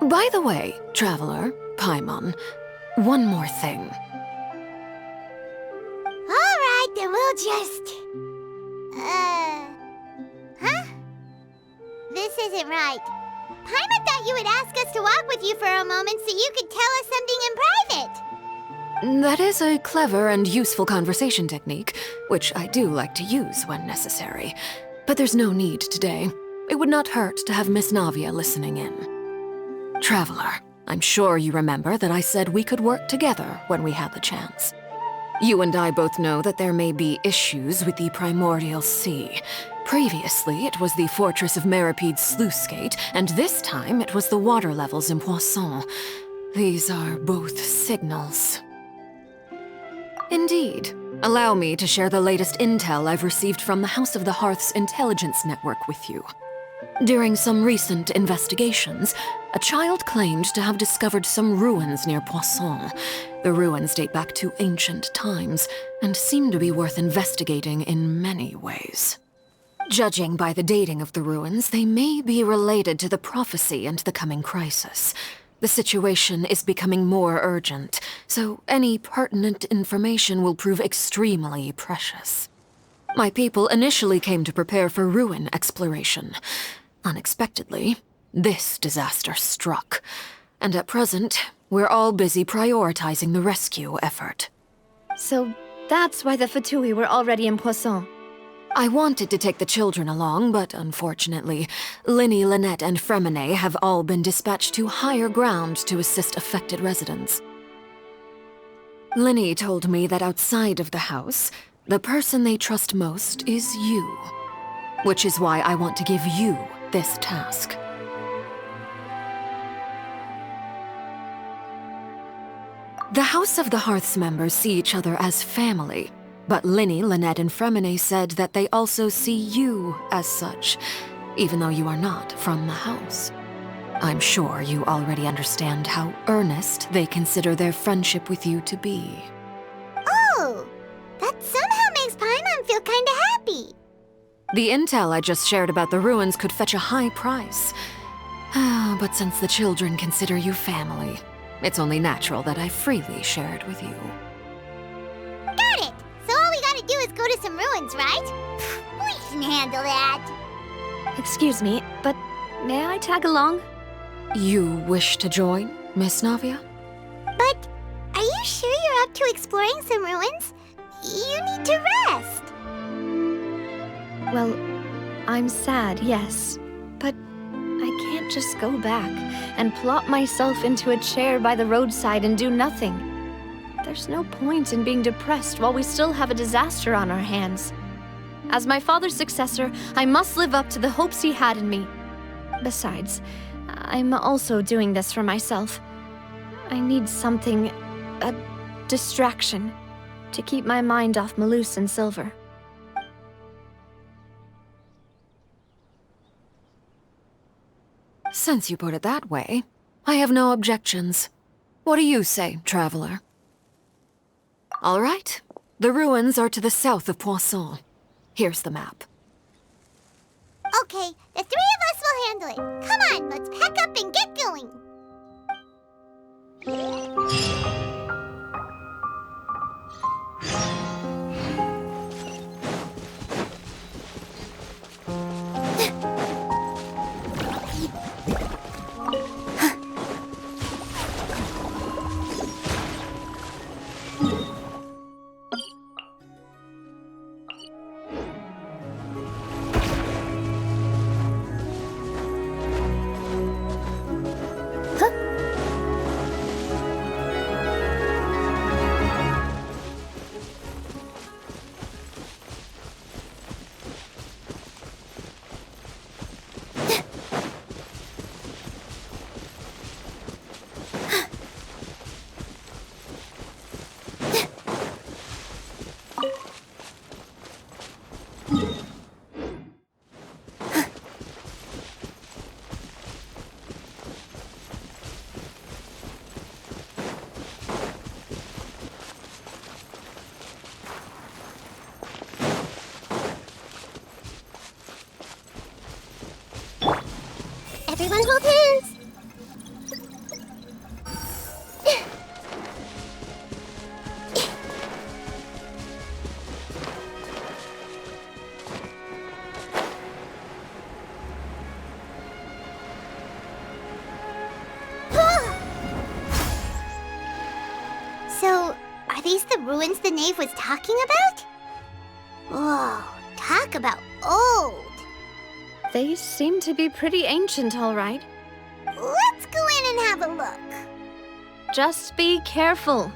Speaker 4: By the way, Traveler, Paimon, one more thing.
Speaker 2: Alright, then we'll just... Huh? This isn't right. Paimon thought you would ask us to walk with you for a moment so you could tell us something in private.
Speaker 4: That is a clever and useful conversation technique, which I do like to use when necessary. But there's no need today. It would not hurt to have Miss Navia listening in. Traveler, I'm sure you remember that I said we could work together when we had the chance. You and I both know that there may be issues with the Primordial Sea. Previously, it was the Fortress of Meripede's sluice gate, and this time it was the water levels in Poisson. These are both signals. Indeed. Allow me to share the latest intel I've received from the House of the Hearth's intelligence network with you. During some recent investigations, a child claimed to have discovered some ruins near Poisson. The ruins date back to ancient times, and seem to be worth investigating in many ways. Judging by the dating of the ruins, they may be related to the prophecy and the coming crisis. The situation is becoming more urgent, so any pertinent information will prove extremely precious. My people initially came to prepare for ruin exploration. Unexpectedly, this disaster struck, and at present, we're all busy prioritizing the rescue effort.
Speaker 6: So that's why the Fatui were already in Poisson.
Speaker 4: I wanted to take the children along, but unfortunately, Linny, Lynette, and Fremine have all been dispatched to higher ground to assist affected residents. Linny told me that outside of the house, the person they trust most is you. Which is why I want to give you this task. The House of the Hearth's members see each other as family, but Linny, Lynette, and Fremine said that they also see you as such, even though you are not from the house. I'm sure you already understand how earnest they consider their friendship with you to be.
Speaker 2: Oh! That somehow makes Paimon feel kinda happy.
Speaker 4: The intel I just shared about the ruins could fetch a high price. But since the children consider you family, it's only natural that I freely share it with you.
Speaker 2: Got it! So all we gotta do is go to some ruins, right? We can handle that.
Speaker 6: Excuse me, but may I tag along?
Speaker 4: You wish to join, Miss Navia?
Speaker 2: But are you sure you're up to exploring some ruins? You need to rest.
Speaker 6: Well, I'm sad, yes, but I can't just go back and plop myself into a chair by the roadside and do nothing. There's no point in being depressed while we still have a disaster on our hands. As my father's successor, I must live up to the hopes he had in me. Besides, I'm also doing this for myself. I need something, a distraction, to keep my mind off Malus and Silver.
Speaker 4: Since you put it that way, I have no objections. What do you say, Traveler? All right. The ruins are to the south of Poisson. Here's the map.
Speaker 2: Okay, the three of us will handle it. Come on, let's pack up and get going. Everyone hold hands! So, are these the ruins the knave was talking about? Whoa, talk about old!
Speaker 6: They seem to be pretty ancient, all right.
Speaker 2: Let's go in and have a look.
Speaker 6: Just be careful.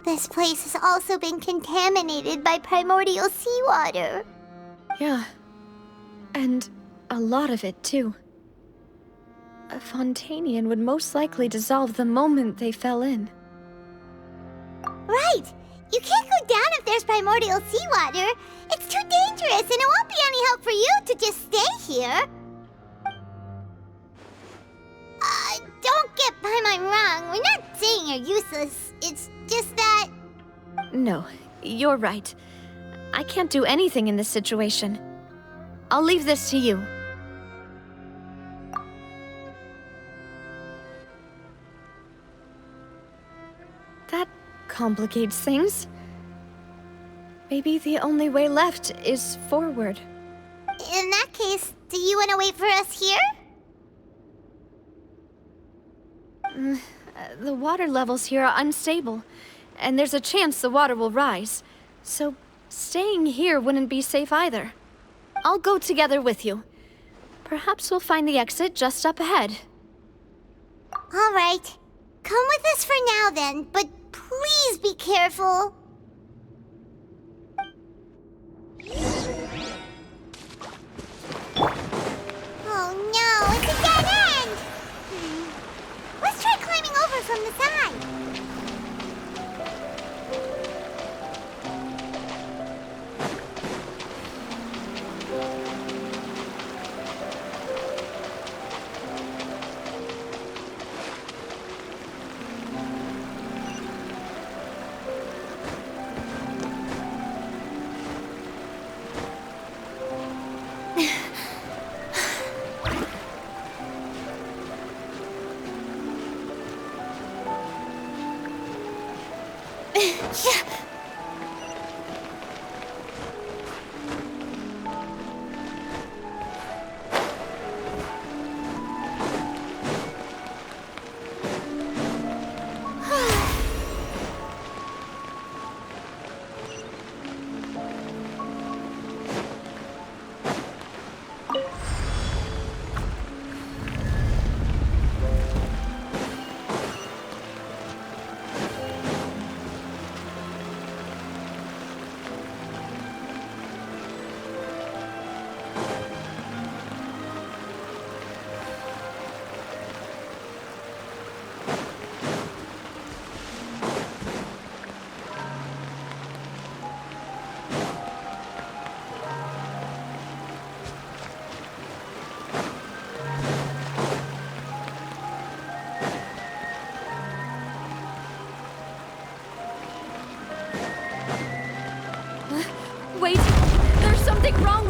Speaker 2: This place has also been contaminated by primordial seawater.
Speaker 6: Yeah. And a lot of it, too. A Fontainian would most likely dissolve the moment they fell in.
Speaker 2: Right! You can't go down if there's primordial seawater. It's too dangerous, and it won't be any help for you to just stay here. Don't get Paimon wrong. We're not saying you're useless. It's just that...
Speaker 6: No, you're right. I can't do anything in this situation. I'll leave this to you. That complicates things. Maybe the only way left is forward.
Speaker 2: In that case, do you want to wait for us here?
Speaker 6: The water levels here are unstable, and there's a chance the water will rise. So staying here wouldn't be safe either. I'll go together with you. Perhaps we'll find the exit just up ahead.
Speaker 2: All right. Come with us for now then, but please be careful. Oh no, it's a dead end! Let's try climbing over from the side.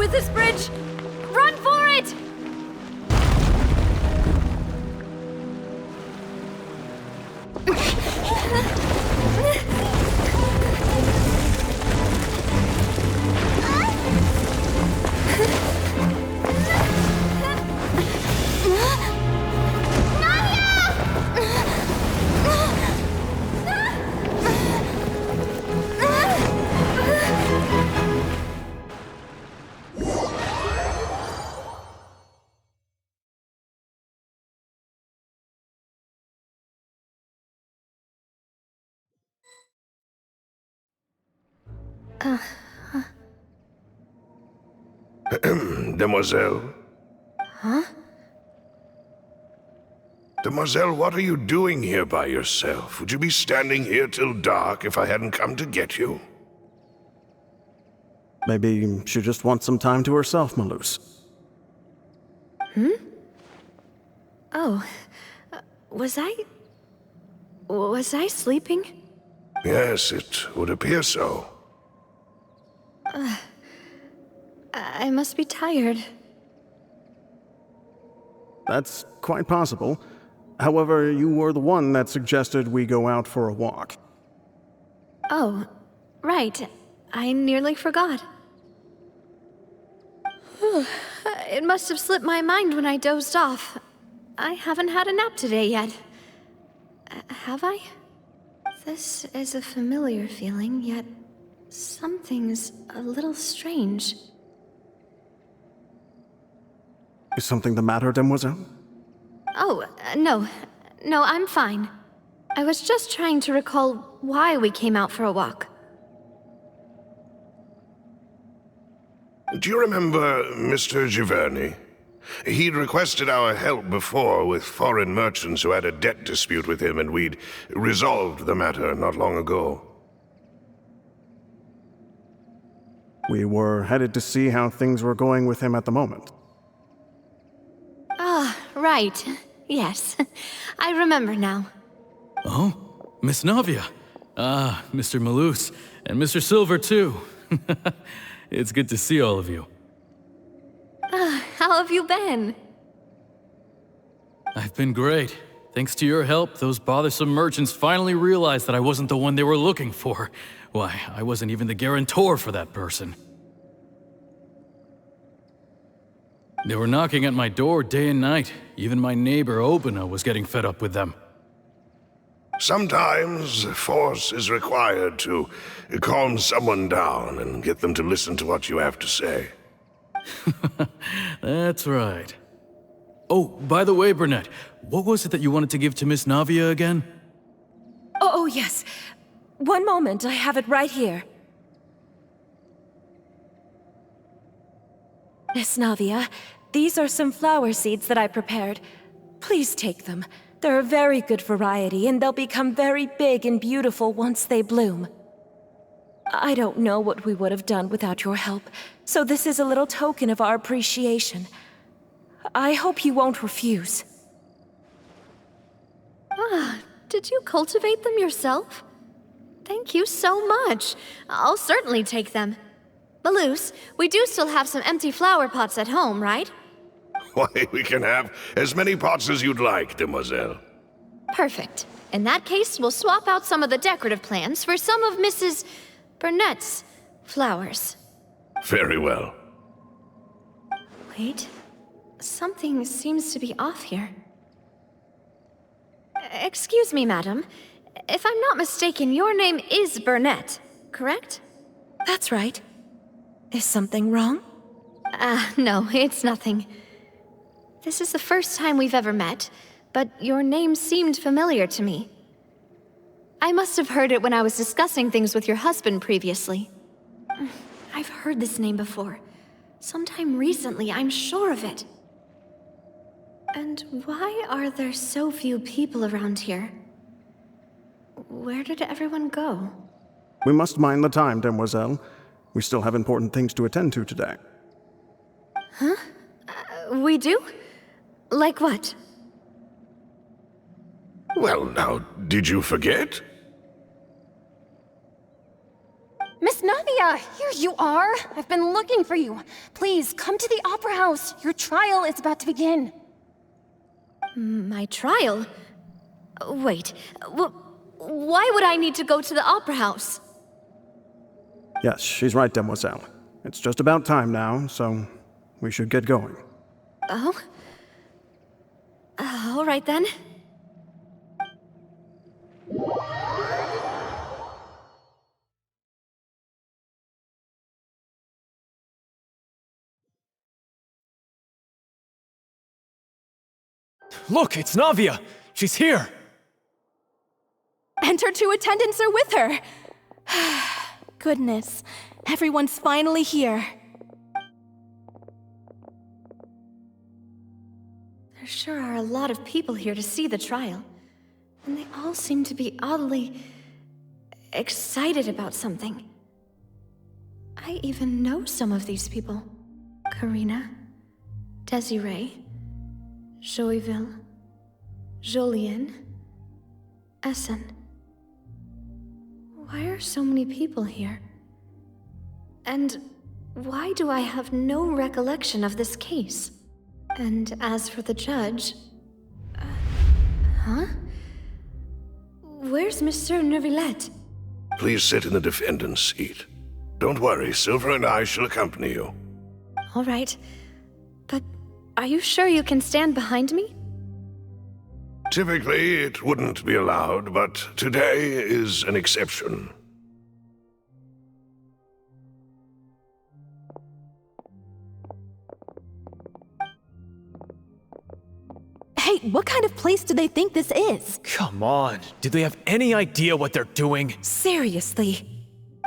Speaker 6: with this bridge! Run for it!
Speaker 15: Demoiselle?
Speaker 6: Huh?
Speaker 15: Demoiselle, what are you doing here by yourself? Would you be standing here till dark if I hadn't come to get you?
Speaker 16: Maybe she just wants some time to herself, Malus.
Speaker 6: Hmm? Oh. Was I sleeping?
Speaker 15: Yes, it would appear so.
Speaker 6: I must be tired.
Speaker 16: That's quite possible. However, you were the one that suggested we go out for a walk.
Speaker 6: Oh, right. I nearly forgot. It must have slipped my mind when I dozed off. I haven't had a nap today yet. Have I? This is a familiar feeling, yet something's a little strange.
Speaker 16: Is something the matter, Demoiselle?
Speaker 6: Oh, no. No, I'm fine. I was just trying to recall why we came out for a walk.
Speaker 15: Do you remember Mr. Giverny? He'd requested our help before with foreign merchants who had a debt dispute with him, and we'd resolved the matter not long ago.
Speaker 16: We were headed to see how things were going with him at the moment.
Speaker 6: Ah, right. Yes. I remember now.
Speaker 3: Oh, Miss Navia. Ah, Mr. Malus, and Mr. Silver, too. It's good to see all of you.
Speaker 6: How have you been?
Speaker 3: I've been great. Thanks to your help, those bothersome merchants finally realized that I wasn't the one they were looking for. Why, I wasn't even the guarantor for that person. They were knocking at my door day and night. Even my neighbor, Obina, was getting fed up with them.
Speaker 15: Sometimes force is required to calm someone down and get them to listen to what you have to say.
Speaker 3: That's right. Oh, by the way, Burnett, what was it that you wanted to give to Miss Navia again?
Speaker 23: Oh, yes. One moment, I have it right here. Miss Navia, these are some flower seeds that I prepared. Please take them. They're a very good variety, and they'll become very big and beautiful once they bloom. I don't know what we would have done without your help, so this is a little token of our appreciation. I hope you won't refuse.
Speaker 6: Ah, did you cultivate them yourself? Thank you so much. I'll certainly take them. Malus, we do still have some empty flower pots at home, right?
Speaker 15: Why, we can have as many pots as you'd like, Demoiselle.
Speaker 6: Perfect. In that case, we'll swap out some of the decorative plants for some of Mrs. Burnett's flowers.
Speaker 15: Very well.
Speaker 6: Wait. Something seems to be off here. Excuse me, madam. If I'm not mistaken, your name is Burnett, correct?
Speaker 23: That's right. Is something wrong?
Speaker 6: No, it's nothing. This is the first time we've ever met, but your name seemed familiar to me. I must have heard it when I was discussing things with your husband previously. I've heard this name before. Sometime recently, I'm sure of it. And why are there so few people around here? Where did everyone go?
Speaker 16: We must mind the time, Demoiselle. We still have important things to attend to today.
Speaker 6: Huh? We do? Like what?
Speaker 15: Well, now, did you forget?
Speaker 14: Miss
Speaker 5: Navia, here you are. I've been looking for you. Please, come to the Opera House. Your trial is about to begin.
Speaker 6: My trial? Wait, why would I need to go to the Opera House?
Speaker 16: Yes, she's right, Demoiselle. It's just about time now, so we should get going.
Speaker 6: Oh? All right then.
Speaker 17: Look, it's Navia! She's here!
Speaker 23: And her two attendants are with her! Goodness, everyone's finally here.
Speaker 6: There sure are a lot of people here to see the trial. And they all seem to be oddly excited about something. I even know some of these people. Karina, Desiree, Joyville, Jolien, Essen. Why are so many people here? And why do I have no recollection of this case? And as for the judge... huh? Where's Monsieur Neuvillette?
Speaker 15: Please sit in the defendant's seat. Don't worry, Silver and I shall accompany you.
Speaker 6: All right. But are you sure you can stand behind me?
Speaker 15: Typically, it wouldn't be allowed, but today is an exception.
Speaker 23: Hey, what kind of place do they think this is?
Speaker 17: Come on, do they have any idea what they're doing?
Speaker 23: Seriously.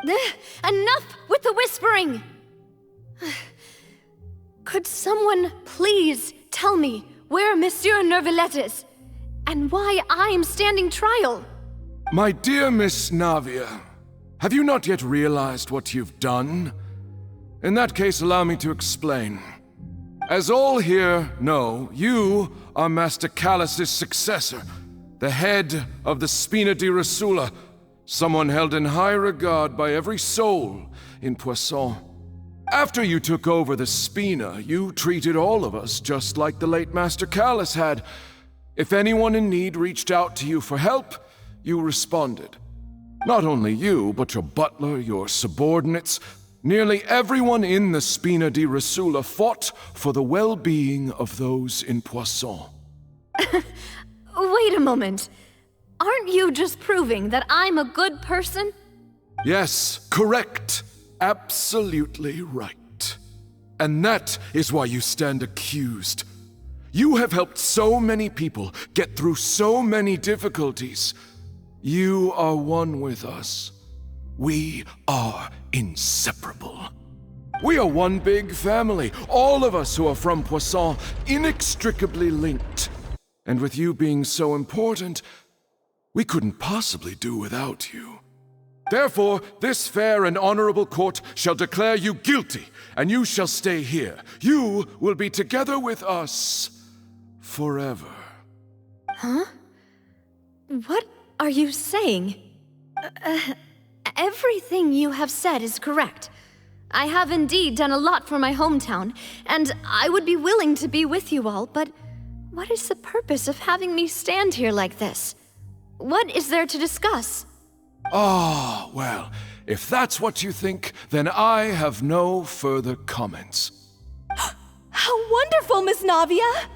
Speaker 6: Enough with the whispering! Could someone please tell me where Monsieur Neuvillette is? And why I'm standing trial?
Speaker 18: My dear Miss Navia, have you not yet realized what you've done? In that case, allow me to explain. As all here know, you are Master Callus's successor, the head of the Spina di Rosula, someone held in high regard by every soul in Poisson. After you took over the Spina, you treated all of us just like the late Master Callus had. If anyone in need reached out to you for help, you responded. Not only you, but your butler, your subordinates, nearly everyone in the Spina di Rosula fought for the well-being of those in Poisson.
Speaker 6: Wait a moment. Aren't you just proving that I'm a good person?
Speaker 18: Yes, correct. Absolutely right. And that is why you stand accused. You have helped so many people get through so many difficulties. You are one with us. We are inseparable. We are one big family, all of us who are from Poisson, inextricably linked. And with you being so important, we couldn't possibly do without you. Therefore, this fair and honorable court shall declare you guilty, and you shall stay here. You will be together with us forever.
Speaker 6: Huh? What are you saying? Everything you have said is correct. I have indeed done a lot for my hometown, and I would be willing to be with you all, but what is the purpose of having me stand here like this? What is there to discuss?
Speaker 18: Ah, well, if that's what you think, then I have no further comments.
Speaker 23: How wonderful, Miss Navia!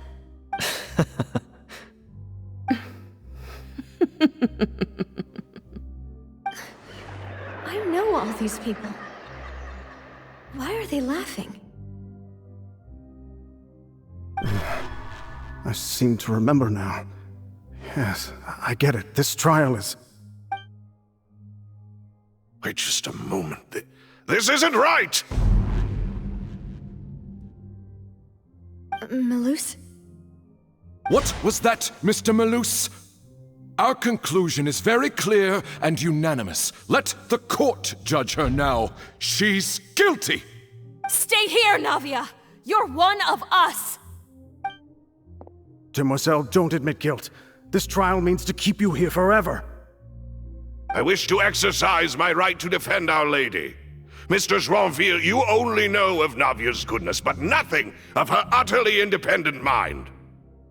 Speaker 6: I know all these people. Why are they laughing?
Speaker 16: I seem to remember now. Yes, I get it. This trial is...
Speaker 15: Wait just a moment. This isn't right!
Speaker 6: Melus?
Speaker 18: What was that, Mr. Melus? Our conclusion is very clear and unanimous. Let the court judge her now. She's guilty!
Speaker 23: Stay here, Navia! You're one of us!
Speaker 16: Demoiselle, don't admit guilt. This trial means to keep you here forever.
Speaker 15: I wish to exercise my right to defend Our Lady. Mr. Joinville, you only know of Navia's goodness, but nothing of her utterly independent mind.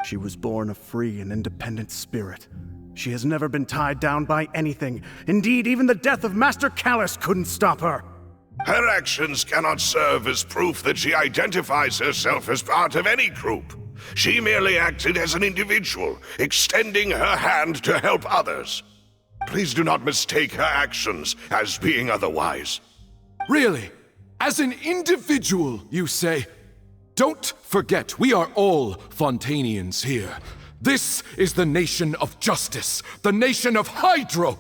Speaker 16: She was born a free and independent spirit. She has never been tied down by anything. Indeed, even the death of Master Callus couldn't stop her.
Speaker 15: Her actions cannot serve as proof that she identifies herself as part of any group. She merely acted as an individual, extending her hand to help others. Please do not mistake her actions as being otherwise.
Speaker 18: Really? As an individual, you say? Don't forget, we are all Fontainians here. This is the nation of justice, the nation of Hydro.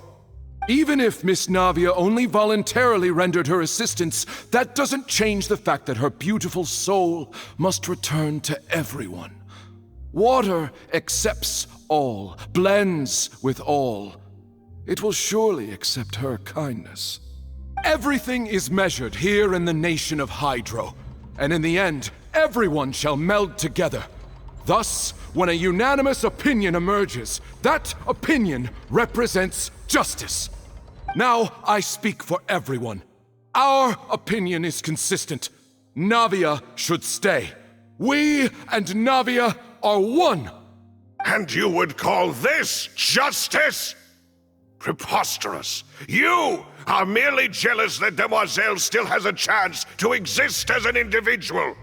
Speaker 18: Even if Miss Navia only voluntarily rendered her assistance, that doesn't change the fact that her beautiful soul must return to everyone. Water accepts all, blends with all. It will surely accept her kindness. Everything is measured here in the nation of Hydro, and in the end, everyone shall meld together. Thus, when a unanimous opinion emerges, that opinion represents justice. Now I speak for everyone. Our opinion is consistent. Navia should stay. We and Navia are one.
Speaker 15: And you would call this justice? Preposterous. You are merely jealous that Demoiselle still has a chance to exist as an individual.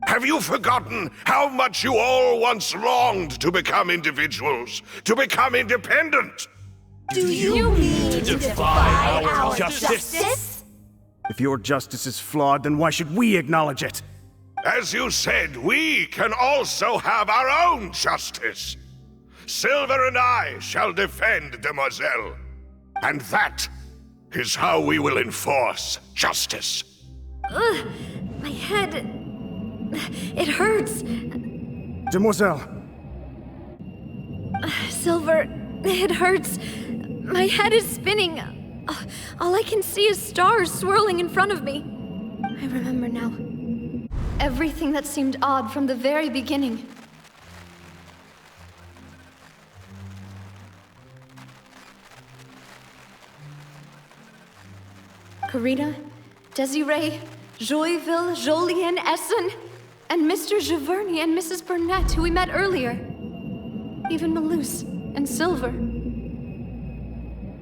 Speaker 15: Have you forgotten how much you all once longed to become individuals, to become independent?
Speaker 2: Do you mean to defy our justice?
Speaker 16: If your justice is flawed, then why should we acknowledge it?
Speaker 15: As you said, we can also have our own justice. Silver and I shall defend Demoiselle. And that is how we will enforce justice.
Speaker 6: Ugh, my head... it hurts.
Speaker 16: Demoiselle.
Speaker 6: Silver, it hurts. My head is spinning. All I can see is stars swirling in front of me. I remember now. Everything that seemed odd from the very beginning. Karina, Desiree, Joyville, Jolien, Essen, and Mr. Giverny and Mrs. Burnett, who we met earlier. Even Malus and Silver.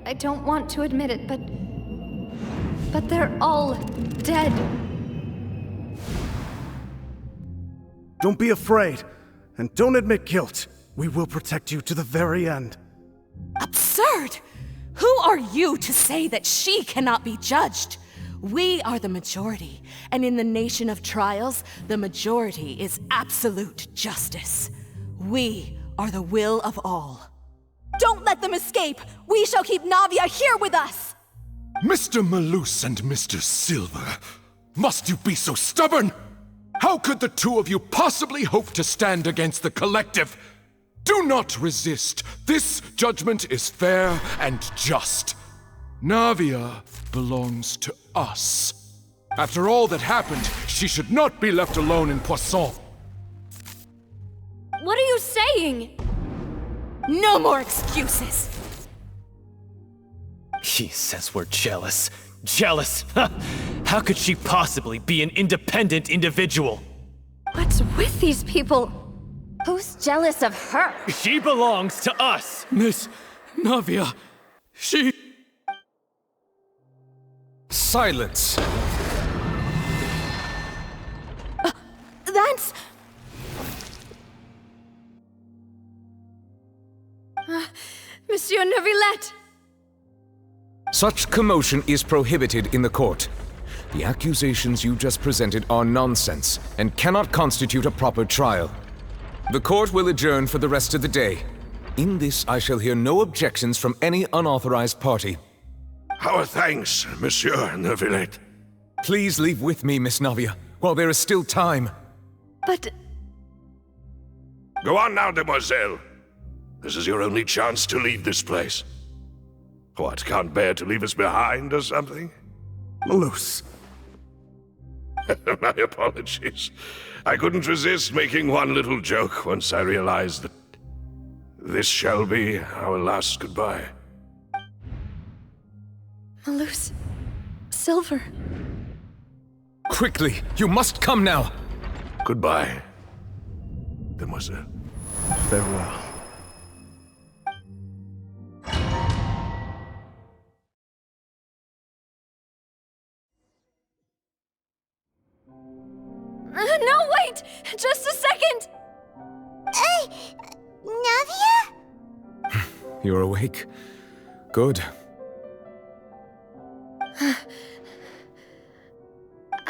Speaker 6: I don't want to admit it, but they're all dead.
Speaker 16: Don't be afraid, and don't admit guilt. We will protect you to the very end.
Speaker 23: Absurd! Who are you to say that she cannot be judged? We are the majority, and in the nation of trials, the majority is absolute justice. We are the will of all. Don't let them escape! We shall keep Navia here with us!
Speaker 18: Mr. Malus and Mr. Silver, must you be so stubborn? How could the two of you possibly hope to stand against the collective? Do not resist. This judgment is fair and just. Navia belongs to us. After all that happened, she should not be left alone in Poisson.
Speaker 6: What are you saying?
Speaker 23: No more excuses!
Speaker 9: He says we're jealous. Jealous? How could she possibly be an independent individual?
Speaker 6: What's with these people? Who's jealous of her?
Speaker 9: She belongs to us!
Speaker 3: Miss Navia, she...
Speaker 10: Silence!
Speaker 23: That's...
Speaker 6: Monsieur Neuvillette!
Speaker 21: Such commotion is prohibited in the court. The accusations you just presented are nonsense and cannot constitute a proper trial. The court will adjourn for the rest of the day. In this, I shall hear no objections from any unauthorized party.
Speaker 15: Our thanks, Monsieur Neuvillette.
Speaker 21: Please leave with me, Miss Navia, while there is still time.
Speaker 6: But...
Speaker 15: Go on now, Demoiselle. This is your only chance to leave this place. What, can't bear to leave us behind or something?
Speaker 16: Malus.
Speaker 15: My apologies. I couldn't resist making one little joke once I realized that this shall be our last goodbye.
Speaker 6: Malus. Silver.
Speaker 21: Quickly, you must come now!
Speaker 15: Goodbye, demoiselle.
Speaker 16: Farewell.
Speaker 6: No, wait! Just a second!
Speaker 2: Navia?
Speaker 21: You're awake. Good.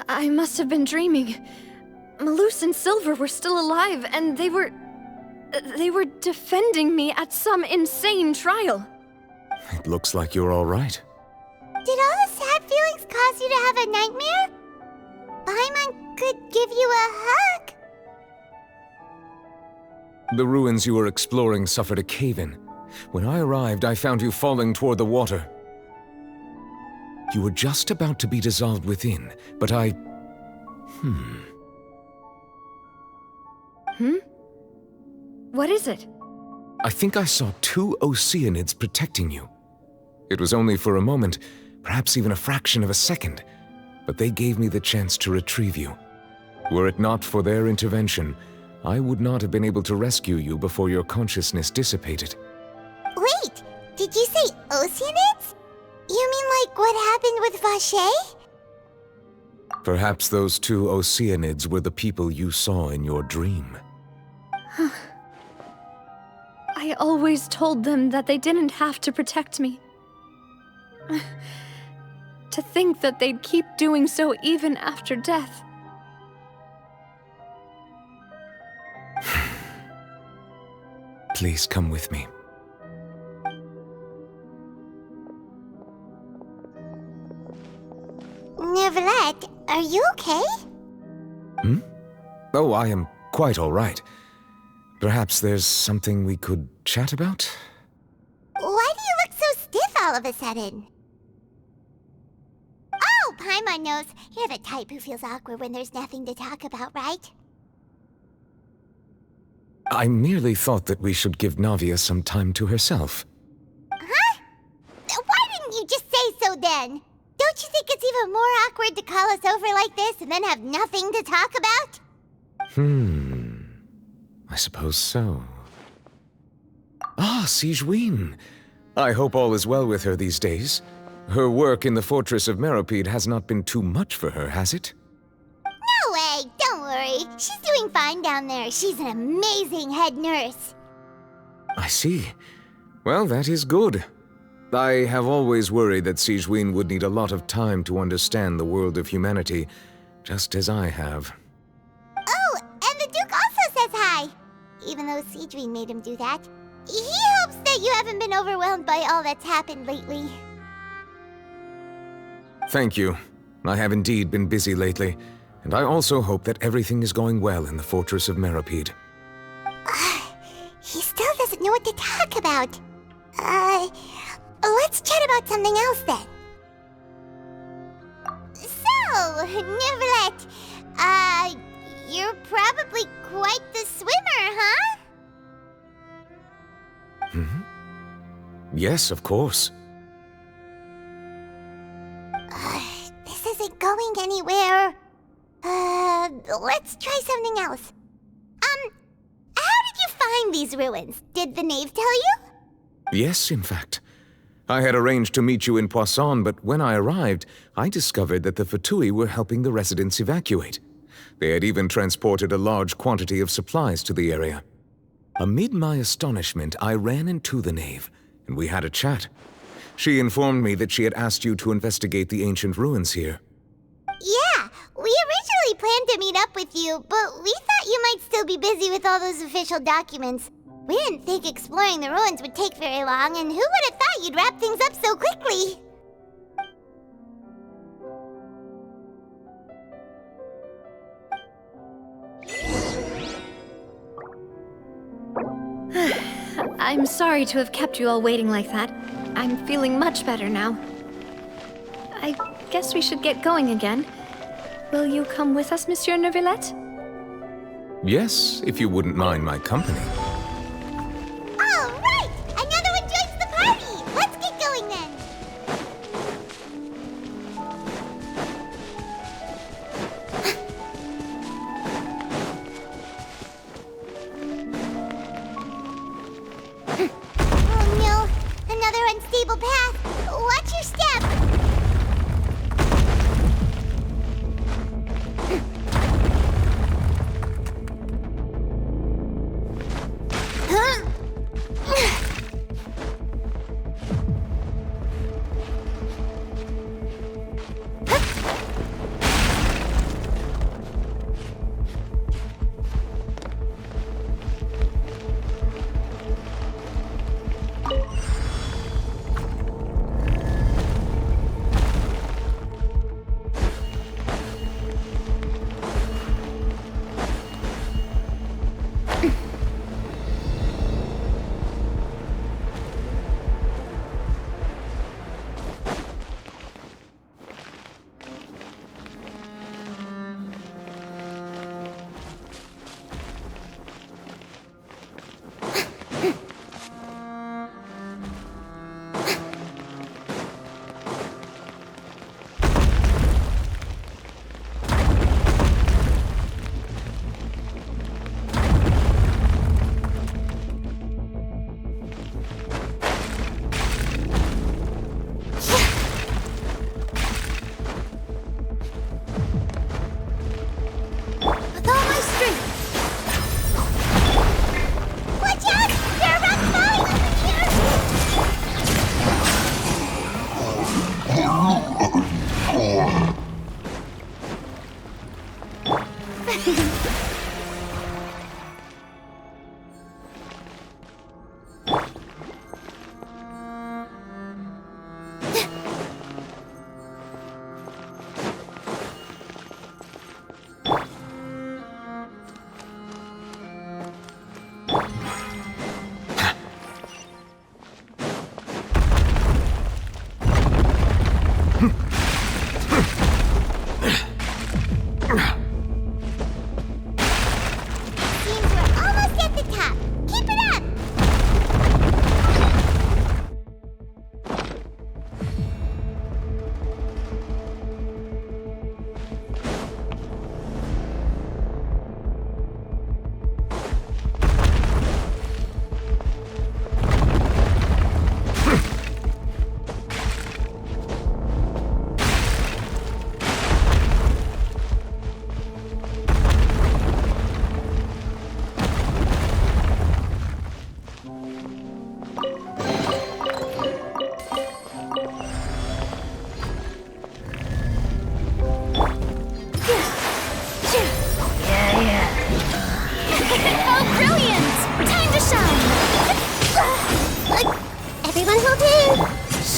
Speaker 6: I must have been dreaming. Malus and Silver were still alive, and they were defending me at some insane trial.
Speaker 21: It looks like you're all right.
Speaker 2: Did all the sad feelings cause you to have a nightmare? Paimon could give you a hug.
Speaker 21: The ruins you were exploring suffered a cave-in. When I arrived, I found you falling toward the water. You were just about to be dissolved within, but I...
Speaker 6: What is it?
Speaker 21: I think I saw 2 Oceanids protecting you. It was only for a moment, perhaps even a fraction of a second, but they gave me the chance to retrieve you. Were it not for their intervention, I would not have been able to rescue you before your consciousness dissipated.
Speaker 2: Wait, did you say Oceanids? You mean like what happened with Vache?
Speaker 21: Perhaps those 2 Oceanids were the people you saw in your dream.
Speaker 6: I always told them that they didn't have to protect me. To think that they'd keep doing so even after death.
Speaker 21: Please come with me.
Speaker 2: Neuvillette, are you okay?
Speaker 21: Oh, I am quite all right. Perhaps there's something we could chat about?
Speaker 2: Why do you look so stiff all of a sudden? Oh, Paimon knows. You're the type who feels awkward when there's nothing to talk about, right?
Speaker 21: I merely thought that we should give Navia some time to herself.
Speaker 2: Huh? Why didn't you just say so then? Don't you think it's even more awkward to call us over like this and then have nothing to talk about?
Speaker 21: I suppose so. Ah, Sigewinne. I hope all is well with her these days. Her work in the Fortress of Meropide has not been too much for her, has it?
Speaker 2: No way, don't worry. She's doing fine down there. She's an amazing head nurse.
Speaker 21: I see. Well, that is good. I have always worried that Sigewinne would need a lot of time to understand the world of humanity, just as I have.
Speaker 2: Oh, and the Duke also says hi. Even though Sigewinne made him do that. He hopes that you haven't been overwhelmed by all that's happened lately.
Speaker 21: Thank you. I have indeed been busy lately, and I also hope that everything is going well in the Fortress of Meropide.
Speaker 2: He still doesn't know what to talk about. Let's chat about something else then. So, Neuvillette, you're probably quite the swimmer, huh?
Speaker 21: Yes, of course.
Speaker 2: This isn't going anywhere. Let's try something else. How did you find these ruins? Did the knave tell you?
Speaker 21: Yes, in fact. I had arranged to meet you in Poisson, but when I arrived, I discovered that the Fatui were helping the residents evacuate. They had even transported a large quantity of supplies to the area. Amid my astonishment, I ran into the knave, and we had a chat. She informed me that she had asked you to investigate the ancient ruins here.
Speaker 2: Yeah, we originally planned to meet up with you, but we thought you might still be busy with all those official documents. We didn't think exploring the ruins would take very long, and who would have thought you'd wrap things up so quickly?
Speaker 6: I'm sorry to have kept you all waiting like that. I'm feeling much better now. I guess we should get going again. Will you come with us, Monsieur Neuvillette?
Speaker 21: Yes, if you wouldn't mind my company.
Speaker 2: All right! Another one joins the party! Let's get going then! unstable path. Watch your step.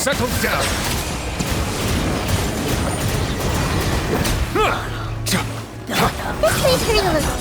Speaker 11: Settle down!
Speaker 2: This may hurt a little.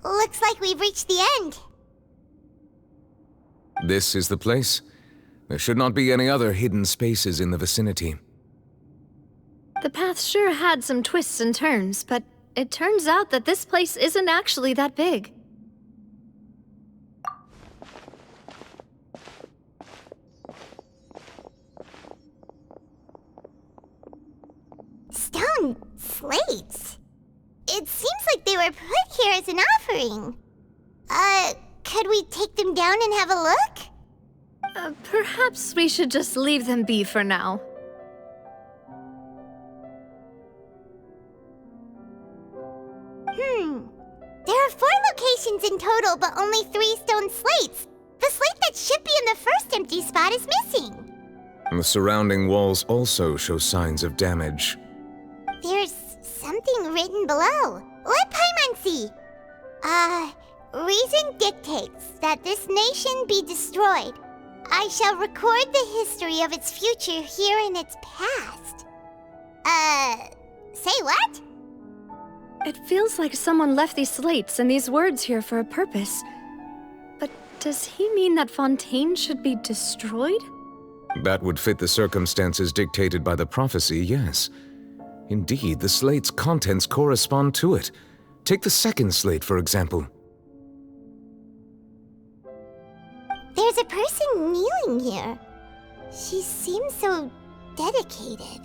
Speaker 2: Looks like we've reached the end.
Speaker 21: This is the place? There should not be any other hidden spaces in the vicinity.
Speaker 6: The path sure had some twists and turns, but it turns out that this place isn't actually that big.
Speaker 2: Stone slates? It seems like they were put here as an offering. Could we take them down and have a look?
Speaker 6: Perhaps we should just leave them be for now.
Speaker 2: in total, but only 3 stone slates. The slate that should be in the first empty spot is missing.
Speaker 21: The surrounding walls also show signs of damage.
Speaker 2: There's something written below. Let Paimon see. Reason dictates that this nation be destroyed. I shall record the history of its future here in its past. Say what?
Speaker 6: It feels like someone left these slates and these words here for a purpose. But does he mean that Fontaine should be destroyed?
Speaker 21: That would fit the circumstances dictated by the prophecy, yes. Indeed, the slate's contents correspond to it. Take the second slate, for example.
Speaker 2: There's a person kneeling here. She seems so dedicated.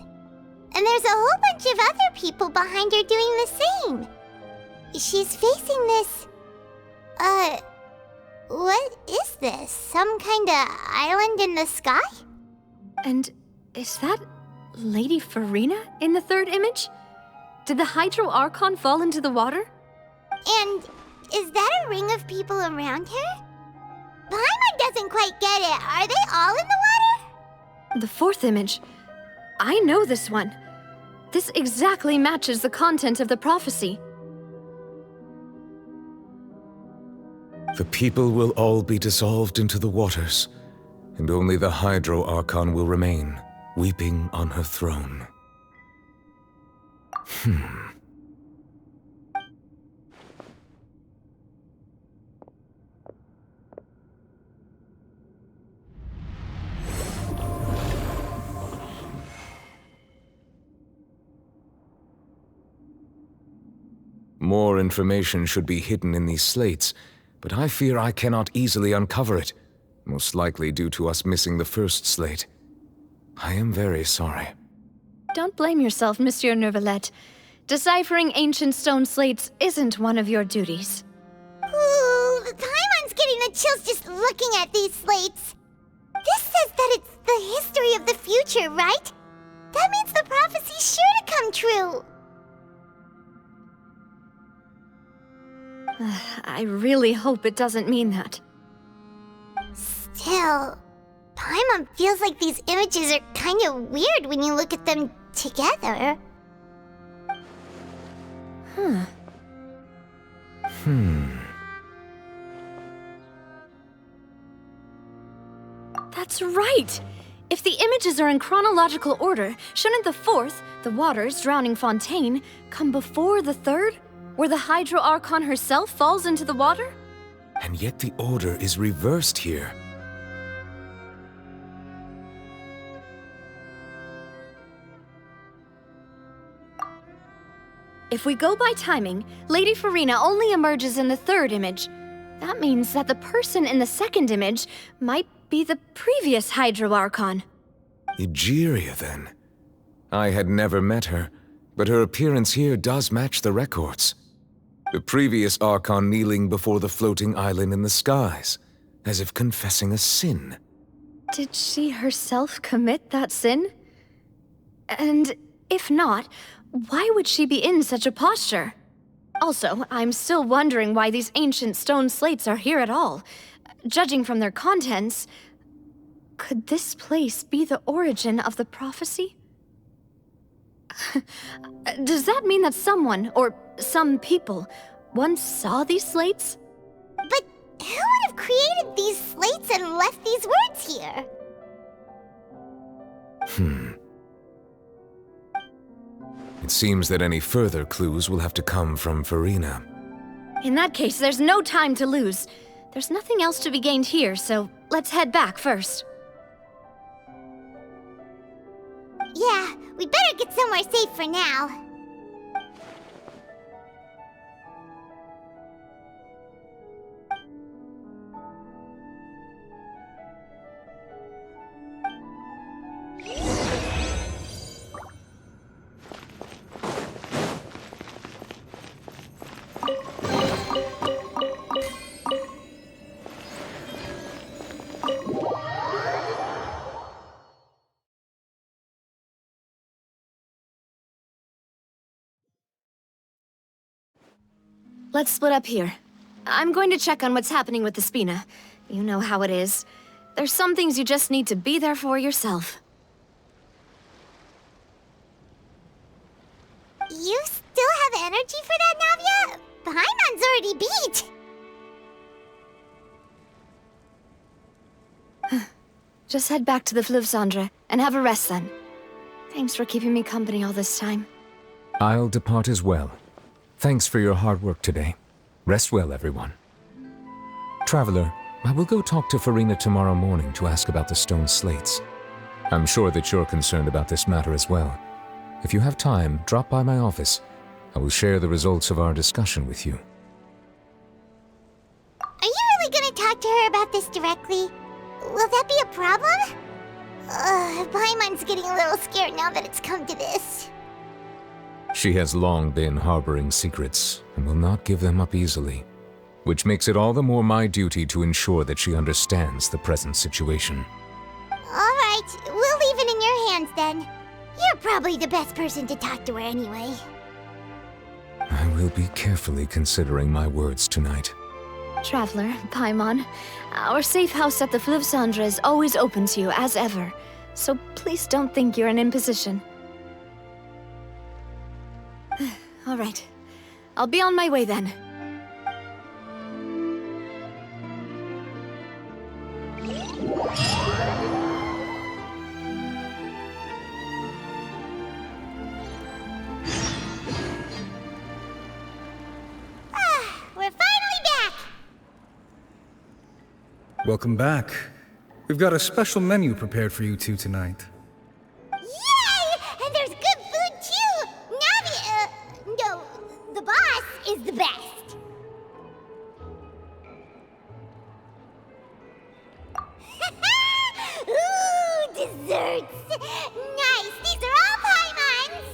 Speaker 2: And there's a whole bunch of other people behind her doing the same. She's facing this... what is this? Some kind of island in the sky?
Speaker 6: And is that Lady Farina in the third image? Did the Hydro Archon fall into the water?
Speaker 2: And is that a ring of people around her? Paimon doesn't quite get it. Are they all in the water?
Speaker 6: The fourth image. I know this one. This exactly matches the content of the prophecy.
Speaker 21: The people will all be dissolved into the waters, and only the Hydro Archon will remain, weeping on her throne. More information should be hidden in these slates, but I fear I cannot easily uncover it, most likely due to us missing the first slate. I am very sorry.
Speaker 6: Don't blame yourself, Monsieur Neuvillette. Deciphering ancient stone slates isn't one of your duties.
Speaker 2: Ooh, Paimon's getting the chills just looking at these slates. This says that it's the history of the future, right? That means the prophecy's sure to come true.
Speaker 6: I really hope it doesn't mean that.
Speaker 2: Still, Paimon feels like these images are kind of weird when you look at them together.
Speaker 6: That's right! If the images are in chronological order, shouldn't the fourth, the waters drowning Fontaine, come before the third, where the Hydro Archon herself falls into the water?
Speaker 21: And yet the order is reversed here.
Speaker 6: If we go by timing, Lady Farina only emerges in the third image. That means that the person in the second image might be the previous Hydro Archon.
Speaker 21: Egeria, then. I had never met her, but her appearance here does match the records. The previous Archon kneeling before the floating island in the skies, as if confessing a sin.
Speaker 6: Did she herself commit that sin? And if not, why would she be in such a posture? Also, I'm still wondering why these ancient stone slates are here at all. Judging from their contents, could this place be the origin of the prophecy? Does that mean that someone, or some people, once saw these slates?
Speaker 2: But who would have created these slates and left these words here?
Speaker 21: It seems that any further clues will have to come from Farina.
Speaker 6: In that case, there's no time to lose. There's nothing else to be gained here, so let's head back first.
Speaker 2: Yeah, we better get somewhere safe for now.
Speaker 6: Let's split up here. I'm going to check on what's happening with the Spina. You know how it is. There's some things you just need to be there for yourself.
Speaker 2: You still have energy for that, Navia? Paimon's already beat!
Speaker 6: Just head back to the Fleuve Cendre and have a rest then. Thanks for keeping me company all this time.
Speaker 10: I'll depart as well. Thanks for your hard work today. Rest well, everyone. Traveler, I will go talk to Farina tomorrow morning to ask about the stone slates. I'm sure that you're concerned about this matter as well. If you have time, drop by my office. I will share the results of our discussion with you.
Speaker 2: Are you really gonna talk to her about this directly? Will that be a problem? Paimon's getting a little scared now that it's come to this.
Speaker 10: She has long been harboring secrets and will not give them up easily, which makes it all the more my duty to ensure that she understands the present situation.
Speaker 2: Alright, we'll leave it in your hands then. You're probably the best person to talk to her anyway.
Speaker 10: I will be carefully considering my words tonight.
Speaker 6: Traveler, Paimon, our safe house at the Fleuve Cendre is always open to you as ever, so please don't think you're an imposition. All right, I'll be on my way then.
Speaker 2: We're finally back!
Speaker 17: Welcome back. We've got a special menu prepared for you two tonight.
Speaker 2: Yay! And there's good food too! Navi, no, the boss is the best. Ooh, desserts! Nice, these are all Paimon's!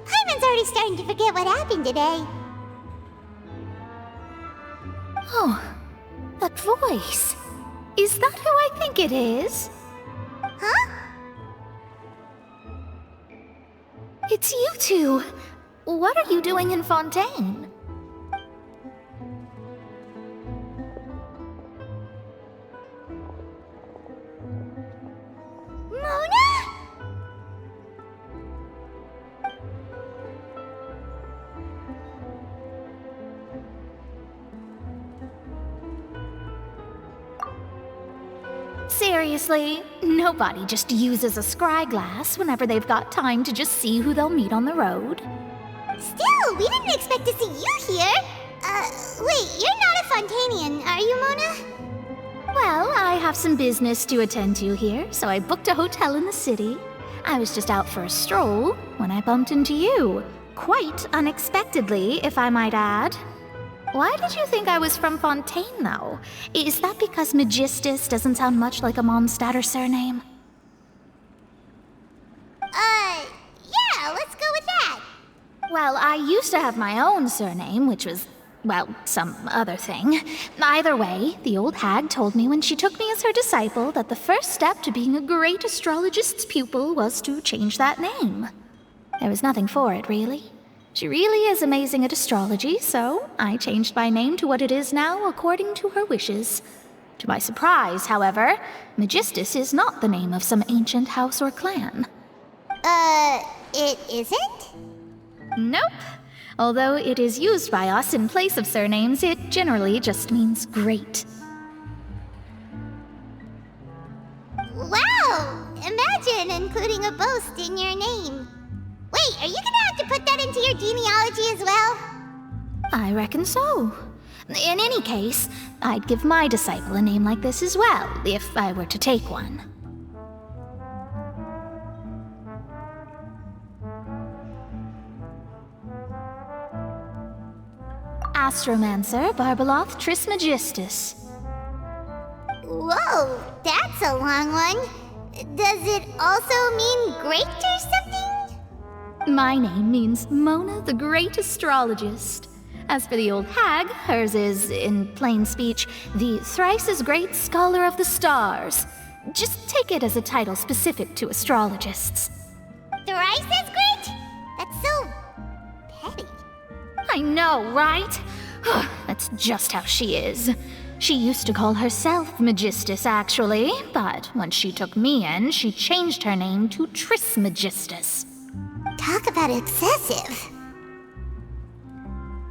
Speaker 2: Paimon's already starting to forget what happened today.
Speaker 20: Oh, that voice. Is that who I think it is?
Speaker 2: Huh?
Speaker 20: It's you two. What are you doing in Fontaine?
Speaker 2: Mona?
Speaker 20: Seriously, nobody just uses a scry glass whenever they've got time to just see who they'll meet on the road.
Speaker 2: Still, we didn't expect to see you here. Wait, you're not a Fontainian, are you, Mona?
Speaker 20: Well, I have some business to attend to here, so I booked a hotel in the city. I was just out for a stroll when I bumped into you. Quite unexpectedly, if I might add. Why did you think I was from Fontaine, though? Is that because Magistus doesn't sound much like a Mondstadt surname?
Speaker 2: Yeah, let's go with that.
Speaker 20: Well, I used to have my own surname, which was, well, some other thing. Either way, the old hag told me when she took me as her disciple that the first step to being a great astrologist's pupil was to change that name. There was nothing for it, really. She really is amazing at astrology, so I changed my name to what it is now according to her wishes. To my surprise, however, Magistus is not the name of some ancient house or clan.
Speaker 2: It isn't?
Speaker 20: Nope. Although it is used by us in place of surnames, it generally just means great.
Speaker 2: Wow! Imagine including a boast in your name. Wait, are you gonna have to put that into your genealogy as well?
Speaker 20: I reckon so. In any case, I'd give my disciple a name like this as well, if I were to take one. Astromancer Barbeloth Trismegistus.
Speaker 2: Whoa, that's a long one. Does it also mean great or something?
Speaker 20: My name means Mona the Great Astrologist. As for the old hag, hers is, in plain speech, the thrice-as-great Scholar of the Stars. Just take it as a title specific to astrologists.
Speaker 2: Thrice as great? That's so petty.
Speaker 20: I know, right?
Speaker 8: That's just how she is. She used to call herself Magistus, actually, but once she took me in, she changed her name to Trismegistus.
Speaker 2: Talk about excessive.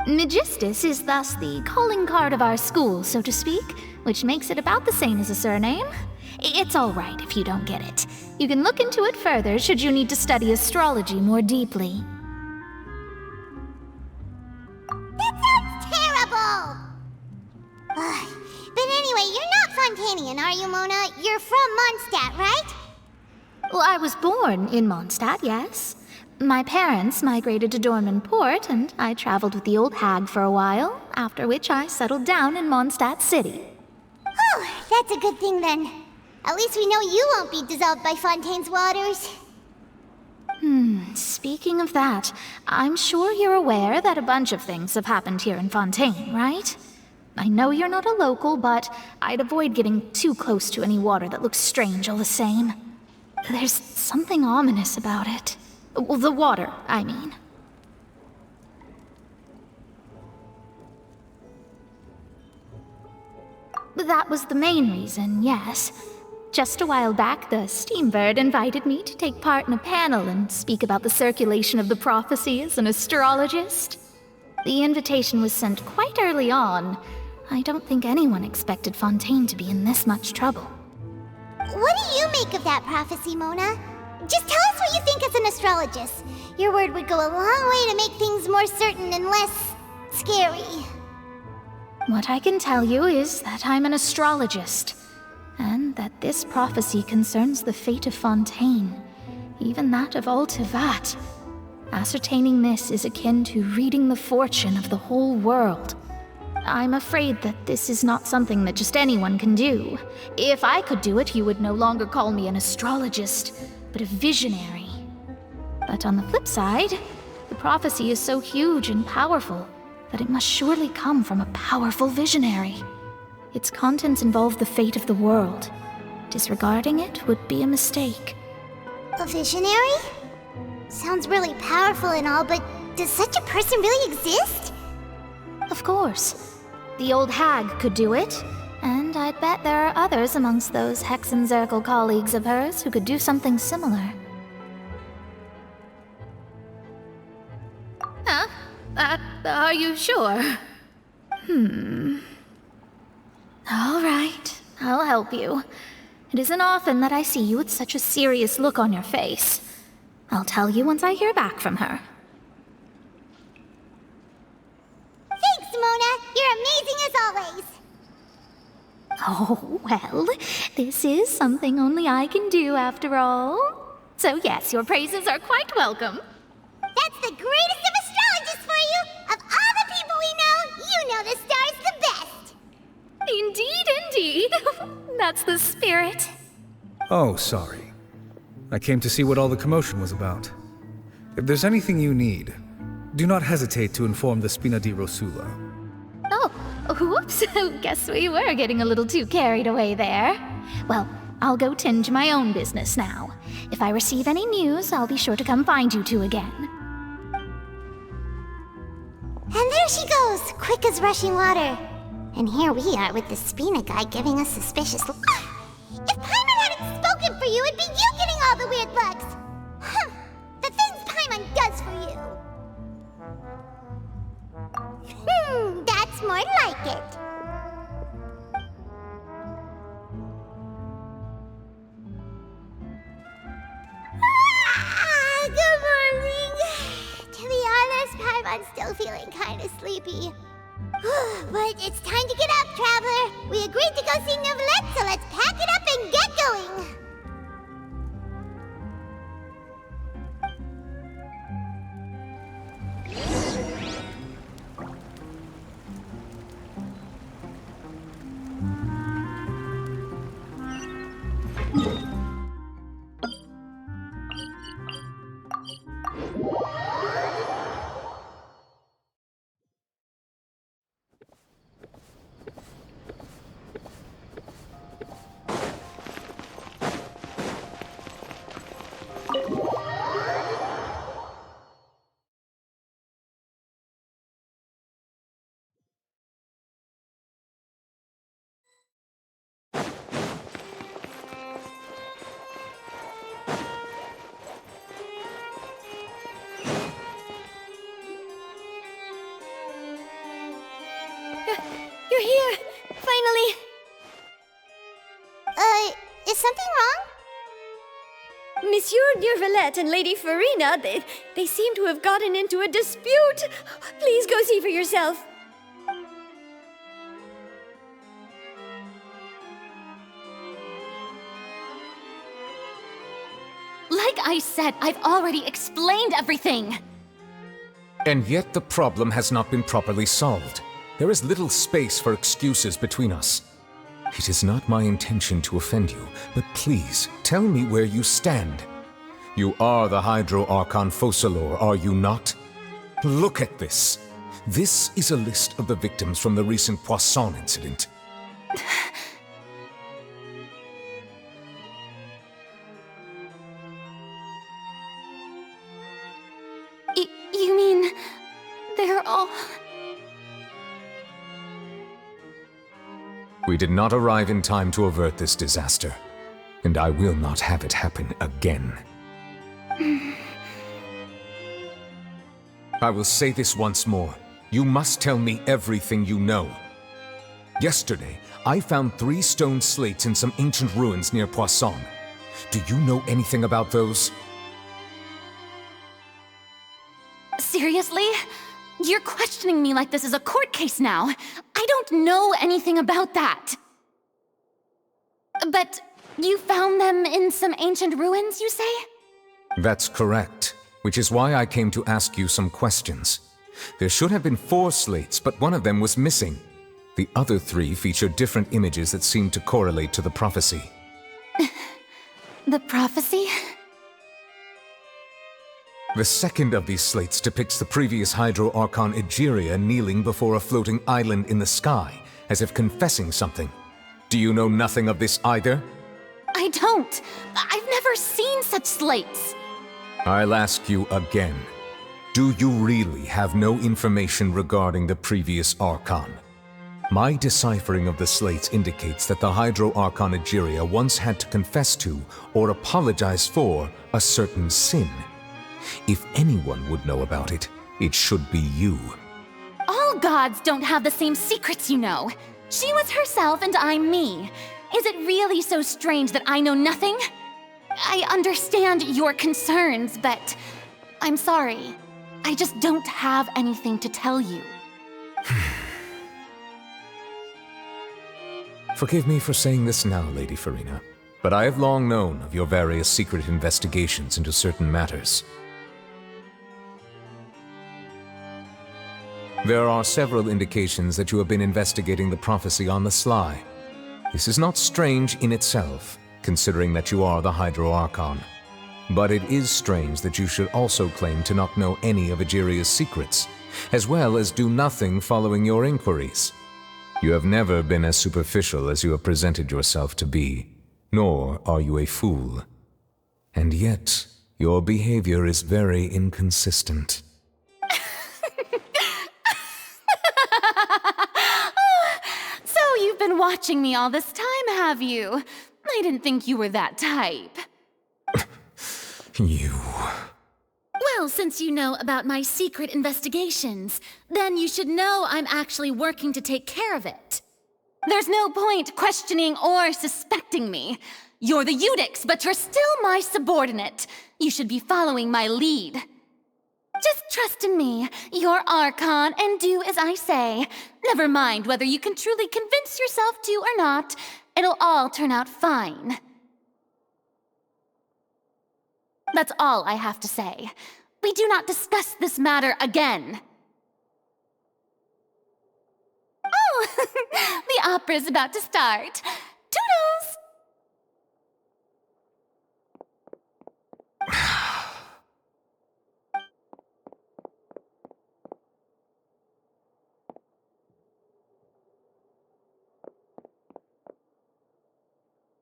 Speaker 8: Magistus is thus the calling card of our school, so to speak, which makes it about the same as a surname. It's all right if you don't get it. You can look into it further should you need to study astrology more deeply.
Speaker 2: That sounds terrible! Ugh. But anyway, you're not Fontainian, are you, Mona? You're from Mondstadt, right?
Speaker 8: Well, I was born in Mondstadt, yes. My parents migrated to Dornman Port, and I traveled with the old hag for a while, after which I settled down in Mondstadt City.
Speaker 2: Oh, that's a good thing then. At least we know you won't be dissolved by Fontaine's waters.
Speaker 8: Speaking of that, I'm sure you're aware that a bunch of things have happened here in Fontaine, right? I know you're not a local, but I'd avoid getting too close to any water that looks strange all the same. There's something ominous about it. Well, the water, I mean. That was the main reason, yes. Just a while back, the Steambird invited me to take part in a panel and speak about the circulation of the prophecy as an astrologist. The invitation was sent quite early on. I don't think anyone expected Fontaine to be in this much trouble.
Speaker 2: What do you make of that prophecy, Mona? Just tell us what you think as an astrologist. Your word would go a long way to make things more certain and less scary.
Speaker 8: What I can tell you is that I'm an astrologist, and that this prophecy concerns the fate of Fontaine, even that of Altivat. Ascertaining this is akin to reading the fortune of the whole world. I'm afraid that this is not something that just anyone can do. If I could do it, you would no longer call me an astrologist, but a visionary. But on the flip side, the prophecy is so huge and powerful that it must surely come from a powerful visionary. Its contents involve the fate of the world. Disregarding it would be a mistake.
Speaker 2: A visionary? Sounds really powerful and all, but does such a person really exist?
Speaker 8: Of course. The old hag could do it, and I'd bet there are others amongst those Hexenzirkel colleagues of hers who could do something similar. Huh? Are you sure? All right, I'll help you. It isn't often that I see you with such a serious look on your face. I'll tell you once I hear back from her.
Speaker 2: Thanks, Mona! You're amazing as always!
Speaker 8: Oh, well, this is something only I can do after all. So yes, your praises are quite welcome.
Speaker 2: That's the greatest of astrologists for you! Of all the people we know, you know the star's the best!
Speaker 8: Indeed, indeed. That's the spirit.
Speaker 17: Oh, sorry. I came to see what all the commotion was about. If there's anything you need, do not hesitate to inform the Spina di Rosula.
Speaker 8: Oh, whoops. Guess we were getting a little too carried away there. Well, I'll go tend to my own business now. If I receive any news, I'll be sure to come find you two again.
Speaker 2: And there she goes, quick as rushing water. And here we are with the Spina guy giving us suspicious looks. If Paimon hadn't spoken for you, it'd be you getting all the weird looks. Huh. The things Paimon does for you. That's more like it. Good morning. To be honest, Paimon's still feeling kind of sleepy. But it's time to get up, Traveler. We agreed to go see Neuvillette, so let's pack it up and get going.
Speaker 1: You're here! Finally!
Speaker 2: Is something wrong?
Speaker 1: Monsieur Neuvillette and Lady Farina, they seem to have gotten into a dispute. Please go see for yourself.
Speaker 20: Like I said, I've already explained everything.
Speaker 10: And yet the problem has not been properly solved. There is little space for excuses between us. It is not my intention to offend you, but please, tell me where you stand. You are the Hydro Archon Focalor, are you not? Look at this. This is a list of the victims from the recent Poisson incident.
Speaker 20: You mean... they're all...
Speaker 10: We did not arrive in time to avert this disaster, and I will not have it happen again. I will say this once more. You must tell me everything you know. Yesterday, I found 3 stone slates in some ancient ruins near Poisson. Do you know anything about those?
Speaker 20: Seriously? You're questioning me like this is a court case now. I don't know anything about that. But you found them in some ancient ruins, you say?
Speaker 10: That's correct, which is why I came to ask you some questions. There should have been 4 slates, but one of them was missing. The other 3 feature different images that seem to correlate to the prophecy.
Speaker 20: The prophecy?
Speaker 10: The second of these slates depicts the previous Hydro Archon Egeria kneeling before a floating island in the sky, as if confessing something. Do you know nothing of this either?
Speaker 20: I don't. I've never seen such slates.
Speaker 10: I'll ask you again. Do you really have no information regarding the previous Archon? My deciphering of the slates indicates that the Hydro Archon Egeria once had to confess to, or apologize for, a certain sin. If anyone would know about it, it should be you.
Speaker 20: All gods don't have the same secrets, you know. She was herself and I'm me. Is it really so strange that I know nothing? I understand your concerns, but I'm sorry. I just don't have anything to tell you.
Speaker 10: Forgive me for saying this now, Lady Farina, but I have long known of your various secret investigations into certain matters. There are several indications that you have been investigating the prophecy on the sly. This is not strange in itself, considering that you are the Hydro Archon. But it is strange that you should also claim to not know any of Egeria's secrets, as well as do nothing following your inquiries. You have never been as superficial as you have presented yourself to be, nor are you a fool. And yet, your behavior is very inconsistent.
Speaker 20: So you've been watching me all this time, have you? I didn't think you were that type.
Speaker 10: You...
Speaker 20: Well, since you know about my secret investigations, then you should know I'm actually working to take care of it. There's no point questioning or suspecting me. You're the Eudix, but you're still my subordinate. You should be following my lead. Just trust in me, your Archon, and do as I say. Never mind whether you can truly convince yourself to or not. It'll all turn out fine. That's all I have to say. We do not discuss this matter again. Oh, the opera's about to start. Toodles!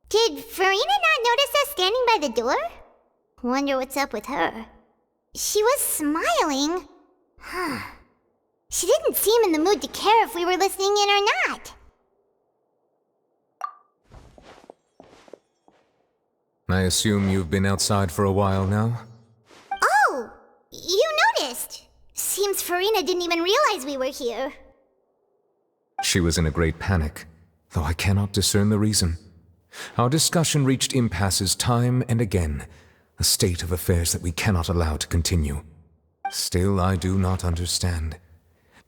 Speaker 2: Did Farina not notice us standing by the door? Wonder what's up with her. She was smiling. She didn't seem in the mood to care if we were listening in or not.
Speaker 10: I assume you've been outside for a while now?
Speaker 2: Oh! You noticed! Seems Farina didn't even realize we were here.
Speaker 10: She was in a great panic, though I cannot discern the reason. Our discussion reached impasses time and again, a state of affairs that we cannot allow to continue. Still, I do not understand.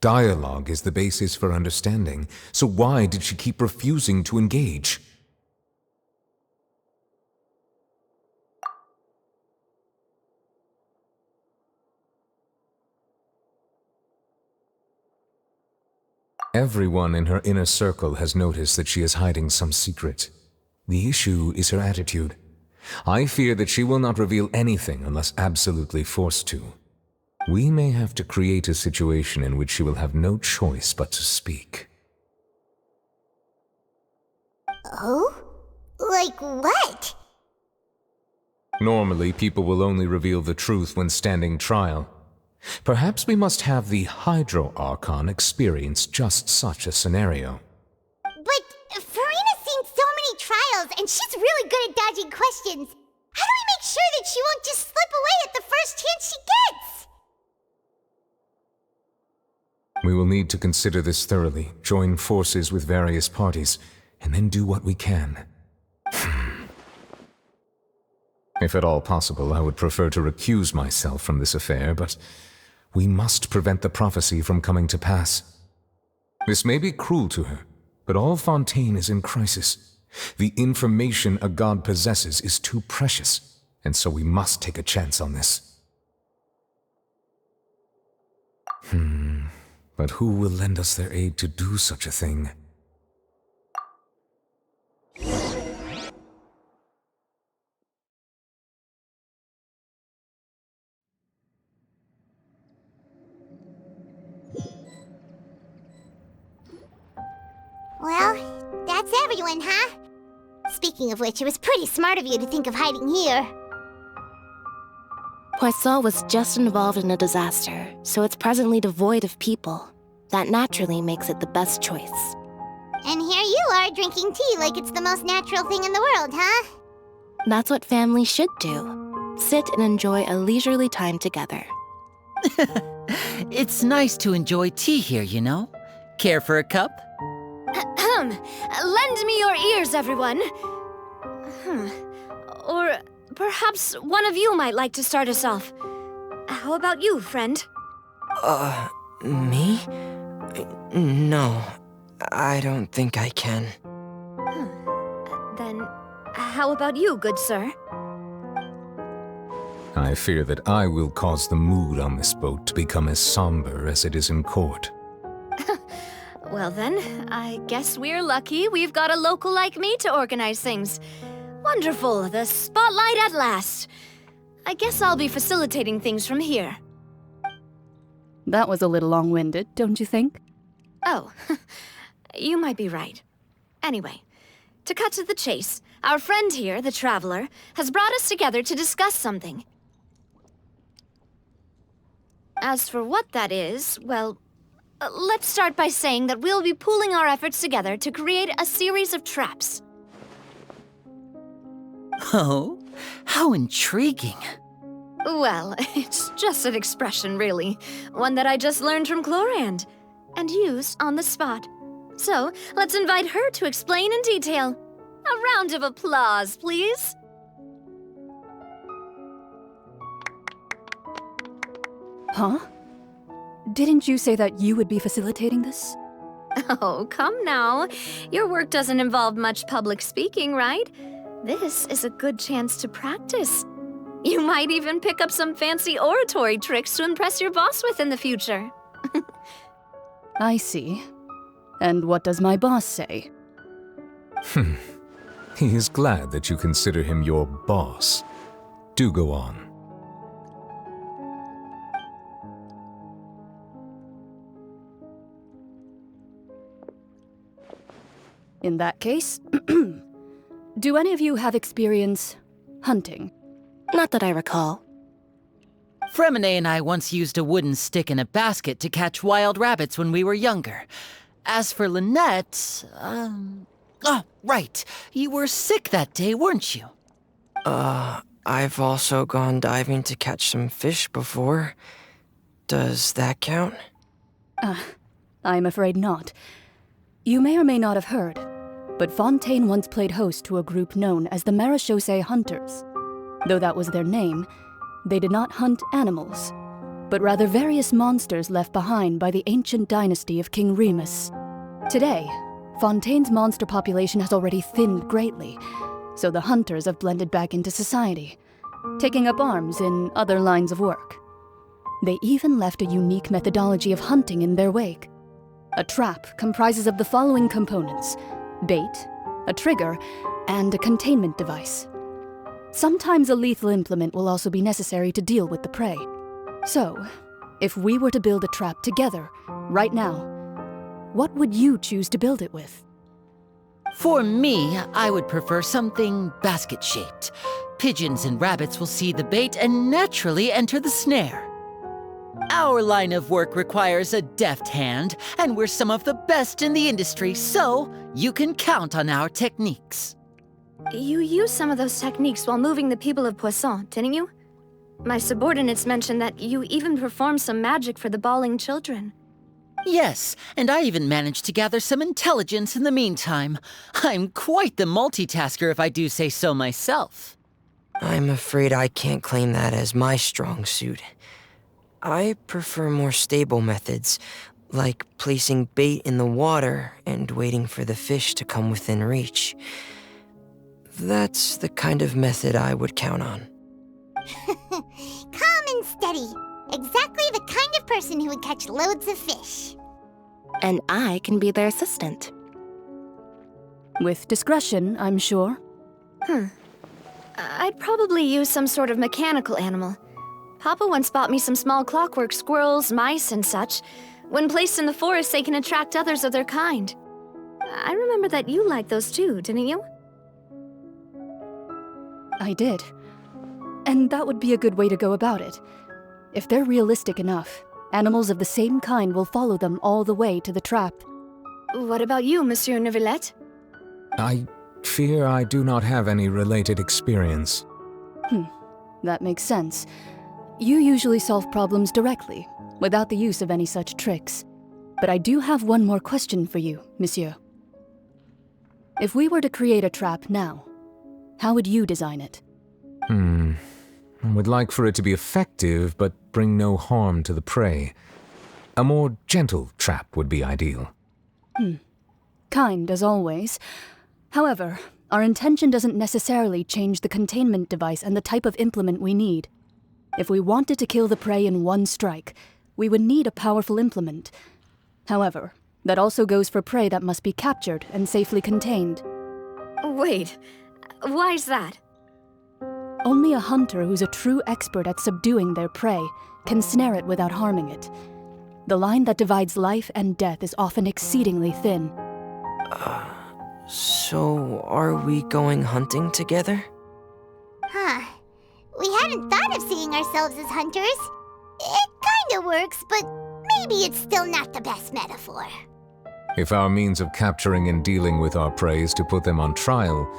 Speaker 10: Dialogue is the basis for understanding, so why did she keep refusing to engage? Everyone in her inner circle has noticed that she is hiding some secret. The issue is her attitude. I fear that she will not reveal anything unless absolutely forced to. We may have to create a situation in which she will have no choice but to speak.
Speaker 2: Oh? Like what?
Speaker 10: Normally, people will only reveal the truth when standing trial. Perhaps we must have the Hydro Archon experience just such a scenario.
Speaker 2: But Farina's seen so many trials, and she's really good at dodging questions. How do we make sure that she won't just slip away at the first chance she gets?
Speaker 10: We will need to consider this thoroughly, join forces with various parties, and then do what we can. If at all possible, I would prefer to recuse myself from this affair, but we must prevent the prophecy from coming to pass. This may be cruel to her, but all Fontaine is in crisis. The information a god possesses is too precious, and so we must take a chance on this. But who will lend us their aid to do such a thing?
Speaker 2: Well, that's everyone, huh? Speaking of which, it was pretty smart of you to think of hiding here.
Speaker 7: Poisson was just involved in a disaster, so it's presently devoid of people. That naturally makes it the best choice.
Speaker 2: And here you are drinking tea like it's the most natural thing in the world, huh?
Speaker 7: That's what families should do. Sit and enjoy a leisurely time together.
Speaker 19: It's nice to enjoy tea here, you know? Care for a cup?
Speaker 6: Lend me your ears, everyone. Or perhaps one of you might like to start us off. How about you, friend?
Speaker 22: Me? No, I don't think I can.
Speaker 6: Then, how about you, good sir?
Speaker 10: I fear that I will cause the mood on this boat to become as somber as it is in court.
Speaker 6: Well then, I guess we're lucky we've got a local like me to organize things. Wonderful, the spotlight at last. I guess I'll be facilitating things from here.
Speaker 24: That was a little long-winded, don't you think?
Speaker 6: Oh, you might be right. Anyway, to cut to the chase, our friend here, the Traveler, has brought us together to discuss something. As for what that is, well, let's start by saying that we'll be pooling our efforts together to create a series of traps.
Speaker 19: Oh, how intriguing.
Speaker 6: Well, it's just an expression, really. One that I just learned from Chlorand, and used on the spot. So, let's invite her to explain in detail. A round of applause, please.
Speaker 24: Huh? Didn't you say that you would be facilitating this?
Speaker 6: Oh, come now. Your work doesn't involve much public speaking, right? This is a good chance to practice. You might even pick up some fancy oratory tricks to impress your boss with in the future.
Speaker 24: I see. And what does my boss say?
Speaker 10: He is glad that you consider him your boss. Do go on.
Speaker 24: In that case, do any of you have experience hunting?
Speaker 7: Not that I recall.
Speaker 19: Fremine and I once used a wooden stick in a basket to catch wild rabbits when we were younger. As for Lynette, oh, right. You were sick that day, weren't you?
Speaker 22: I've also gone diving to catch some fish before. Does that count?
Speaker 24: I'm afraid not. You may or may not have heard, but Fontaine once played host to a group known as the Marechaussee Hunters. Though that was their name, they did not hunt animals, but rather various monsters left behind by the ancient dynasty of King Remus. Today, Fontaine's monster population has already thinned greatly, so the hunters have blended back into society, taking up arms in other lines of work. They even left a unique methodology of hunting in their wake. A trap comprises of the following components: bait, a trigger, and a containment device. Sometimes a lethal implement will also be necessary to deal with the prey. So, if we were to build a trap together, right now, what would you choose to build it with?
Speaker 19: For me, I would prefer something basket-shaped. Pigeons and rabbits will see the bait and naturally enter the snare. Our line of work requires a deft hand, and we're some of the best in the industry, so you can count on our techniques.
Speaker 6: You used some of those techniques while moving the people of Poisson, didn't you? My subordinates mentioned that you even performed some magic for the bawling children.
Speaker 19: Yes, and I even managed to gather some intelligence in the meantime. I'm quite the multitasker if I do say so myself.
Speaker 22: I'm afraid I can't claim that as my strong suit. I prefer more stable methods, like placing bait in the water and waiting for the fish to come within reach. That's the kind of method I would count on.
Speaker 2: Calm and steady. Exactly the kind of person who would catch loads of fish.
Speaker 7: And I can be their assistant.
Speaker 24: With discretion, I'm sure.
Speaker 6: I'd probably use some sort of mechanical animal. Papa once bought me some small clockwork squirrels, mice, and such. When placed in the forest, they can attract others of their kind. I remember that you liked those too, didn't you?
Speaker 24: I did. And that would be a good way to go about it. If they're realistic enough, animals of the same kind will follow them all the way to the trap.
Speaker 6: What about you, Monsieur Neuvillette?
Speaker 4: I fear I do not have any related experience.
Speaker 24: That makes sense. You usually solve problems directly, without the use of any such tricks. But I do have one more question for you, Monsieur. If we were to create a trap now, how would you design it?
Speaker 4: I would like for it to be effective, but bring no harm to the prey. A more gentle trap would be ideal.
Speaker 24: Kind, as always. However, our intention doesn't necessarily change the containment device and the type of implement we need. If we wanted to kill the prey in one strike, we would need a powerful implement. However, that also goes for prey that must be captured and safely contained.
Speaker 6: Wait, why's that?
Speaker 24: Only a hunter who's a true expert at subduing their prey can snare it without harming it. The line that divides life and death is often exceedingly thin.
Speaker 22: So are we going hunting together?
Speaker 2: We hadn't thought of seeing ourselves as hunters. It kinda works, but maybe it's still not the best metaphor.
Speaker 4: If our means of capturing and dealing with our prey is to put them on trial,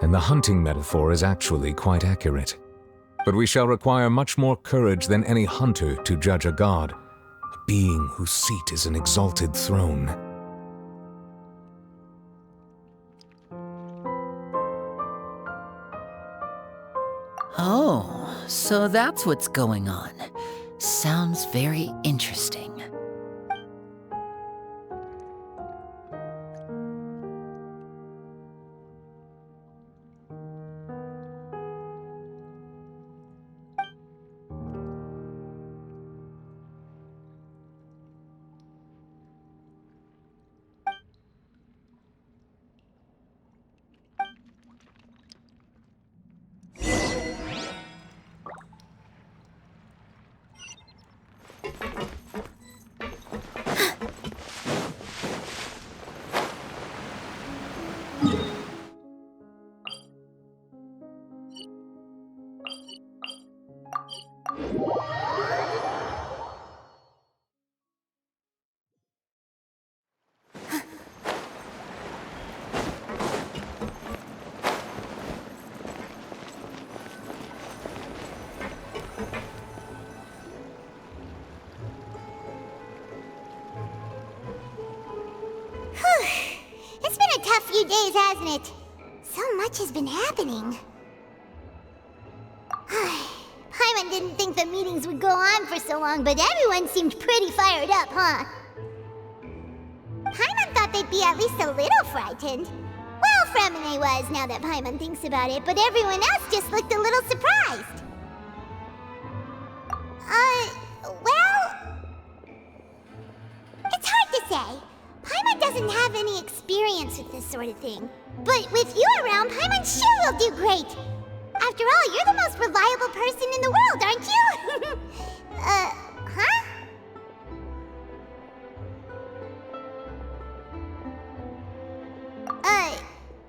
Speaker 4: then the hunting metaphor is actually quite accurate. But we shall require much more courage than any hunter to judge a god, a being whose seat is an exalted throne.
Speaker 19: Oh, so that's what's going on. Sounds very interesting.
Speaker 2: days, hasn't it? So much has been happening. Paimon didn't think the meetings would go on for so long, but everyone seemed pretty fired up, huh? Paimon thought they'd be at least a little frightened. Well, Fremine was, now that Paimon thinks about it, but everyone else just looked a little surprised. Well... It's hard to say. Paimon doesn't have any experience with this sort of thing. But with you around, Paimon sure will do great. After all, you're the most reliable person in the world, aren't you? Huh?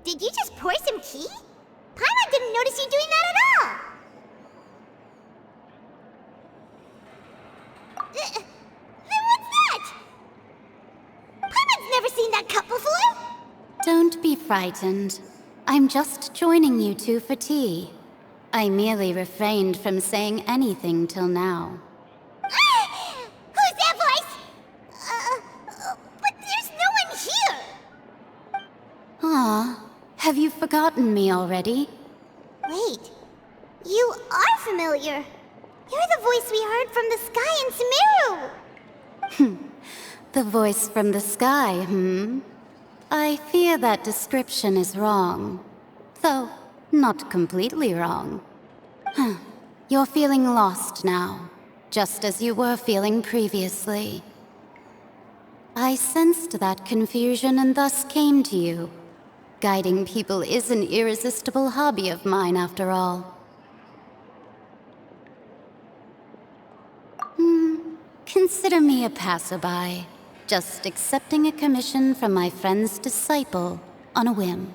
Speaker 2: Did you just pour some tea? Paimon didn't notice you doing that at all. Then what's that? Paimon's never seen that cup before.
Speaker 5: Don't be frightened. I'm just joining you two for tea. I merely refrained from saying anything till now.
Speaker 2: Who's that voice? But there's no one here.
Speaker 5: Ah, have you forgotten me already?
Speaker 2: Wait, you are familiar. You're the voice we heard from the sky in Sumeru.
Speaker 5: The voice from the sky, I fear that description is wrong. Though, not completely wrong. You're feeling lost now, just as you were feeling previously. I sensed that confusion and thus came to you. Guiding people is an irresistible hobby of mine, after all. Consider me a passerby, just accepting a commission from my friend's disciple on a whim.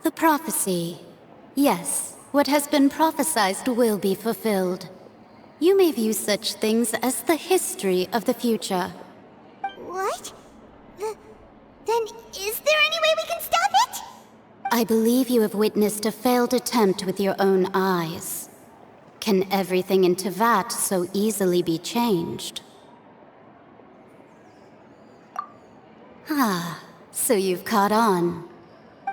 Speaker 5: The prophecy. Yes, what has been prophesied will be fulfilled. You may view such things as the history of the future.
Speaker 2: What? Then is there any way we can stop it?
Speaker 5: I believe you have witnessed a failed attempt with your own eyes. Can everything in Teyvat so easily be changed? So you've caught on.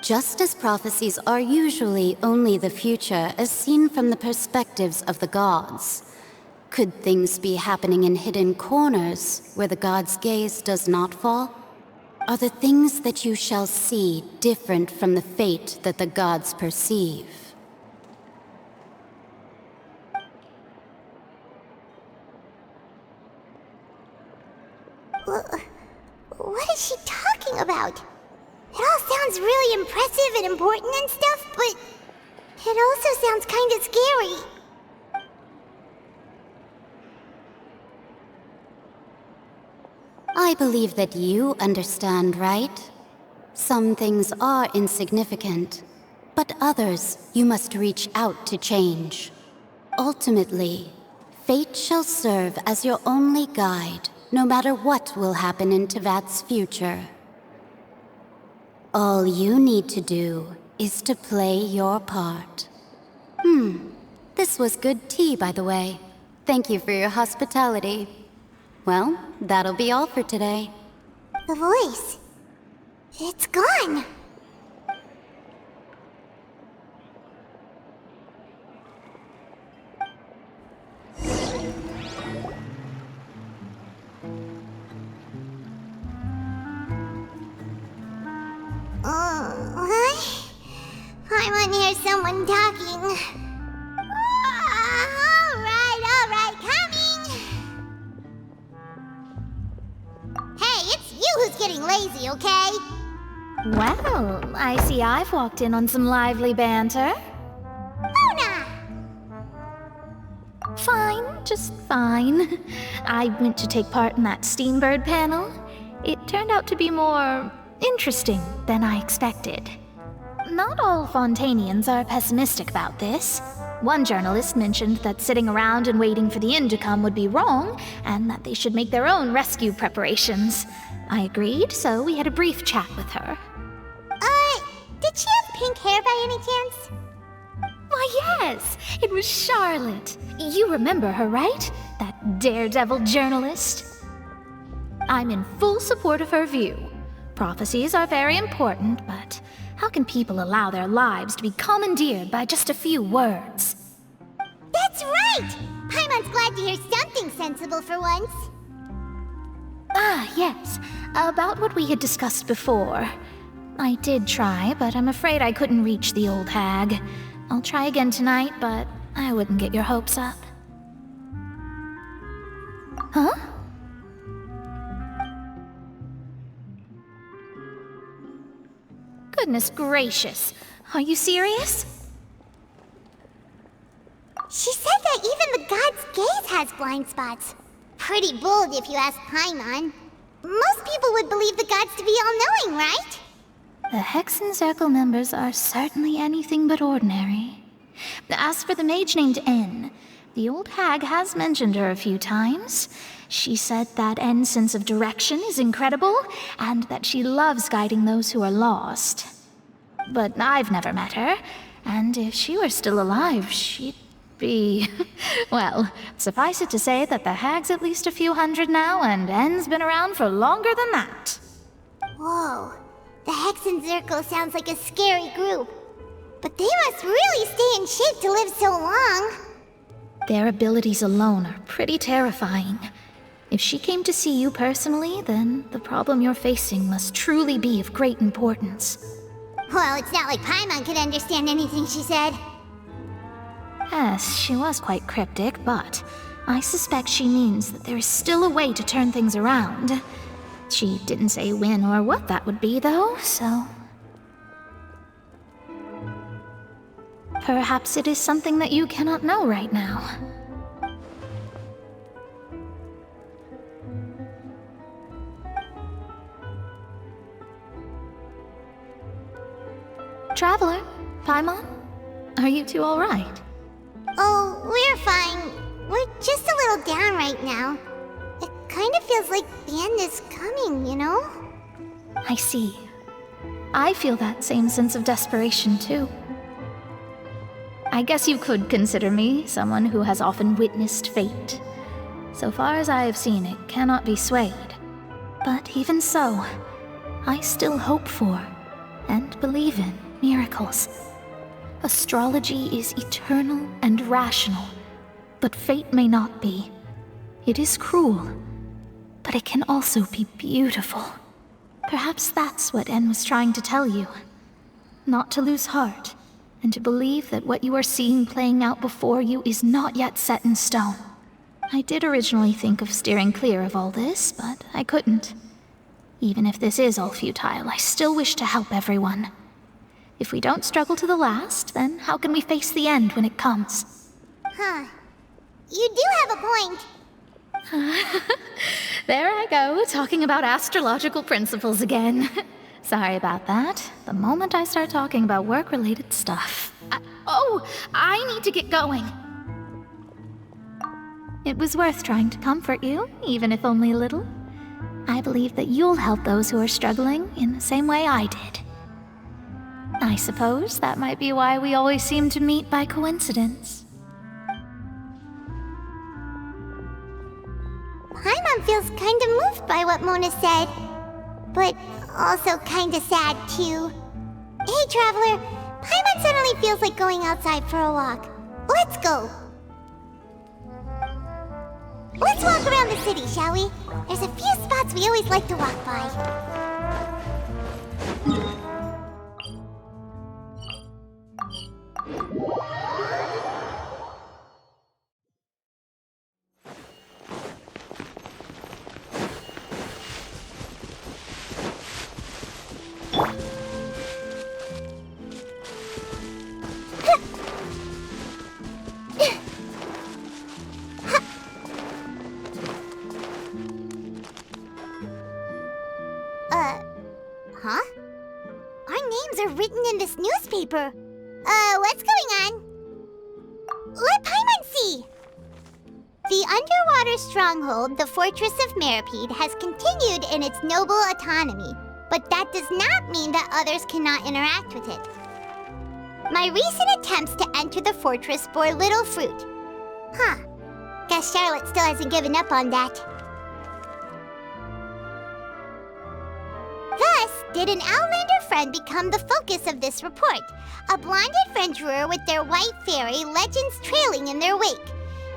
Speaker 5: Just as prophecies are usually only the future as seen from the perspectives of the gods, could things be happening in hidden corners where the gods' gaze does not fall? Are the things that you shall see different from the fate that the gods perceive?
Speaker 2: What is she talking about? It all sounds really impressive and important and stuff, but it also sounds kind of scary.
Speaker 5: I believe that you understand, right? Some things are insignificant, but others you must reach out to change. Ultimately, fate shall serve as your only guide, no matter what will happen in Teyvat's future. All you need to do is to play your part. This was good tea, by the way. Thank you for your hospitality. Well, that'll be all for today.
Speaker 2: The voice. It's gone. I want to hear someone talking. All right, coming. Hey, it's you who's getting lazy, okay?
Speaker 8: Well, I see I've walked in on some lively banter.
Speaker 2: Luna!
Speaker 8: Fine, just fine. I went to take part in that Steambird panel. It turned out to be more interesting than I expected. Not all Fontainians are pessimistic about this. One journalist mentioned that sitting around and waiting for the end to come would be wrong, and that they should make their own rescue preparations. I agreed, so we had a brief chat with her.
Speaker 2: Did she have pink hair by any chance?
Speaker 8: Why, yes! It was Charlotte. You remember her, right? That daredevil journalist. I'm in full support of her view. Prophecies are very important, but how can people allow their lives to be commandeered by just a few words?
Speaker 2: That's right! Paimon's glad to hear something sensible for once.
Speaker 8: Ah, yes. About what we had discussed before. I did try, but I'm afraid I couldn't reach the old hag. I'll try again tonight, but I wouldn't get your hopes up. Huh? Goodness gracious. Are you serious?
Speaker 2: She said that even the god's gaze has blind spots. Pretty bold if you ask Paimon. Most people would believe the gods to be all-knowing, right?
Speaker 8: The Hexen Circle members are certainly anything but ordinary. As for the mage named N, the old hag has mentioned her a few times. She said that N's sense of direction is incredible, and that she loves guiding those who are lost. But I've never met her, and if she were still alive, she'd be... Well, suffice it to say that the hag's at least a few hundred now, and N's been around for longer than that.
Speaker 2: Whoa, the Hexen Circle sounds like a scary group. But they must really stay in shape to live so long.
Speaker 8: Their abilities alone are pretty terrifying. If she came to see you personally, then the problem you're facing must truly be of great importance.
Speaker 2: Well, it's not like Paimon could understand anything she said.
Speaker 8: Yes, she was quite cryptic, but I suspect she means that there is still a way to turn things around. She didn't say when or what that would be, though, so... Perhaps it is something that you cannot know right now. Traveler, Paimon, are you two all right?
Speaker 2: Oh, we're fine. We're just a little down right now. It kind of feels like the end is coming, you know?
Speaker 8: I see. I feel that same sense of desperation, too. I guess you could consider me someone who has often witnessed fate. So far as I have seen, it cannot be swayed. But even so, I still hope for, and believe in, miracles. Astrology is eternal and rational, but fate may not be. It is cruel, but it can also be beautiful. Perhaps that's what En was trying to tell you. Not to lose heart, and to believe that what you are seeing playing out before you is not yet set in stone. I did originally think of steering clear of all this, but I couldn't. Even if this is all futile, I still wish to help everyone. If we don't struggle to the last, then how can we face the end when it comes?
Speaker 2: Huh. You do have a point.
Speaker 8: There I go, talking about astrological principles again. Sorry about that. The moment I start talking about work-related stuff... I need to get going. It was worth trying to comfort you, even if only a little. I believe that you'll help those who are struggling in the same way I did. I suppose that might be why we always seem to meet by coincidence.
Speaker 2: Paimon feels kind of moved by what Mona said, but also kind of sad too. Hey, Traveler, Paimon suddenly feels like going outside for a walk. Let's go. Let's walk around the city, shall we? There's a few spots we always like to walk by. Huh? Our names are written in this newspaper. What's going on? Let Paimon see! The underwater stronghold, the Fortress of Meripede, has continued in its noble autonomy, but that does not mean that others cannot interact with it. My recent attempts to enter the fortress bore little fruit. Huh. Guess Charlotte still hasn't given up on that. did an Outlander friend become the focus of this report. A blonde adventurer with their white fairy legends trailing in their wake.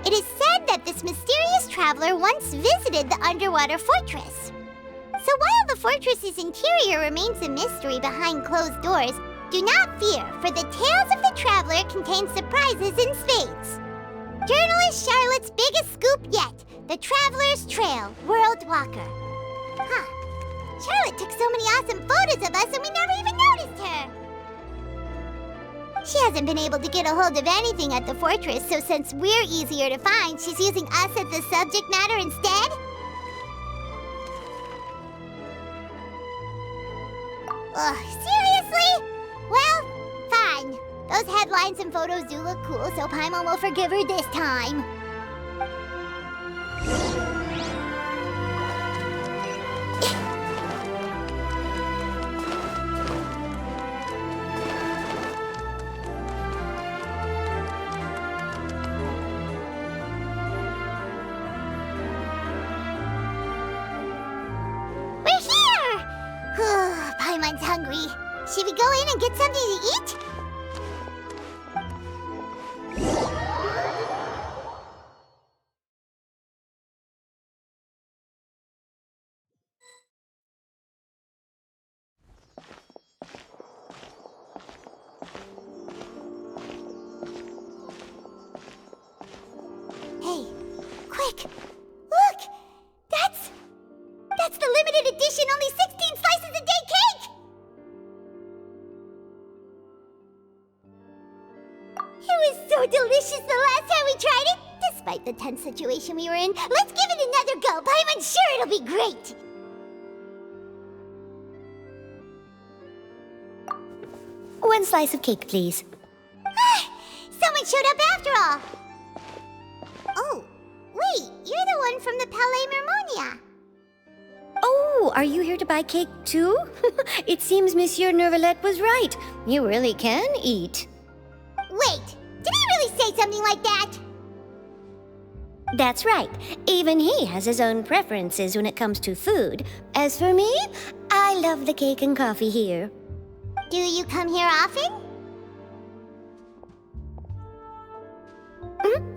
Speaker 2: It is said that this mysterious traveler once visited the underwater fortress. So while the fortress's interior remains a mystery behind closed doors, do not fear, for the tales of the traveler contain surprises in spades. Journalist Charlotte's biggest scoop yet, the Traveler's Trail, World Walker. Huh. Charlotte took so many awesome photos of us and we never even noticed her. She hasn't been able to get a hold of anything at the fortress, so since we're easier to find, she's using us as the subject matter instead? Ugh, seriously? Well, fine. Those headlines and photos do look cool, so Paimon will forgive her this time. We're here! Paimon's hungry. Should we go in and get something to eat? Hey, quick! Look! That's the limited edition, only 16 slices a day cake! It was so delicious the last time we tried it! Despite the tense situation we were in, let's give it another go! I'm sure it'll be great!
Speaker 1: One slice of cake, please.
Speaker 2: Someone showed up after all! Oh, wait, you're the one from the Palais Mermonia.
Speaker 1: Oh, are you here to buy cake too? It seems Monsieur Neuvillette was right. You really can eat.
Speaker 2: Wait, did he really say something like that?
Speaker 1: That's right. Even he has his own preferences when it comes to food. As for me, I love the cake and coffee here.
Speaker 2: Do you come here often?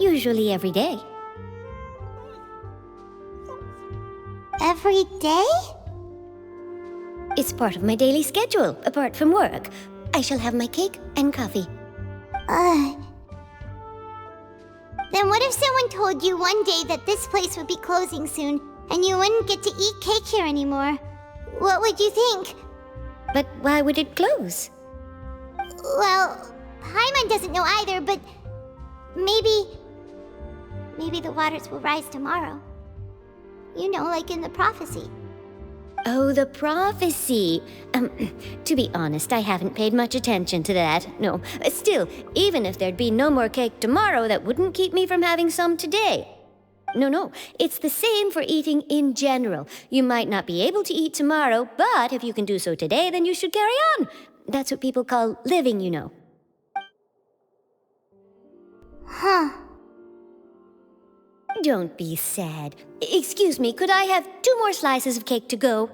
Speaker 1: Usually every day.
Speaker 2: Every day?
Speaker 1: It's part of my daily schedule, apart from work. I shall have my cake and coffee.
Speaker 2: Then what if someone told you one day that this place would be closing soon, and you wouldn't get to eat cake here anymore? What would you think?
Speaker 1: But why would it close?
Speaker 2: Well, Paimon doesn't know either, but maybe the waters will rise tomorrow. You know, like in the prophecy.
Speaker 1: Oh, the prophecy. To be honest, I haven't paid much attention to that. No, still, even if there'd be no more cake tomorrow, that wouldn't keep me from having some today. No, it's the same for eating in general. You might not be able to eat tomorrow, but if you can do so today, then you should carry on. That's what people call living, you know.
Speaker 2: Huh.
Speaker 1: Don't be sad. Excuse me, could I have 2 more slices of cake to go?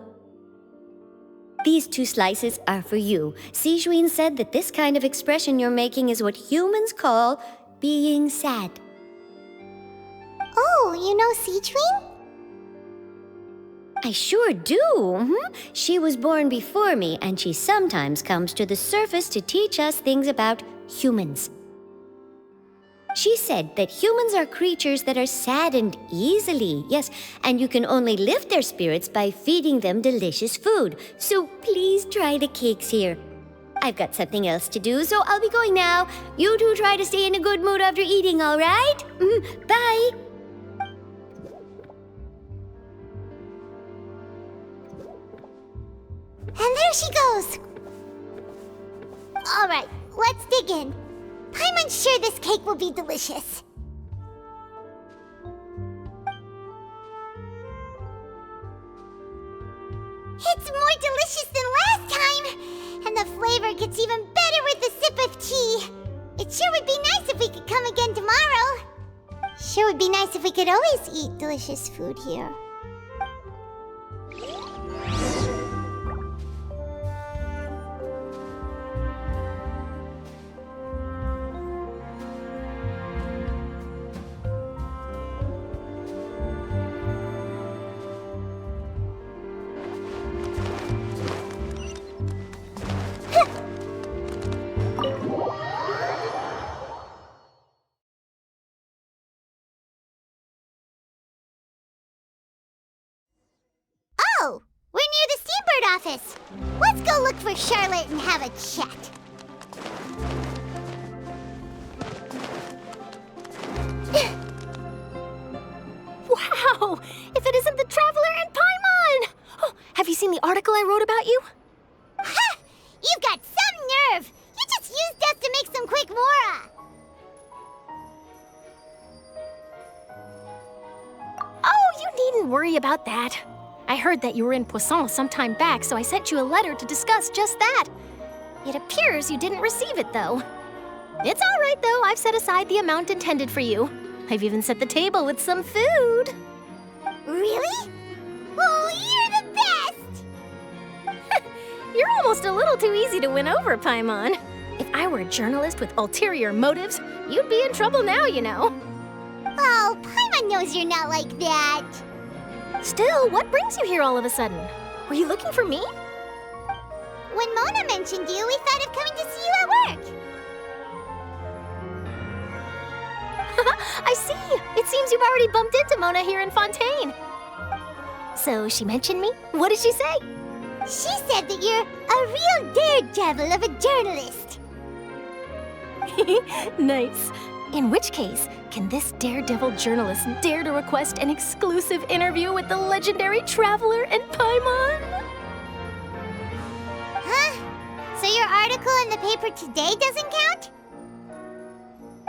Speaker 1: These 2 slices are for you. Sijuin said that this kind of expression you're making is what humans call being sad.
Speaker 2: Oh, you know Sijuin?
Speaker 1: I sure do. She was born before me, and she sometimes comes to the surface to teach us things about humans. She said that humans are creatures that are saddened easily, yes, and you can only lift their spirits by feeding them delicious food. So please try the cakes here. I've got something else to do, so I'll be going now. You two try to stay in a good mood after eating, all right? Bye.
Speaker 2: And there she goes. All right, let's dig in. I'm unsure this cake will be delicious. It's more delicious than last time! And the flavor gets even better with a sip of tea. It sure would be nice if we could come again tomorrow. Sure would be nice if we could always eat delicious food here. office. Let's go look for Charlotte and have a chat.
Speaker 1: Wow! If it isn't the Traveler and Paimon! Oh, have you seen the article I wrote about you?
Speaker 2: Ha! You've got some nerve! You just used us to make some quick mora!
Speaker 1: Oh, you needn't worry about that. I heard that you were in Poisson some time back, so I sent you a letter to discuss just that. It appears you didn't receive it, though. It's all right, though. I've set aside the amount intended for you. I've even set the table with some food.
Speaker 2: Really? Oh, you're the best!
Speaker 1: You're almost a little too easy to win over, Paimon. If I were a journalist with ulterior motives, you'd be in trouble now, you know.
Speaker 2: Oh, Paimon knows you're not like that.
Speaker 1: Still, what brings you here all of a sudden? Were you looking for me?
Speaker 2: When Mona mentioned you, we thought of coming to see you at work.
Speaker 1: I see. It seems you've already bumped into Mona here in Fontaine. So she mentioned me? What did she say?
Speaker 2: She said that you're a real daredevil of a journalist.
Speaker 1: Nice. In which case, can this daredevil journalist dare to request an exclusive interview with the legendary Traveler and Paimon?
Speaker 2: Huh? So your article in the paper today doesn't count?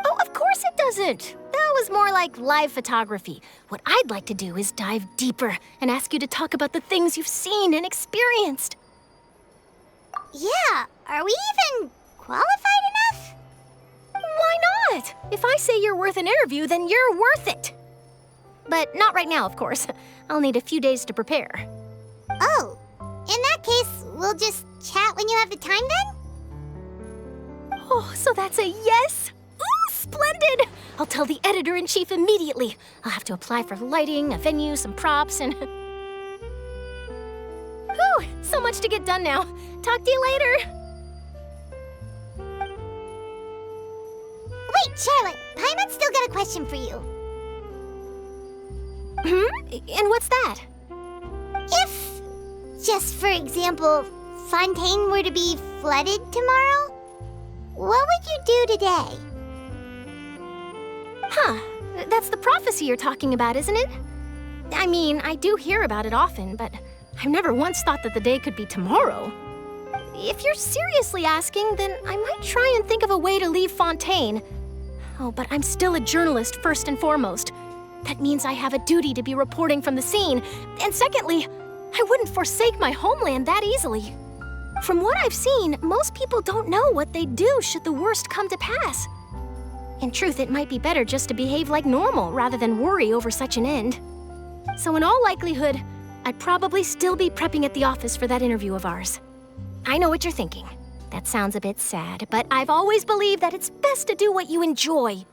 Speaker 1: Oh, of course it doesn't. That was more like live photography. What I'd like to do is dive deeper and ask you to talk about the things you've seen and experienced.
Speaker 2: Yeah, are we even qualified enough?
Speaker 1: Why not? If I say you're worth an interview, then you're worth it. But not right now, of course. I'll need a few days to prepare.
Speaker 2: Oh, in that case, we'll just chat when you have the time then?
Speaker 1: Oh, so that's a yes? Ooh, splendid! I'll tell the editor-in-chief immediately. I'll have to apply for lighting, a venue, some props, and... Whew, so much to get done now. Talk to you later.
Speaker 2: Wait, Charlotte, Paimon's still got a question for you.
Speaker 1: And what's that?
Speaker 2: If, just for example, Fontaine were to be flooded tomorrow, what would you do today?
Speaker 1: Huh, that's the prophecy you're talking about, isn't it? I mean, I do hear about it often, but I've never once thought that the day could be tomorrow. If you're seriously asking, then I might try and think of a way to leave Fontaine. Oh, but I'm still a journalist first and foremost. That means I have a duty to be reporting from the scene. And secondly, I wouldn't forsake my homeland that easily. From what I've seen, most people don't know what they'd do should the worst come to pass. In truth, it might be better just to behave like normal rather than worry over such an end. So in all likelihood, I'd probably still be prepping at the office for that interview of ours. I know what you're thinking. That sounds a bit sad, but I've always believed that it's best to do what you enjoy.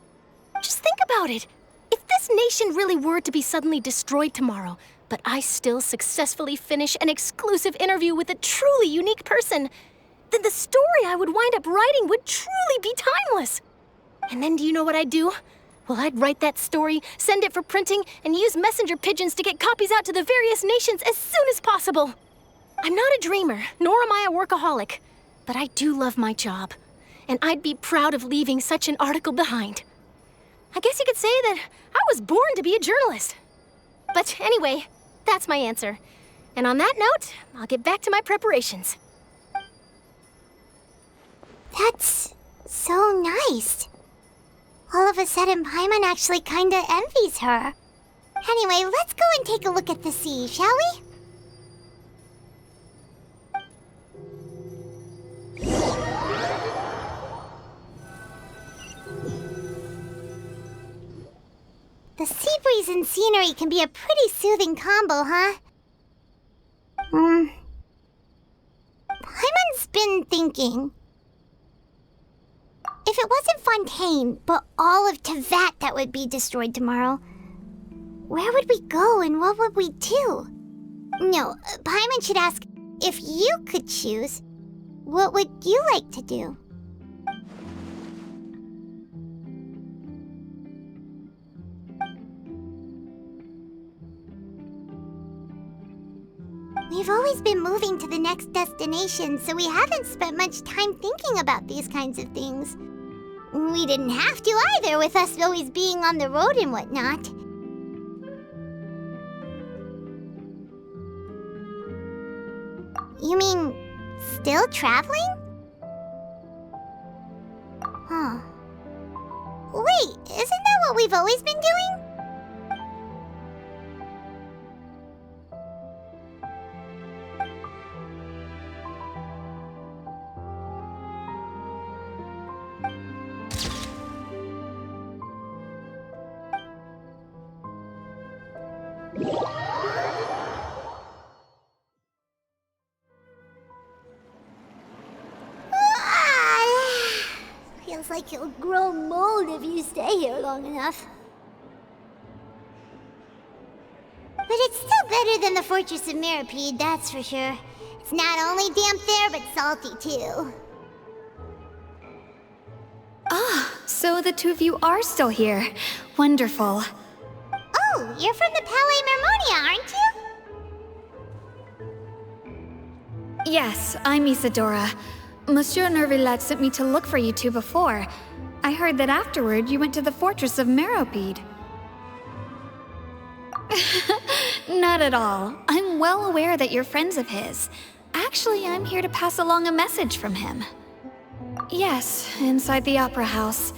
Speaker 1: Just think about it. If this nation really were to be suddenly destroyed tomorrow, but I still successfully finish an exclusive interview with a truly unique person, then the story I would wind up writing would truly be timeless. And then do you know what I'd do? Well, I'd write that story, send it for printing, and use messenger pigeons to get copies out to the various nations as soon as possible. I'm not a dreamer, nor am I a workaholic, but I do love my job, and I'd be proud of leaving such an article behind. I guess you could say that I was born to be a journalist. But anyway, that's my answer. And on that note, I'll get back to my preparations.
Speaker 2: That's so nice. All of a sudden, Paimon actually kinda envies her. Anyway, let's go and take a look at the sea, shall we? The sea breeze and scenery can be a pretty soothing combo, huh? Paimon's been thinking. If it wasn't Fontaine, but all of Tevat that would be destroyed tomorrow, where would we go and what would we do? No, Paimon should ask, if you could choose, what would you like to do? We We've always been moving to the next destination, so we haven't spent much time thinking about these kinds of things. We didn't have to either, with us always being on the road and whatnot. You mean, still traveling? Huh. Wait, isn't that what we've always been doing? Feels like you'll grow mold if you stay here long enough. But it's still better than the Fortress of Mirapede, that's for sure. It's not only damp there, but salty too.
Speaker 6: Ah, so the two of you are still here. Wonderful.
Speaker 2: Oh, you're from the Palais Mermonia, aren't you?
Speaker 6: Yes, I'm Isadora. Monsieur Nervillet sent me to look for you two before. I heard that afterward you went to the Fortress of Meropide. Not at all. I'm well aware that you're friends of his. Actually, I'm here to pass along a message from him. Yes, inside the Opera House.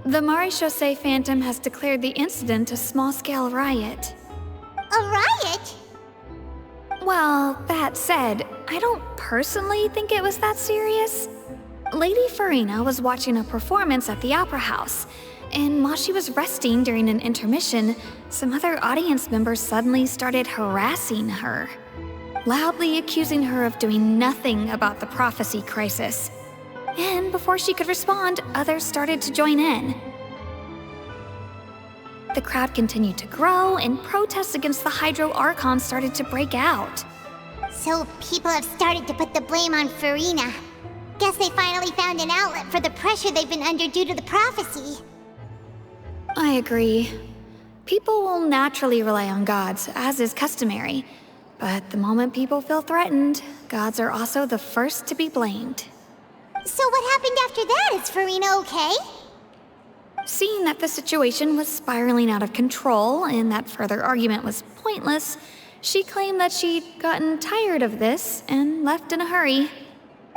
Speaker 6: The Maréchaussée Phantom has declared the incident a small-scale riot.
Speaker 2: A riot?
Speaker 6: Well, that said, I don't personally think it was that serious. Lady Farina was watching a performance at the Opera House, and while she was resting during an intermission, some other audience members suddenly started harassing her, loudly accusing her of doing nothing about the prophecy crisis. And before she could respond, others started to join in. The crowd continued to grow, and protests against the Hydro Archon started to break out.
Speaker 2: So people have started to put the blame on Farina. Guess they finally found an outlet for the pressure they've been under due to the prophecy.
Speaker 6: I agree. People will naturally rely on gods, as is customary. But the moment people feel threatened, gods are also the first to be blamed.
Speaker 2: So what happened after that? Is Farina okay?
Speaker 6: Seeing that the situation was spiraling out of control and that further argument was pointless, she claimed that she'd gotten tired of this and left in a hurry.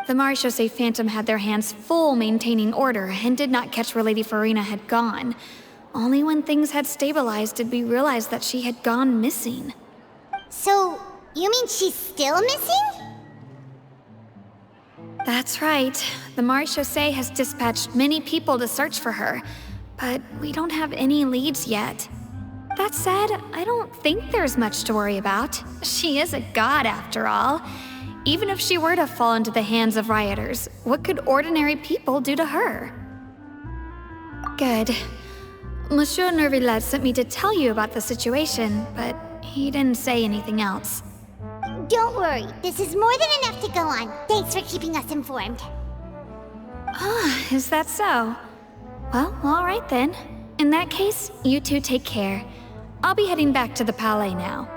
Speaker 6: The Maréchaussée Phantom had their hands full maintaining order and did not catch where Lady Farina had gone. Only when things had stabilized did we realize that she had gone missing.
Speaker 2: So, you mean she's still missing?
Speaker 6: That's right. The Maréchaussée has dispatched many people to search for her, but we don't have any leads yet. That said, I don't think there's much to worry about. She is a god after all. Even if she were to fall into the hands of rioters, what could ordinary people do to her? Good. Monsieur Nervillet sent me to tell you about the situation, but he didn't say anything else.
Speaker 2: Don't worry, this is more than enough to go on. Thanks for keeping us informed.
Speaker 6: Ah, is that so? Well, all right then. In that case, you two take care. I'll be heading back to the Palais now.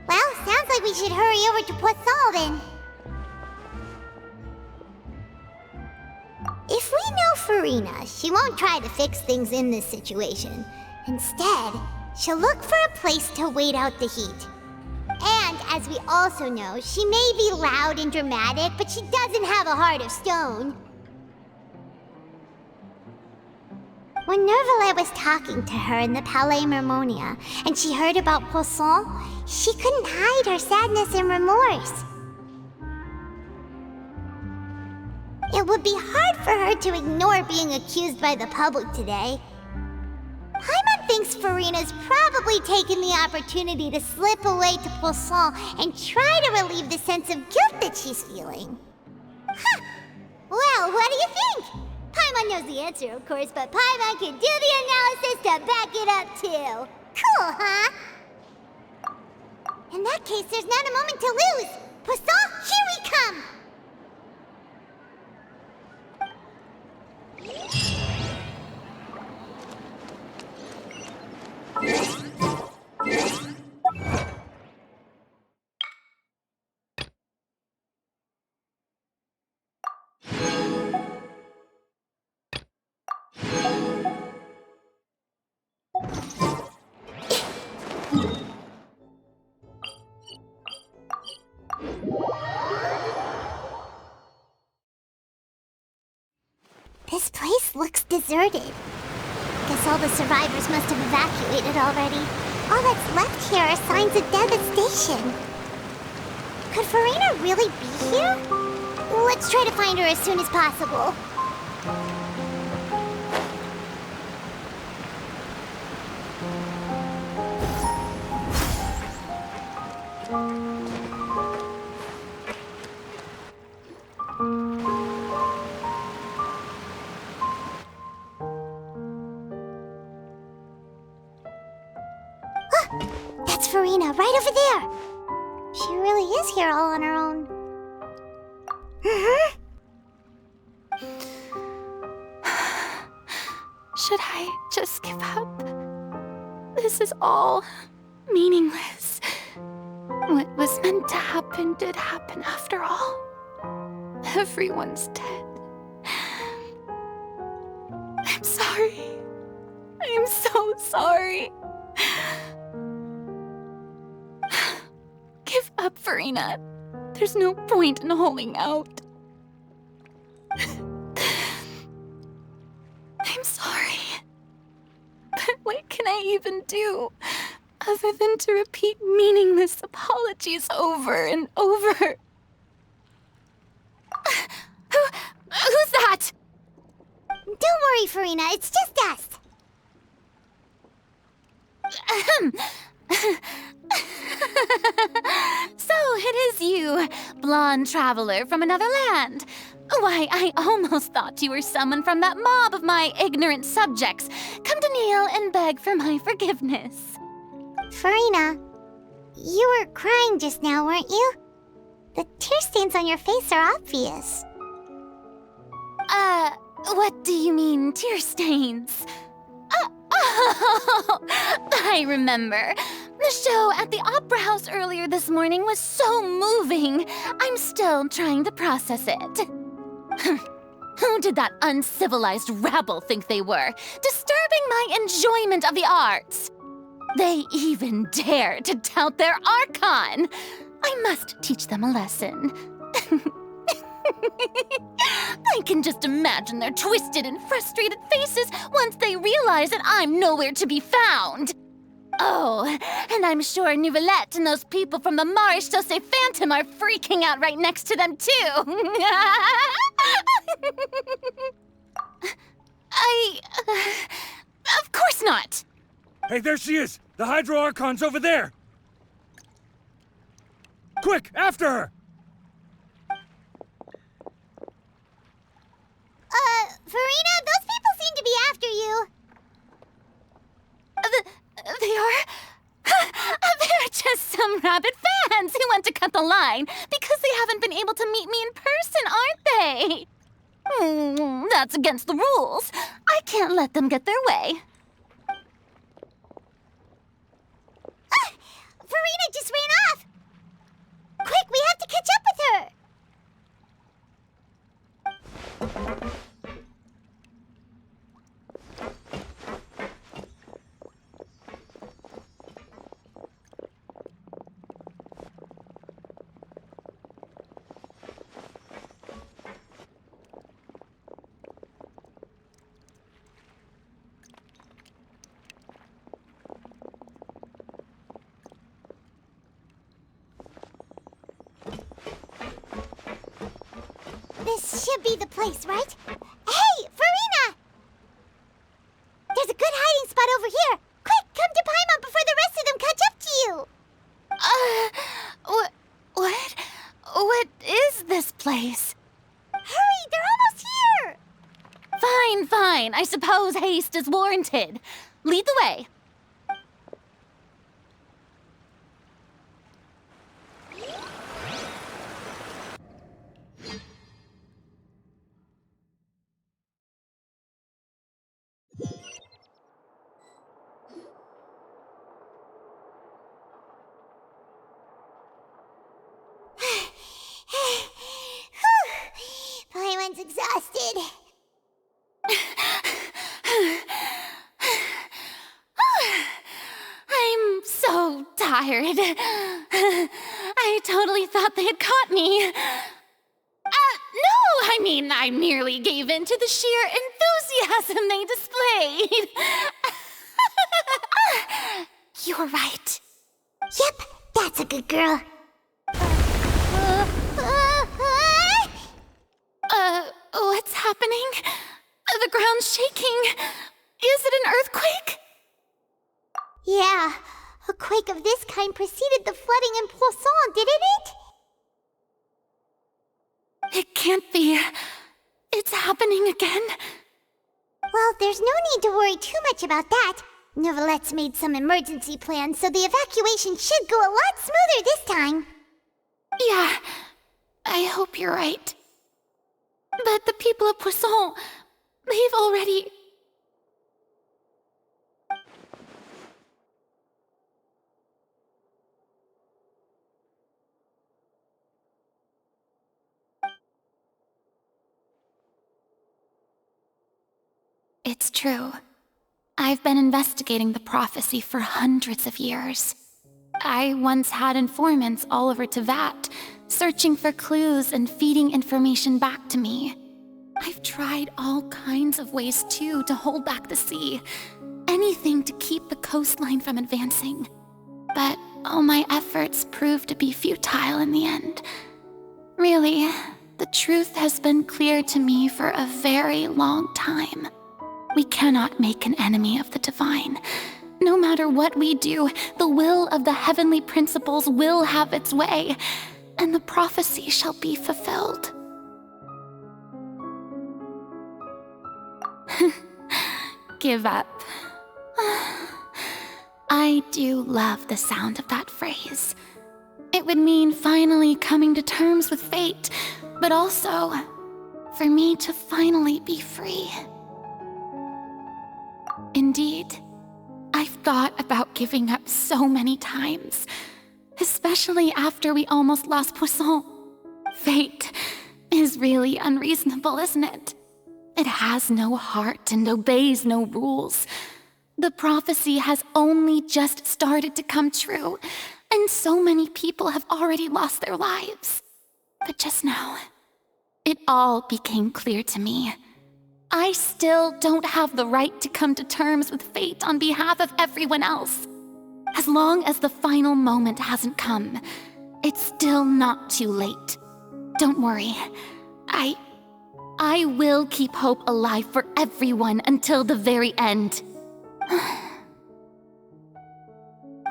Speaker 2: Well, sounds like we should hurry over to Poisson then. If we know Farina, she won't try to fix things in this situation. Instead, she'll look for a place to wait out the heat. And, as we also know, she may be loud and dramatic, but she doesn't have a heart of stone. When Nervillet was talking to her in the Palais Mermonia, and she heard about Poisson, she couldn't hide her sadness and remorse. It would be hard for her to ignore being accused by the public today. Paimon thinks Farina's probably taken the opportunity to slip away to Poisson and try to relieve the sense of guilt that she's feeling. Huh! Well, what do you think? Paimon knows the answer, of course, but Paimon can do the analysis to back it up too. Cool, huh? In that case, there's not a moment to lose. Poisson, here we come! deserted. Guess all the survivors must have evacuated already. All that's left here are signs of devastation. Could Farina really be here? Let's try to find her as soon as possible. That's Farina, right over there. She really is here all on her own.
Speaker 8: Should I just give up? This is all meaningless. What was meant to happen did happen after all. Everyone's dead. I'm sorry. I'm so sorry. Give up, Farina. There's no point in holding out. I'm sorry. But what can I even do other than to repeat meaningless apologies over and over? Who's that?
Speaker 2: Don't worry, Farina. It's just us.
Speaker 5: So it is you, blonde traveler from another land. Why, I almost thought you were someone from that mob of my ignorant subjects, come to kneel and beg for my forgiveness.
Speaker 2: Farina, you were crying just now, weren't you? The tear stains on your face are obvious.
Speaker 5: What do you mean, tear stains? Oh, I remember. The show at the Opera House earlier this morning was so moving. I'm still trying to process it. Who did that uncivilized rabble think they were, disturbing my enjoyment of the arts? They even dare to tout their Archon. I must teach them a lesson. I can just imagine their twisted and frustrated faces once they realize that I'm nowhere to be found. Oh, and I'm sure Nouvellette and those people from the Maréchaussée Phantom are freaking out right next to them, too. Of course not.
Speaker 11: Hey, there she is! The Hydro Archon's over there! Quick, after her!
Speaker 2: Farina, those people seem to be after you.
Speaker 5: They are? They're just some rabid fans who want to cut the line because they haven't been able to meet me in person, aren't they? That's against the rules. I can't let them get their way.
Speaker 2: Farina just ran off! Quick, we have to catch up with her! This should be the place, right? Hey, Farina! There's a good hiding spot over here. Quick, come to Paimon before the rest of them catch up to you.
Speaker 5: What is this place?
Speaker 2: Hurry, they're almost here.
Speaker 5: Fine. I suppose haste is warranted. Lead the way.
Speaker 2: Paimon's exhausted.
Speaker 5: I'm so tired. I totally thought they had caught me. No, I merely gave in to the sheer
Speaker 8: enthusiasm they displayed. You're right.
Speaker 2: Yep, that's a good girl.
Speaker 8: What's happening? The ground's shaking. Is it an earthquake?
Speaker 2: Yeah, a quake of this kind preceded the flooding in Poisson, didn't it?
Speaker 8: It can't be. It's happening again.
Speaker 2: Well, there's no need to worry too much about that. Novelette's made some emergency plans, so the evacuation should go a lot smoother this time.
Speaker 8: Yeah, I hope you're right. But the people of Poisson, they've already... It's true. I've been investigating the prophecy for hundreds of years. I once had informants all over Tevat, searching for clues and feeding information back to me. I've tried all kinds of ways, too, to hold back the sea. Anything to keep the coastline from advancing. But all my efforts proved to be futile in the end. Really, the truth has been clear to me for a very long time. We cannot make an enemy of the divine. No matter what we do, the will of the heavenly principles will have its way, and the prophecy shall be fulfilled. Give up. I do love the sound of that phrase. It would mean finally coming to terms with fate, but also for me to finally be free. Indeed, I've thought about giving up so many times, especially after we almost lost Poisson. Fate is really unreasonable, isn't it? It has no heart and obeys no rules. The prophecy has only just started to come true, and so many people have already lost their lives. But just now, it all became clear to me. I still don't have the right to come to terms with fate on behalf of everyone else. As long as the final moment hasn't come, it's still not too late. Don't worry. I will keep hope alive for everyone until the very end.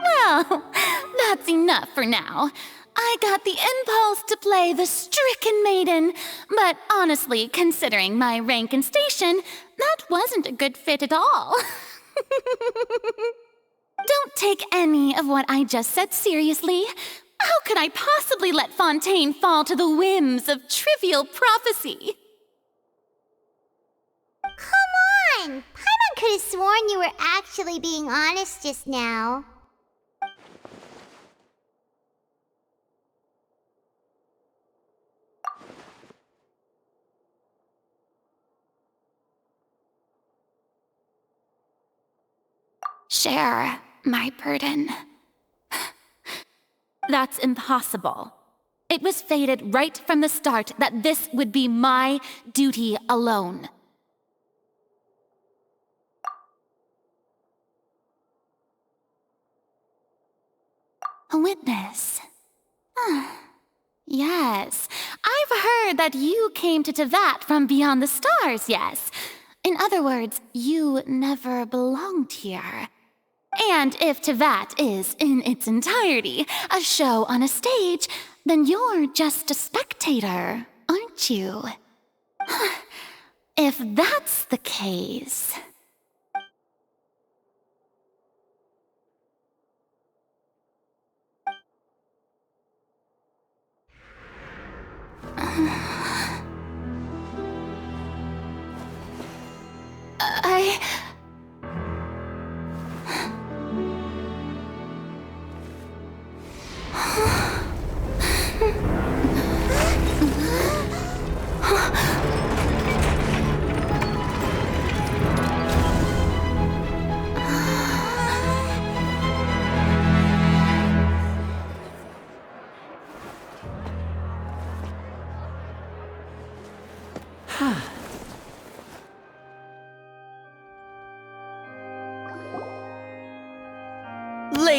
Speaker 8: Well, that's enough for now. I got the impulse to play the stricken maiden, but honestly, considering my rank and station, that wasn't a good fit at all. Don't take any of what I just said seriously. How could I possibly let Fontaine fall to the whims of trivial prophecy?
Speaker 2: Come on! Paimon could have sworn you were actually being honest just now.
Speaker 8: Share my burden. That's impossible. It was fated right from the start that this would be my duty alone. A witness. Yes, I've heard that you came to Tevat from beyond the stars, yes. In other words, you never belonged here. And if Tevat is, in its entirety, a show on a stage, then you're just a spectator, aren't you? If that's the case...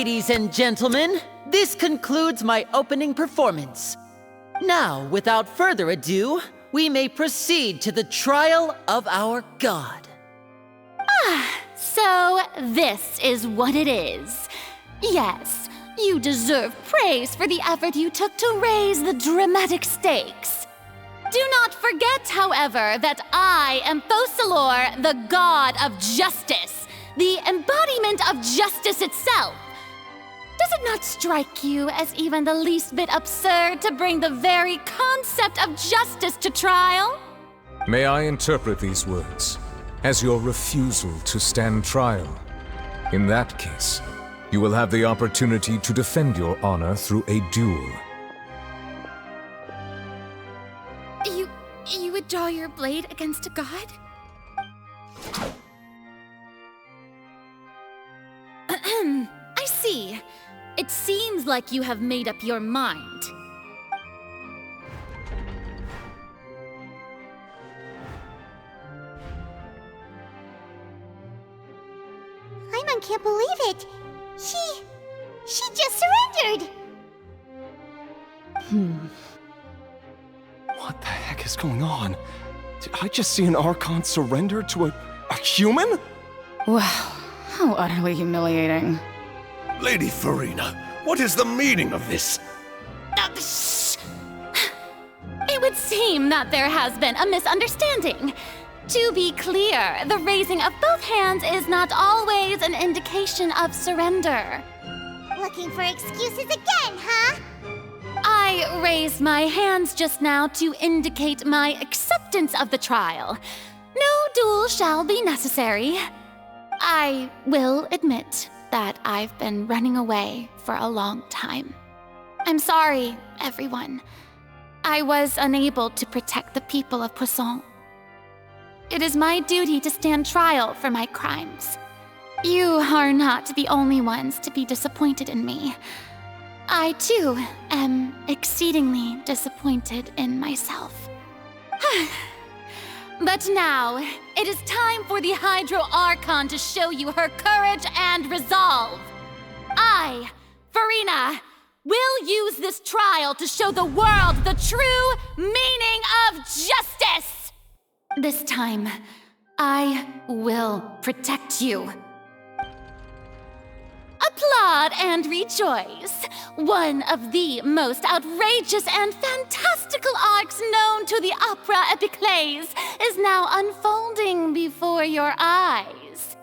Speaker 19: Ladies and gentlemen, this concludes my opening performance. Now, without further ado, we may proceed to the trial of our god.
Speaker 8: So this is what it is. Yes, you deserve praise for the effort you took to raise the dramatic stakes. Do not forget, however, that I am Focalor, the god of justice, the embodiment of justice itself. Does it not strike you as even the least bit absurd to bring the very concept of justice to trial?
Speaker 4: May I interpret these words as your refusal to stand trial? In that case, you will have the opportunity to defend your honor through a duel.
Speaker 8: You would draw your blade against a god? I see. It seems like you have made up your mind.
Speaker 2: Paimon can't believe it. She just surrendered.
Speaker 11: What the heck is going on? Did I just see an Archon surrender to a human?
Speaker 12: Wow, how utterly humiliating.
Speaker 15: Lady Farina, what is the meaning of this?
Speaker 8: It would seem that there has been a misunderstanding. To be clear, the raising of both hands is not always an indication of surrender.
Speaker 2: Looking for excuses again, huh?
Speaker 8: I raised my hands just now to indicate my acceptance of the trial. No duel shall be necessary. I will admit that I've been running away for a long time. I'm sorry, everyone. I was unable to protect the people of Poisson. It is my duty to stand trial for my crimes. You are not the only ones to be disappointed in me. I, too, am exceedingly disappointed in myself. But now, it is time for the Hydro Archon to show you her courage and resolve. I, Farina, will use this trial to show the world the true meaning of justice! This time, I will protect you. Applaud and rejoice! One of the most outrageous and fantastical arcs known to the opera epiclese is now unfolding before your eyes.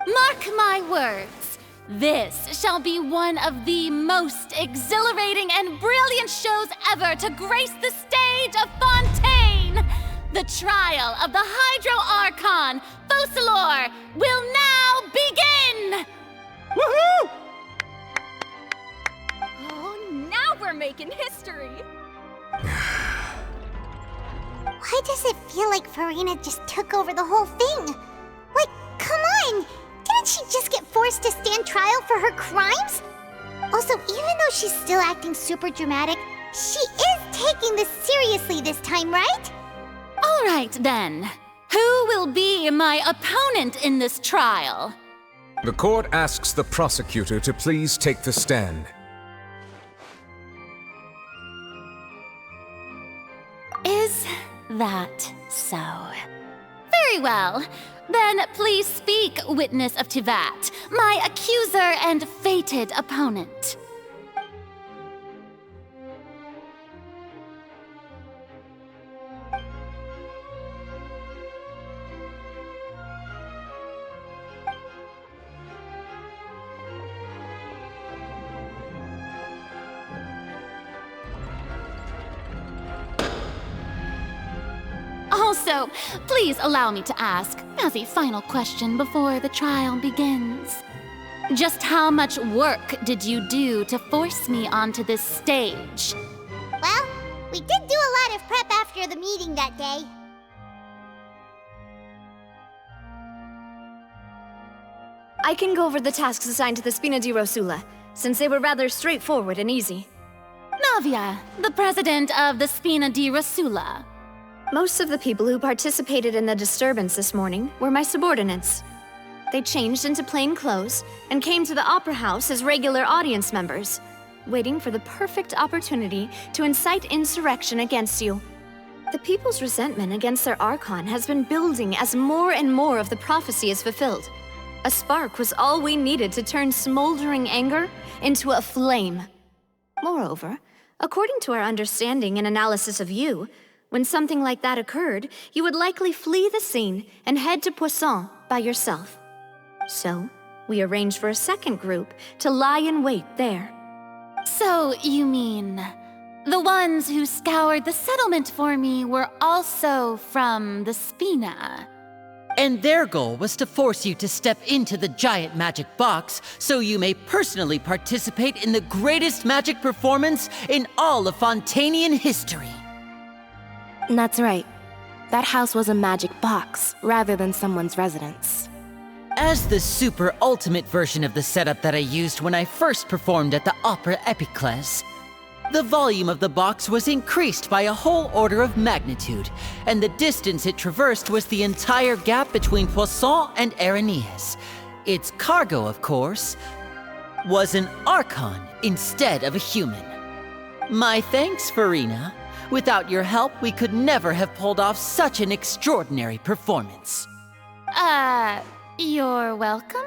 Speaker 8: Mark my words, this shall be one of the most exhilarating and brilliant shows ever to grace the stage of Fontaine! The trial of the Hydro Archon, Focalor, will now begin!
Speaker 6: Woohoo! Oh, now we're making history!
Speaker 2: Why does it feel like Farina just took over the whole thing? Like, come on! Didn't she just get forced to stand trial for her crimes? Also, even though she's still acting super dramatic, she is taking this seriously this time, right?
Speaker 8: All right, then. Who will be my opponent in this trial?
Speaker 4: The court asks the prosecutor to please take the stand.
Speaker 8: Is that so? Very well. Then please speak, witness of Tivat, my accuser and fated opponent. Also, please allow me to ask, as a final question before the trial begins. Just how much work did you do to force me onto this stage?
Speaker 2: Well, we did do a lot of prep after the meeting that day.
Speaker 6: I can go over the tasks assigned to the Spina di Rosula, since they were rather straightforward and easy.
Speaker 8: Navia, the president of the Spina di Rosula.
Speaker 6: Most of the people who participated in the disturbance this morning were my subordinates. they changed into plain clothes and came to the Opera House as regular audience members, waiting for the perfect opportunity to incite insurrection against you. The people's resentment against their Archon has been building as more and more of the prophecy is fulfilled. A spark was all we needed to turn smoldering anger into a flame. Moreover, according to our understanding and analysis of you, when something like that occurred, you would likely flee the scene and head to Poisson by yourself. So, we arranged for a second group to lie in wait there.
Speaker 5: So, you mean the ones who scoured the settlement for me were also from the Spina?
Speaker 19: And their goal was to force you to step into the giant magic box so you may personally participate in the greatest magic performance in all of Fontainian history.
Speaker 7: That's right. That house was a magic box, rather than someone's residence.
Speaker 19: As the super ultimate version of the setup that I used when I first performed at the Opera Epiclese, the volume of the box was increased by a whole order of magnitude, and the distance it traversed was the entire gap between Poisson and Areneas. Its cargo, of course, was an Archon instead of a human. My thanks, Farina. Without your help, we could never have pulled off such an extraordinary performance.
Speaker 5: You're welcome?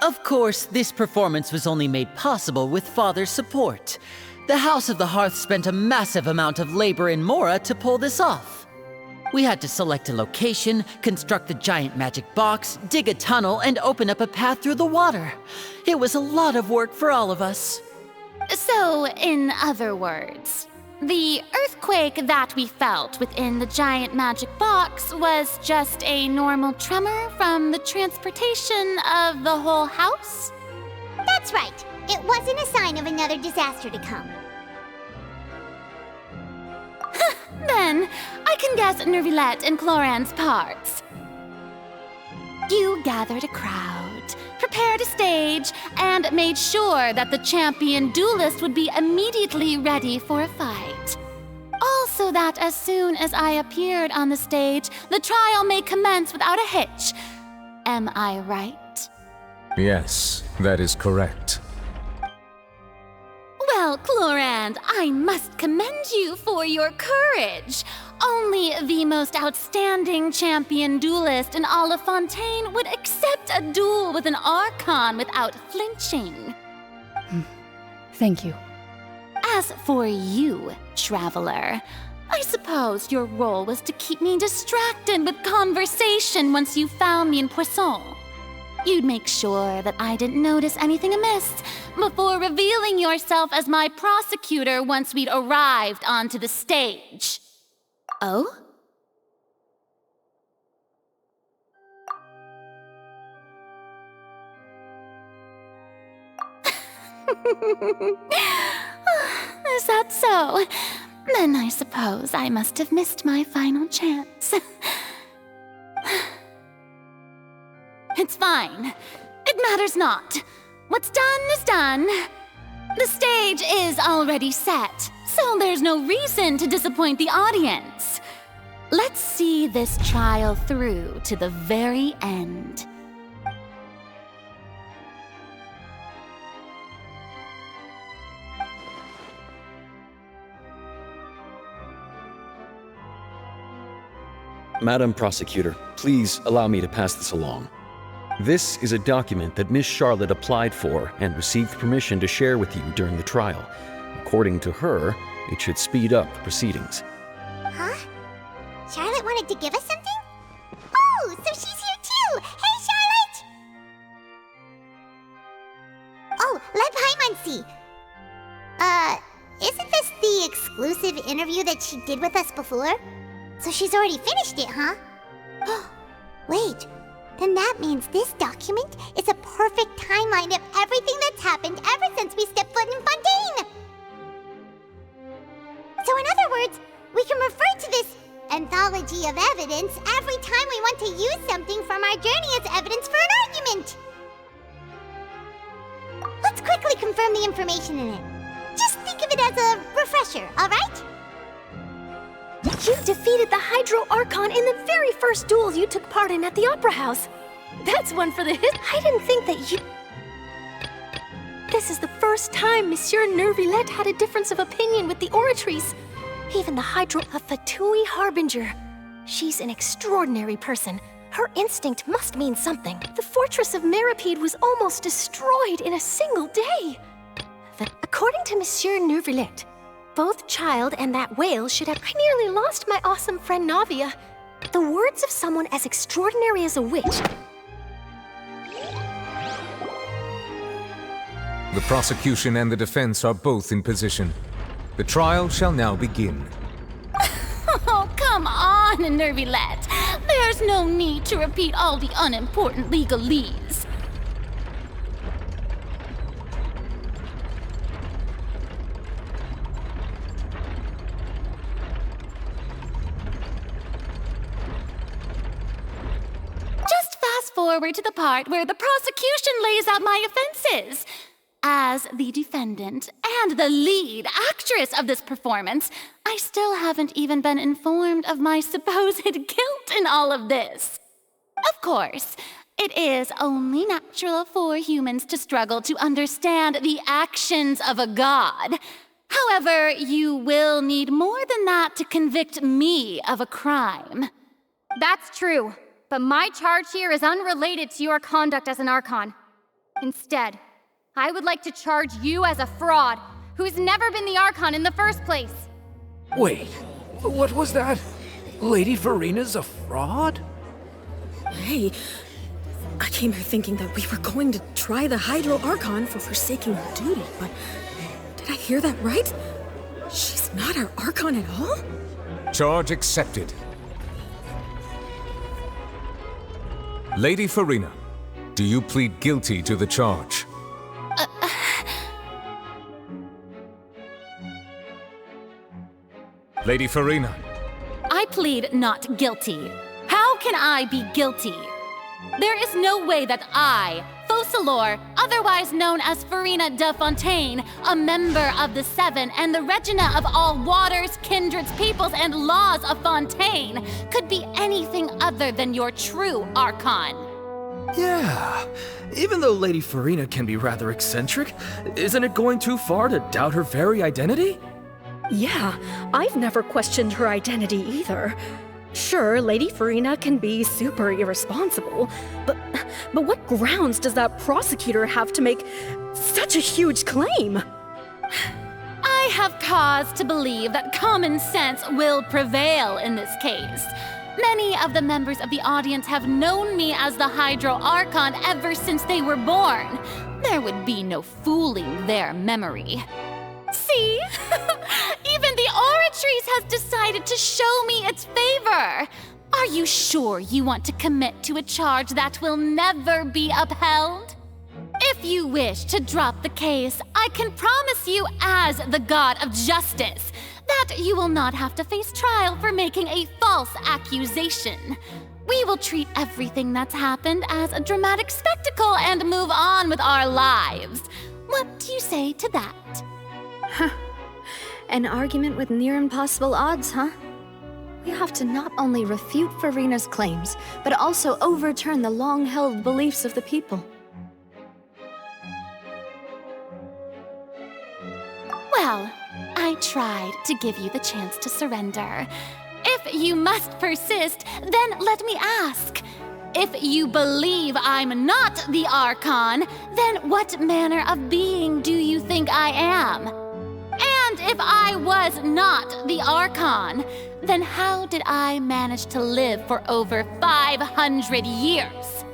Speaker 19: Of course, this performance was only made possible with Father's support. The House of the Hearth spent a massive amount of labor in Mora to pull this off. We had to select a location, construct the giant magic box, dig a tunnel, and open up a path through the water. It was a lot of work for all of us.
Speaker 5: So, in other words, the earthquake that we felt within the giant magic box was just a normal tremor from the transportation of the whole house?
Speaker 2: That's right. It wasn't a sign of another disaster to come.
Speaker 5: Then, I can guess Nervilette and Cloran's parts. You gathered a crowd, prepared a stage, and made sure that the champion duelist would be immediately ready for a fight. Also that as soon as I appeared on the stage, the trial may commence without a hitch. Am I right?
Speaker 4: Yes, that is correct.
Speaker 5: Well, Clorand, I must commend you for your courage. Only the most outstanding champion duelist in all of Fontaine would accept a duel with an Archon without flinching.
Speaker 24: Thank you.
Speaker 5: As for you, Traveler, I suppose your role was to keep me distracted with conversation once you found me in Poisson. You'd make sure that I didn't notice anything amiss before revealing yourself as my prosecutor once we'd arrived onto the stage. Oh? Is that so? Then I suppose I must have missed my final chance. It's fine. It matters not. What's done is done. The stage is already set, so there's no reason to disappoint the audience. Let's see this trial through to the very end.
Speaker 9: Madam Prosecutor, please allow me to pass this along. This is a document that Miss Charlotte applied for and received permission to share with you during the trial. According to her, it should speed up the proceedings.
Speaker 2: Huh? Charlotte wanted to give us something? Oh, so she's here too! Hey, Charlotte! Oh, let Paimon see. Isn't this the exclusive interview that she did with us before? So she's already finished it, huh? Wait, then that means this document is a perfect timeline of everything that's happened ever since we stepped foot in Fontaine! So in other words, we can refer to this anthology of evidence every time we want to use something from our journey as evidence for an argument! Let's quickly confirm the information in it. Just think of it as a refresher, alright?
Speaker 13: You defeated the Hydro Archon in the very first duels you took part in at the Opera House.
Speaker 3: That's one for the hit. I didn't think that you... This is the first time Monsieur Nervillette had a difference of opinion with the Oratrice. Even the Hydro... A Fatui Harbinger. She's an extraordinary person. Her instinct must mean something. The fortress of Meripede was almost destroyed in a single day. According to Monsieur Nervillette, both Child and that whale should have... I nearly lost my awesome friend Navia. The words of someone as extraordinary as a witch...
Speaker 4: The prosecution and the defense are both in position. The trial shall now begin.
Speaker 5: Oh, come on, Nervillette. There's no need to repeat all the unimportant legalese. Just fast forward to the part where the prosecution lays out my offenses. As the defendant and the lead actress of this performance, I still haven't even been informed of my supposed guilt in all of this. Of course, it is only natural for humans to struggle to understand the actions of a god. However, you will need more than that to convict me of a crime.
Speaker 13: That's true, but my charge here is unrelated to your conduct as an Archon. Instead, I would like to charge you as a fraud who's never been the Archon in the first place.
Speaker 14: Wait, what was that? Lady Farina's a fraud?
Speaker 3: Hey, I came here thinking that we were going to try the Hydro Archon for forsaking her duty, but did I hear that right? She's not our Archon at all?
Speaker 4: Charge accepted. Lady Farina, do you plead guilty to the charge? Lady Farina.
Speaker 5: I plead not guilty. How can I be guilty? There is no way that I, Focalor, otherwise known as Farina de Fontaine, a member of the Seven and the Regina of all waters, kindreds, peoples, and laws of Fontaine, could be anything other than your true Archon.
Speaker 14: Yeah, even though Lady Farina can be rather eccentric, isn't it going too far to doubt her very identity?
Speaker 3: Yeah, I've never questioned her identity either. Sure, Lady Farina can be super irresponsible, but what grounds does that prosecutor have to make such a huge claim?
Speaker 5: I have cause to believe that common sense will prevail in this case. Many of the members of the audience have known me as the Hydro Archon ever since they were born. There would be no fooling their memory. See? Even the Oratrice has decided to show me its favor. Are you sure you want to commit to a charge that will never be upheld? If you wish to drop the case, I can promise you as the God of Justice that you will not have to face trial for making a false accusation. We will treat everything that's happened as a dramatic spectacle and move on with our lives. What do you say to that?
Speaker 6: Huh. An argument with near impossible odds, huh? We have to not only refute Farina's claims, but also overturn the long-held beliefs of the people.
Speaker 5: Well, I tried to give you the chance to surrender. If you must persist, then let me ask. If you believe I'm not the Archon, then what manner of being do you think I am? And if I was not the Archon, then how did I manage to live for over 500 years?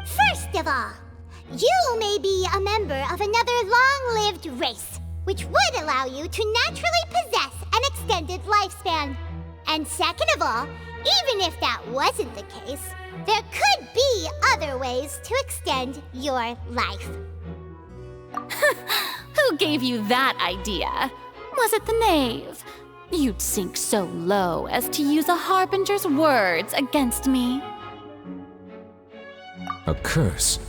Speaker 2: First of all, you may be a member of another long-lived race, which would allow you to naturally possess an extended lifespan. And second of all, even if that wasn't the case, there could be other ways to extend your life.
Speaker 5: Who gave you that idea? Was it the knave? You'd sink so low as to use a harbinger's words against me.
Speaker 4: A curse?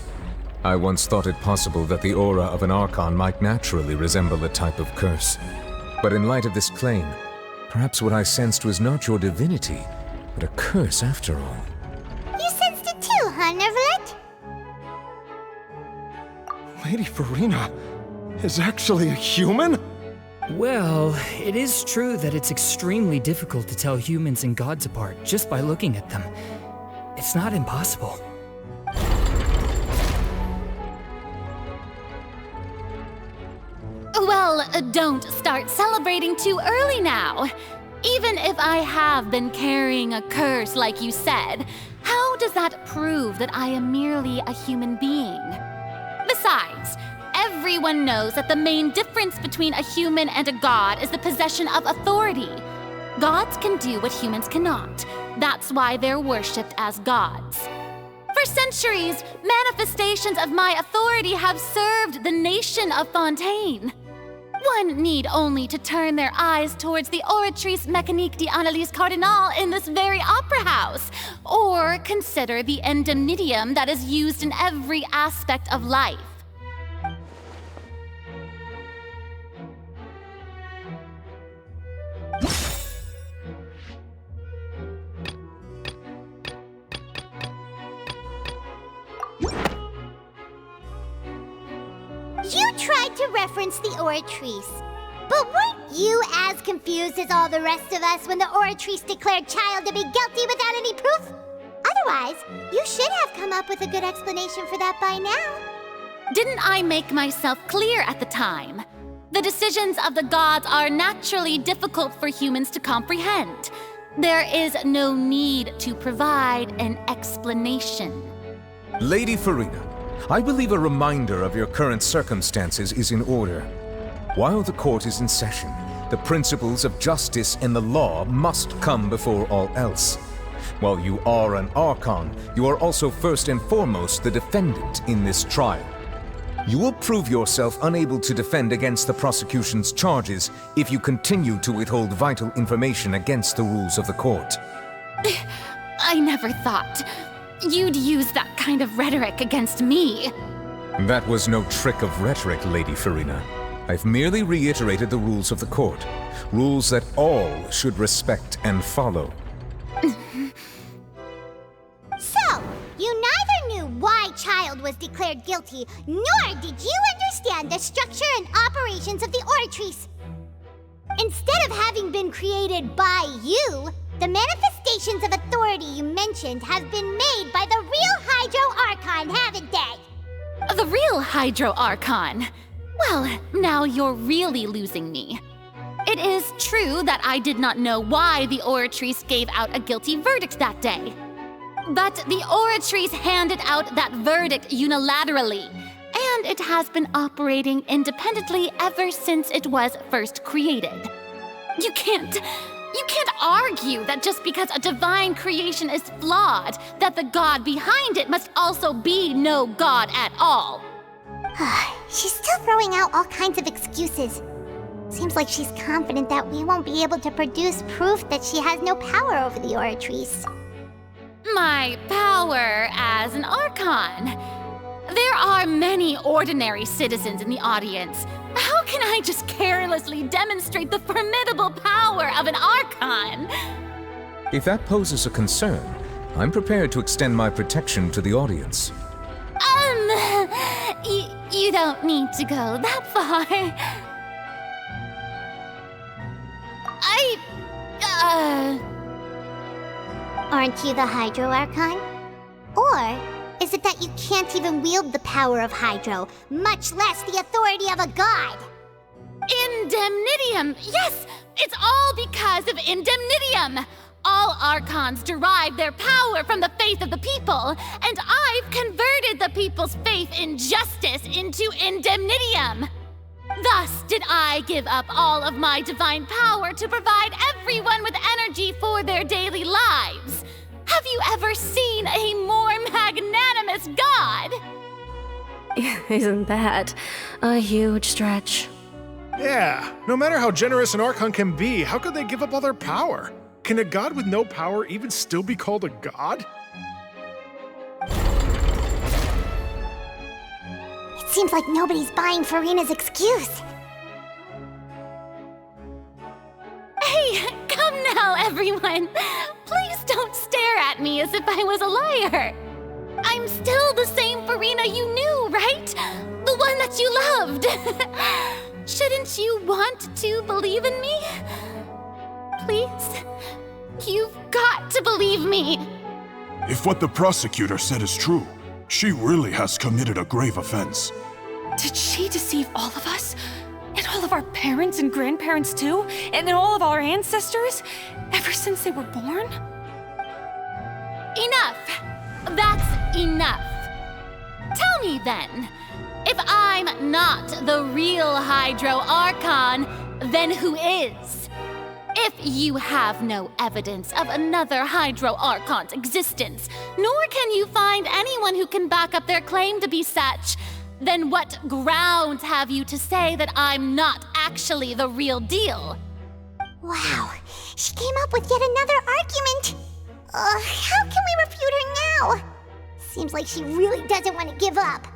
Speaker 4: I once thought it possible that the aura of an Archon might naturally resemble a type of curse. But in light of this claim, perhaps what I sensed was not your divinity, but a curse after all.
Speaker 2: You sensed it too, huh, Nervalet?
Speaker 11: Lady Farina is actually a human?
Speaker 14: Well, it is true that it's extremely difficult to tell humans and gods apart just by looking at them. It's not impossible.
Speaker 5: Well, don't start celebrating too early now. Even if I have been carrying a curse like you said, how does that prove that I am merely a human being? Besides, everyone knows that the main difference between a human and a god is the possession of authority. Gods can do what humans cannot. That's why they're worshipped as gods. For centuries, manifestations of my authority have served the nation of Fontaine. One need only to turn their eyes towards the Oratrice Mécanique d'Analyse Cardinal in this very opera house, or consider the indemnitium that is used in every aspect of life.
Speaker 2: You tried to reference the Oratrice, but weren't you as confused as all the rest of us when the Oratrice declared Child to be guilty without any proof? Otherwise, you should have come up with a good explanation for that by now.
Speaker 5: Didn't I make myself clear at the time? The decisions of the gods are naturally difficult for humans to comprehend. There is no need to provide an explanation.
Speaker 4: Lady Farina, I believe a reminder of your current circumstances is in order. While the court is in session, the principles of justice and the law must come before all else. While you are an Archon, you are also first and foremost the defendant in this trial. You will prove yourself unable to defend against the prosecution's charges if you continue to withhold vital information against the rules of the court.
Speaker 5: I never thought you'd use that kind of rhetoric against me.
Speaker 4: That was no trick of rhetoric, Lady Farina. I've merely reiterated the rules of the court. Rules that all should respect and follow.
Speaker 2: So, you neither knew why Child was declared guilty, nor did you understand the structure and operations of the Oratrice. Instead of having been created by you, the manifestations of authority you mentioned have been made by the real Hydro Archon, haven't they?
Speaker 5: The real Hydro Archon? Well, now you're really losing me. It is true that I did not know why the Oratrice gave out a guilty verdict that day. But the Oratrice handed out that verdict unilaterally, and it has been operating independently ever since it was first created. You can't argue that just because a divine creation is flawed, that the god behind it must also be no god at all.
Speaker 2: She's still throwing out all kinds of excuses. Seems like she's confident that we won't be able to produce proof that she has no power over the Oratrice.
Speaker 5: My power as an Archon. There are many ordinary citizens in the audience. How can I just carelessly demonstrate the formidable power of an Archon?
Speaker 4: If that poses a concern, I'm prepared to extend my protection to the audience.
Speaker 5: You don't need to go that far.
Speaker 2: Aren't you the Hydro Archon? Or is it that you can't even wield the power of Hydro, much less the authority of a god?
Speaker 5: Indemnitium! Yes! It's all because of Indemnitium! All Archons derive their power from the faith of the people, and I've converted the people's faith in justice into Indemnitium!
Speaker 13: Thus did I give up all of my divine power to provide everyone with energy for their daily lives. Have you ever seen a more magnanimous god?
Speaker 7: Isn't that a huge stretch?
Speaker 16: Yeah, no matter how generous an Archon can be, how could they give up all their power? Can a god with no power even still be called a god?
Speaker 2: It seems like nobody's buying Farina's excuse.
Speaker 13: Hey, come now, everyone. Please don't stare at me as if I was a liar. I'm still the same Farina you knew, right? The one that you loved. Shouldn't you want to believe in me? Please? You've got to believe me.
Speaker 18: If what the prosecutor said is true, she really has committed a grave offense.
Speaker 21: Did she deceive all of us? And all of our parents and grandparents too? And then all of our ancestors? Ever since they were born?
Speaker 13: Enough! That's enough. Tell me then, if I'm not the real Hydro Archon, then who is? If you have no evidence of another Hydro Archon's existence, nor can you find anyone who can back up their claim to be such, then what grounds have you to say that I'm not actually the real deal?
Speaker 2: Wow, she came up with yet another argument. How can we refute her now? Seems like she really doesn't want to give up.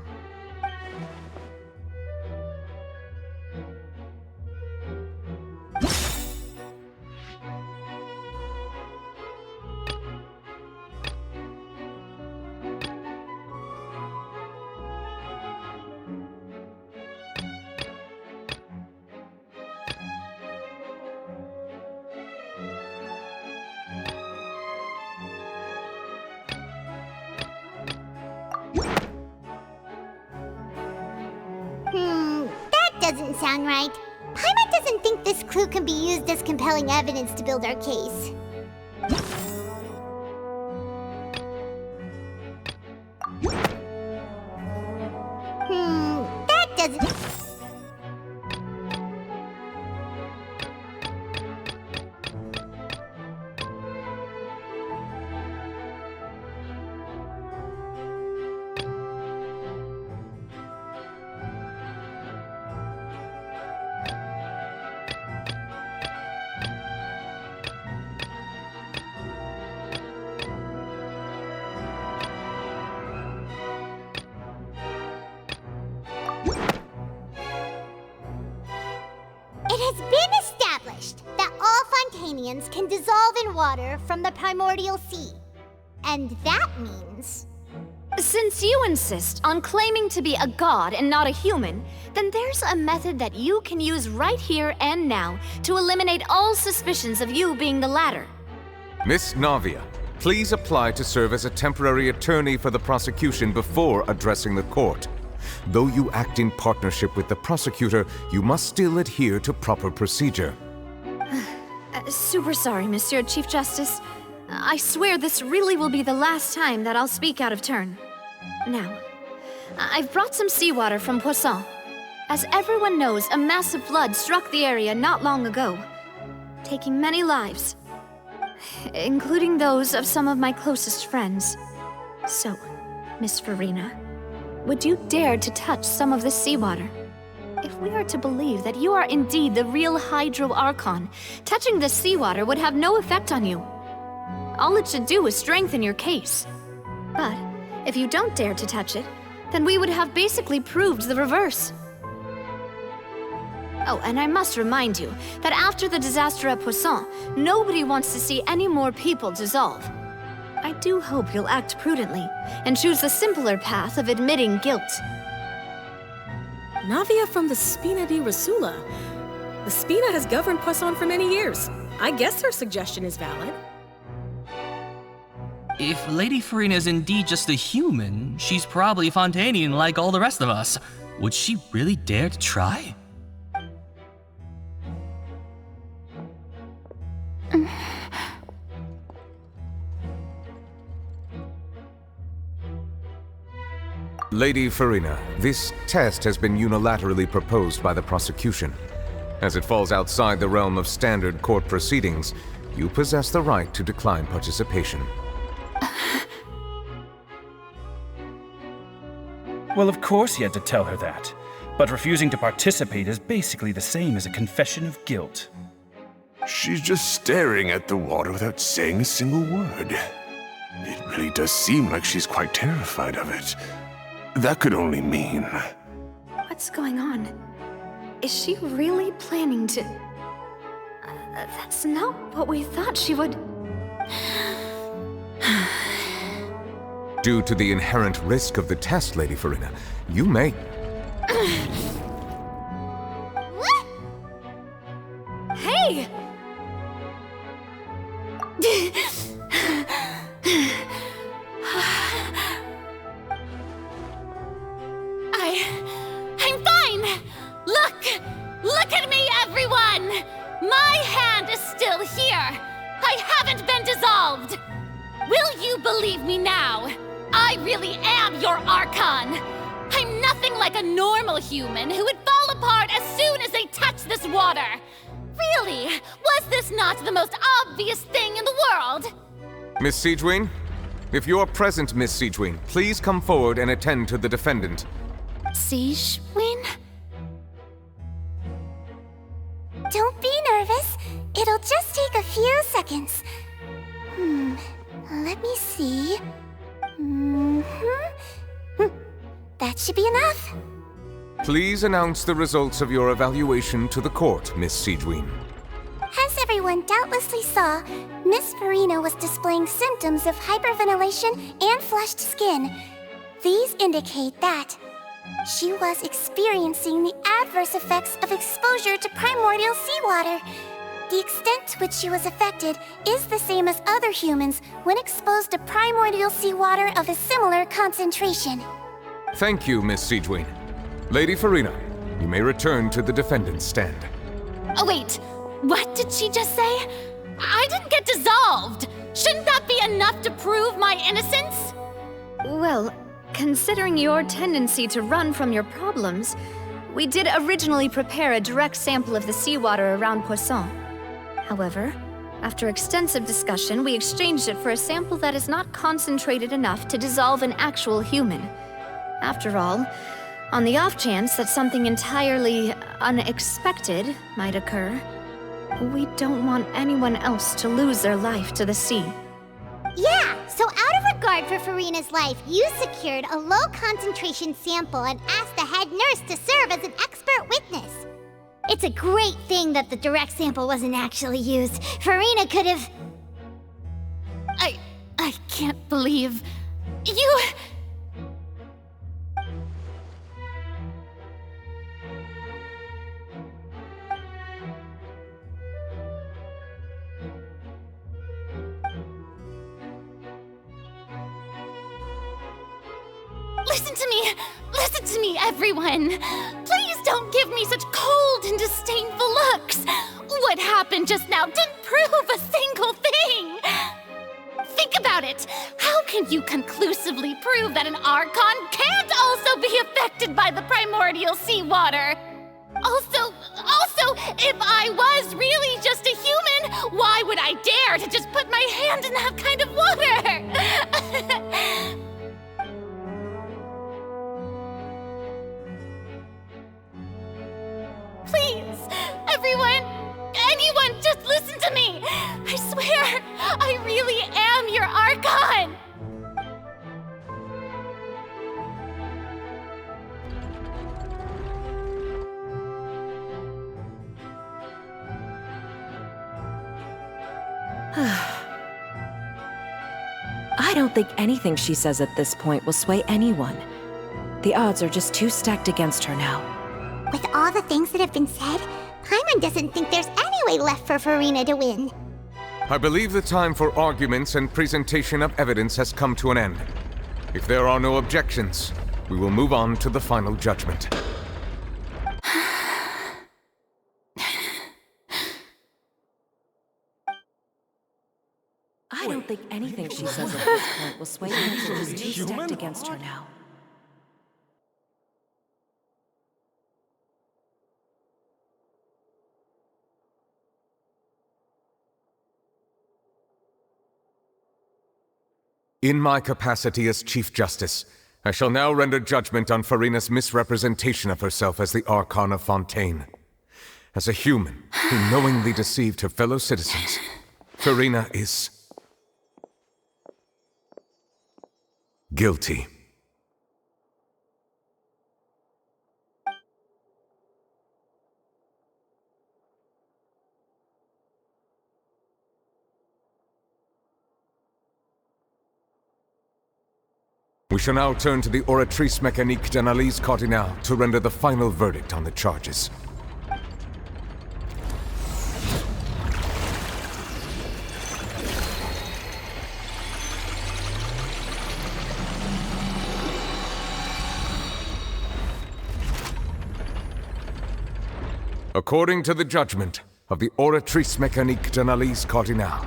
Speaker 2: That doesn't sound right. Paimon doesn't think this clue can be used as compelling evidence to build our case. That doesn't... It has been established that all Fontainians can dissolve in water from the primordial sea. And that means...
Speaker 6: Since you insist on claiming to be a god and not a human, then there's a method that you can use right here and now to eliminate all suspicions of you being the latter.
Speaker 4: Miss Navia, please apply to serve as a temporary attorney for the prosecution before addressing the court. Though you act in partnership with the prosecutor, you must still adhere to proper procedure.
Speaker 6: Super sorry, Monsieur Chief Justice. I swear this really will be the last time that I'll speak out of turn. Now, I've brought some seawater from Poisson. As everyone knows, a massive flood struck the area not long ago, taking many lives, including those of some of my closest friends. So, Miss Farina, would you dare to touch some of the seawater? If we are to believe that you are indeed the real Hydro Archon, touching the seawater would have no effect on you. All it should do is strengthen your case. But if you don't dare to touch it, then we would have basically proved the reverse. Oh, and I must remind you that after the disaster at Poisson, nobody wants to see any more people dissolve. I do hope you'll act prudently and choose the simpler path of admitting guilt.
Speaker 23: Navia from the Spina di Rosula. The Spina has governed Poisson for many years. I guess her suggestion is valid.
Speaker 25: If Lady Farina is indeed just a human, she's probably Fontainian like all the rest of us. Would she really dare to try?
Speaker 4: Lady Farina, this test has been unilaterally proposed by the prosecution. As it falls outside the realm of standard court proceedings, you possess the right to decline participation.
Speaker 1: Well, of course he had to tell her that. But refusing to participate is basically the same as a confession of guilt.
Speaker 10: She's just staring at the water without saying a single word. It really does seem like she's quite terrified of it. That could only mean...
Speaker 6: What's going on? Is she really planning to... that's not what we thought she would...
Speaker 4: Due to the inherent risk of the test, Lady Farina, you may...
Speaker 6: Hey!
Speaker 3: I'm fine! Look at me, everyone! My hand is still here! I haven't been dissolved! Will you believe me now? I really am your Archon! I'm nothing like a normal human who would fall apart as soon as they touch this water! Really? Was this not the most obvious thing in the world?
Speaker 4: Miss Siegewien? If you are present, Miss Siegewien, please come forward and attend to the defendant.
Speaker 3: Siegewien?
Speaker 2: Don't be nervous. It'll just take a few seconds. Let me see. That should be enough.
Speaker 4: Please announce the results of your evaluation to the court, Miss Siegewien.
Speaker 2: As everyone doubtlessly saw, Miss Farina was displaying symptoms of hyperventilation and flushed skin. These indicate that she was experiencing the adverse effects of exposure to primordial seawater. The extent to which she was affected is the same as other humans when exposed to primordial seawater of a similar concentration.
Speaker 4: Thank you, Miss Siegewien. Lady Farina, you may return to the defendant's stand.
Speaker 3: Oh wait, what did she just say? I didn't get dissolved! Shouldn't that be enough to prove my innocence?
Speaker 6: Well, considering your tendency to run from your problems, we did originally prepare a direct sample of the seawater around Poisson. However, after extensive discussion, we exchanged it for a sample that is not concentrated enough to dissolve an actual human. After all, on the off chance that something entirely unexpected might occur, we don't want anyone else to lose their life to the sea.
Speaker 2: Yeah, so out of regard for Farina's life, you secured a low-concentration sample and asked the head nurse to serve as an expert witness. It's a great thing that the direct sample wasn't actually used. Farina could have...
Speaker 3: I can't believe... you... Listen to me, everyone! Please don't give me such cold and disdainful looks! What happened just now didn't prove a single thing! Think about it! How can you conclusively prove that an Archon can't also be affected by the primordial seawater? Also, if I was really just a human, why would I dare to just put my hand in that kind of water? Please, everyone, anyone, just listen to me! I swear, I really am your Archon!
Speaker 17: I don't think anything she says at this point will sway anyone. The odds are just too stacked against her now.
Speaker 2: With all the things that have been said, Paimon doesn't think there's any way left for Farina to win.
Speaker 4: I believe the time for arguments and presentation of evidence has come to an end. If there are no objections, we will move on to the final judgment.
Speaker 17: I don't think anything she says at this point will sway anyone. She's too stacked against her now.
Speaker 4: In my capacity as Chief Justice, I shall now render judgment on Farina's misrepresentation of herself as the Archon of Fontaine. As a human who knowingly deceived her fellow citizens, Farina is guilty. We shall now turn to the Oratrice Mécanique d'Analyse Cardinale to render the final verdict on the charges. According to the judgment of the Oratrice Mécanique d'Analyse Cardinale,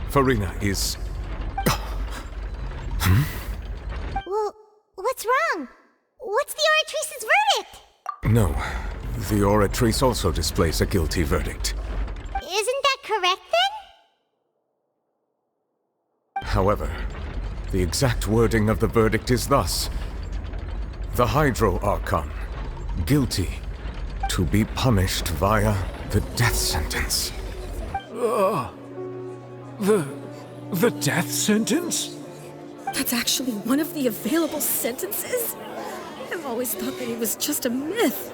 Speaker 4: Farina is...
Speaker 2: Well, what's wrong? What's the Oratrice's verdict?
Speaker 4: No, the Oratrice also displays a guilty verdict.
Speaker 2: Isn't that correct then?
Speaker 4: However, the exact wording of the verdict is thus: the Hydro Archon, guilty, to be punished via the death sentence.
Speaker 8: The death sentence?
Speaker 23: That's actually one of the available sentences? I've always thought that it was just a myth.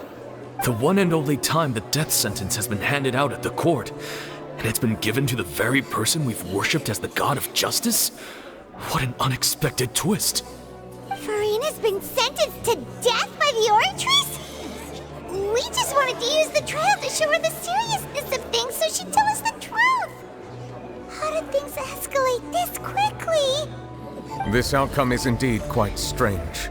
Speaker 8: The one and only time the death sentence has been handed out at the court, and it's been given to the very person we've worshipped as the god of justice? What an unexpected twist.
Speaker 2: Farina's been sentenced to death by the Oratrice? We just wanted to use the trial to show her the seriousness of things so she'd tell us the truth. How did things escalate this quickly?
Speaker 4: This outcome is indeed quite strange.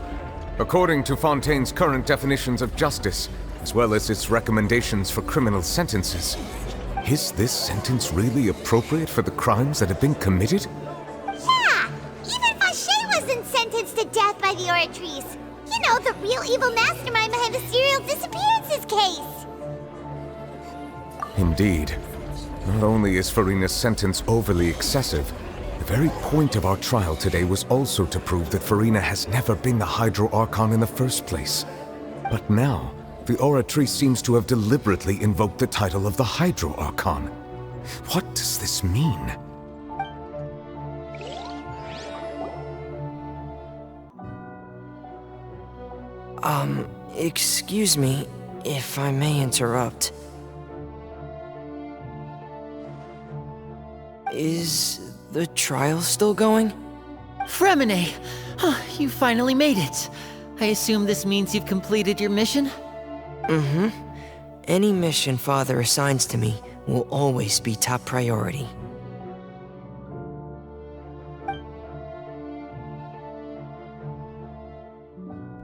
Speaker 4: According to Fontaine's current definitions of justice, as well as its recommendations for criminal sentences, is this sentence really appropriate for the crimes that have been committed?
Speaker 2: Yeah! Even Fauché wasn't sentenced to death by the Oratrice. You know, the real evil mastermind behind the serial disappearances case.
Speaker 4: Indeed. Not only is Farina's sentence overly excessive, the very point of our trial today was also to prove that Farina has never been the Hydro Archon in the first place. But now, the Oratrice seems to have deliberately invoked the title of the Hydro Archon. What does this mean?
Speaker 12: Excuse me, if I may interrupt. Is the trial still going?
Speaker 19: Fremine! You finally made it. I assume this means you've completed your mission?
Speaker 12: Mm-hmm. Any mission Father assigns to me will always be top priority.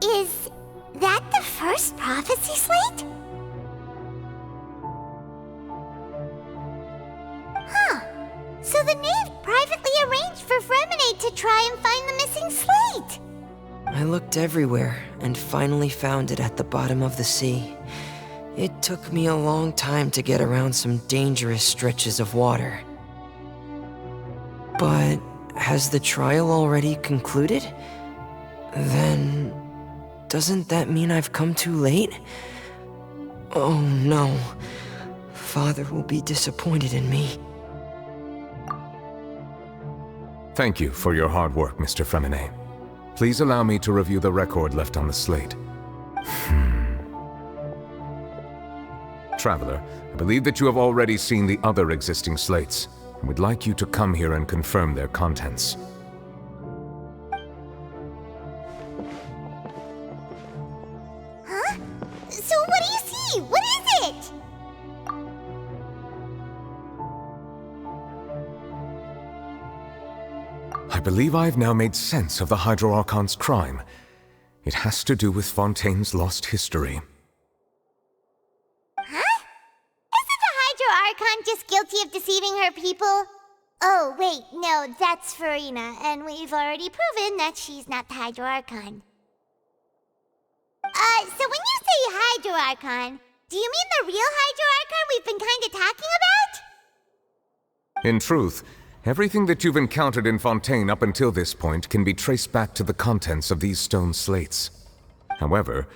Speaker 2: Is that the first prophecy slate? Huh. So the knave privately arranged for Fremine to try and find the missing slate.
Speaker 12: I looked everywhere and finally found it at the bottom of the sea. It took me a long time to get around some dangerous stretches of water. But has the trial already concluded? Then... doesn't that mean I've come too late? Oh no. Father will be disappointed in me.
Speaker 4: Thank you for your hard work, Mr. Fremine. Please allow me to review the record left on the slate. Traveler, I believe that you have already seen the other existing slates, and would like you to come here and confirm their contents.
Speaker 2: Huh? So what do you see? What is it?
Speaker 4: I believe I've now made sense of the Hydro Archon's crime. It has to do with Fontaine's lost history.
Speaker 2: Huh? Isn't the Hydro Archon just guilty of deceiving her people? Oh, wait, no, that's Farina, and we've already proven that she's not the Hydro Archon. So when you say Hydro Archon, do you mean the real Hydro Archon we've been kinda talking about?
Speaker 4: In truth, Everything that you've encountered in Fontaine up until this point can be traced back to the contents of these stone slates. However,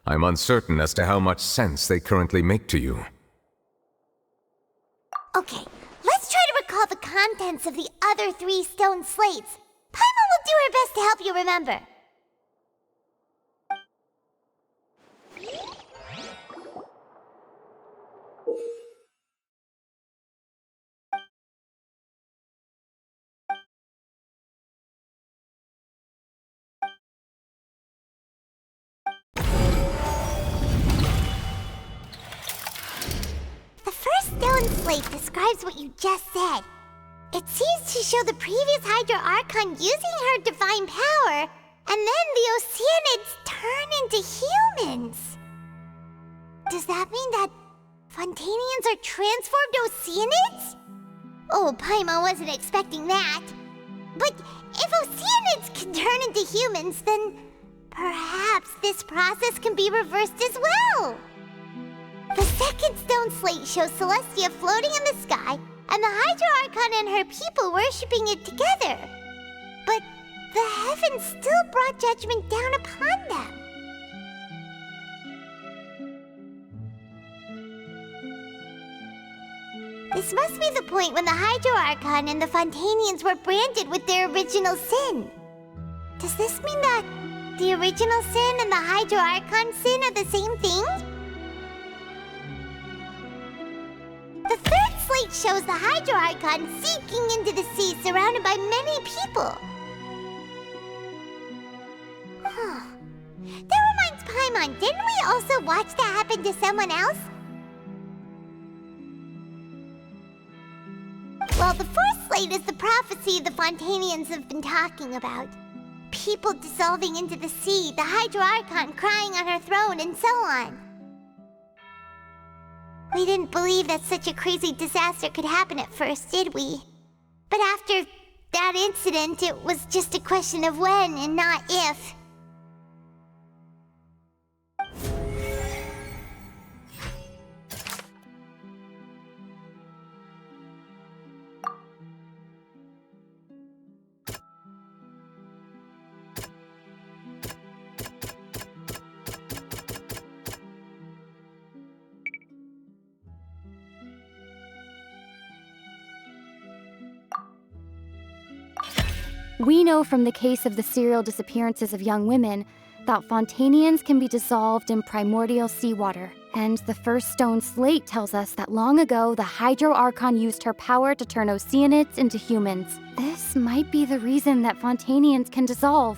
Speaker 4: I'm uncertain as to how much sense they currently make to you.
Speaker 2: Okay, let's try to recall the contents of the other 3 stone slates. Paimon will do her best to help you remember. The first stone slate describes what you just said. It seems to show the previous Hydro Archon using her divine power, and then the Oceanids turn into humans. Does that mean that Fontainians are transformed Oceanids? Oh, Paimon wasn't expecting that. But if Oceanids can turn into humans, then perhaps this process can be reversed as well. The second stone slate shows Celestia floating in the sky, and the Hydro Archon and her people worshipping it together. But the heavens still brought judgment down upon them. This must be the point when the Hydro Archon and the Fontainians were branded with their original sin. Does this mean that the original sin and the Hydro Archon sin are the same thing? The third slate shows the Hydro Archon sinking into the sea surrounded by many people. That reminds Paimon, didn't we also watch that happen to someone else? Well, the fourth slate is the prophecy the Fontainians have been talking about. People dissolving into the sea, the Hydro Archon crying on her throne, and so on. We didn't believe that such a crazy disaster could happen at first, did we? But after that incident, it was just a question of when and not if.
Speaker 13: We know from the case of the serial disappearances of young women that Fontainians can be dissolved in primordial seawater. And the first stone slate tells us that long ago, the Hydro Archon used her power to turn Oceanids into humans. This might be the reason that Fontainians can dissolve.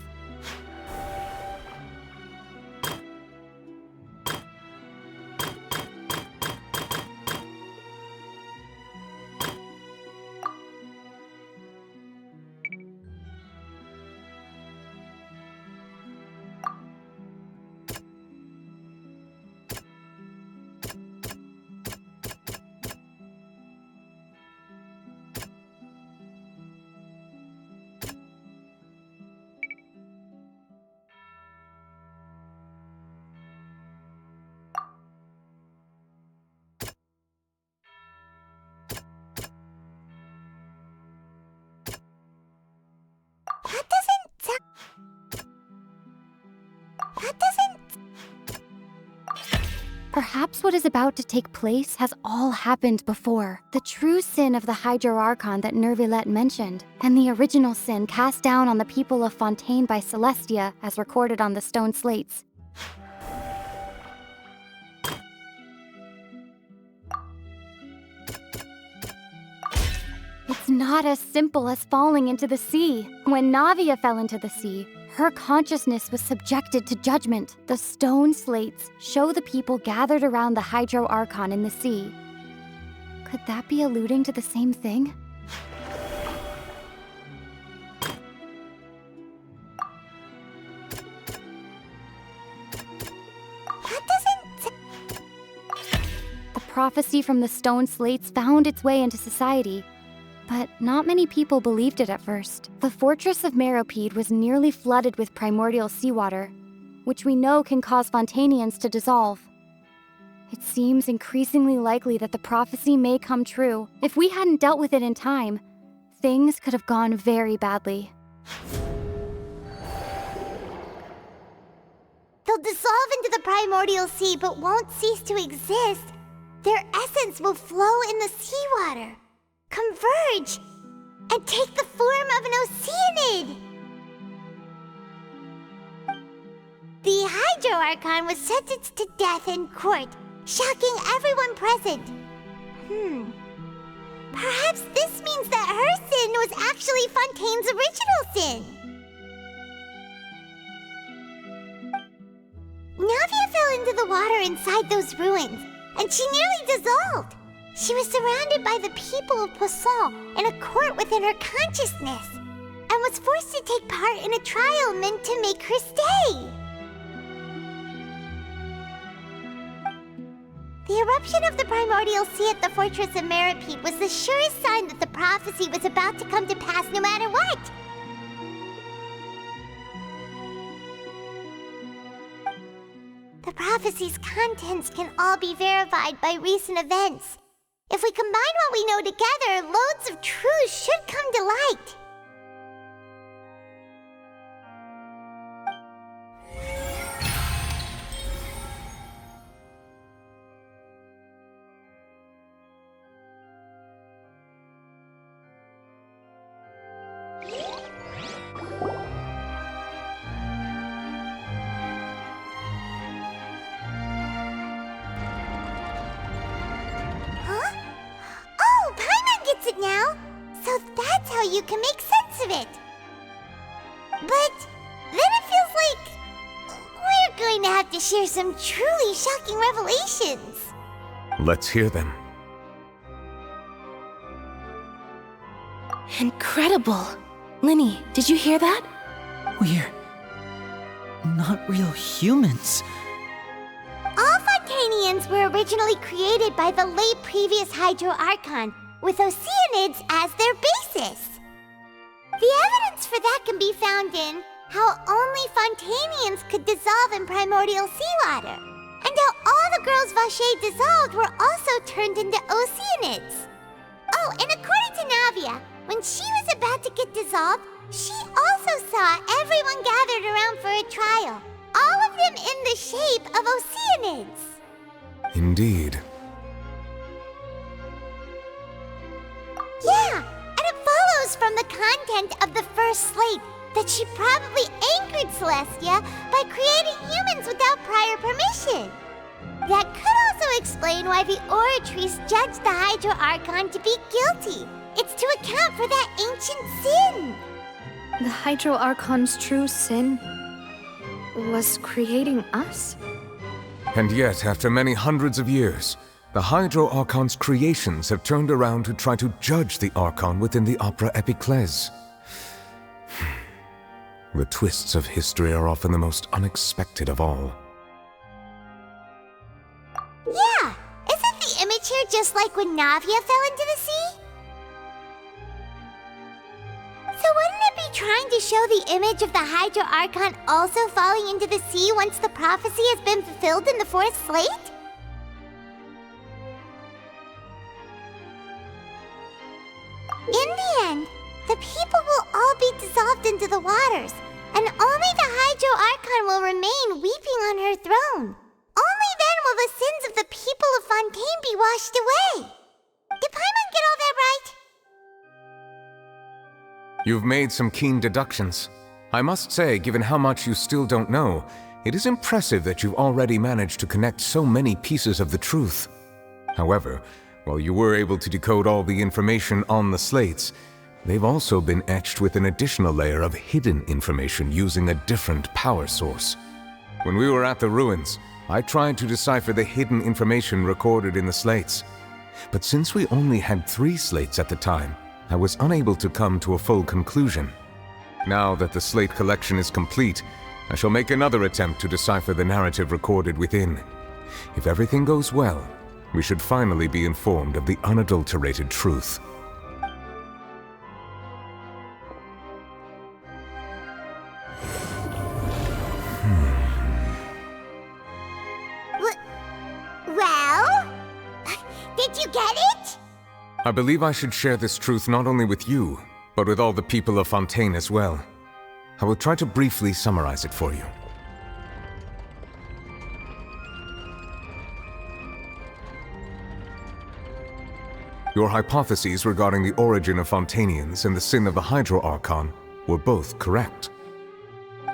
Speaker 13: Perhaps what is about to take place has all happened before. The true sin of the Hydro Archon that Nervilette mentioned, and the original sin cast down on the people of Fontaine by Celestia, as recorded on the stone slates. It's not as simple as falling into the sea. When Navia fell into the sea, her consciousness was subjected to judgment. The stone slates show the people gathered around the Hydro Archon in the sea. Could that be alluding to the same thing? The prophecy from the stone slates found its way into society. But not many people believed it at first. The fortress of Meropide was nearly flooded with primordial seawater, which we know can cause Fontainians to dissolve. It seems increasingly likely that the prophecy may come true. If we hadn't dealt with it in time, things could have gone very badly.
Speaker 2: They'll dissolve into the primordial sea but won't cease to exist. Their essence will flow in the seawater, converge, and take the form of an oceanid. The Hydro Archon was sentenced to death in court, shocking everyone present. Perhaps this means that her sin was actually Fontaine's original sin. Navia fell into the water inside those ruins, and she nearly dissolved. She was surrounded by the people of Poisson in a court within her consciousness, and was forced to take part in a trial meant to make her stay. The eruption of the primordial sea at the fortress of Meripede was the surest sign that the prophecy was about to come to pass no matter what. The prophecy's contents can all be verified by recent events. If we combine what we know together, loads of truths should come to light. Now, so that's how you can make sense of it. But then it feels like we're going to have to share some truly shocking revelations.
Speaker 4: Let's hear them.
Speaker 7: Incredible. Linny, did you hear that?
Speaker 19: We're not real humans.
Speaker 2: All Fontainians were originally created by the late previous Hydro Archon, with oceanids as their basis. The evidence for that can be found in how only Fontainians could dissolve in primordial seawater, and how all the girls Vacher dissolved were also turned into oceanids. Oh, and according to Navia, when she was about to get dissolved, she also saw everyone gathered around for a trial, all of them in the shape of oceanids.
Speaker 4: Indeed.
Speaker 2: Yeah, and it follows from the content of the first slate that she probably angered Celestia by creating humans without prior permission. That could also explain why the Oratrice judged the Hydro Archon to be guilty. It's to account for that ancient sin.
Speaker 6: The Hydro Archon's true sin was creating us?
Speaker 4: And yet, after many hundreds of years, the Hydro Archon's creations have turned around to try to judge the Archon within the Opera Epiclese. The twists of history are often the most unexpected of all.
Speaker 2: Yeah, isn't the image here just like when Navia fell into the sea? So wouldn't it be trying to show the image of the Hydro Archon also falling into the sea once the prophecy has been fulfilled in the fourth slate? In the end, the people will all be dissolved into the waters, and only the Hydro Archon will remain weeping on her throne. Only then will the sins of the people of Fontaine be washed away. Did Paimon get all that right?
Speaker 4: You've made some keen deductions. I must say, given how much you still don't know, it is impressive that you've already managed to connect so many pieces of the truth. However, while you were able to decode all the information on the slates, they've also been etched with an additional layer of hidden information using a different power source. When we were at the ruins, I tried to decipher the hidden information recorded in the slates. But since we only had 3 slates at the time, I was unable to come to a full conclusion. Now that the slate collection is complete, I shall make another attempt to decipher the narrative recorded within. If everything goes well, we should finally be informed of the unadulterated truth.
Speaker 2: Well? Did you get it?
Speaker 4: I believe I should share this truth not only with you, but with all the people of Fontaine as well. I will try to briefly summarize it for you. Your hypotheses regarding the origin of Fontainians and the sin of the Hydro Archon were both correct.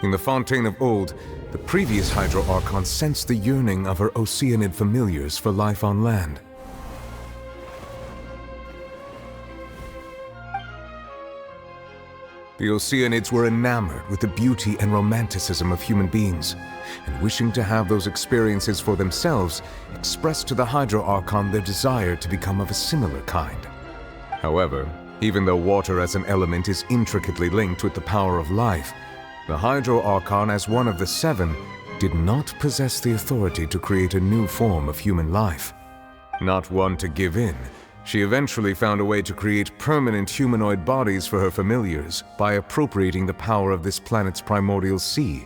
Speaker 4: In the Fontaine of old, the previous Hydro Archon sensed the yearning of her Oceanid familiars for life on land. The Oceanids were enamored with the beauty and romanticism of human beings, and wishing to have those experiences for themselves, expressed to the Hydro Archon their desire to become of a similar kind. However, even though water as an element is intricately linked with the power of life, the Hydro Archon, as one of the seven, did not possess the authority to create a new form of human life. Not one to give in, she eventually found a way to create permanent humanoid bodies for her familiars by appropriating the power of this planet's primordial sea.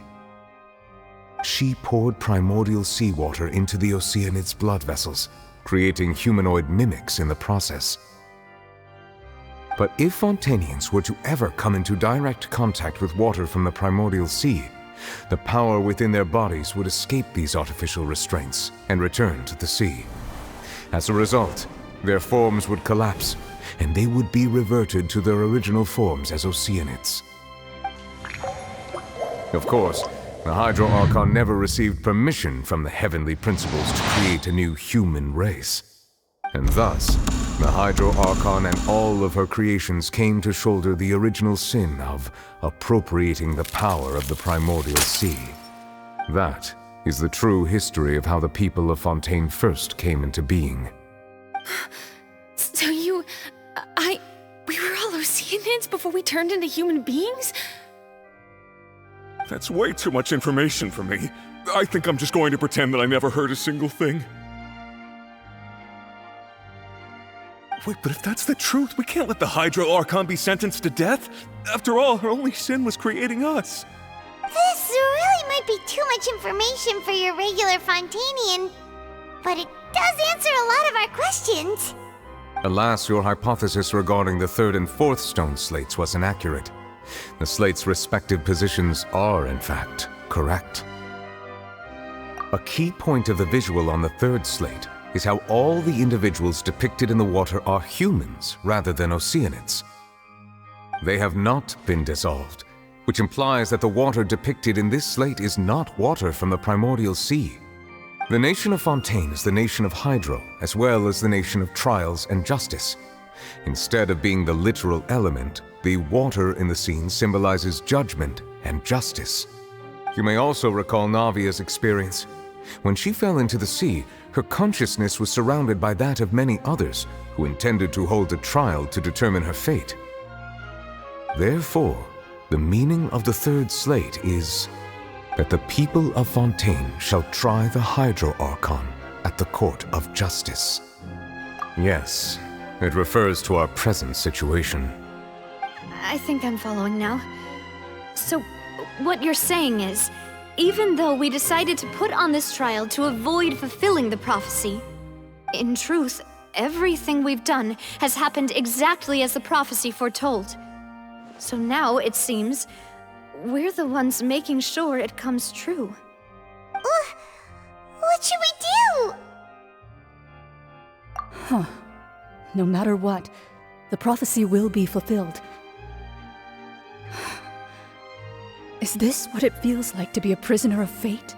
Speaker 4: She poured primordial seawater into the Oceanids' blood vessels, creating humanoid mimics in the process. But if Fontainians were to ever come into direct contact with water from the primordial sea, the power within their bodies would escape these artificial restraints and return to the sea. As a result, their forms would collapse, and they would be reverted to their original forms as Oceanids. Of course, the Hydro Archon never received permission from the heavenly principles to create a new human race. And thus, the Hydro Archon and all of her creations came to shoulder the original sin of appropriating the power of the primordial sea. That is the true history of how the people of Fontaine first came into being.
Speaker 21: So we were all Oceanids before we turned into human beings?
Speaker 11: That's way too much information for me. I think I'm just going to pretend that I never heard a single thing. Wait, but if that's the truth, we can't let the Hydro Archon be sentenced to death. After all, her only sin was creating us.
Speaker 2: This really might be too much information for your regular Fontainian, but it does answer a lot of our questions.
Speaker 4: Alas, your hypothesis regarding the third and fourth stone slates was inaccurate. The slates' respective positions are, in fact, correct. A key point of the visual on the third slate is how all the individuals depicted in the water are humans rather than Oceanids. They have not been dissolved, which implies that the water depicted in this slate is not water from the primordial sea. The nation of Fontaine is the nation of Hydro, as well as the nation of trials and justice. Instead of being the literal element, the water in the scene symbolizes judgment and justice. You may also recall Navia's experience. When she fell into the sea, her consciousness was surrounded by that of many others who intended to hold a trial to determine her fate. Therefore, the meaning of the third slate is that the people of Fontaine shall try the Hydro Archon at the court of justice. Yes, it refers to our present situation.
Speaker 6: I think I'm following now. So, what you're saying is, even though we decided to put on this trial to avoid fulfilling the prophecy, in truth, everything we've done has happened exactly as the prophecy foretold. So now, it seems, we're the ones making sure it comes true.
Speaker 2: What should we do?
Speaker 9: Huh. No matter what, the prophecy will be fulfilled. Is this what it feels like to be a prisoner of fate?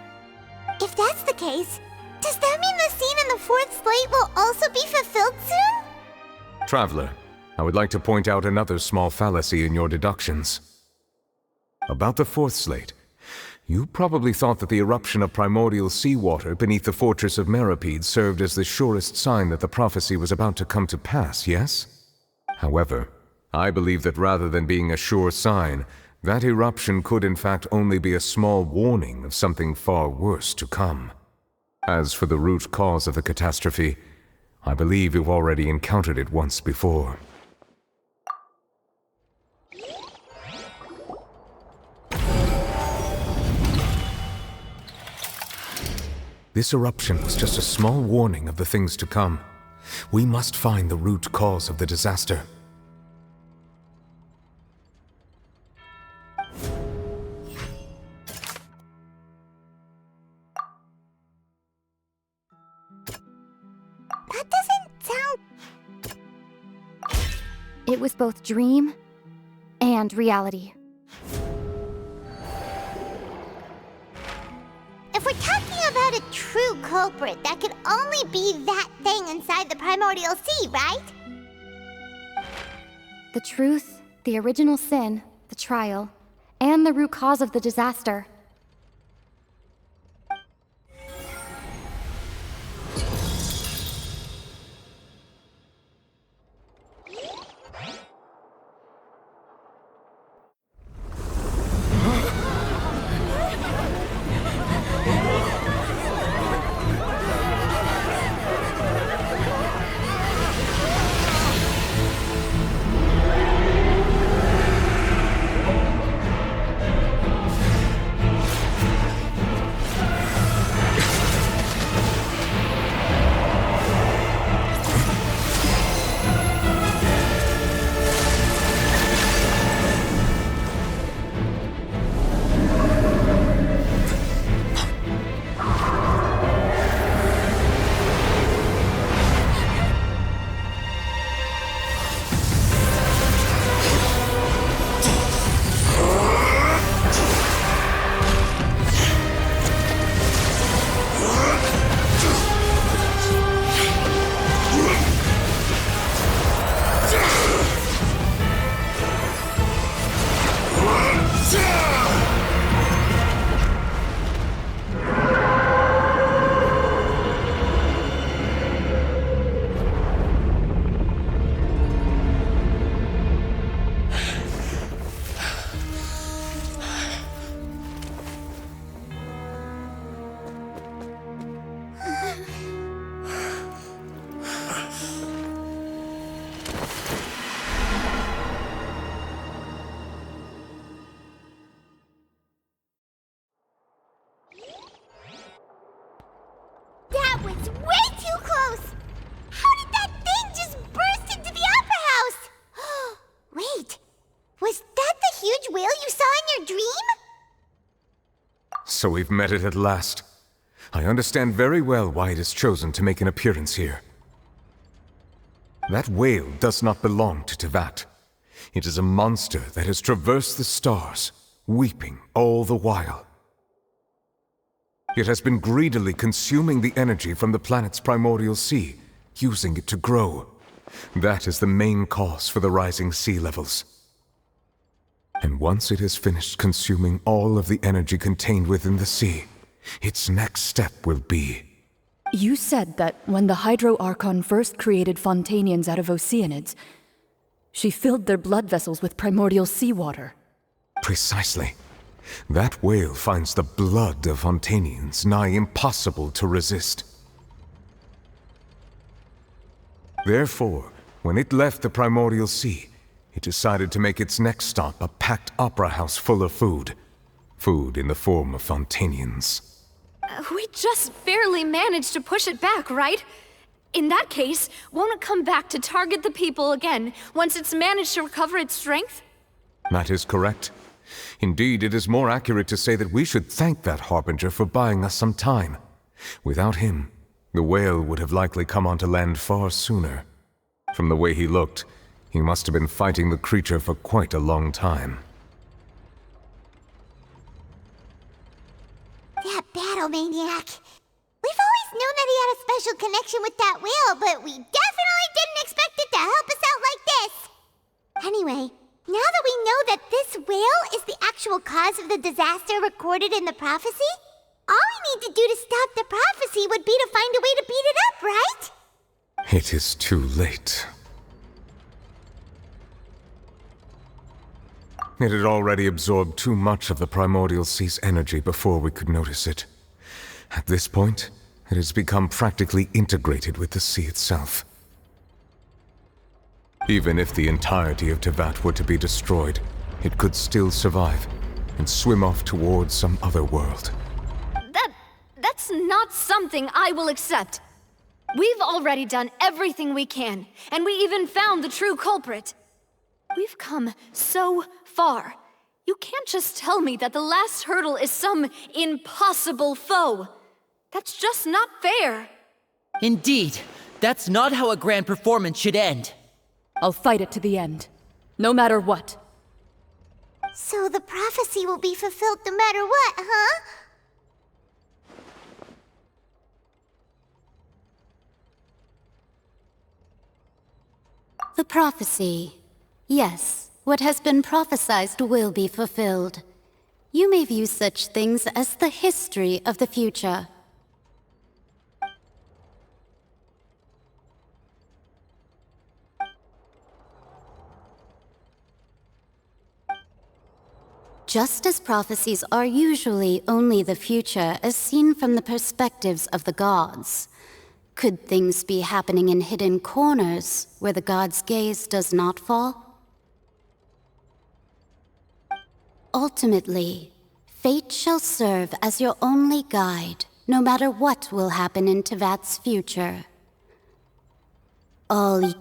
Speaker 2: If that's the case, does that mean the scene in the fourth slate will also be fulfilled soon?
Speaker 4: Traveler, I would like to point out another small fallacy in your deductions. About the fourth slate, you probably thought that the eruption of primordial seawater beneath the fortress of Meripede served as the surest sign that the prophecy was about to come to pass, yes? However, I believe that rather than being a sure sign, that eruption could in fact only be a small warning of something far worse to come. As for the root cause of the catastrophe, I believe you've already encountered it once before. This eruption was just a small warning of the things to come. We must find the root cause of the disaster.
Speaker 2: That doesn't sound...
Speaker 13: It was both dream and reality.
Speaker 2: If we're talking about a true culprit, that could only be that thing inside the primordial sea, right?
Speaker 13: The truth, the original sin, the trial, and the root cause of the disaster.
Speaker 2: That was way too close! How did that thing just burst into the Opera House? Wait, was that the huge whale you saw in your dream?
Speaker 4: So we've met it at last. I understand very well why it has chosen to make an appearance here. That whale does not belong to Tevat. It is a monster that has traversed the stars, weeping all the while. It has been greedily consuming the energy from the planet's primordial sea, using it to grow. That is the main cause for the rising sea levels. And once it has finished consuming all of the energy contained within the sea, its next step will be...
Speaker 9: You said that when the Hydro Archon first created Fontainians out of Oceanids, she filled their blood vessels with primordial seawater.
Speaker 4: Precisely. That whale finds the blood of Fontainians nigh impossible to resist. Therefore, when it left the primordial sea, it decided to make its next stop a packed opera house full of food. Food in the form of Fontainians.
Speaker 6: We just barely managed to push it back, right? In that case, won't it come back to target the people again once it's managed to recover its strength?
Speaker 4: That is correct. Indeed, it is more accurate to say that we should thank that Harbinger for buying us some time. Without him, the whale would have likely come onto land far sooner. From the way he looked, he must have been fighting the creature for quite a long time.
Speaker 2: That battle maniac. We've always known that he had a special connection with that whale, but we definitely didn't expect it to help us out like this. Anyway, now that we know that this whale is the actual cause of the disaster recorded in the prophecy, all we need to do to stop the prophecy would be to find a way to beat it up, right?
Speaker 4: It is too late. It had already absorbed too much of the primordial sea's energy before we could notice it. At this point, it has become practically integrated with the sea itself. Even if the entirety of Tevat were to be destroyed, it could still survive and swim off towards some other world.
Speaker 6: That's not something I will accept. We've already done everything we can, and we even found the true culprit. We've come so far. You can't just tell me that the last hurdle is some impossible foe. That's just not fair.
Speaker 19: Indeed, that's not how a grand performance should end.
Speaker 9: I'll fight it to the end, no matter what.
Speaker 2: So the prophecy will be fulfilled no matter what, huh?
Speaker 5: The prophecy. Yes, what has been prophesied will be fulfilled. You may view such things as the history of the future. Just as prophecies are usually only the future as seen from the perspectives of the gods, could things be happening in hidden corners where the god's gaze does not fall? Ultimately, fate shall serve as your only guide, no matter what will happen in Tevat's future. All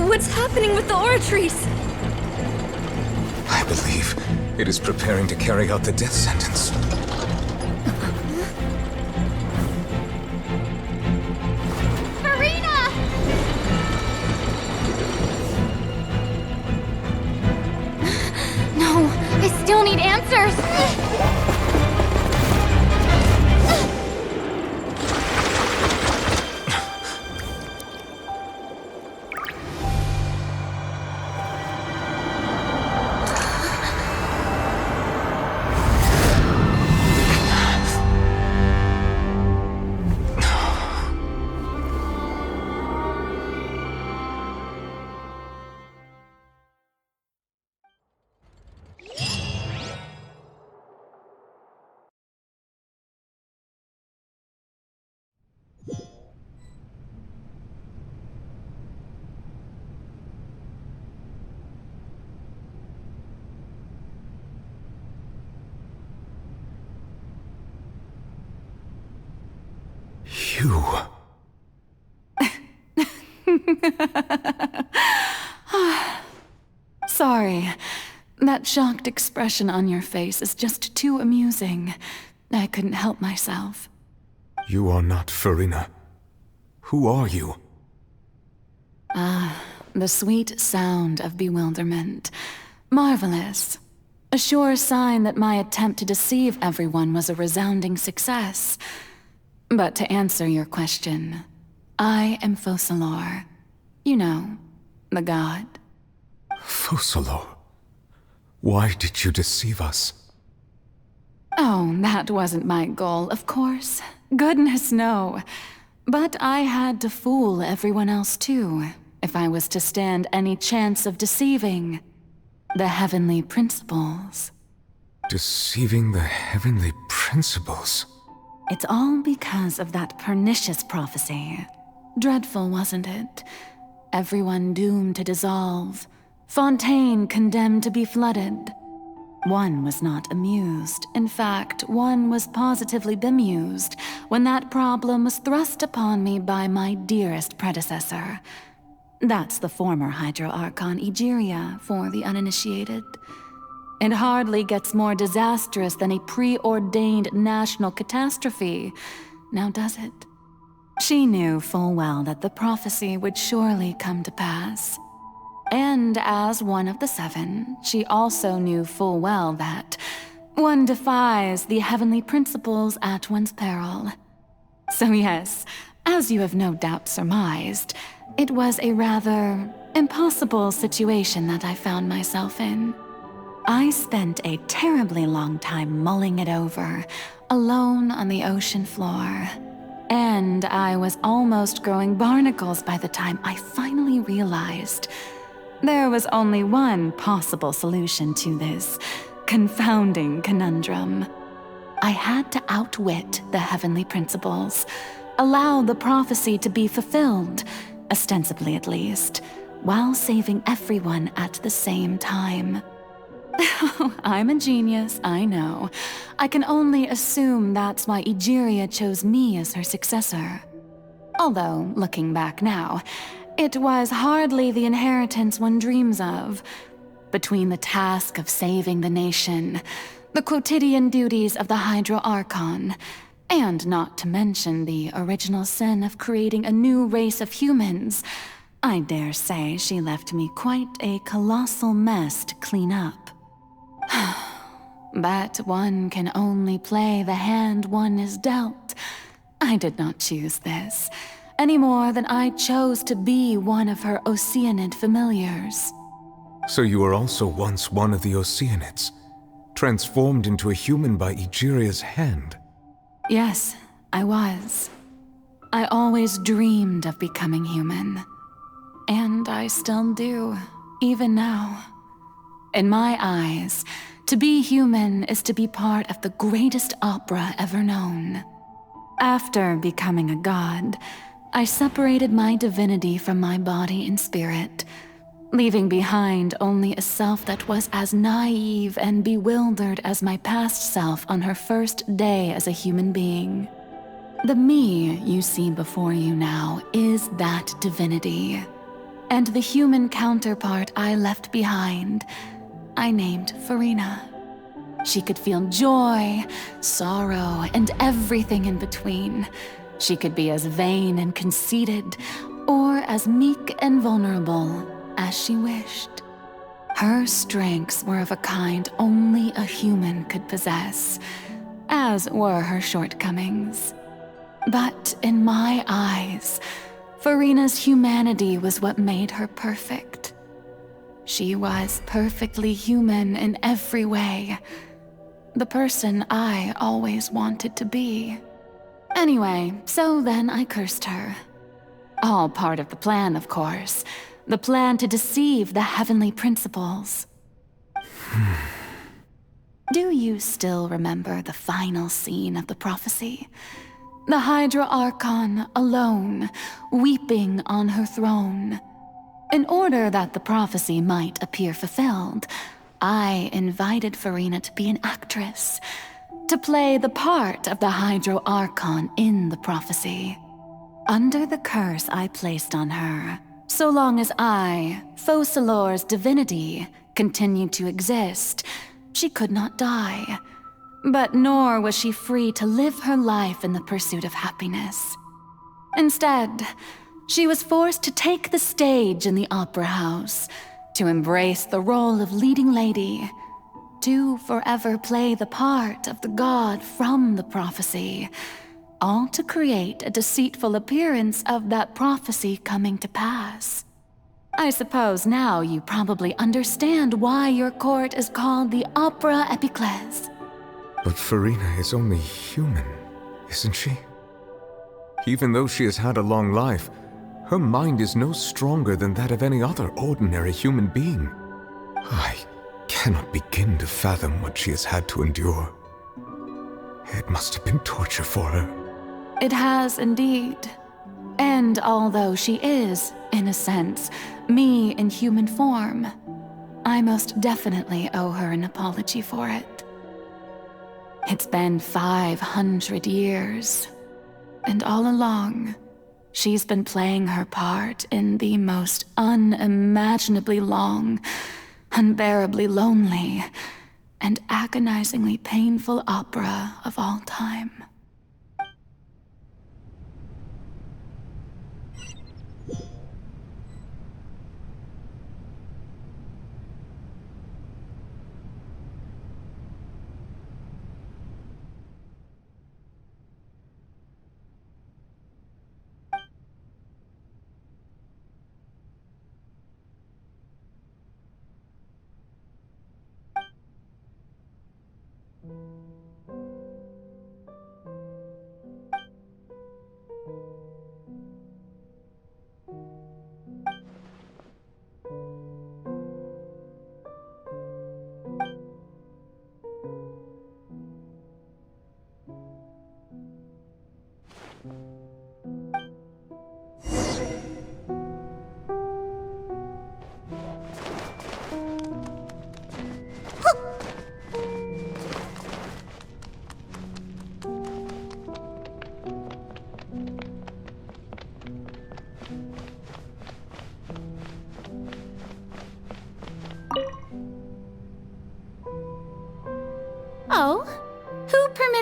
Speaker 6: What's happening with the oratories?
Speaker 4: I believe it is preparing to carry out the death sentence.
Speaker 13: Farina! No, I still need answers!
Speaker 4: You...
Speaker 21: Sorry. That shocked expression on your face is just too amusing. I couldn't help myself.
Speaker 4: You are not Farina. Who are you?
Speaker 21: The sweet sound of bewilderment. Marvelous. A sure sign that my attempt to deceive everyone was a resounding success. But to answer your question, I am Focalor. You know, the god.
Speaker 4: Focalor? Why did you deceive us?
Speaker 21: Oh, that wasn't my goal, of course. Goodness, no. But I had to fool everyone else too, if I was to stand any chance of deceiving the heavenly principles.
Speaker 4: Deceiving the heavenly principles?
Speaker 21: It's all because of that pernicious prophecy. Dreadful, wasn't it? Everyone doomed to dissolve. Fontaine condemned to be flooded. One was not amused. In fact, one was positively bemused when that problem was thrust upon me by my dearest predecessor. That's the former Hydro Archon Egeria for the uninitiated. It hardly gets more disastrous than a preordained national catastrophe, now does it? She knew full well that the prophecy would surely come to pass. And as one of the seven, she also knew full well that one defies the heavenly principles at one's peril. So yes, as you have no doubt surmised, it was a rather impossible situation that I found myself in. I spent a terribly long time mulling it over, alone on the ocean floor. And I was almost growing barnacles by the time I finally realized there was only one possible solution to this confounding conundrum. I had to outwit the heavenly principles, allow the prophecy to be fulfilled, ostensibly at least, while saving everyone at the same time. I'm a genius, I know. I can only assume that's why Egeria chose me as her successor. Although, looking back now, it was hardly the inheritance one dreams of. Between the task of saving the nation, the quotidian duties of the Hydro Archon, and not to mention the original sin of creating a new race of humans, I dare say she left me quite a colossal mess to clean up. But one can only play the hand one is dealt. I did not choose this, any more than I chose to be one of her Oceanid familiars.
Speaker 4: So you were also once one of the Oceanids, transformed into a human by Egeria's hand?
Speaker 21: Yes, I was. I always dreamed of becoming human. And I still do, even now. In my eyes, to be human is to be part of the greatest opera ever known. After becoming a god, I separated my divinity from my body and spirit, leaving behind only a self that was as naive and bewildered as my past self on her first day as a human being. The me you see before you now is that divinity, and the human counterpart I left behind, I named Farina. She could feel joy, sorrow, and everything in between. She could be as vain and conceited, or as meek and vulnerable as she wished. Her strengths were of a kind only a human could possess, as were her shortcomings. But in my eyes, Farina's humanity was what made her perfect. She was perfectly human in every way. The person I always wanted to be. Anyway, so then I cursed her. All part of the plan, of course. The plan to deceive the heavenly principles. Do you still remember the final scene of the prophecy? The Hydra Archon alone, weeping on her throne. In order that the prophecy might appear fulfilled, I invited Farina to be an actress, to play the part of the Hydro Archon in the prophecy. Under the curse I placed on her, so long as I, Focalor's divinity, continued to exist, she could not die. But nor was she free to live her life in the pursuit of happiness. Instead, she was forced to take the stage in the opera house, to embrace the role of leading lady, to forever play the part of the god from the prophecy, all to create a deceitful appearance of that prophecy coming to pass. I suppose now you probably understand why your court is called the Opera Epiclese.
Speaker 4: But Farina is only human, isn't she? Even though she has had a long life, her mind is no stronger than that of any other ordinary human being. I cannot begin to fathom what she has had to endure. It must have been torture for her.
Speaker 21: It has indeed. And although she is, in a sense, me in human form, I most definitely owe her an apology for it. It's been 500 years, and all along, she's been playing her part in the most unimaginably long, unbearably lonely, and agonizingly painful opera of all time.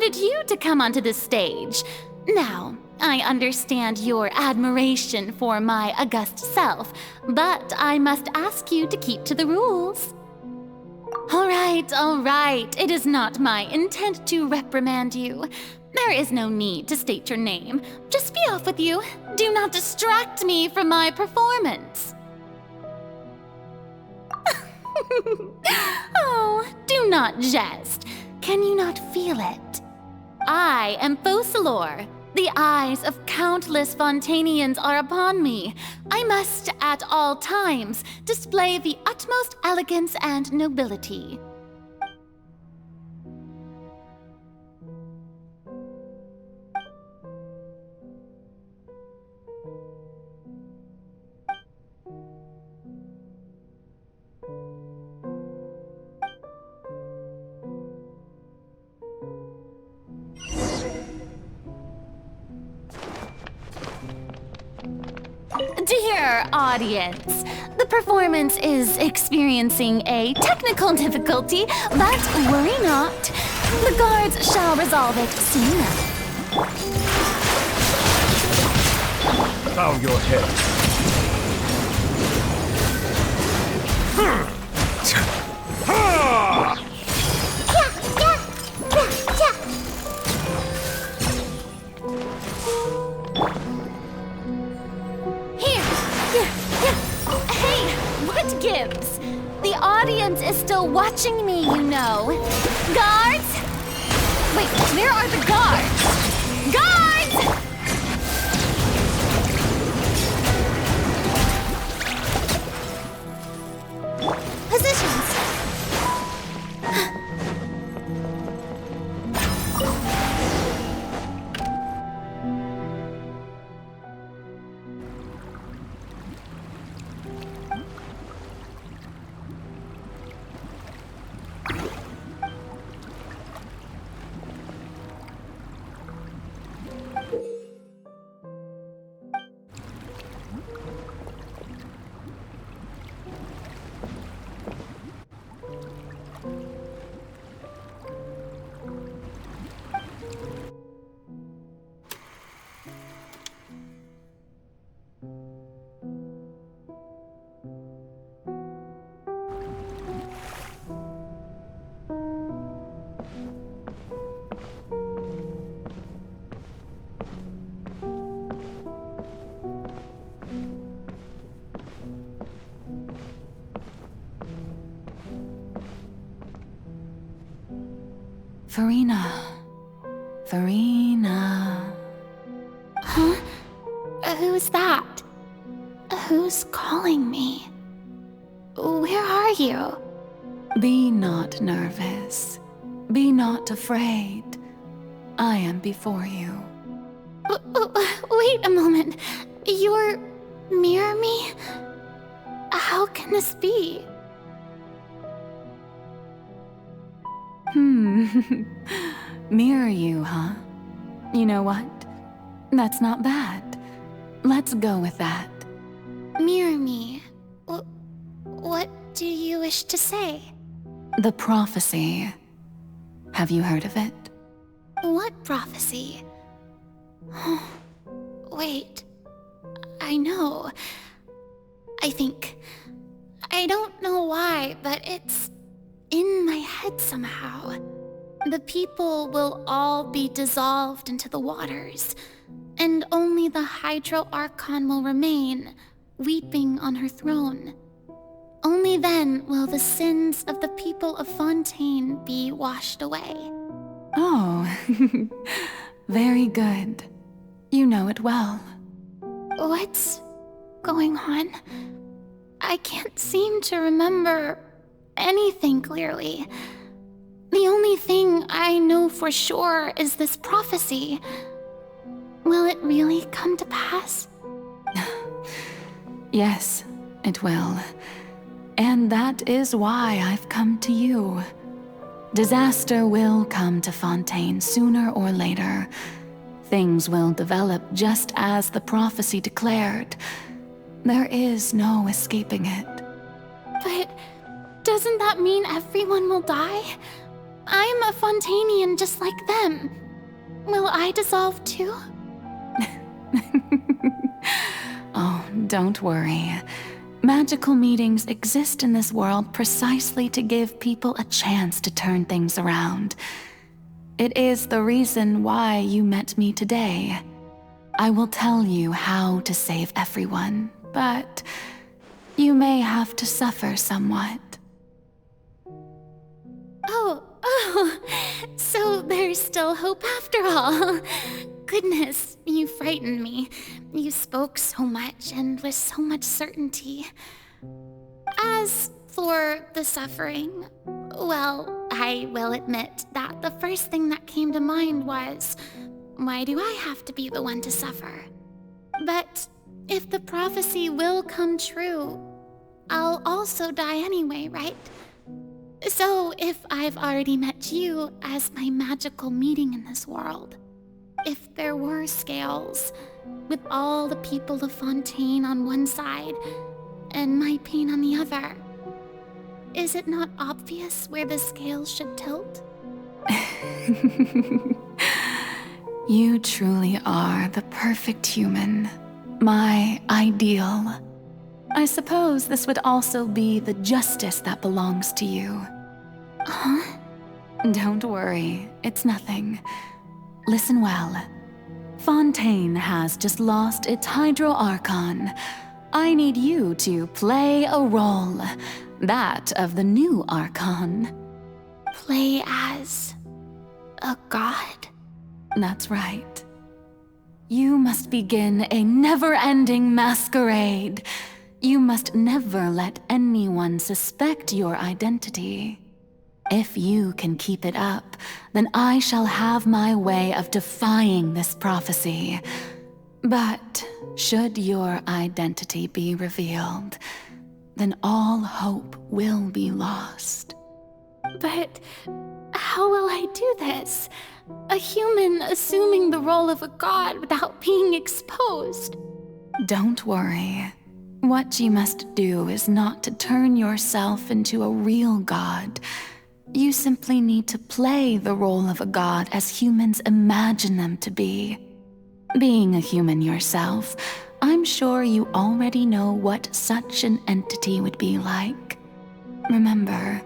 Speaker 21: invited you to come onto the stage. Now, I understand your admiration for my august self, but I must ask you to keep to the rules. All right. It is not my intent to reprimand you. There is no need to state your name. Just be off with you. Do not distract me from my performance. Oh, do not jest. Can you not feel it? I am Focalor. The eyes of countless Fontainians are upon me. I must, at all times, display the utmost elegance and nobility. Dear audience, the performance is experiencing a technical difficulty, but worry not. The guards shall resolve it soon enough.
Speaker 1: Bow your head.
Speaker 21: Gibbs. The audience is still watching me, you know. Guards? Wait, where are the guards? Guards! Positions. Farina. Huh? Who's that? Who's calling me? Where are you? Be not nervous. Be not afraid. I am before you. Wait a moment. You're near me? How can this be? Mirror you, huh? You know what? That's not bad. Let's go with that. Mirror me? What do you wish to say? The prophecy. Have you heard of it? What prophecy? Wait. I know. I don't know why, but it's in my head somehow. The people will all be dissolved into the waters, and only the Hydro Archon will remain, weeping on her throne. Only then will the sins of the people of Fontaine be washed away. Oh, very good. You know it well. What's going on? I can't seem to remember anything clearly. The only thing I know for sure is this prophecy. Will it really come to pass? Yes, it will. And that is why I've come to you. Disaster will come to Fontaine sooner or later. Things will develop just as the prophecy declared. There is no escaping it. But doesn't that mean everyone will die? I'm a Fontainian just like them. Will I dissolve too? Oh, don't worry. Magical meetings exist in this world precisely to give people a chance to turn things around. It is the reason why you met me today. I will tell you how to save everyone, but you may have to suffer somewhat.
Speaker 13: Oh, so there's still hope after all. Goodness, you frightened me. You spoke so much and with so much certainty. As for the suffering, well, I will admit that the first thing that came to mind was, why do I have to be the one to suffer? But if the prophecy will come true, I'll also die anyway, right? So if I've already met you as my magical meeting in this world, if there were scales, with all the people of Fontaine on one side and my pain on the other, is it not obvious where the scales should tilt?
Speaker 21: You truly are the perfect human, my ideal. I suppose this would also be the justice that belongs to you.
Speaker 13: Huh?
Speaker 21: Don't worry, it's nothing. Listen well. Fontaine has just lost its Hydro Archon. I need you to play a role, that of the new Archon.
Speaker 13: Play as a god?
Speaker 21: That's right. You must begin a never-ending masquerade. You must never let anyone suspect your identity. If you can keep it up, then I shall have my way of defying this prophecy. But should your identity be revealed, then all hope will be lost.
Speaker 13: But how will I do this? A human assuming the role of a god without being exposed?
Speaker 21: Don't worry. What you must do is not to turn yourself into a real god. You simply need to play the role of a god as humans imagine them to be. Being a human yourself, I'm sure you already know what such an entity would be like. Remember,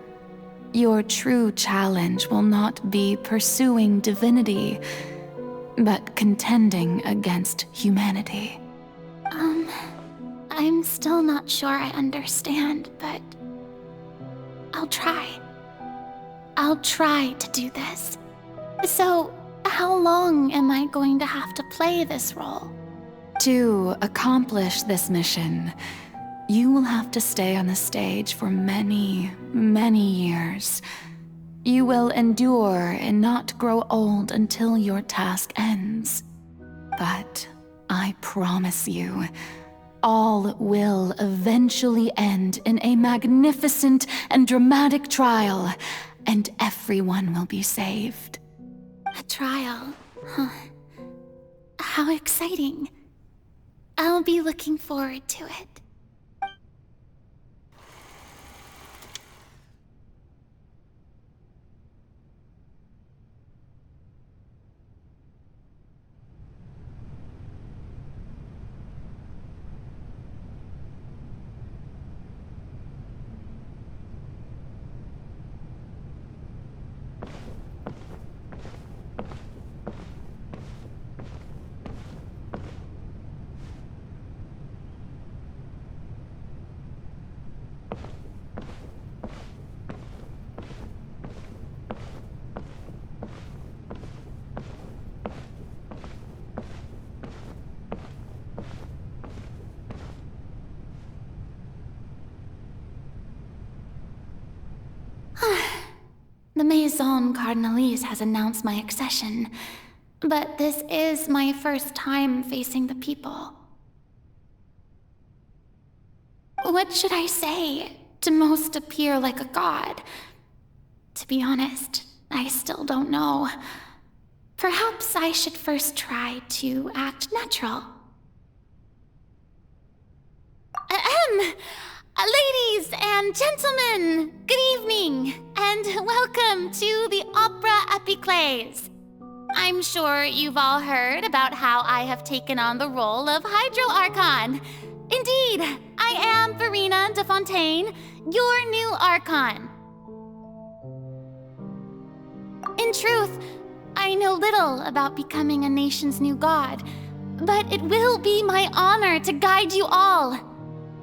Speaker 21: your true challenge will not be pursuing divinity, but contending against humanity.
Speaker 13: I'm still not sure I understand, but I'll try. I'll try to do this. So, how long am I going to have to play this role?
Speaker 21: To accomplish this mission, you will have to stay on the stage for many, many years. You will endure and not grow old until your task ends. But I promise you, all will eventually end in a magnificent and dramatic trial, and everyone will be saved.
Speaker 13: A trial, huh? How exciting. I'll be looking forward to it. The Maison Cardinalise has announced my accession, but this is my first time facing the people. What should I say to most appear like a god? To be honest, I still don't know. Perhaps I should first try to act natural. Ladies and and gentlemen, good evening, and welcome to the Opera Epiclese. I'm sure you've all heard about how I have taken on the role of Hydro Archon. Indeed, I am Verena de Fontaine, your new Archon. In truth, I know little about becoming a nation's new god, but it will be my honor to guide you all.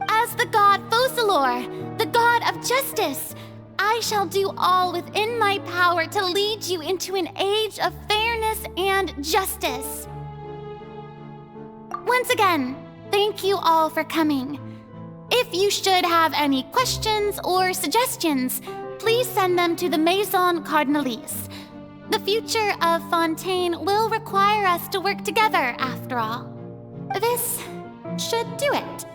Speaker 13: As the god Focalor, the god of justice, I shall do all within my power to lead you into an age of fairness and justice. Once again, thank you all for coming. If you should have any questions or suggestions, please send them to the Maison Cardinalise. The future of Fontaine will require us to work together, after all. This should do it.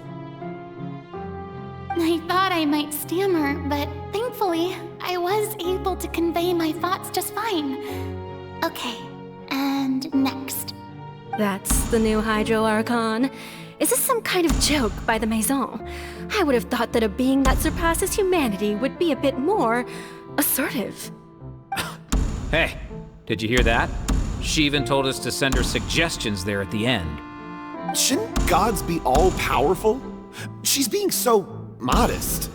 Speaker 13: I thought I might stammer, but thankfully, I was able to convey my thoughts just fine. Okay, and next.
Speaker 7: That's the new Hydro Archon. Is this some kind of joke by the Maison? I would have thought that a being that surpasses humanity would be a bit more assertive.
Speaker 14: Hey, did you hear that? She even told us to send her suggestions there at the end.
Speaker 15: Shouldn't gods be all-powerful? She's being so modest.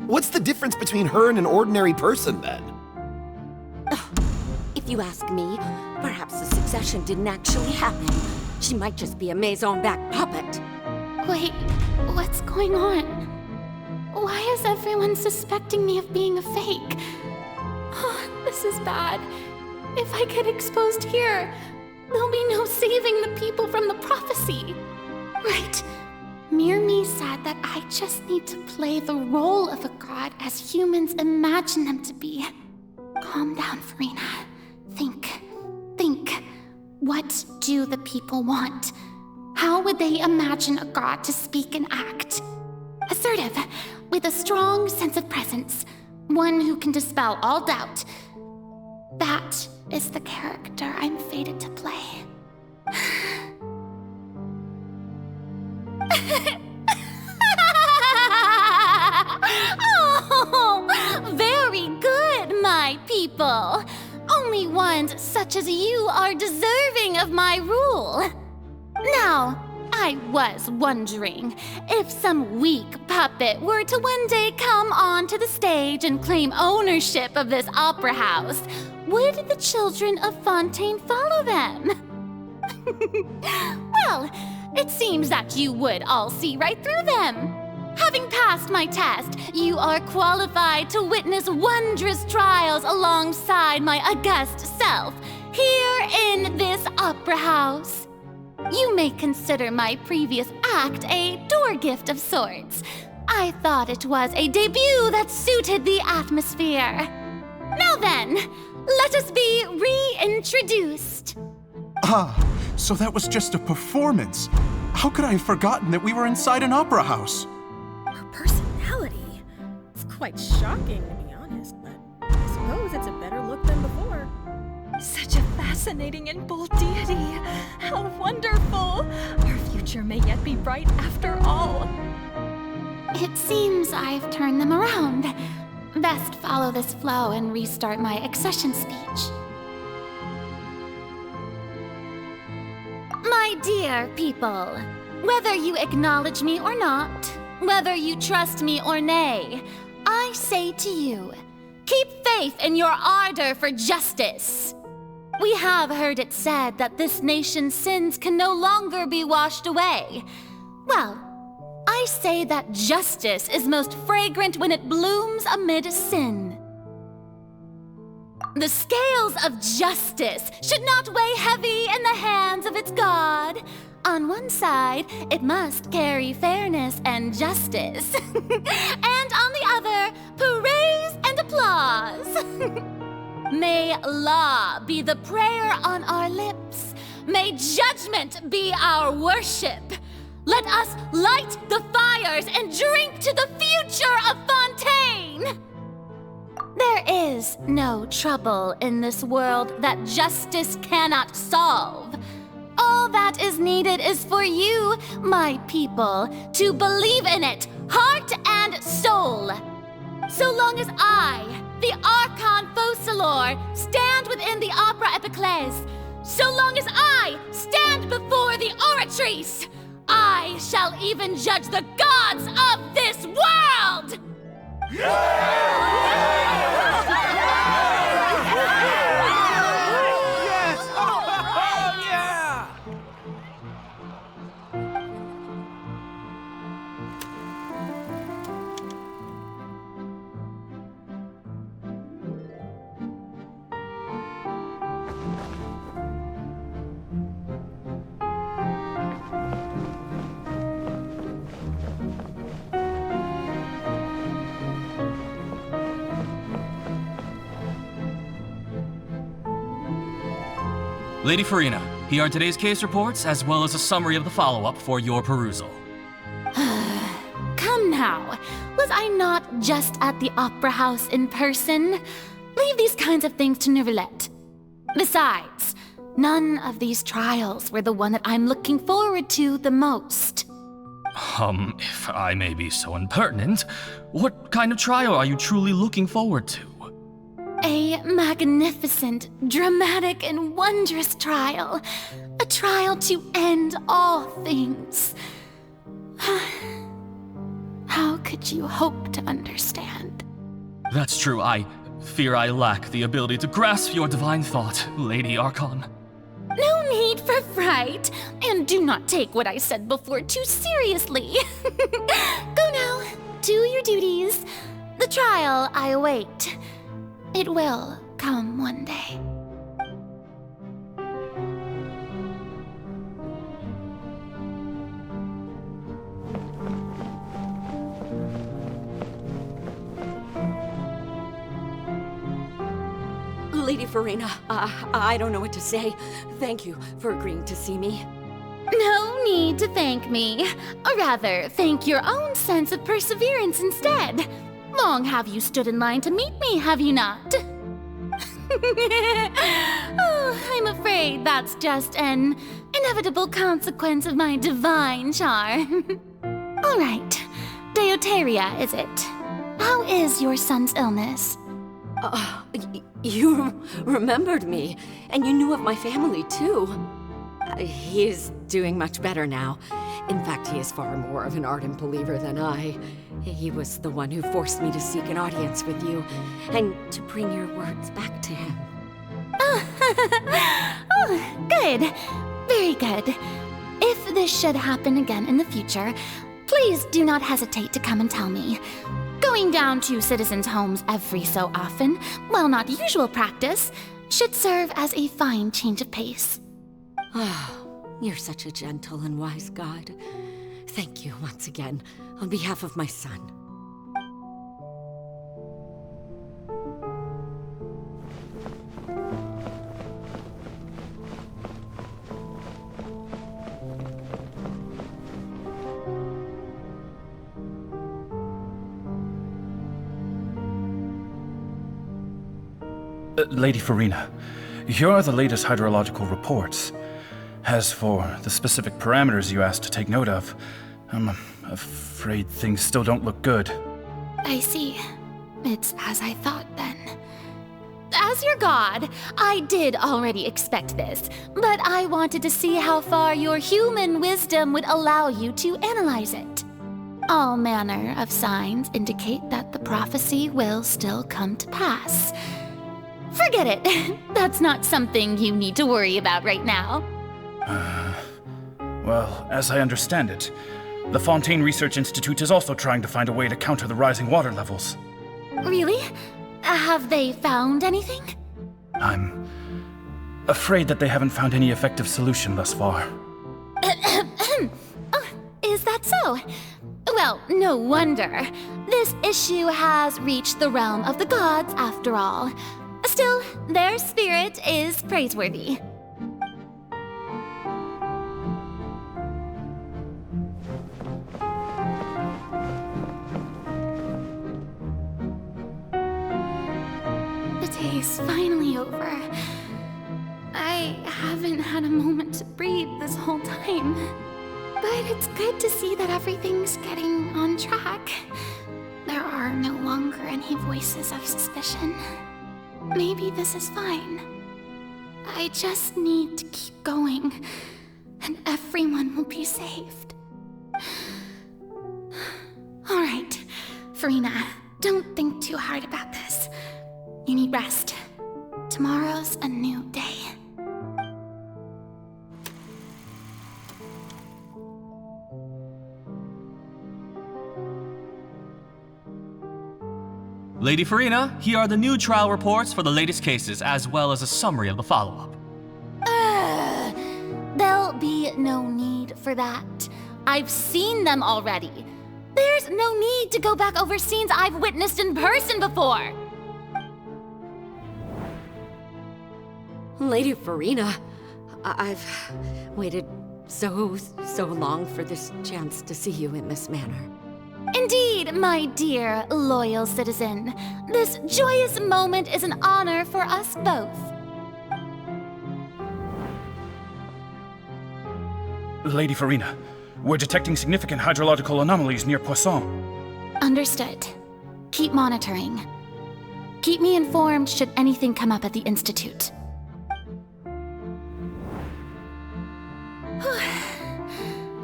Speaker 15: What's the difference between her and an ordinary person, then?
Speaker 20: If you ask me, perhaps the succession didn't actually happen. She might just be a Maison-backed puppet.
Speaker 13: Wait, what's going on? Why is everyone suspecting me of being a fake? Oh, this is bad. If I get exposed here, there'll be no saving the people from the prophecy. Right. Mirmi said that I just need to play the role of a god as humans imagine them to be. Calm down, Verena. Think. What do the people want? How would they imagine a god to speak and act? Assertive, with a strong sense of presence. One who can dispel all doubt. That is the character I'm fated to play. Oh, very good, my people. Only ones such as you are deserving of my rule. Now, I was wondering if some weak puppet were to one day come onto the stage and claim ownership of this opera house, would the children of Fontaine follow them? Well, it seems that you would all see right through them. Having passed my test, you are qualified to witness wondrous trials alongside my august self, here in this opera house. You may consider my previous act a door gift of sorts. I thought it was a debut that suited the atmosphere. Now then, let us be reintroduced.
Speaker 22: Ah, so that was just a performance. How could I have forgotten that we were inside an opera house?
Speaker 23: Her personality. It's quite shocking, to be honest, but I suppose it's a better look than before.
Speaker 9: Such a fascinating and bold deity. How wonderful! Our future may yet be bright after all.
Speaker 13: It seems I've turned them around. Best follow this flow and restart my accession speech. My dear people, whether you acknowledge me or not, whether you trust me or nay, I say to you, keep faith in your ardor for justice. We have heard it said that this nation's sins can no longer be washed away. Well, I say that justice is most fragrant when it blooms amid sin. The scales of justice should not weigh heavy in the hands of its God. On one side, it must carry fairness and justice. And on the other, praise and applause. May law be the prayer on our lips. May judgment be our worship. Let us light the fires and drink to the future of Fontaine. There is no trouble in this world that justice cannot solve. All that is needed is for you, my people, to believe in it, heart and soul. long as I, the Archon Focalor, stand within the Opera Epiclese, so long as I stand before the Oratrice, I shall even judge the gods of this world!
Speaker 10: Lady Farina, here are today's case reports, as well as a summary of the follow-up for your perusal.
Speaker 3: Come now. Was I not just at the Opera House in person? Leave these kinds of things to Neuvillette. Besides, none of these trials were the one that I'm looking forward to the most.
Speaker 10: If I may be so impertinent, what kind of trial are you truly looking forward to?
Speaker 3: A magnificent, dramatic, and wondrous trial. A trial to end all things. How could you hope to understand?
Speaker 10: That's true. I fear I lack the ability to grasp your divine thought, Lady Archon.
Speaker 3: No need for fright, and do not take what I said before too seriously. Go now, do your duties. The trial I await. It will come one day.
Speaker 20: Lady Farina, I don't know what to say. Thank you for agreeing to see me.
Speaker 3: No need to thank me. Or rather, thank your own sense of perseverance instead. Long have you stood in line to meet me, have you not? Oh, I'm afraid that's just an inevitable consequence of my divine charm. All right, Deoteria, is it? How is your son's illness?
Speaker 20: You remembered me, and you knew of my family, too. He is doing much better now. In fact, he is far more of an ardent believer than I. He was the one who forced me to seek an audience with you, and to bring your words back to him.
Speaker 3: Oh, good. Very good. If this should happen again in the future, please do not hesitate to come and tell me. Going down to citizens' homes every so often, while not usual practice, should serve as a fine change of pace.
Speaker 20: You're such a gentle and wise god. Thank you once again, on behalf of my son.
Speaker 1: Lady Farina, here are the latest hydrological reports. As for the specific parameters you asked to take note of, I'm afraid things still don't look good.
Speaker 3: I see. It's as I thought then. As your god, I did already expect this, but I wanted to see how far your human wisdom would allow you to analyze it. All manner of signs indicate that the prophecy will still come to pass. Forget it. That's not something you need to worry about right now.
Speaker 1: Well, as I understand it, the Fontaine Research Institute is also trying to find a way to counter the rising water levels.
Speaker 3: Really? Have they found anything?
Speaker 1: I'm afraid that they haven't found any effective solution thus far.
Speaker 3: Oh, is that so? Well, no wonder. This issue has reached the realm of the gods, after all. Still, their spirit is praiseworthy. The day is finally over. I haven't had a moment to breathe this whole time. But it's good to see that everything's getting on track. There are no longer
Speaker 5: any voices of suspicion. Maybe this is fine. I just need to keep going, and everyone will be saved. Alright, Farina, don't think too hard about this. You need rest. Tomorrow's a new day.
Speaker 10: Lady Farina, here are the new trial reports for the latest cases, as well as a summary of the follow-up.
Speaker 3: There'll be no need for that. I've seen them already. There's no need to go back over scenes I've witnessed in person before.
Speaker 20: Lady Farina, I've waited so long for this chance to see you in this manner.
Speaker 3: Indeed, my dear, loyal citizen. This joyous moment is an honor for us both.
Speaker 1: Lady Farina, we're detecting significant hydrological anomalies near Poisson.
Speaker 5: Understood. Keep monitoring. Keep me informed should anything come up at the Institute.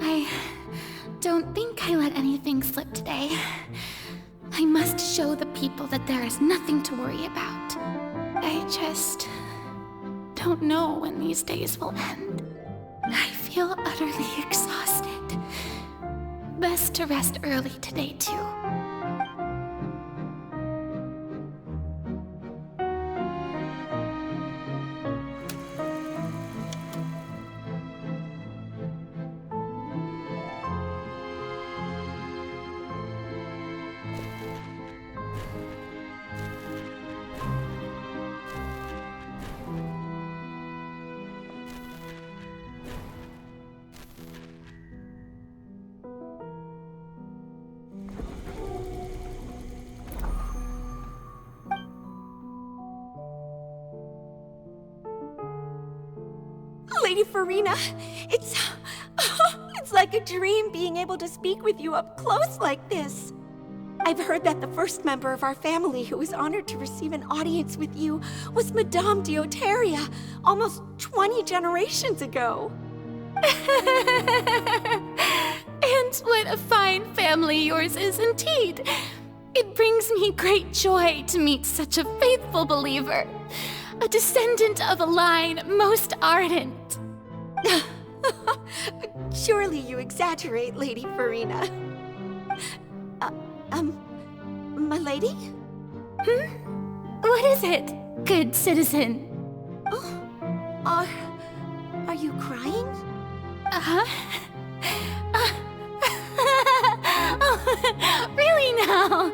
Speaker 5: I don't think I let anything slip today. I must show the people that there is nothing to worry about. I just don't know when these days will end. I feel utterly exhausted. Best to rest early today, too.
Speaker 16: Lady Farina, it's like a dream being able to speak with you up close like this. I've heard that the first member of our family who was honored to receive an audience with you was Madame Dioteria, almost 20 generations ago.
Speaker 5: And what a fine family yours is indeed. It brings me great joy to meet such a faithful believer, a descendant of a line most ardent.
Speaker 16: Surely you exaggerate, Lady Farina. My lady?
Speaker 5: What is it, good citizen?
Speaker 16: Are you crying?
Speaker 5: Oh, really now?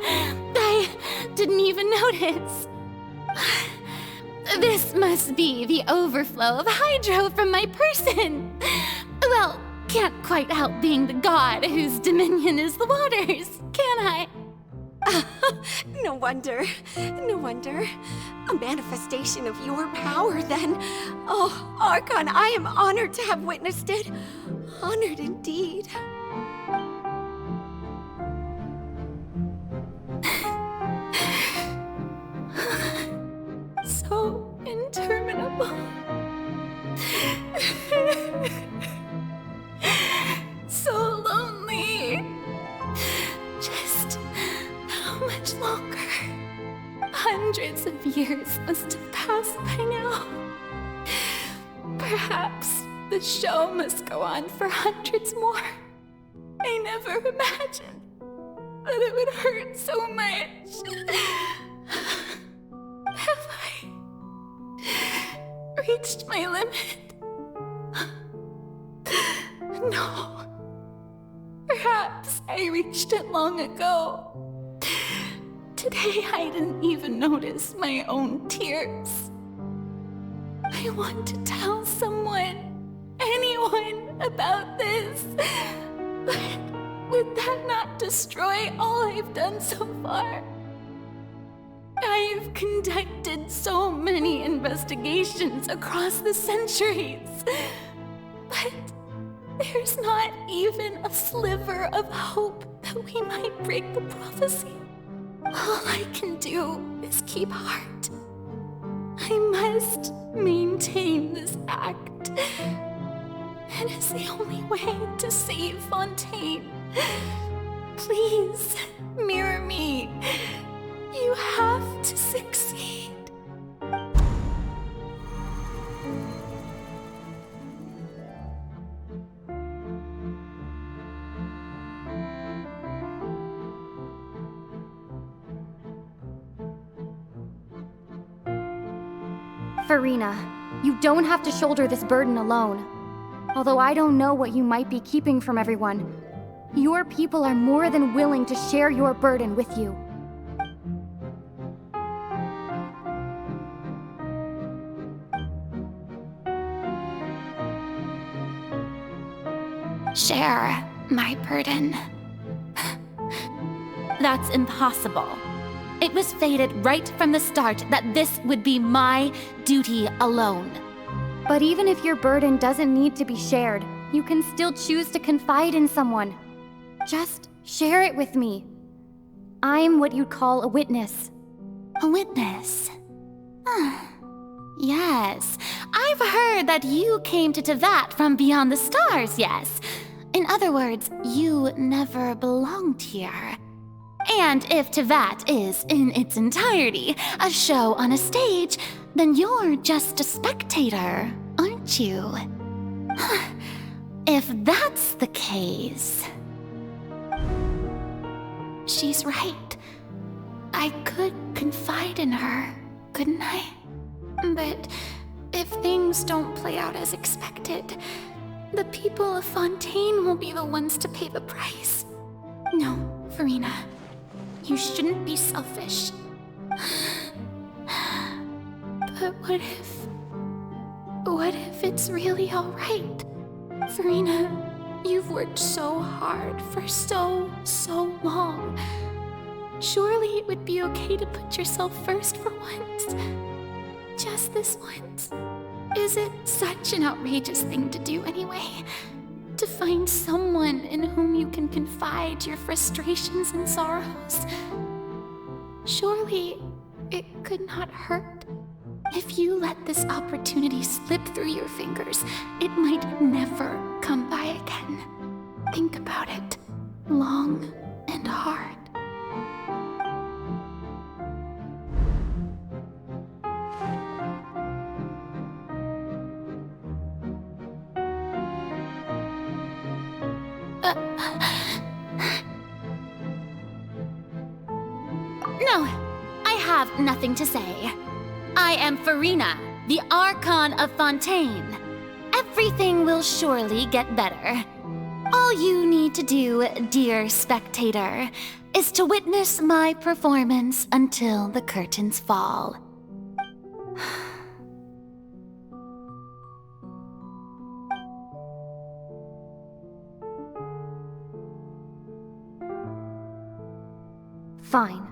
Speaker 5: I didn't even notice. This must be the overflow of hydro from my person. Well, can't quite help being the god whose dominion is the waters, can I?
Speaker 16: No wonder. No wonder. A manifestation of your power, then. Oh, Archon, I am honored to have witnessed it. Honored indeed.
Speaker 5: So interminable. So lonely. Just how much longer? Hundreds of years must have passed by now. Perhaps the show must go on for hundreds more. I never imagined that it would hurt so much. Have I reached my limit? No. Perhaps I reached it long ago. Today I didn't even notice my own tears. I want to tell someone, anyone, about this. But would that not destroy all I've done so far? I've conducted so many investigations across the centuries, but there's not even a sliver of hope that we might break the prophecy.
Speaker 21: All I can do is keep heart. I must maintain this act. It is the only way to save Fontaine. Please, mirror me. You have to succeed.
Speaker 13: Farina, you don't have to shoulder this burden alone. Although I don't know what you might be keeping from everyone, your people are more than willing to share your burden with you.
Speaker 5: Share my burden.
Speaker 3: That's impossible. It was fated right from the start that this would be my duty alone.
Speaker 13: But even if your burden doesn't need to be shared, you can still choose to confide in someone. Just share it with me. I'm what you'd call a witness.
Speaker 3: A witness? Yes, I've heard that you came to Tevat from beyond the stars, yes. In other words, you never belonged here. And if Tevat is, in its entirety, a show on a stage, then you're just a spectator, aren't you? If that's the case... She's right. I could confide in her, couldn't I? But if things don't play out as expected, the people of Fontaine will be the ones to pay the price. No, Farina. You shouldn't be selfish. But what if it's really all right? Farina, you've worked so hard for so long. Surely it would be okay to put yourself first for once. Just this once. Is it such an outrageous thing to do anyway? To find someone in whom you can confide your frustrations and sorrows. Surely it could not hurt. If you let this opportunity slip through your fingers, it might never come by again. Think about it long and hard. No, I have nothing to say. I am Farina, the Archon of Fontaine. Everything will surely get better. All you need to do, dear spectator, is to witness my performance until the curtains fall.
Speaker 13: Fine.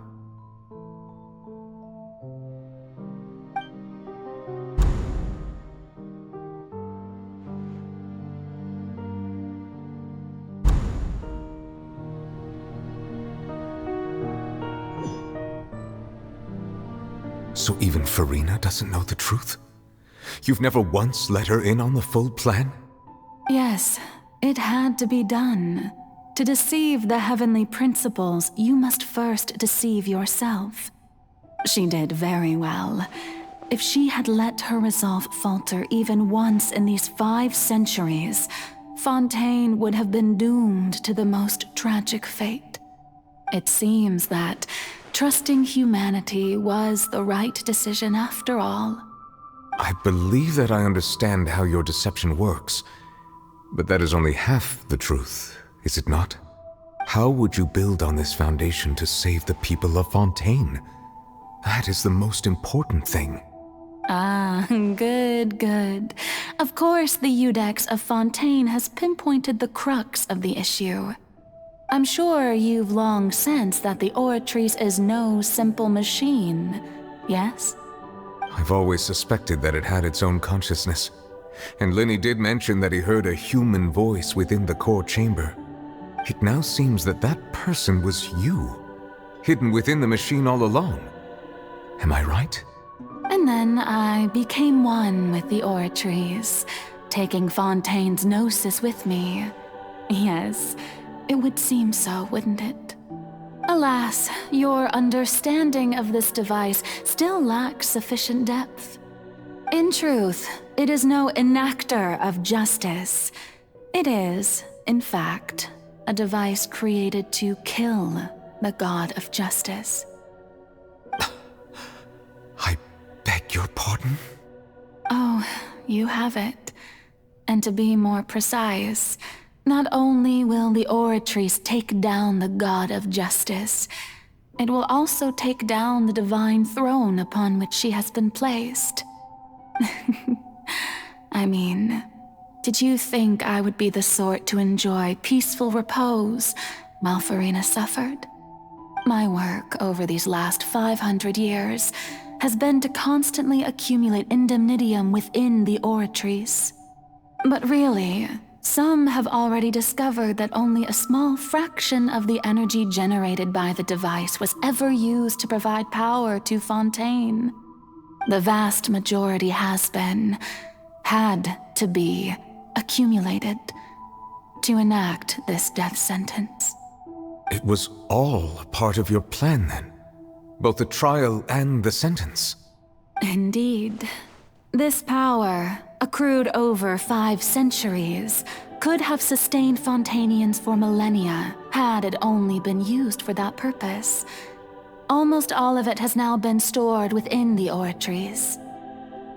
Speaker 4: So even Farina doesn't know the truth? You've never once let her in on the full plan?
Speaker 21: Yes, it had to be done. To deceive the heavenly principles, you must first deceive yourself. She did very well. If she had let her resolve falter even once in these 5 centuries, Fontaine would have been doomed to the most tragic fate. It seems that trusting humanity was the right decision after all.
Speaker 4: I believe that I understand how your deception works, but that is only half the truth, is it not? How would you build on this foundation to save the people of Fontaine? That is the most important thing.
Speaker 21: Ah, good. Of course, the Iudex of Fontaine has pinpointed the crux of the issue. I'm sure you've long sensed that the Oratrice is no simple machine, yes?
Speaker 4: I've always suspected that it had its own consciousness. And Lenny did mention that he heard a human voice within the core chamber. It now seems that that person was you. hidden within the machine all along. Am I right?
Speaker 21: And then I became one with the oratories, taking Fontaine's gnosis with me. Yes, it would seem so, wouldn't it? Alas, your understanding of this device still lacks sufficient depth. In truth, it is no enactor of justice. It is, in fact, a device created to kill the god of justice.
Speaker 4: I beg your pardon?
Speaker 21: Oh, you have it. And to be more precise, not only will the oratories take down the god of justice, it will also take down the divine throne upon which she has been placed. I mean, did you think I would be the sort to enjoy peaceful repose while Farina suffered? My work over these last 500 years has been to constantly accumulate indemnitium within the oratories. But really, some have already discovered that only a small fraction of the energy generated by the device was ever used to provide power to Fontaine. The vast majority had to be, accumulated to enact this death sentence.
Speaker 4: It was all a part of your plan, then? Both the trial and the sentence?
Speaker 21: Indeed. This power, accrued over 5 centuries, could have sustained Fontainians for millennia had it only been used for that purpose. Almost all of it has now been stored within the oratories.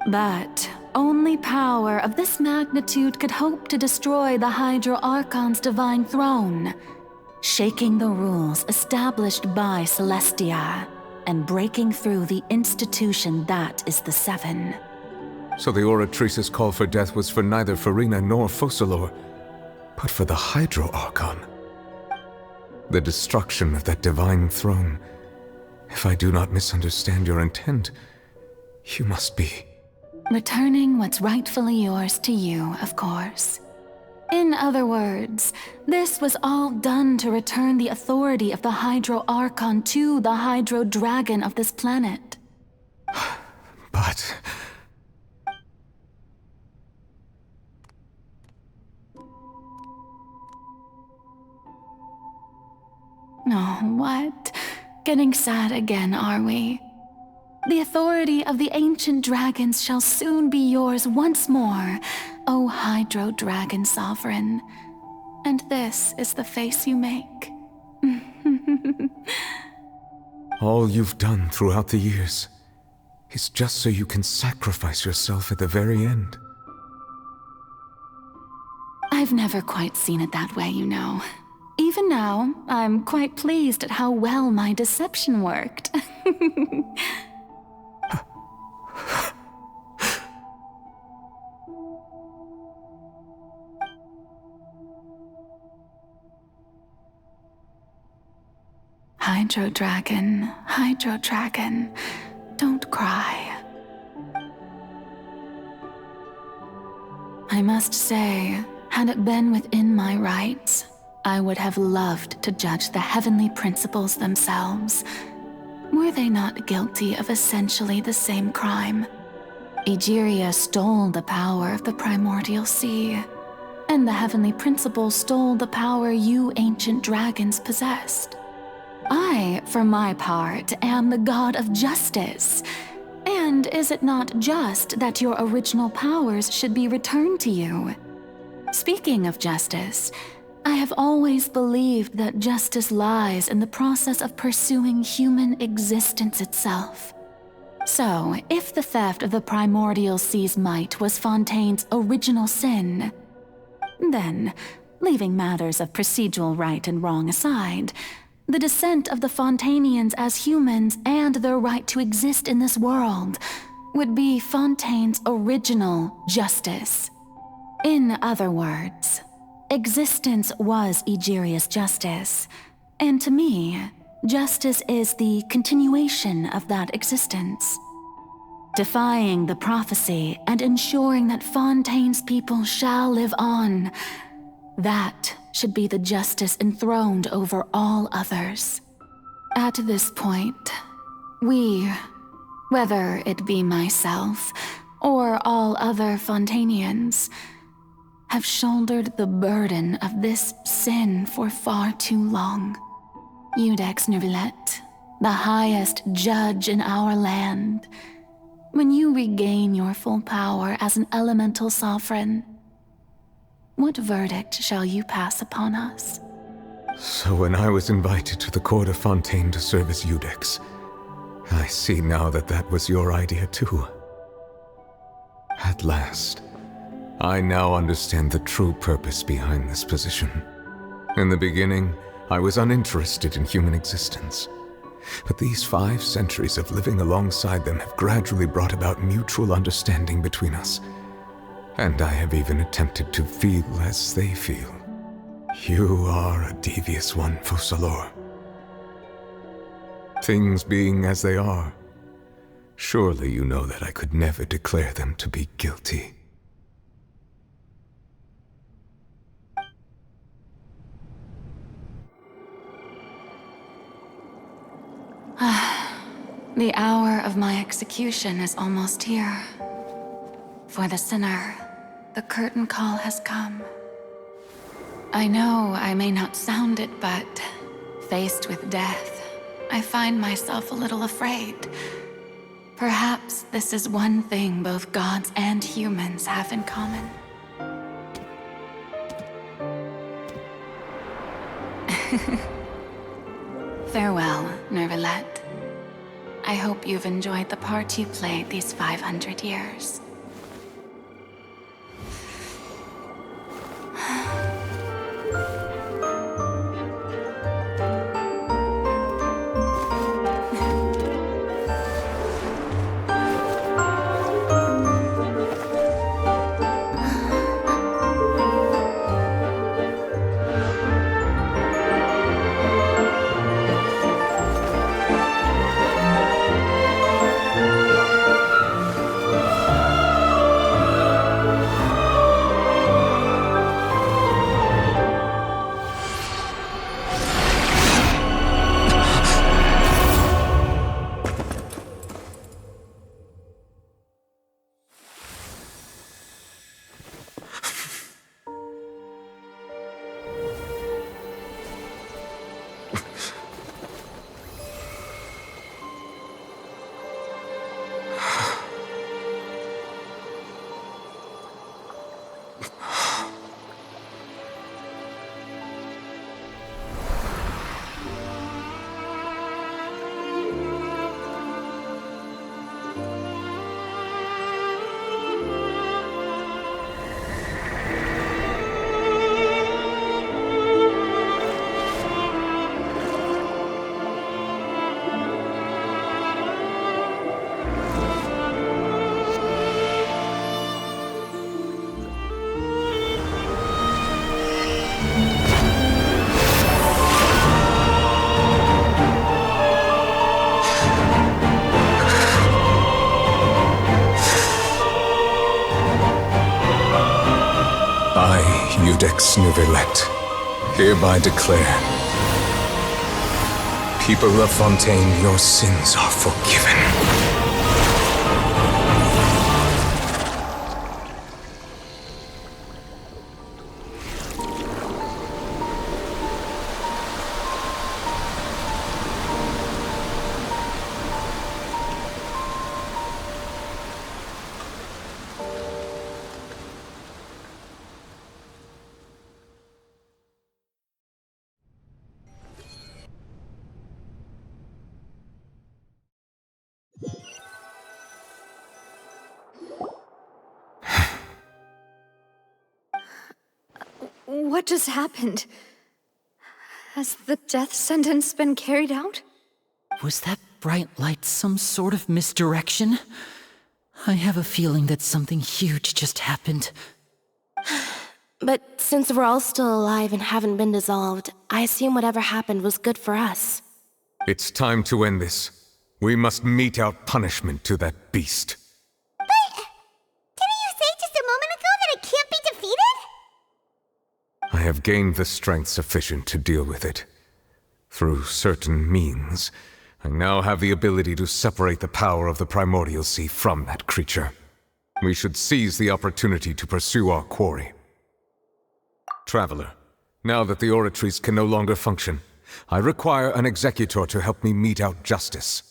Speaker 21: But only power of this magnitude could hope to destroy the Hydro Archon's divine throne, shaking the rules established by Celestia and breaking through the institution that is the Seven.
Speaker 4: So the Oratrice's call for death was for neither Farina nor Focalor, but for the Hydro Archon. The destruction of that divine throne. If I do not misunderstand your intent, you must be...
Speaker 21: returning what's rightfully yours to you, of course. In other words, this was all done to return the authority of the Hydro Archon to the Hydro Dragon of this planet.
Speaker 4: But...
Speaker 21: Oh, what? Getting sad again, are we? The authority of the ancient dragons shall soon be yours once more, O Hydro Dragon Sovereign. And this is the face you make.
Speaker 4: All you've done throughout the years is just so you can sacrifice yourself at the very end.
Speaker 21: I've never quite seen it that way, you know. Even now, I'm quite pleased at how well my deception worked. Hydro Dragon, don't cry. I must say, had it been within my rights, I would have loved to judge the heavenly principles themselves. Were they not guilty of essentially the same crime? Egeria stole the power of the primordial sea, and the heavenly principles stole the power you ancient dragons possessed. I, for my part, am the god of justice. And is it not just that your original powers should be returned to you? Speaking of justice, I have always believed that justice lies in the process of pursuing human existence itself. So, if the theft of the primordial sea's might was Fontaine's original sin, then, leaving matters of procedural right and wrong aside, the descent of the Fontainians as humans and their right to exist in this world would be Fontaine's original justice. In other words, existence was Egeria's justice, and to me, justice is the continuation of that existence. Defying the prophecy and ensuring that Fontaine's people shall live on, that should be the justice enthroned over all others. At this point, we, whether it be myself or all other Fontainians, have shouldered the burden of this sin for far too long. Iudex Neuvillette, the highest judge in our land, when you regain your full power as an elemental sovereign, what verdict shall you pass upon us?
Speaker 4: So when I was invited to the court of Fontaine to serve as Iudex, I see now that that was your idea too. At last, I now understand the true purpose behind this position. In the beginning, I was uninterested in human existence. But these 5 centuries of living alongside them have gradually brought about mutual understanding between us. And I have even attempted to feel as they feel. You are a devious one, Focalors. Things being as they are, surely you know that I could never declare them to be guilty.
Speaker 21: The hour of my execution is almost here. For the sinner, the curtain call has come. I know I may not sound it, but faced with death, I find myself a little afraid. Perhaps this is one thing both gods and humans have in common. Farewell, Neuvillette. I hope you've enjoyed the part you played these 500 years.
Speaker 4: Iudex Neuvillette, hereby declare, people of Fontaine, your sins are forgiven.
Speaker 6: What just happened? Has the death sentence been carried out?
Speaker 19: Was that bright light some sort of misdirection? I have a feeling that something huge just happened.
Speaker 8: But since we're all still alive and haven't been dissolved, I assume whatever happened was good for us.
Speaker 4: It's time to end this. We must mete out punishment to that beast.
Speaker 2: Didn't you say just a moment ago that it can't be defeated?
Speaker 4: I have gained the strength sufficient to deal with it. Through certain means, I now have the ability to separate the power of the primordial sea from that creature. We should seize the opportunity to pursue our quarry. Traveler, now that the oratories can no longer function, I require an executor to help me mete out justice.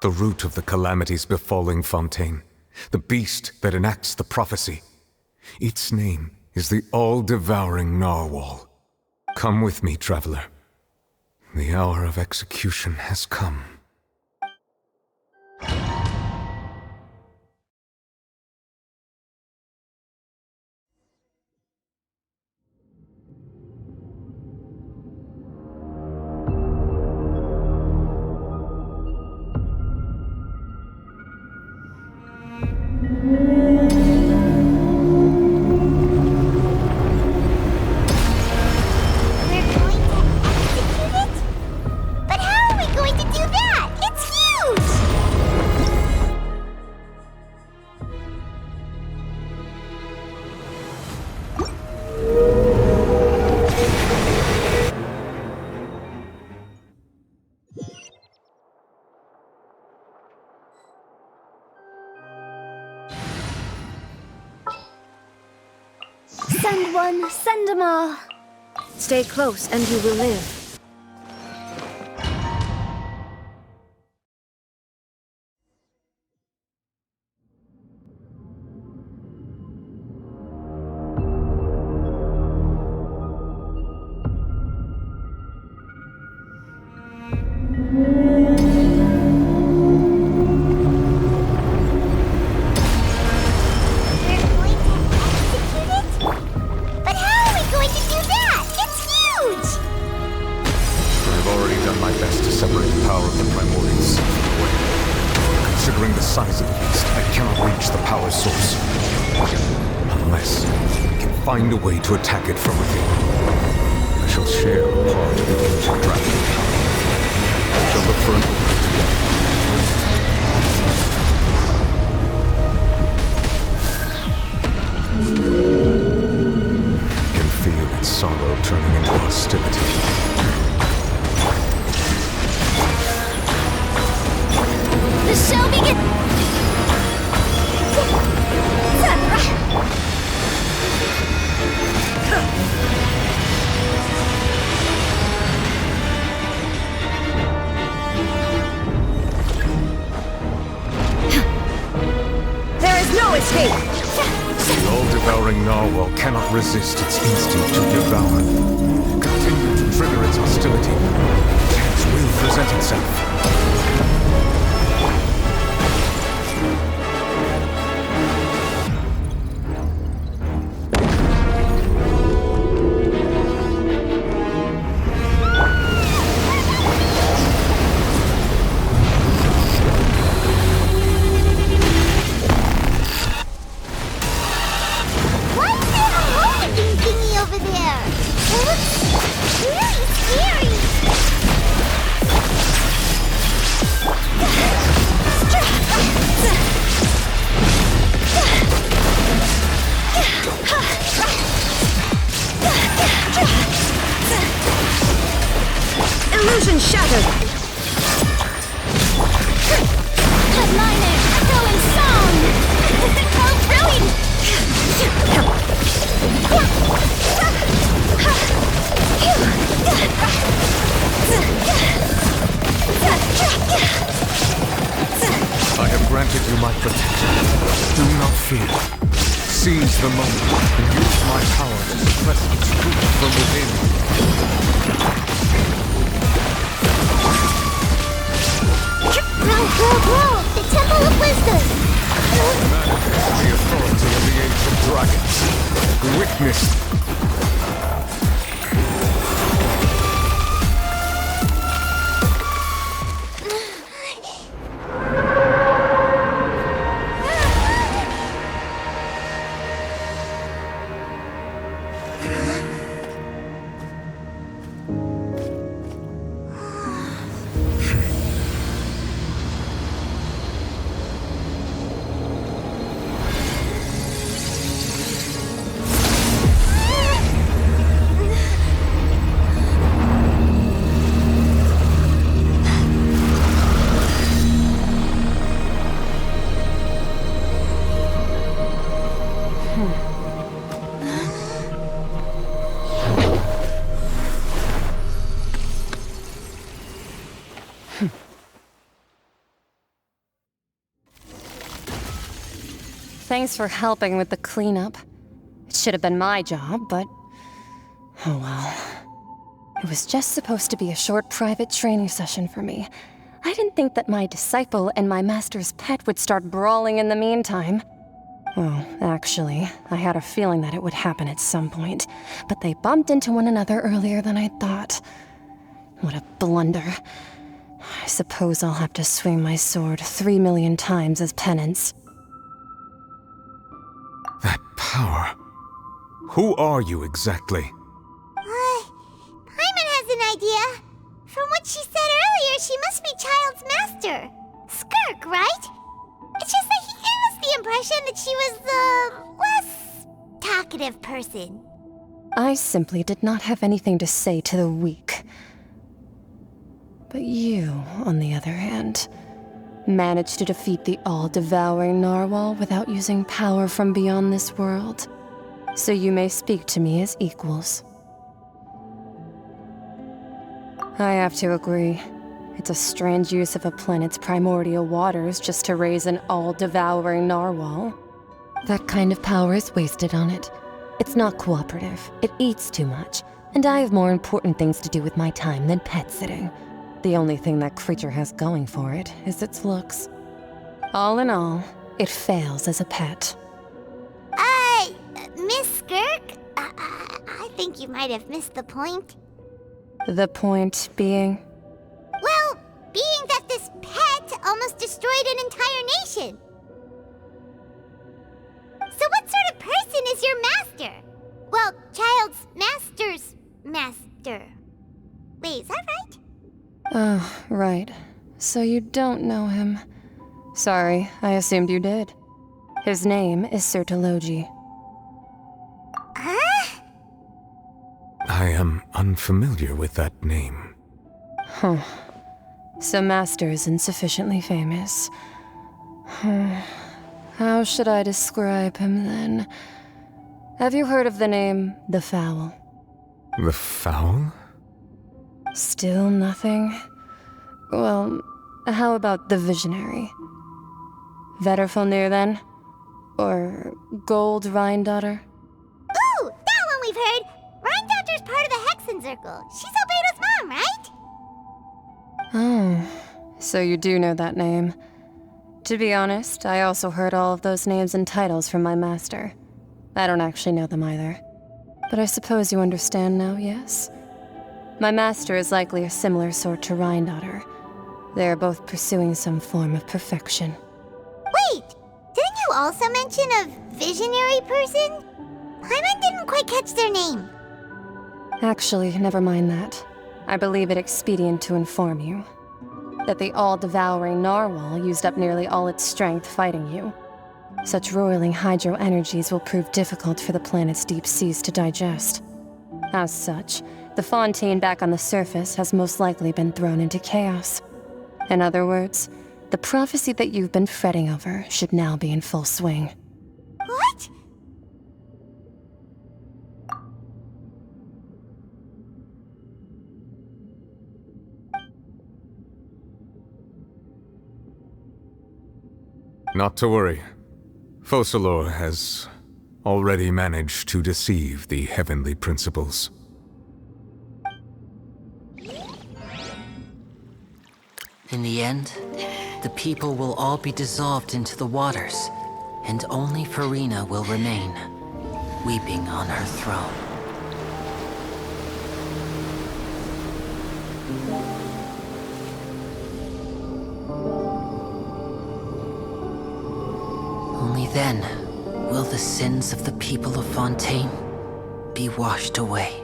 Speaker 4: The root of the calamities befalling Fontaine, the beast that enacts the prophecy. Its name is the all-devouring narwhal. Come with me, traveler. The hour of execution has come.
Speaker 6: Send one, send them all. Stay close and you will live. Find a way to attack it from within. I shall share a part of the ancient dragon power. I shall look for an opening together. I can feel its sorrow turning into hostility.
Speaker 2: The show begins!
Speaker 6: There is no escape!
Speaker 4: The all-devouring narwhal cannot resist its instinct to devour. Continue to trigger its hostility. Chance will present itself.
Speaker 6: Illusion shattered!
Speaker 2: Headliner, echoing song! Oh, brilliant!
Speaker 4: I have granted you my protection. Do not fear. Seize the moment and use my power to suppress its root from within.
Speaker 2: Grow! The Temple of Wisdom!
Speaker 4: Manifest the authority of the ancient dragons. Witness.
Speaker 7: thanks for helping with the cleanup. It should have been my job, but... oh well. It was just supposed to be a short private training session for me. I didn't think that my disciple and my master's pet would start brawling in the meantime. Well, actually, I had a feeling that it would happen at some point, but they bumped into one another earlier than I thought. What a blunder. I suppose I'll have to swing my sword 3 million times as penance.
Speaker 4: That power. Who are you exactly?
Speaker 2: Paimon has an idea. From what she said earlier, she must be Child's master. Skirk, right? It's just that he gave us the impression that she was the less talkative person.
Speaker 7: I simply did not have anything to say to the weak. But you, on the other hand, managed to defeat the all-devouring narwhal without using power from beyond this world. So you may speak to me as equals. I have to agree. It's a strange use of a planet's primordial waters just to raise an all-devouring narwhal. That kind of power is wasted on it. It's not cooperative. It eats too much. And I have more important things to do with my time than pet sitting. The only thing that creature has going for it is its looks. All in all, it fails as a pet.
Speaker 2: Miss Skirk? I think you might have missed the point.
Speaker 7: The point being?
Speaker 2: Well, being that this pet almost destroyed an entire nation. So what sort of person is your master? Well, Child's master's master. Wait, is that right?
Speaker 7: Oh, right. So you don't know him. Sorry, I assumed you did. His name is Sir Tologi.
Speaker 2: Huh?
Speaker 4: I am unfamiliar with that name.
Speaker 7: Huh. So Master isn't sufficiently famous. How should I describe him then? Have you heard of the name The Fowl?
Speaker 4: The Fowl?
Speaker 7: Still nothing? Well, how about the Visionary? Vetterfulnir then? Or Gold Rhindaughter?
Speaker 2: Ooh, that one we've heard! Rhindaughter's part of the Hexen Circle. She's Albedo's mom, right?
Speaker 7: Oh, so you do know that name. To be honest, I also heard all of those names and titles from my master. I don't actually know them either. But I suppose you understand now, yes? My master is likely a similar sort to Rhindaughter. They are both pursuing some form of perfection.
Speaker 2: Wait! Didn't you also mention a visionary person? Paimon didn't quite catch their name.
Speaker 7: Actually, never mind that. I believe it expedient to inform you that the all-devouring narwhal used up nearly all its strength fighting you. Such roiling hydro energies will prove difficult for the planet's deep seas to digest. As such, the fontaine back on the surface has most likely been thrown into chaos. In other words, the prophecy that you've been fretting over should now be in full swing.
Speaker 2: What?
Speaker 4: Not to worry. Focalor has already managed to deceive the heavenly principles.
Speaker 12: In the end, the people will all be dissolved into the waters, and only Farina will remain, weeping on her throne. Only then will the sins of the people of Fontaine be washed away.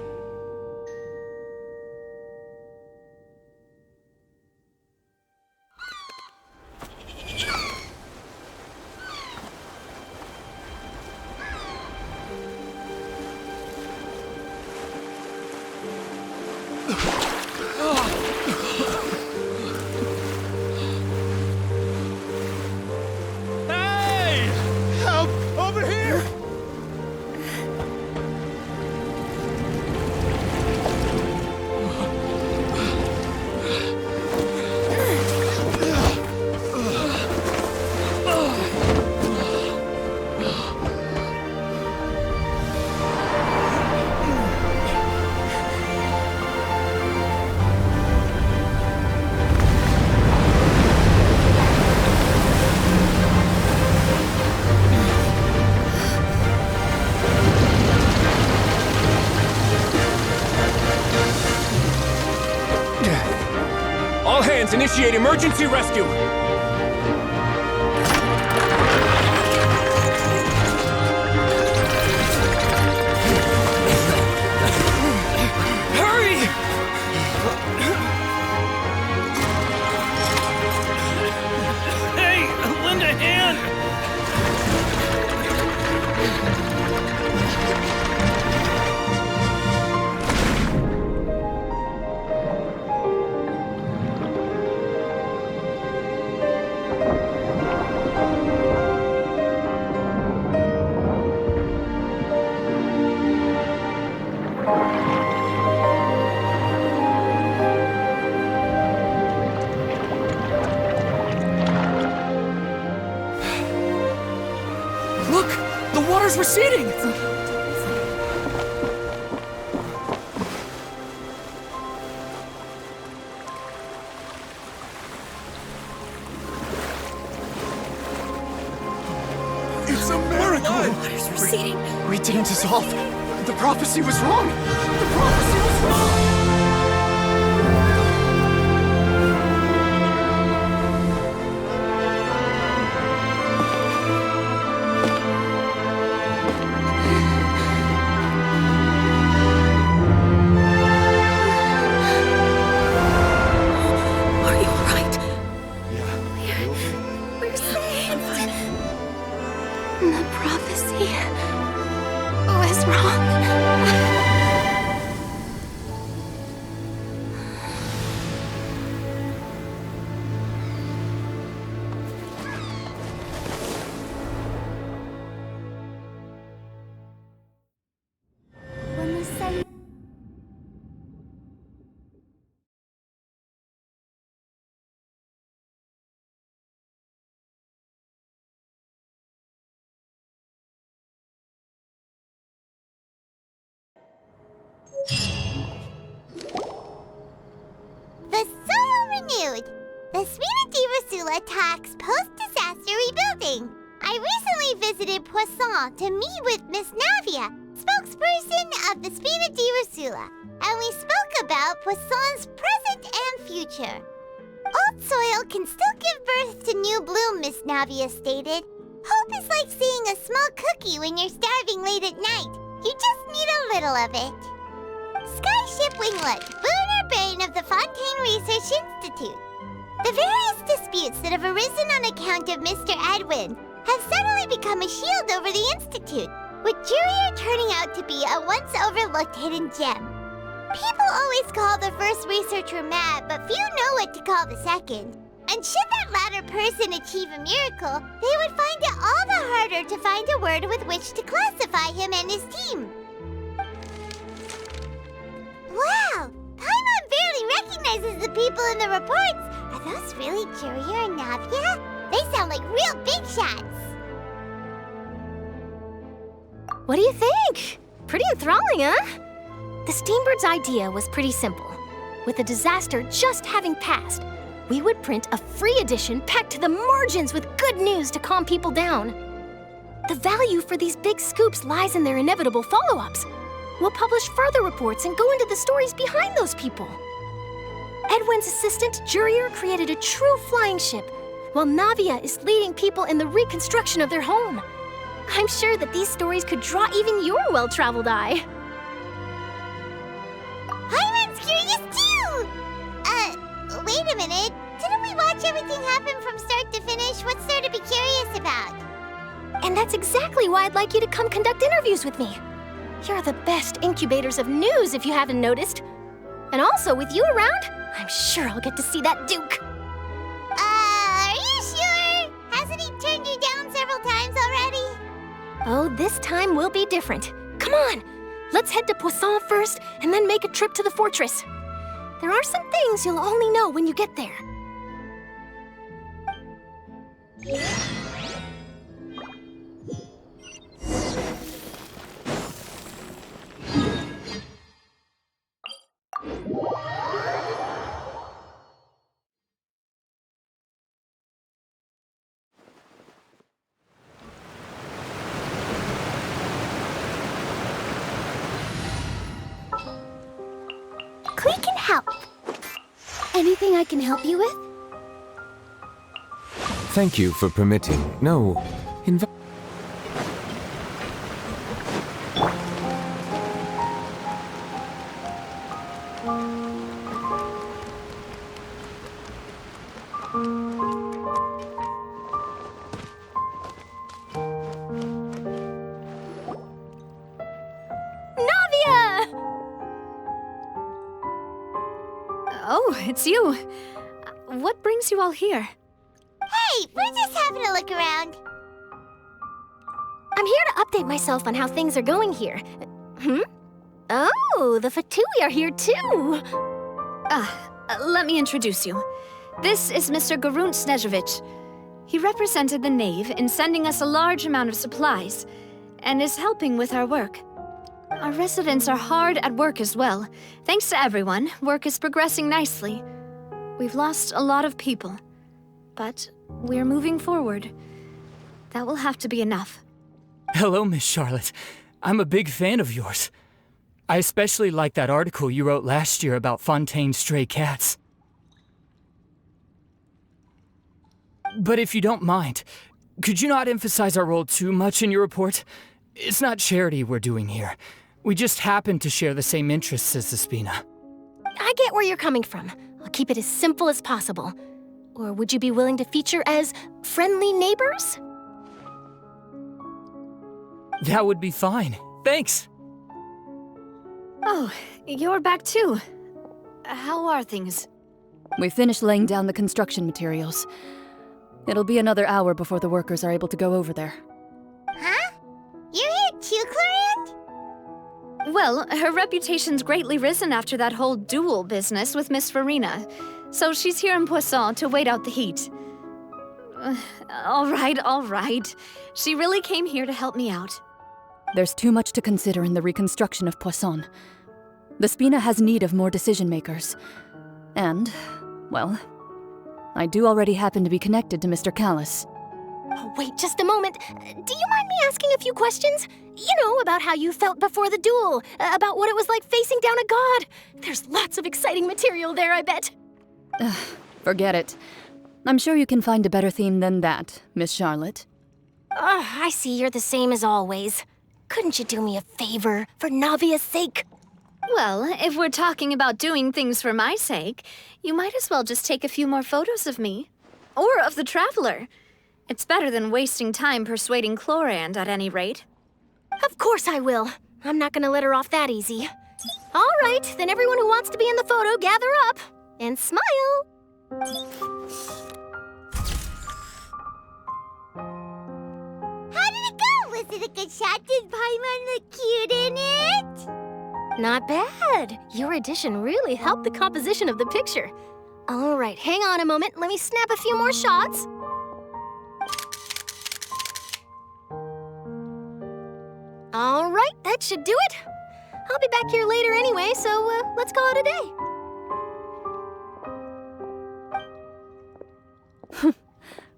Speaker 11: Commands, initiate emergency rescue! Hurry!
Speaker 10: Hey, lend a hand!
Speaker 11: Look! The water's receding!
Speaker 15: It's a miracle!
Speaker 11: Water's receding.
Speaker 15: We didn't dissolve. The prophecy was wrong. The prophecy was wrong.
Speaker 23: Are you alright?
Speaker 2: We're saved. The prophecy was wrong. When the sun The soil renewed. The Spina di Rosula talks post-disaster rebuilding. I recently visited Poisson to meet with Miss Navia, spokesperson of the Spina di Rosula, and we spoke about Poisson's present and future. Old soil can still give birth to new bloom, Miss Navia stated. Hope is like seeing a small cookie when you're starving late at night. You just need a little of it. Skyship Winglet, boon or bane of the Fontaine Research Institute. The various disputes that have arisen on account of Mr. Edwin have suddenly become a shield over the Institute, with Jurier turning out to be a once overlooked hidden gem. People always call the first researcher mad, but few know what to call the second. And should that latter person achieve a miracle, they would find it all the harder to find a word with which to classify him and his team. Wow! Paimon barely recognizes the people in the reports. Are those really Jurier and Navia? They sound like real big shots.
Speaker 3: What do you think? Pretty enthralling, huh? The Steambird's idea was pretty simple. With the disaster just having passed, we would print a free edition packed to the margins with good news to calm people down. The value for these big scoops lies in their inevitable follow-ups. We'll publish further reports and go into the stories behind those people. Edwin's assistant, Jurier, created a true flying ship, while Navia is leading people in the reconstruction of their home. I'm sure that these stories could draw even your well-traveled eye.
Speaker 2: Paimon's curious too! Wait a minute. Didn't we watch everything happen from start to finish? What's there to be curious about?
Speaker 3: And that's exactly why I'd like you to come conduct interviews with me. You're the best incubators of news, if you haven't noticed. And also, with you around, I'm sure I'll get to see that Duke.
Speaker 2: Are you sure? Hasn't he turned you down several times already?
Speaker 3: Oh, this time will be different. Come on, let's head to Poisson first, and then make a trip to the fortress. There are some things you'll only know when you get there.
Speaker 2: We can help.
Speaker 3: Anything I can help you with?
Speaker 4: Thank you for permitting. No,
Speaker 6: Oh, it's you. What brings you all here?
Speaker 2: Hey, we're just having a look around.
Speaker 3: I'm here to update myself on how things are going here. Oh, the Fatui are here too.
Speaker 6: Let me introduce you. This is Mr. Garunt Snežević. He represented the Knave in sending us a large amount of supplies, and is helping with our work. Our residents are hard at work as well. Thanks to everyone, work is progressing nicely. We've lost a lot of people, but we're moving forward. That will have to be enough.
Speaker 11: Hello, Miss Charlotte. I'm a big fan of yours. I especially like that article you wrote last year about Fontaine's stray cats. But if you don't mind, could you not emphasize our role too much in your report? It's not charity we're doing here. We just happen to share the same interests as the Spina.
Speaker 3: I get where you're coming from. I'll keep it as simple as possible. Or would you be willing to feature as friendly neighbors?
Speaker 11: That would be fine. Thanks.
Speaker 6: Oh, you're back too. How are things?
Speaker 9: We finished laying down the construction materials. It'll be another hour before the workers are able to go over there.
Speaker 2: Huh? You're here too, Clorinde?
Speaker 6: Well, her reputation's greatly risen after that whole duel business with Miss Farina, so she's here in Poisson to wait out the heat. All right. She really came here to help me out.
Speaker 9: There's too much to consider in the reconstruction of Poisson. The Spina has need of more decision-makers. And, well, I do already happen to be connected to Mr. Callis.
Speaker 3: Oh, wait just a moment. Do you mind me asking a few questions? You know, about how you felt before the duel, about what it was like facing down a god. There's lots of exciting material there, I bet.
Speaker 9: Forget it. I'm sure you can find a better theme than that, Miss Charlotte.
Speaker 3: I see you're the same as always. Couldn't you do me a favor, for Navia's sake?
Speaker 6: Well, if we're talking about doing things for my sake, you might as well just take a few more photos of me. Or of the Traveler. It's better than wasting time persuading Clorinde, at any rate.
Speaker 3: Of course I will. I'm not gonna let her off that easy. All right, then everyone who wants to be in the photo, gather up. And smile.
Speaker 2: How did it go? Was it a good shot? Did Paimon look cute in it?
Speaker 3: Not bad. Your addition really helped the composition of the picture. All right, hang on a moment. Let me snap a few more shots. All right, that should do it. I'll be back here later anyway, so let's call it a day.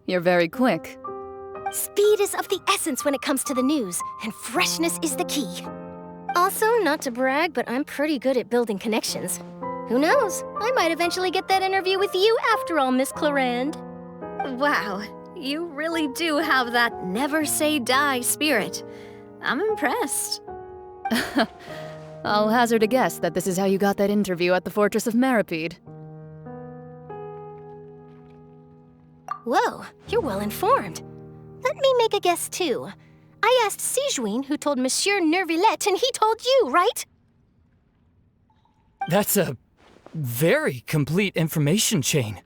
Speaker 9: You're very quick.
Speaker 3: Speed is of the essence when it comes to the news, and freshness is the key. Also, not to brag, but I'm pretty good at building connections. Who knows? I might eventually get that interview with you after all, Miss Clorinde.
Speaker 6: Wow, you really do have that never say die spirit. I'm impressed.
Speaker 9: I'll hazard a guess that this is how you got that interview at the Fortress of Meripede.
Speaker 3: Whoa, you're well informed. Let me make a guess too. I asked Sijuin, who told Monsieur Nervillet, and he told you, right?
Speaker 11: That's a very complete information chain.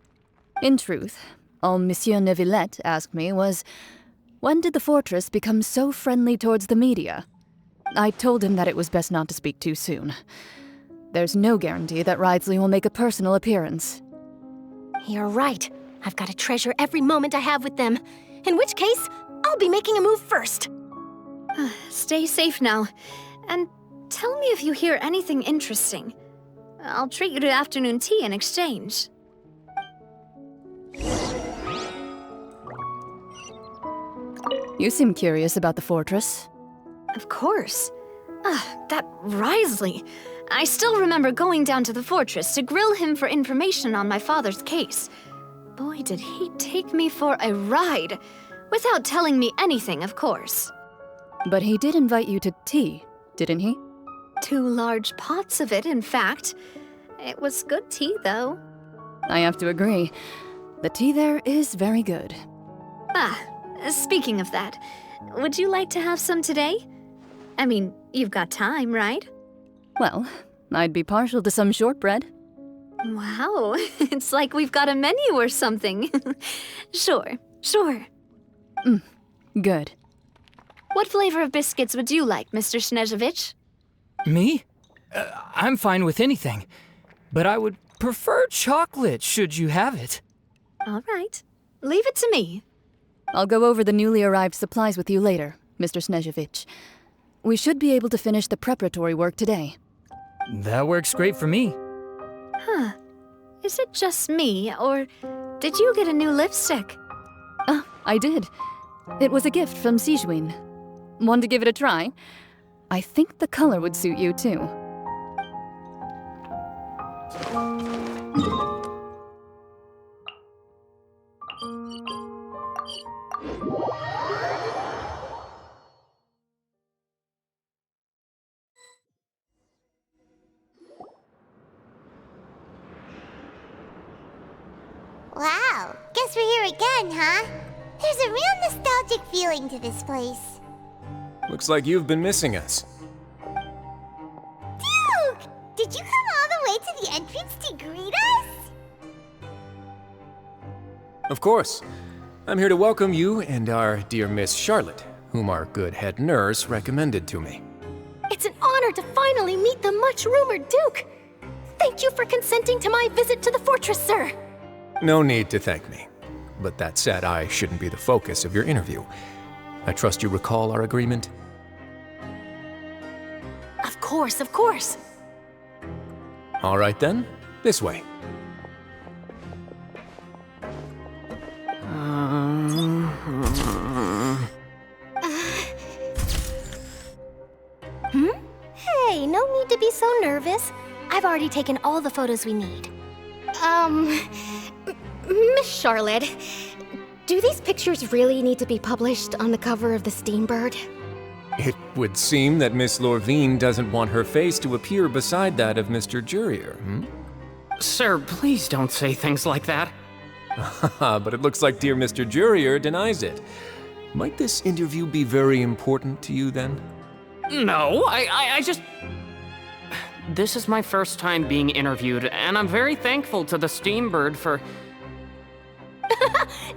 Speaker 9: In truth, all Monsieur Nervillet asked me was, when did the fortress become so friendly towards the media? I told him that it was best not to speak too soon. There's no guarantee that Ridsley will make a personal appearance.
Speaker 3: You're right. I've got to treasure every moment I have with them. In which case, I'll be making a move first.
Speaker 6: Stay safe now. And tell me if you hear anything interesting. I'll treat you to afternoon tea in exchange.
Speaker 9: You seem curious about the fortress.
Speaker 6: Of course. That Wriothesley. I still remember going down to the fortress to grill him for information on my father's case. Boy, did he take me for a ride. Without telling me anything, of course.
Speaker 9: But he did invite you to tea, didn't he?
Speaker 6: 2 large pots of it, in fact. It was good tea, though.
Speaker 9: I have to agree. The tea there is very good.
Speaker 6: Ah, speaking of that, would you like to have some today? I mean, you've got time, right?
Speaker 9: Well, I'd be partial to some shortbread.
Speaker 6: Wow, it's like we've got a menu or something. Sure.
Speaker 9: Good.
Speaker 6: What flavor of biscuits would you like, Mr. Snezhevich?
Speaker 11: Me? I'm fine with anything. But I would prefer chocolate, should you have it.
Speaker 6: All right. Leave it to me.
Speaker 9: I'll go over the newly arrived supplies with you later, Mr. Snezhevich. We should be able to finish the preparatory work today.
Speaker 11: That works great for me.
Speaker 6: Huh. Is it just me, or did you get a new lipstick?
Speaker 9: I did. It was a gift from Sijuin. Want to give it a try? I think the color would suit you, too.
Speaker 2: Wow, guess we're here again, huh? There's a real nostalgic feeling to this place.
Speaker 14: Looks like you've been missing us.
Speaker 2: Duke! Did you come all the way to the entrance to greet us?
Speaker 14: Of course. I'm here to welcome you and our dear Miss Charlotte, whom our good head nurse recommended to me.
Speaker 3: It's an honor to finally meet the much-rumored Duke. Thank you for consenting to my visit to the fortress, sir.
Speaker 14: No need to thank me. But that said, I shouldn't be the focus of your interview. I trust you recall our agreement?
Speaker 3: Of course.
Speaker 14: All right then, this way.
Speaker 3: Hey, no need to be so nervous. I've already taken all the photos we need. Miss Charlotte, do these pictures really need to be published on the cover of the Steambird?
Speaker 14: It would seem that Miss Lorvine doesn't want her face to appear beside that of Mr. Jurier,
Speaker 17: Sir, please don't say things like that.
Speaker 14: But it looks like dear Mr. Jurier denies it. Might this interview be very important to you then?
Speaker 17: No, I just... This is my first time being interviewed, and I'm very thankful to the Steambird for...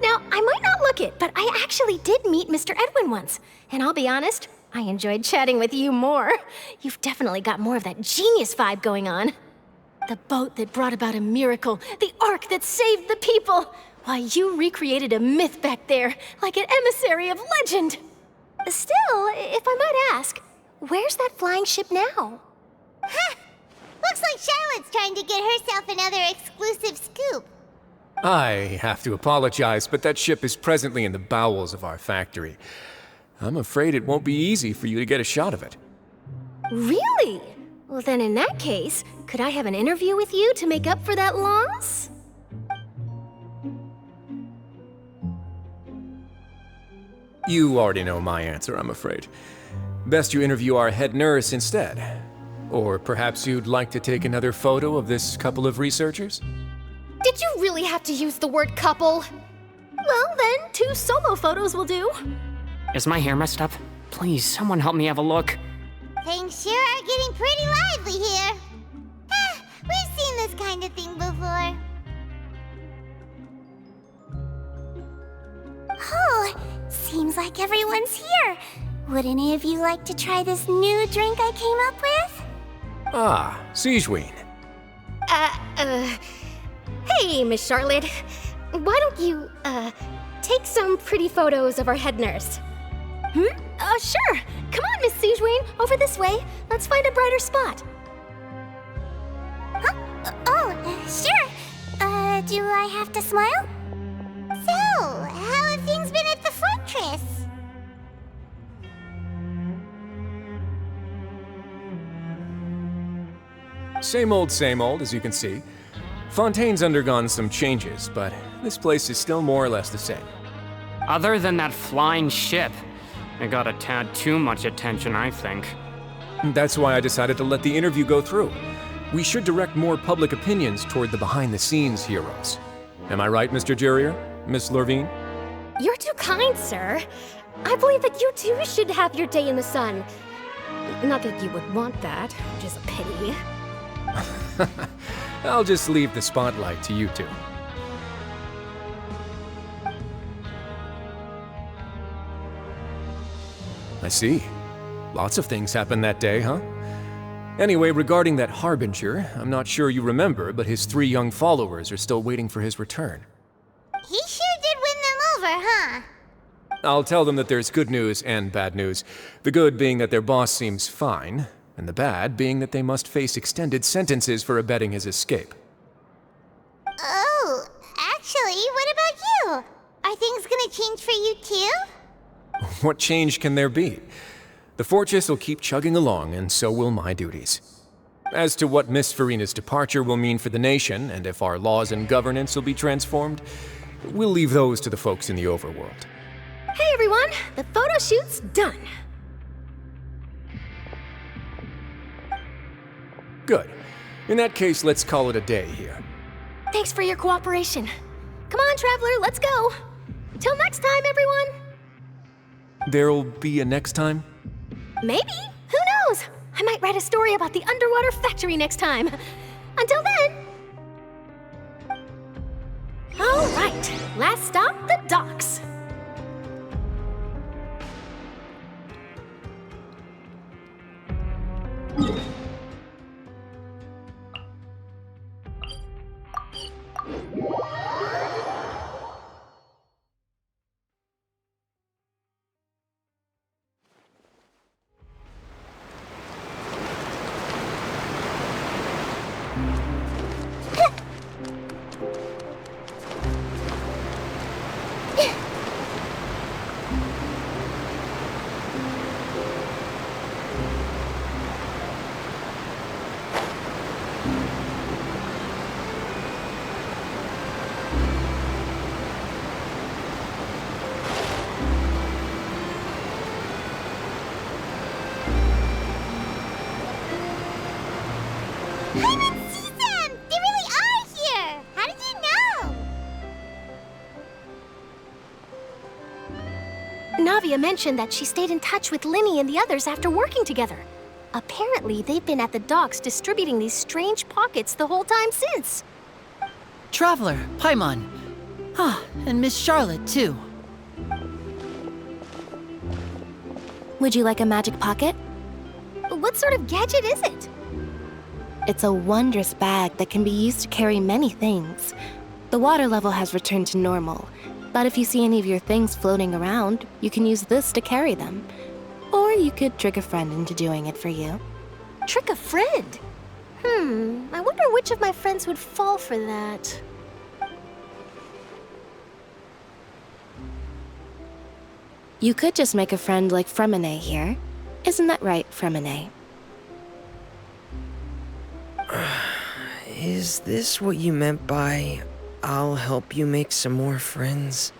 Speaker 3: Now, I might not look it, but I actually did meet Mr. Edwin once. And I'll be honest, I enjoyed chatting with you more. You've definitely got more of that genius vibe going on. The boat that brought about a miracle, the ark that saved the people. Why, you recreated a myth back there, like an emissary of legend. Still, if I might ask, where's that flying ship now?
Speaker 2: Huh! Looks like Charlotte's trying to get herself another exclusive scoop.
Speaker 14: I have to apologize, but that ship is presently in the bowels of our factory. I'm afraid it won't be easy for you to get a shot of it.
Speaker 3: Really? Well, then in that case, could I have an interview with you to make up for that loss?
Speaker 14: You already know my answer, I'm afraid. Best you interview our head nurse instead. Or perhaps you'd like to take another photo of this couple of researchers?
Speaker 3: Did you really have to use the word couple? Well, then, 2 solo photos will do.
Speaker 17: Is my hair messed up? Please, someone help me have a look.
Speaker 2: Things sure are getting pretty lively here. We've seen this kind of thing before. Oh, seems like everyone's here. Would any of you like to try this new drink I came up with?
Speaker 14: Ah, Sijuin.
Speaker 3: Hey, Miss Charlotte. Why don't you, take some pretty photos of our head nurse? Sure. Come on, Miss Sijuin. Over this way. Let's find a brighter spot.
Speaker 2: Sure. Do I have to smile? So, how have things been at the fortress?
Speaker 14: same old, as you can see. Fontaine's undergone some changes, but this place is still more or less the same.
Speaker 17: Other than that flying ship, it got a tad too much attention, I think.
Speaker 14: That's why I decided to let the interview go through. We should direct more public opinions toward the behind-the-scenes heroes. Am I right, Mr. Jurier? Miss Lurvine?
Speaker 3: You're too kind, sir. I believe that you too should have your day in the sun. Not that you would want that, which is a pity.
Speaker 14: I'll just leave the spotlight to you two. I see. Lots of things happened that day, huh? Anyway, regarding that Harbinger, I'm not sure you remember, but his 3 young followers are still waiting for his return.
Speaker 2: He sure did win them over, huh?
Speaker 14: I'll tell them that there's good news and bad news. The good being that their boss seems fine, and the bad being that they must face extended sentences for abetting his escape.
Speaker 2: Oh, actually, what about you? Are things gonna change for you too?
Speaker 14: What change can there be? The fortress will keep chugging along, and so will my duties. As to what Miss Farina's departure will mean for the nation, and if our laws and governance will be transformed, we'll leave those to the folks in the overworld.
Speaker 3: Hey everyone, the photo shoot's done.
Speaker 14: Good. In that case, let's call it a day here.
Speaker 3: Thanks for your cooperation. Come on, Traveler, let's go. Till next time, everyone.
Speaker 14: There'll be a next time?
Speaker 3: Maybe. Who knows? I might write a story about the underwater factory next time. Until then. All right, last stop, the docks.
Speaker 2: I didn't see them! They really are here! How did you know?
Speaker 3: Navia mentioned that she stayed in touch with Linny and the others after working together. Apparently, they've been at the docks distributing these strange pockets the whole time since.
Speaker 19: Traveler, Paimon. Ah, and Miss Charlotte, too.
Speaker 8: Would you like a magic pocket?
Speaker 3: What sort of gadget is it?
Speaker 8: It's a wondrous bag that can be used to carry many things. The water level has returned to normal, but if you see any of your things floating around, you can use this to carry them. Or you could trick a friend into doing it for you.
Speaker 3: Trick a friend? I wonder which of my friends would fall for that.
Speaker 8: You could just make a friend like Fremine here. Isn't that right, Fremine?
Speaker 18: Is this what you meant by, I'll help you make some more friends?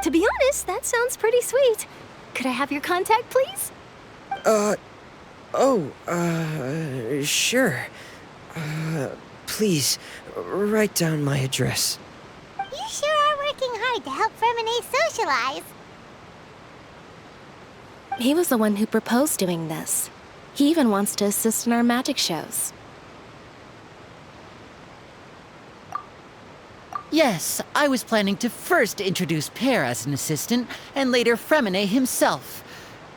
Speaker 3: To be honest, that sounds pretty sweet. Could I have your contact, please?
Speaker 18: Sure. Please, write down my address.
Speaker 2: You sure are working hard to help Fremine socialize.
Speaker 8: He was the one who proposed doing this. He even wants to assist in our magic shows.
Speaker 19: Yes, I was planning to first introduce Per as an assistant, and later Fremine himself.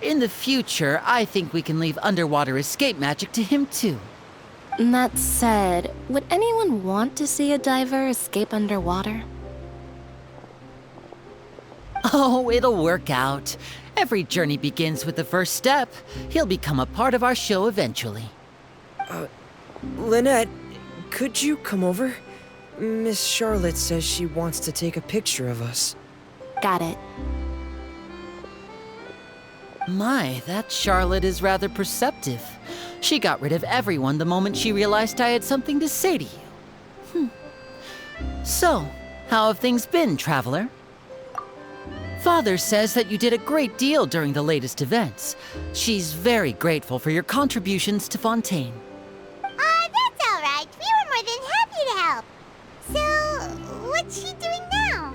Speaker 19: In the future, I think we can leave underwater escape magic to him too.
Speaker 8: That said, would anyone want to see a diver escape underwater?
Speaker 19: Oh, it'll work out. Every journey begins with the first step. He'll become a part of our show eventually.
Speaker 18: Lynette, could you come over? Miss Charlotte says she wants to take a picture of us.
Speaker 8: Got it.
Speaker 19: My, that Charlotte is rather perceptive. She got rid of everyone the moment she realized I had something to say to you. So, how have things been, Traveler? Father says that you did a great deal during the latest events. She's very grateful for your contributions to Fontaine.
Speaker 2: That's all right. We were more than happy to help. So, what's she doing now?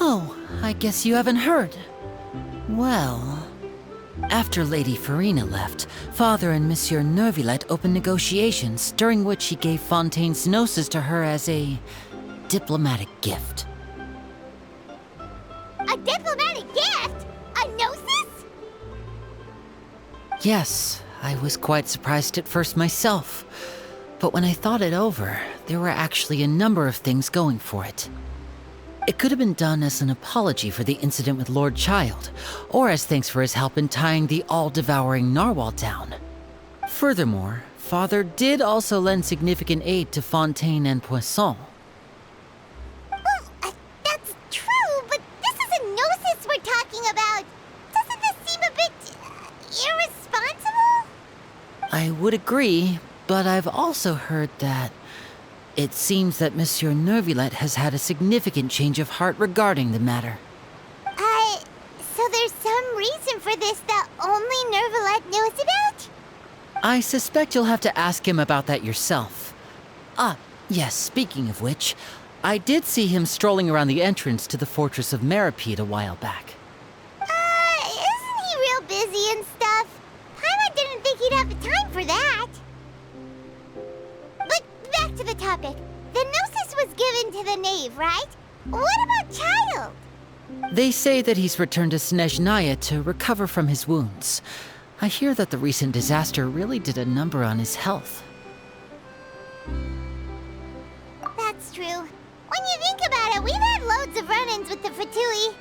Speaker 19: Oh, I guess you haven't heard. Well, after Lady Farina left, Father and Monsieur Neuvillette opened negotiations, during which he gave Fontaine's gnosis to her as a diplomatic gift.
Speaker 2: A diplomatic gift? A gnosis?
Speaker 19: Yes, I was quite surprised at first myself. But when I thought it over, there were actually a number of things going for it. It could have been done as an apology for the incident with Lord Child, or as thanks for his help in tying the all-devouring narwhal down. Furthermore, Father did also lend significant aid to Fontaine and Poisson.
Speaker 2: Well, that's true, but this is a gnosis we're talking about. Doesn't this seem a bit irresponsible?
Speaker 19: I would agree, but I've also heard that it seems that Monsieur Neuvillette has had a significant change of heart regarding the matter.
Speaker 2: So there's some reason for this that only Neuvillette knows about?
Speaker 19: I suspect you'll have to ask him about that yourself. Ah, yes, speaking of which, I did see him strolling around the entrance to the Fortress of Meripede a while back.
Speaker 2: Isn't he real busy and stuff? Paimon didn't think he'd have the time for that. But back to the topic. The gnosis was given to the knave, right? What about Child?
Speaker 19: They say that he's returned to Snezhnaya to recover from his wounds. I hear that the recent disaster really did a number on his health.
Speaker 2: That's true. When you think about it, we've had loads of run-ins with the Fatui.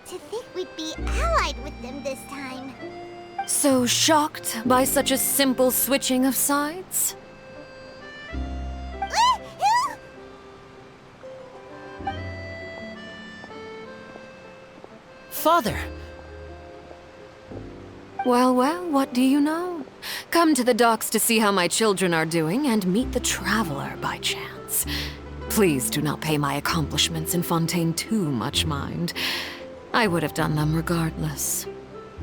Speaker 2: To think we'd be allied with them this time.
Speaker 6: So shocked by such a simple switching of sides?
Speaker 19: Father!
Speaker 6: Well, what do you know? Come to the docks to see how my children are doing and meet the Traveler by chance. Please do not pay my accomplishments in Fontaine too much mind. I would have done them regardless.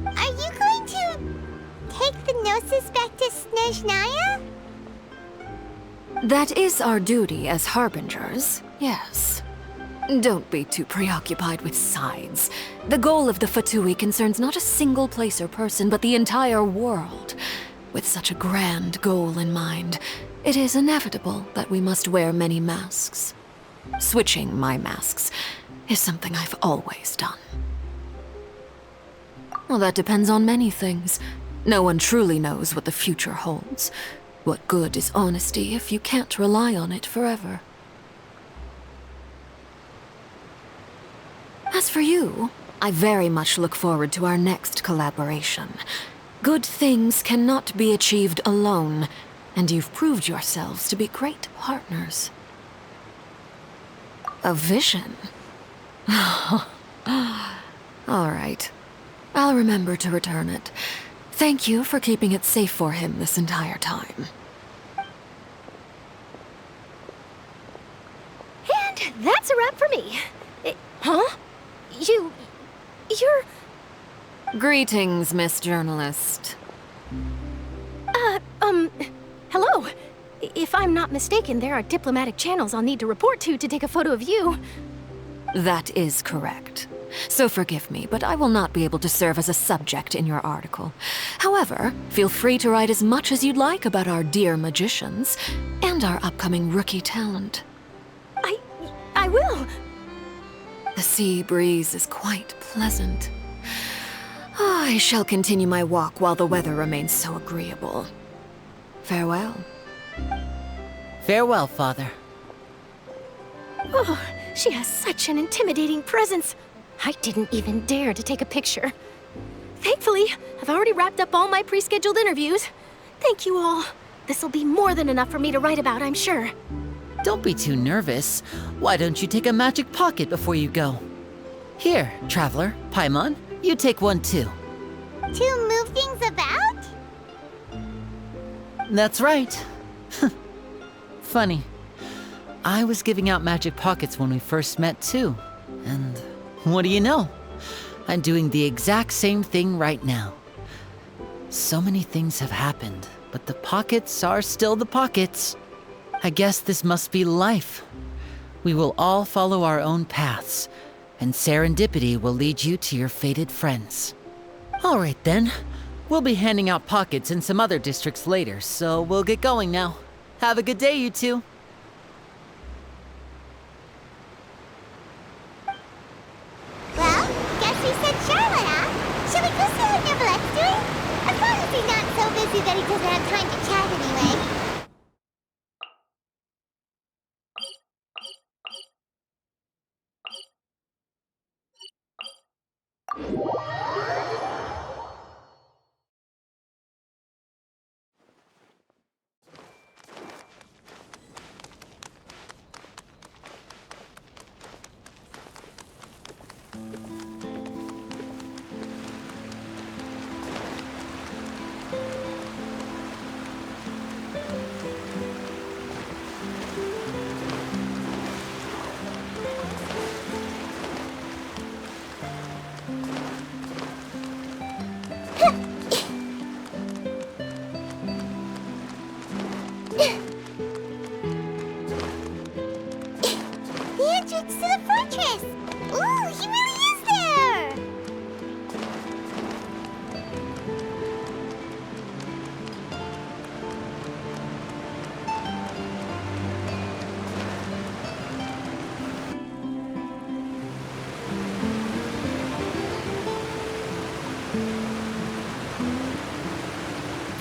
Speaker 2: Are you going to take the gnosis back to Snezhnaya?
Speaker 6: That is our duty as harbingers, yes. Don't be too preoccupied with sides. The goal of the Fatui concerns not a single place or person, but the entire world. With such a grand goal in mind, it is inevitable that we must wear many masks. Switching my masks is something I've always done. Well, that depends on many things. No one truly knows what the future holds. What good is honesty if you can't rely on it forever? As for you, I very much look forward to our next collaboration. Good things cannot be achieved alone, and you've proved yourselves to be great partners. A vision? All right. I'll remember to return it. Thank you for keeping it safe for him this entire time.
Speaker 3: And that's a wrap for me. Huh? You're...
Speaker 6: Greetings, Miss Journalist.
Speaker 3: Hello. If I'm not mistaken, there are diplomatic channels I'll need to report to take a photo of you.
Speaker 6: That is correct. So forgive me, but I will not be able to serve as a subject in your article. However, feel free to write as much as you'd like about our dear magicians and our upcoming rookie talent.
Speaker 3: I will.
Speaker 6: The sea breeze is quite pleasant. I shall continue my walk while the weather remains so agreeable. Farewell.
Speaker 19: Farewell, Father.
Speaker 3: Oh, she has such an intimidating presence. I didn't even dare to take a picture. Thankfully, I've already wrapped up all my pre-scheduled interviews. Thank you all. This'll be more than enough for me to write about, I'm sure.
Speaker 19: Don't be too nervous. Why don't you take a magic pocket before you go? Here, Traveler, Paimon, you take one too.
Speaker 2: To move things about?
Speaker 19: That's right. Funny. I was giving out magic pockets when we first met, too. And what do you know? I'm doing the exact same thing right now. So many things have happened, but the pockets are still the pockets. I guess this must be life. We will all follow our own paths, and serendipity will lead you to your fated friends. All right then. We'll be handing out pockets in some other districts later, so we'll get going now. Have a good day, you two.
Speaker 2: Well, guess we sent Charlotte off. Shall we go see what Neverlette's doing? As long as he's not so busy that he doesn't have time to chat anyway. The entrance to the fortress! Ooh, he really is there!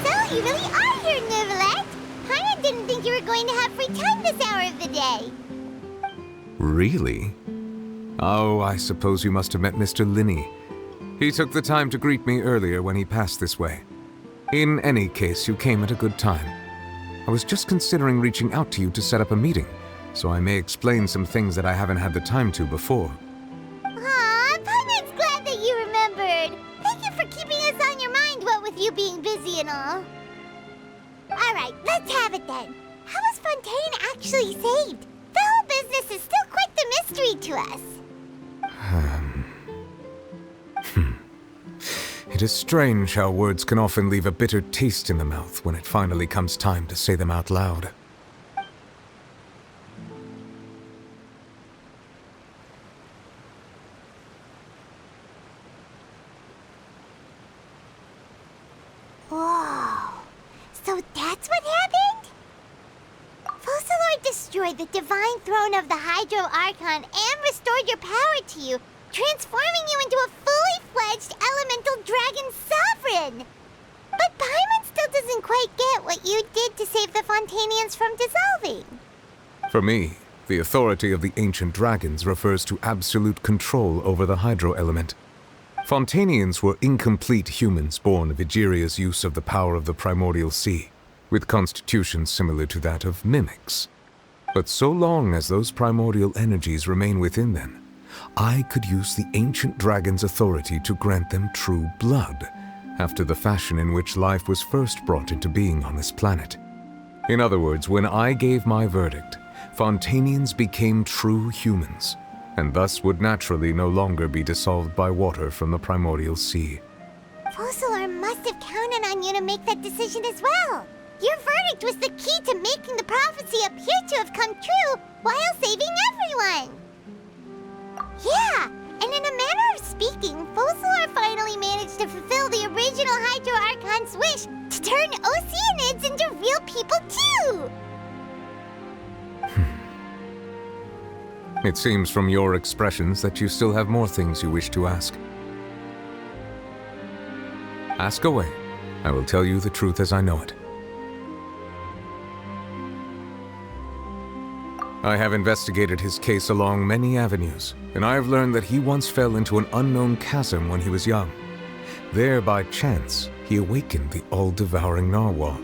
Speaker 2: So, you really are here, Neverlette! Paimon didn't think you were going to have free time this hour of the day.
Speaker 4: Really? Oh, I suppose you must have met Mr. Linney. He took the time to greet me earlier when he passed this way. In any case, you came at a good time. I was just considering reaching out to you to set up a meeting, so I may explain some things that I haven't had the time to before.
Speaker 2: Aw, Paimon's glad that you remembered. Thank you for keeping us on your mind, what with you being busy and all. Alright, let's have it then. How was Fontaine actually saved? The whole business is still quite the mystery to us.
Speaker 4: It is strange how words can often leave a bitter taste in the mouth when it finally comes time to say them out loud.
Speaker 2: Whoa. So that's what happened? Focalor destroyed the divine throne of the Hydro Archon and restored your power to you, transforming you into a fully fledged elemental dragon sovereign. But Paimon still doesn't quite get what you did to save the Fontainians from dissolving.
Speaker 4: For me, the authority of the ancient dragons refers to absolute control over the hydro element. Fontainians were incomplete humans born of Egeria's use of the power of the primordial sea, with constitutions similar to that of mimics. But so long as those primordial energies remain within them, I could use the ancient dragon's authority to grant them true blood, after the fashion in which life was first brought into being on this planet. In other words, when I gave my verdict, Fontainians became true humans, and thus would naturally no longer be dissolved by water from the primordial sea.
Speaker 2: Focalor must have counted on you to make that decision as well. Your verdict was the key to making the prophecy appear to have come true while saving everyone. Yeah, and in a manner of speaking, Focalor finally managed to fulfill the original Hydro Archon's wish to turn Oceanids into real people too!
Speaker 4: It seems from your expressions that you still have more things you wish to ask. Ask away. I will tell you the truth as I know it. I have investigated his case along many avenues, and I have learned that he once fell into an unknown chasm when he was young. There, by chance, he awakened the all-devouring narwhal.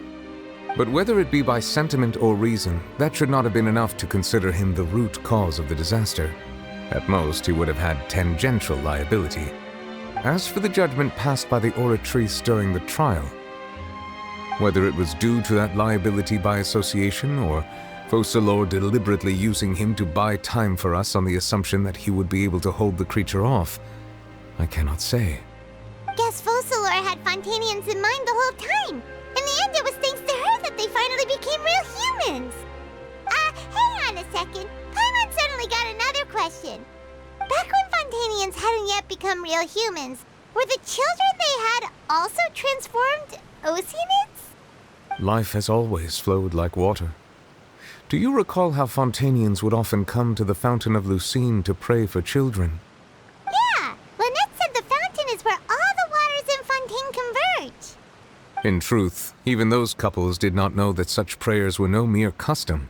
Speaker 4: But whether it be by sentiment or reason, that should not have been enough to consider him the root cause of the disaster. At most, he would have had tangential liability. As for the judgment passed by the oratrice during the trial, Whether it was due to that liability by association, or Focalor deliberately using him to buy time for us on the assumption that he would be able to hold the creature off, I cannot say.
Speaker 2: Guess Focalor had Fontainians in mind the whole time. In the end, it was thanks to her that they finally became real humans. Hang on a second. Paimon suddenly got another question. Back when Fontainians hadn't yet become real humans, were the children they had also transformed Oceanids?
Speaker 4: Life has always flowed like water. Do you recall how Fontainians would often come to the Fountain of Lucine to pray for children?
Speaker 2: Yeah, Lynette said the fountain is where all the waters in Fontaine converge.
Speaker 4: In truth, even those couples did not know that such prayers were no mere custom,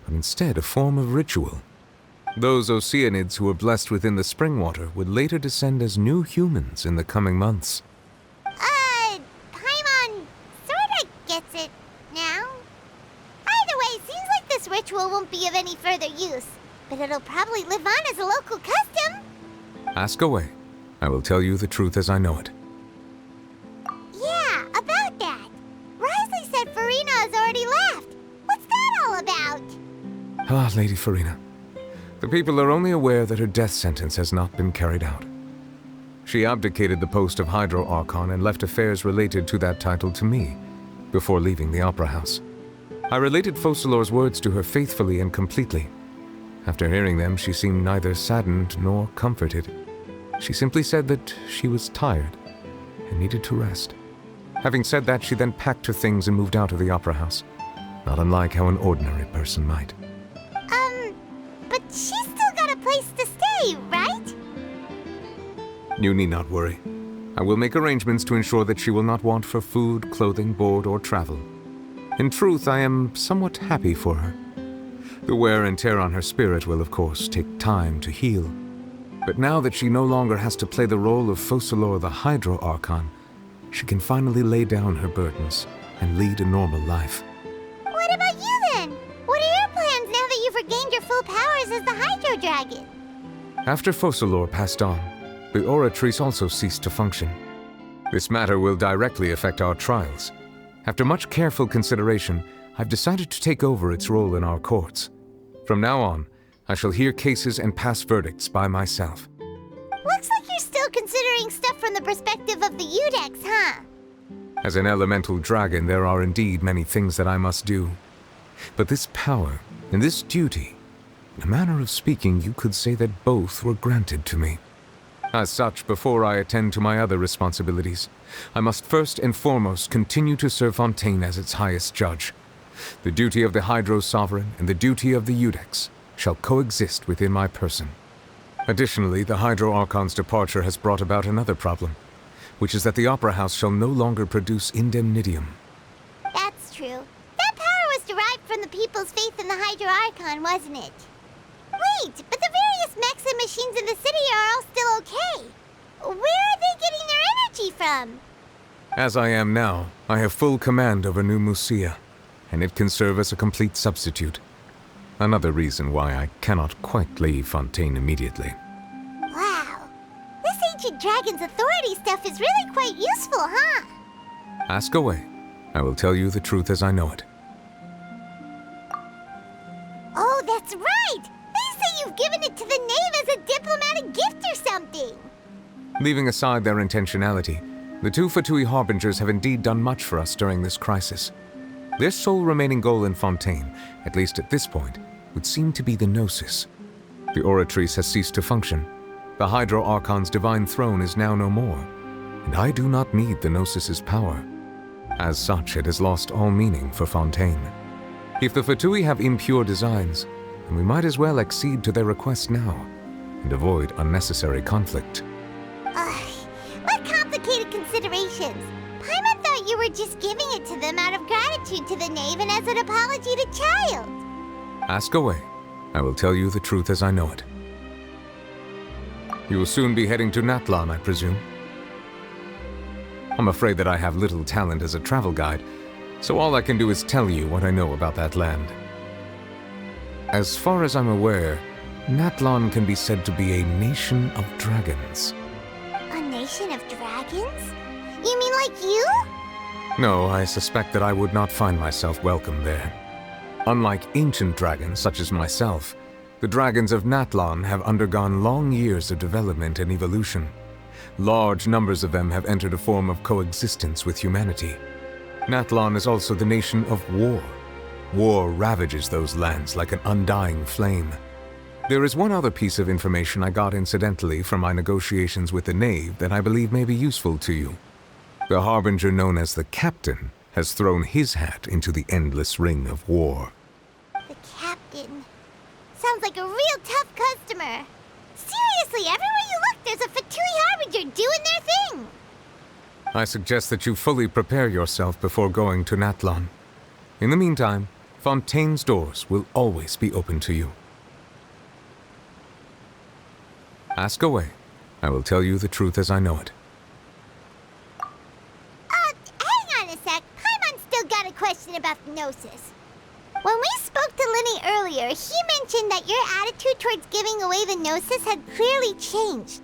Speaker 4: but instead a form of ritual. Those Oceanids who were blessed within the spring water would later descend as new humans in the coming months.
Speaker 2: Paimon sorta gets it now. Either way, seems like this ritual won't be of any further use, but it'll probably live on as a local custom.
Speaker 4: Ask away. I will tell you the truth as I know it.
Speaker 2: Yeah, about that. Risley said Farina has already left. What's that all about?
Speaker 4: Ah, Lady Farina. The people are only aware that her death sentence has not been carried out. She abdicated the post of Hydro Archon and left affairs related to that title to me, before leaving the Opera House. I related Focalor's words to her faithfully and completely. After hearing them, she seemed neither saddened nor comforted. She simply said that she was tired and needed to rest. Having said that, she then packed her things and moved out of the Opera House, not unlike how an ordinary person might.
Speaker 2: But she's still got a place to stay, right?
Speaker 4: You need not worry. I will make arrangements to ensure that she will not want for food, clothing, board, or travel. In truth, I am somewhat happy for her. The wear and tear on her spirit will, of course, take time to heal. But now that she no longer has to play the role of Focalor the Hydro Archon, she can finally lay down her burdens and lead a normal life.
Speaker 2: What about you then? What are your plans now that you've regained your full powers as the Hydro Dragon?
Speaker 4: After Focalor passed on, the Oratrice also ceased to function. This matter will directly affect our trials. After much careful consideration, I've decided to take over its role in our courts. From now on, I shall hear cases and pass verdicts by myself.
Speaker 2: Looks like you're still considering stuff from the perspective of the Udex, huh?
Speaker 4: As an elemental dragon, there are indeed many things that I must do. But this power and this duty, in a manner of speaking, you could say that both were granted to me. As such, before I attend to my other responsibilities, I must first and foremost continue to serve Fontaine as its highest judge. The duty of the Hydro Sovereign and the duty of the Udex shall coexist within my person. Additionally, the Hydro Archon's departure has brought about another problem, which is that the Opera House shall no longer produce indemnitium.
Speaker 2: That's true. That power was derived from the people's faith in the Hydro Archon, wasn't it? Wait, but the various mechs and machines in the city are all still okay. Where are they getting their energy from?
Speaker 4: As I am now, I have full command over New Musia, and it can serve as a complete substitute. Another reason why I cannot quite leave Fontaine immediately.
Speaker 2: Wow. This ancient dragon's authority stuff is really quite useful, huh?
Speaker 4: Ask away. I will tell you the truth as I know it.
Speaker 2: Oh, that's right! They say you've given it to the knave as a diplomatic gift or something!
Speaker 4: Leaving aside their intentionality, the two Fatui Harbingers have indeed done much for us during this crisis. Their sole remaining goal in Fontaine, at least at this point, would seem to be the Gnosis. The Oratrice has ceased to function. The Hydro Archon's divine throne is now no more, and I do not need the Gnosis's power. As such, it has lost all meaning for Fontaine. If the Fatui have impure designs, then we might as well accede to their request now, and avoid unnecessary conflict.
Speaker 2: What complicated considerations! Paimon thought you were just giving it to them out of gratitude to the knave and as an apology to Child.
Speaker 4: Ask away. I will tell you the truth as I know it. You will soon be heading to Natlan, I presume? I'm afraid that I have little talent as a travel guide, so all I can do is tell you what I know about that land. As far as I'm aware, Natlan can be said to be a nation of dragons.
Speaker 2: A nation of dragons? You mean like you?
Speaker 4: No, I suspect that I would not find myself welcome there. Unlike ancient dragons such as myself, the dragons of Natlan have undergone long years of development and evolution. Large numbers of them have entered a form of coexistence with humanity. Natlan is also the nation of war. War ravages those lands like an undying flame. There is one other piece of information I got incidentally from my negotiations with the Knave that I believe may be useful to you. The Harbinger known as the Captain has thrown his hat into the endless ring of war.
Speaker 2: The Captain. Sounds like a real tough customer. Seriously, everywhere you look, there's a Fatui Harbinger doing their thing.
Speaker 4: I suggest that you fully prepare yourself before going to Natlan. In the meantime, Fontaine's doors will always be open to you. Ask away. I will tell you the truth as I know it.
Speaker 2: Hang on a sec. Paimon's still got a question about the Gnosis. When we spoke to Linny earlier, he mentioned that your attitude towards giving away the Gnosis had clearly changed.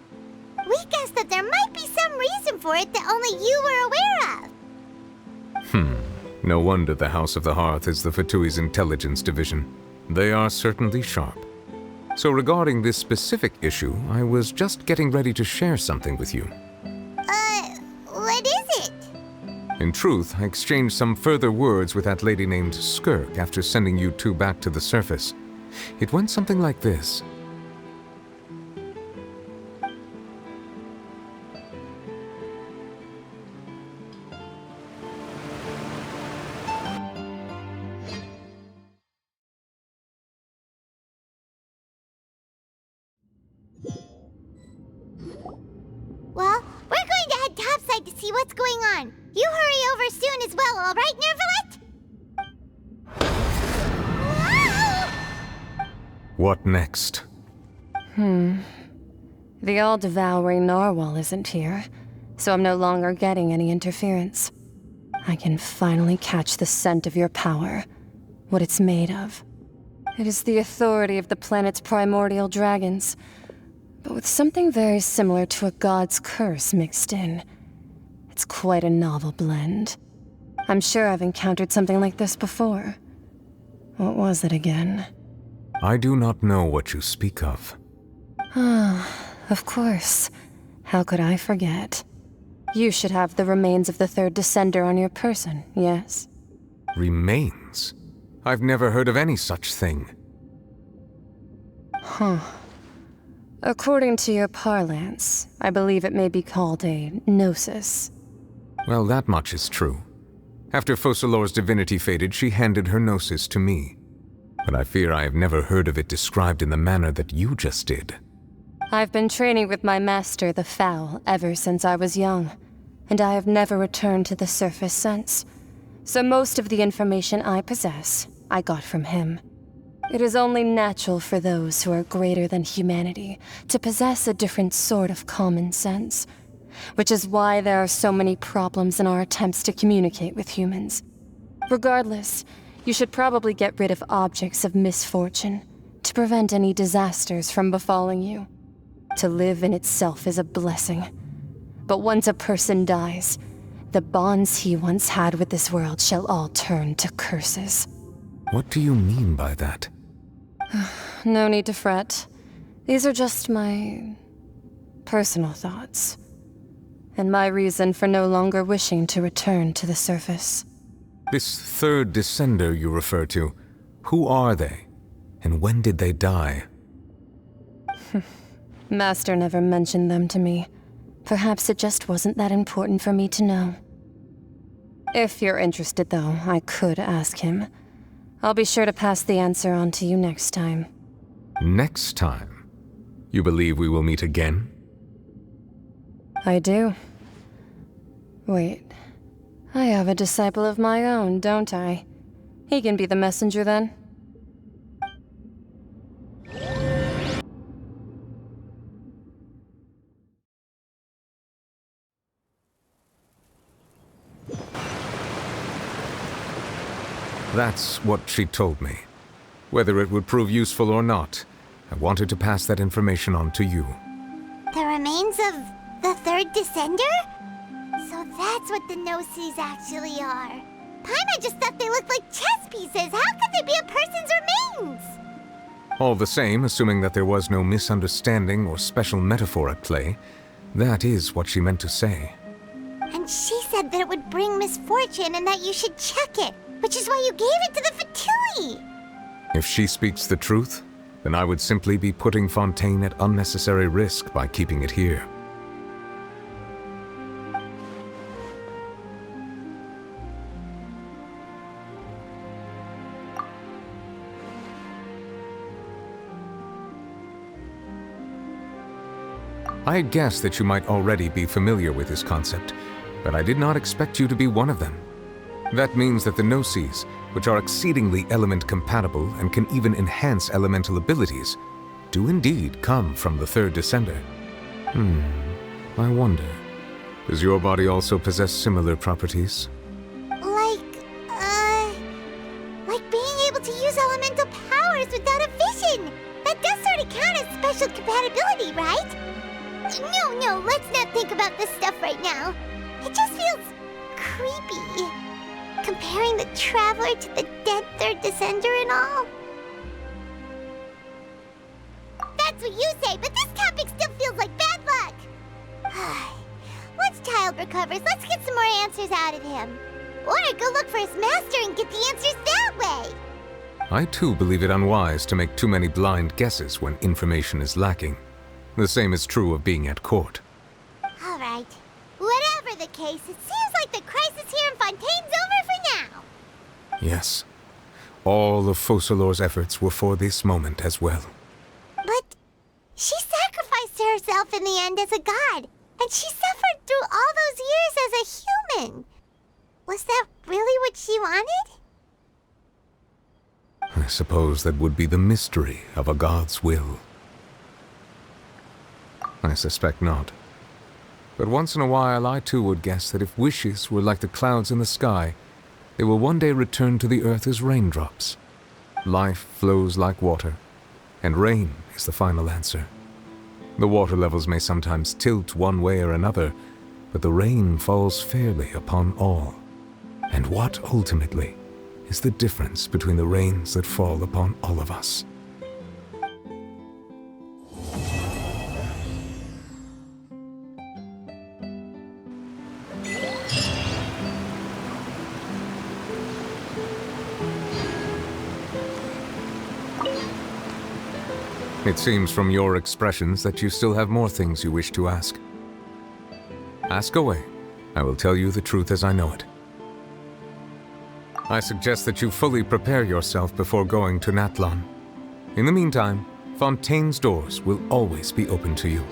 Speaker 2: We guessed that there might be some reason for it that only you were aware of.
Speaker 4: No wonder the House of the Hearth is the Fatui's intelligence division. They are certainly sharp. So regarding this specific issue, I was just getting ready to share something with you.
Speaker 2: What is it?
Speaker 4: In truth, I exchanged some further words with that lady named Skirk after sending you two back to the surface. It went something like this.
Speaker 2: Well, we're going to head topside to see what's going on. You hurry over soon as well, all right, Nervalet?
Speaker 4: What next?
Speaker 7: The all-devouring narwhal isn't here, so I'm no longer getting any interference. I can finally catch the scent of your power, what it's made of. It is the authority of the planet's primordial dragons, but with something very similar to a god's curse mixed in. It's quite a novel blend. I'm sure I've encountered something like this before. What was it again?
Speaker 4: I do not know what you speak of.
Speaker 7: Of course. How could I forget? You should have the remains of the third descender on your person, yes?
Speaker 4: Remains? I've never heard of any such thing.
Speaker 7: According to your parlance, I believe it may be called a gnosis.
Speaker 4: Well, that much is true. After Focalor's divinity faded, she handed her gnosis to me. But I fear I have never heard of it described in the manner that you just did.
Speaker 7: I've been training with my master, the Foul, ever since I was young, and I have never returned to the surface since. So most of the information I possess, I got from him. It is only natural for those who are greater than humanity to possess a different sort of common sense, which is why there are so many problems in our attempts to communicate with humans. Regardless, you should probably get rid of objects of misfortune to prevent any disasters from befalling you. To live in itself is a blessing. But once a person dies, the bonds he once had with this world shall all turn to curses.
Speaker 4: What do you mean by that?
Speaker 7: No need to fret. These are just my personal thoughts, and my reason for no longer wishing to return to the surface.
Speaker 4: This third descender you refer to, who are they? And when did they die?
Speaker 7: Master never mentioned them to me. Perhaps it just wasn't that important for me to know. If you're interested, though, I could ask him. I'll be sure to pass the answer on to you next time.
Speaker 4: Next time? You believe we will meet again?
Speaker 7: I do. Wait. I have a disciple of my own, don't I? He can be the messenger then.
Speaker 4: That's what she told me. Whether it would prove useful or not, I wanted to pass that information on to you.
Speaker 2: The remains of the third descender? So that's what the no-sees actually are. Paimon just thought they looked like chess pieces. How could they be a person's remains?
Speaker 4: All the same, assuming that there was no misunderstanding or special metaphor at play, that is what she meant to say.
Speaker 2: And she said that it would bring misfortune and that you should check it, which is why you gave it to the Fatui.
Speaker 4: If she speaks the truth, then I would simply be putting Fontaine at unnecessary risk by keeping it here. I had guessed that you might already be familiar with this concept, but I did not expect you to be one of them. That means that the no-sees, which are exceedingly element-compatible and can even enhance elemental abilities, do indeed come from the third descender. I wonder, does your body also possess similar properties?
Speaker 2: Like being able to use elemental powers without a vision! That does sort of count as special compatibility, right? No, let's not think about this stuff right now. It just feels creepy. Comparing the Traveler to the dead third descender and all. That's what you say, but this topic still feels like bad luck. Once Child recovers, let's get some more answers out of him. Or go look for his master and get the answers that way.
Speaker 4: I too believe it unwise to make too many blind guesses when information is lacking. The same is true of being at court.
Speaker 2: All right. Whatever the case, it seems like the crisis here in Fontaine's over for now.
Speaker 4: Yes. All of Focalor's efforts were for this moment as well.
Speaker 2: But she sacrificed herself in the end as a god, and she suffered through all those years as a human. Was that really what she wanted?
Speaker 4: I suppose that would be the mystery of a god's will. I suspect not. But once in a while I too would guess that if wishes were like the clouds in the sky, they will one day return to the earth as raindrops. Life flows like water, and rain is the final answer. The water levels may sometimes tilt one way or another, but the rain falls fairly upon all. And what, ultimately, is the difference between the rains that fall upon all of us? It seems from your expressions that you still have more things you wish to ask. Ask away. I will tell you the truth as I know it. I suggest that you fully prepare yourself before going to Natlan. In the meantime, Fontaine's doors will always be open to you.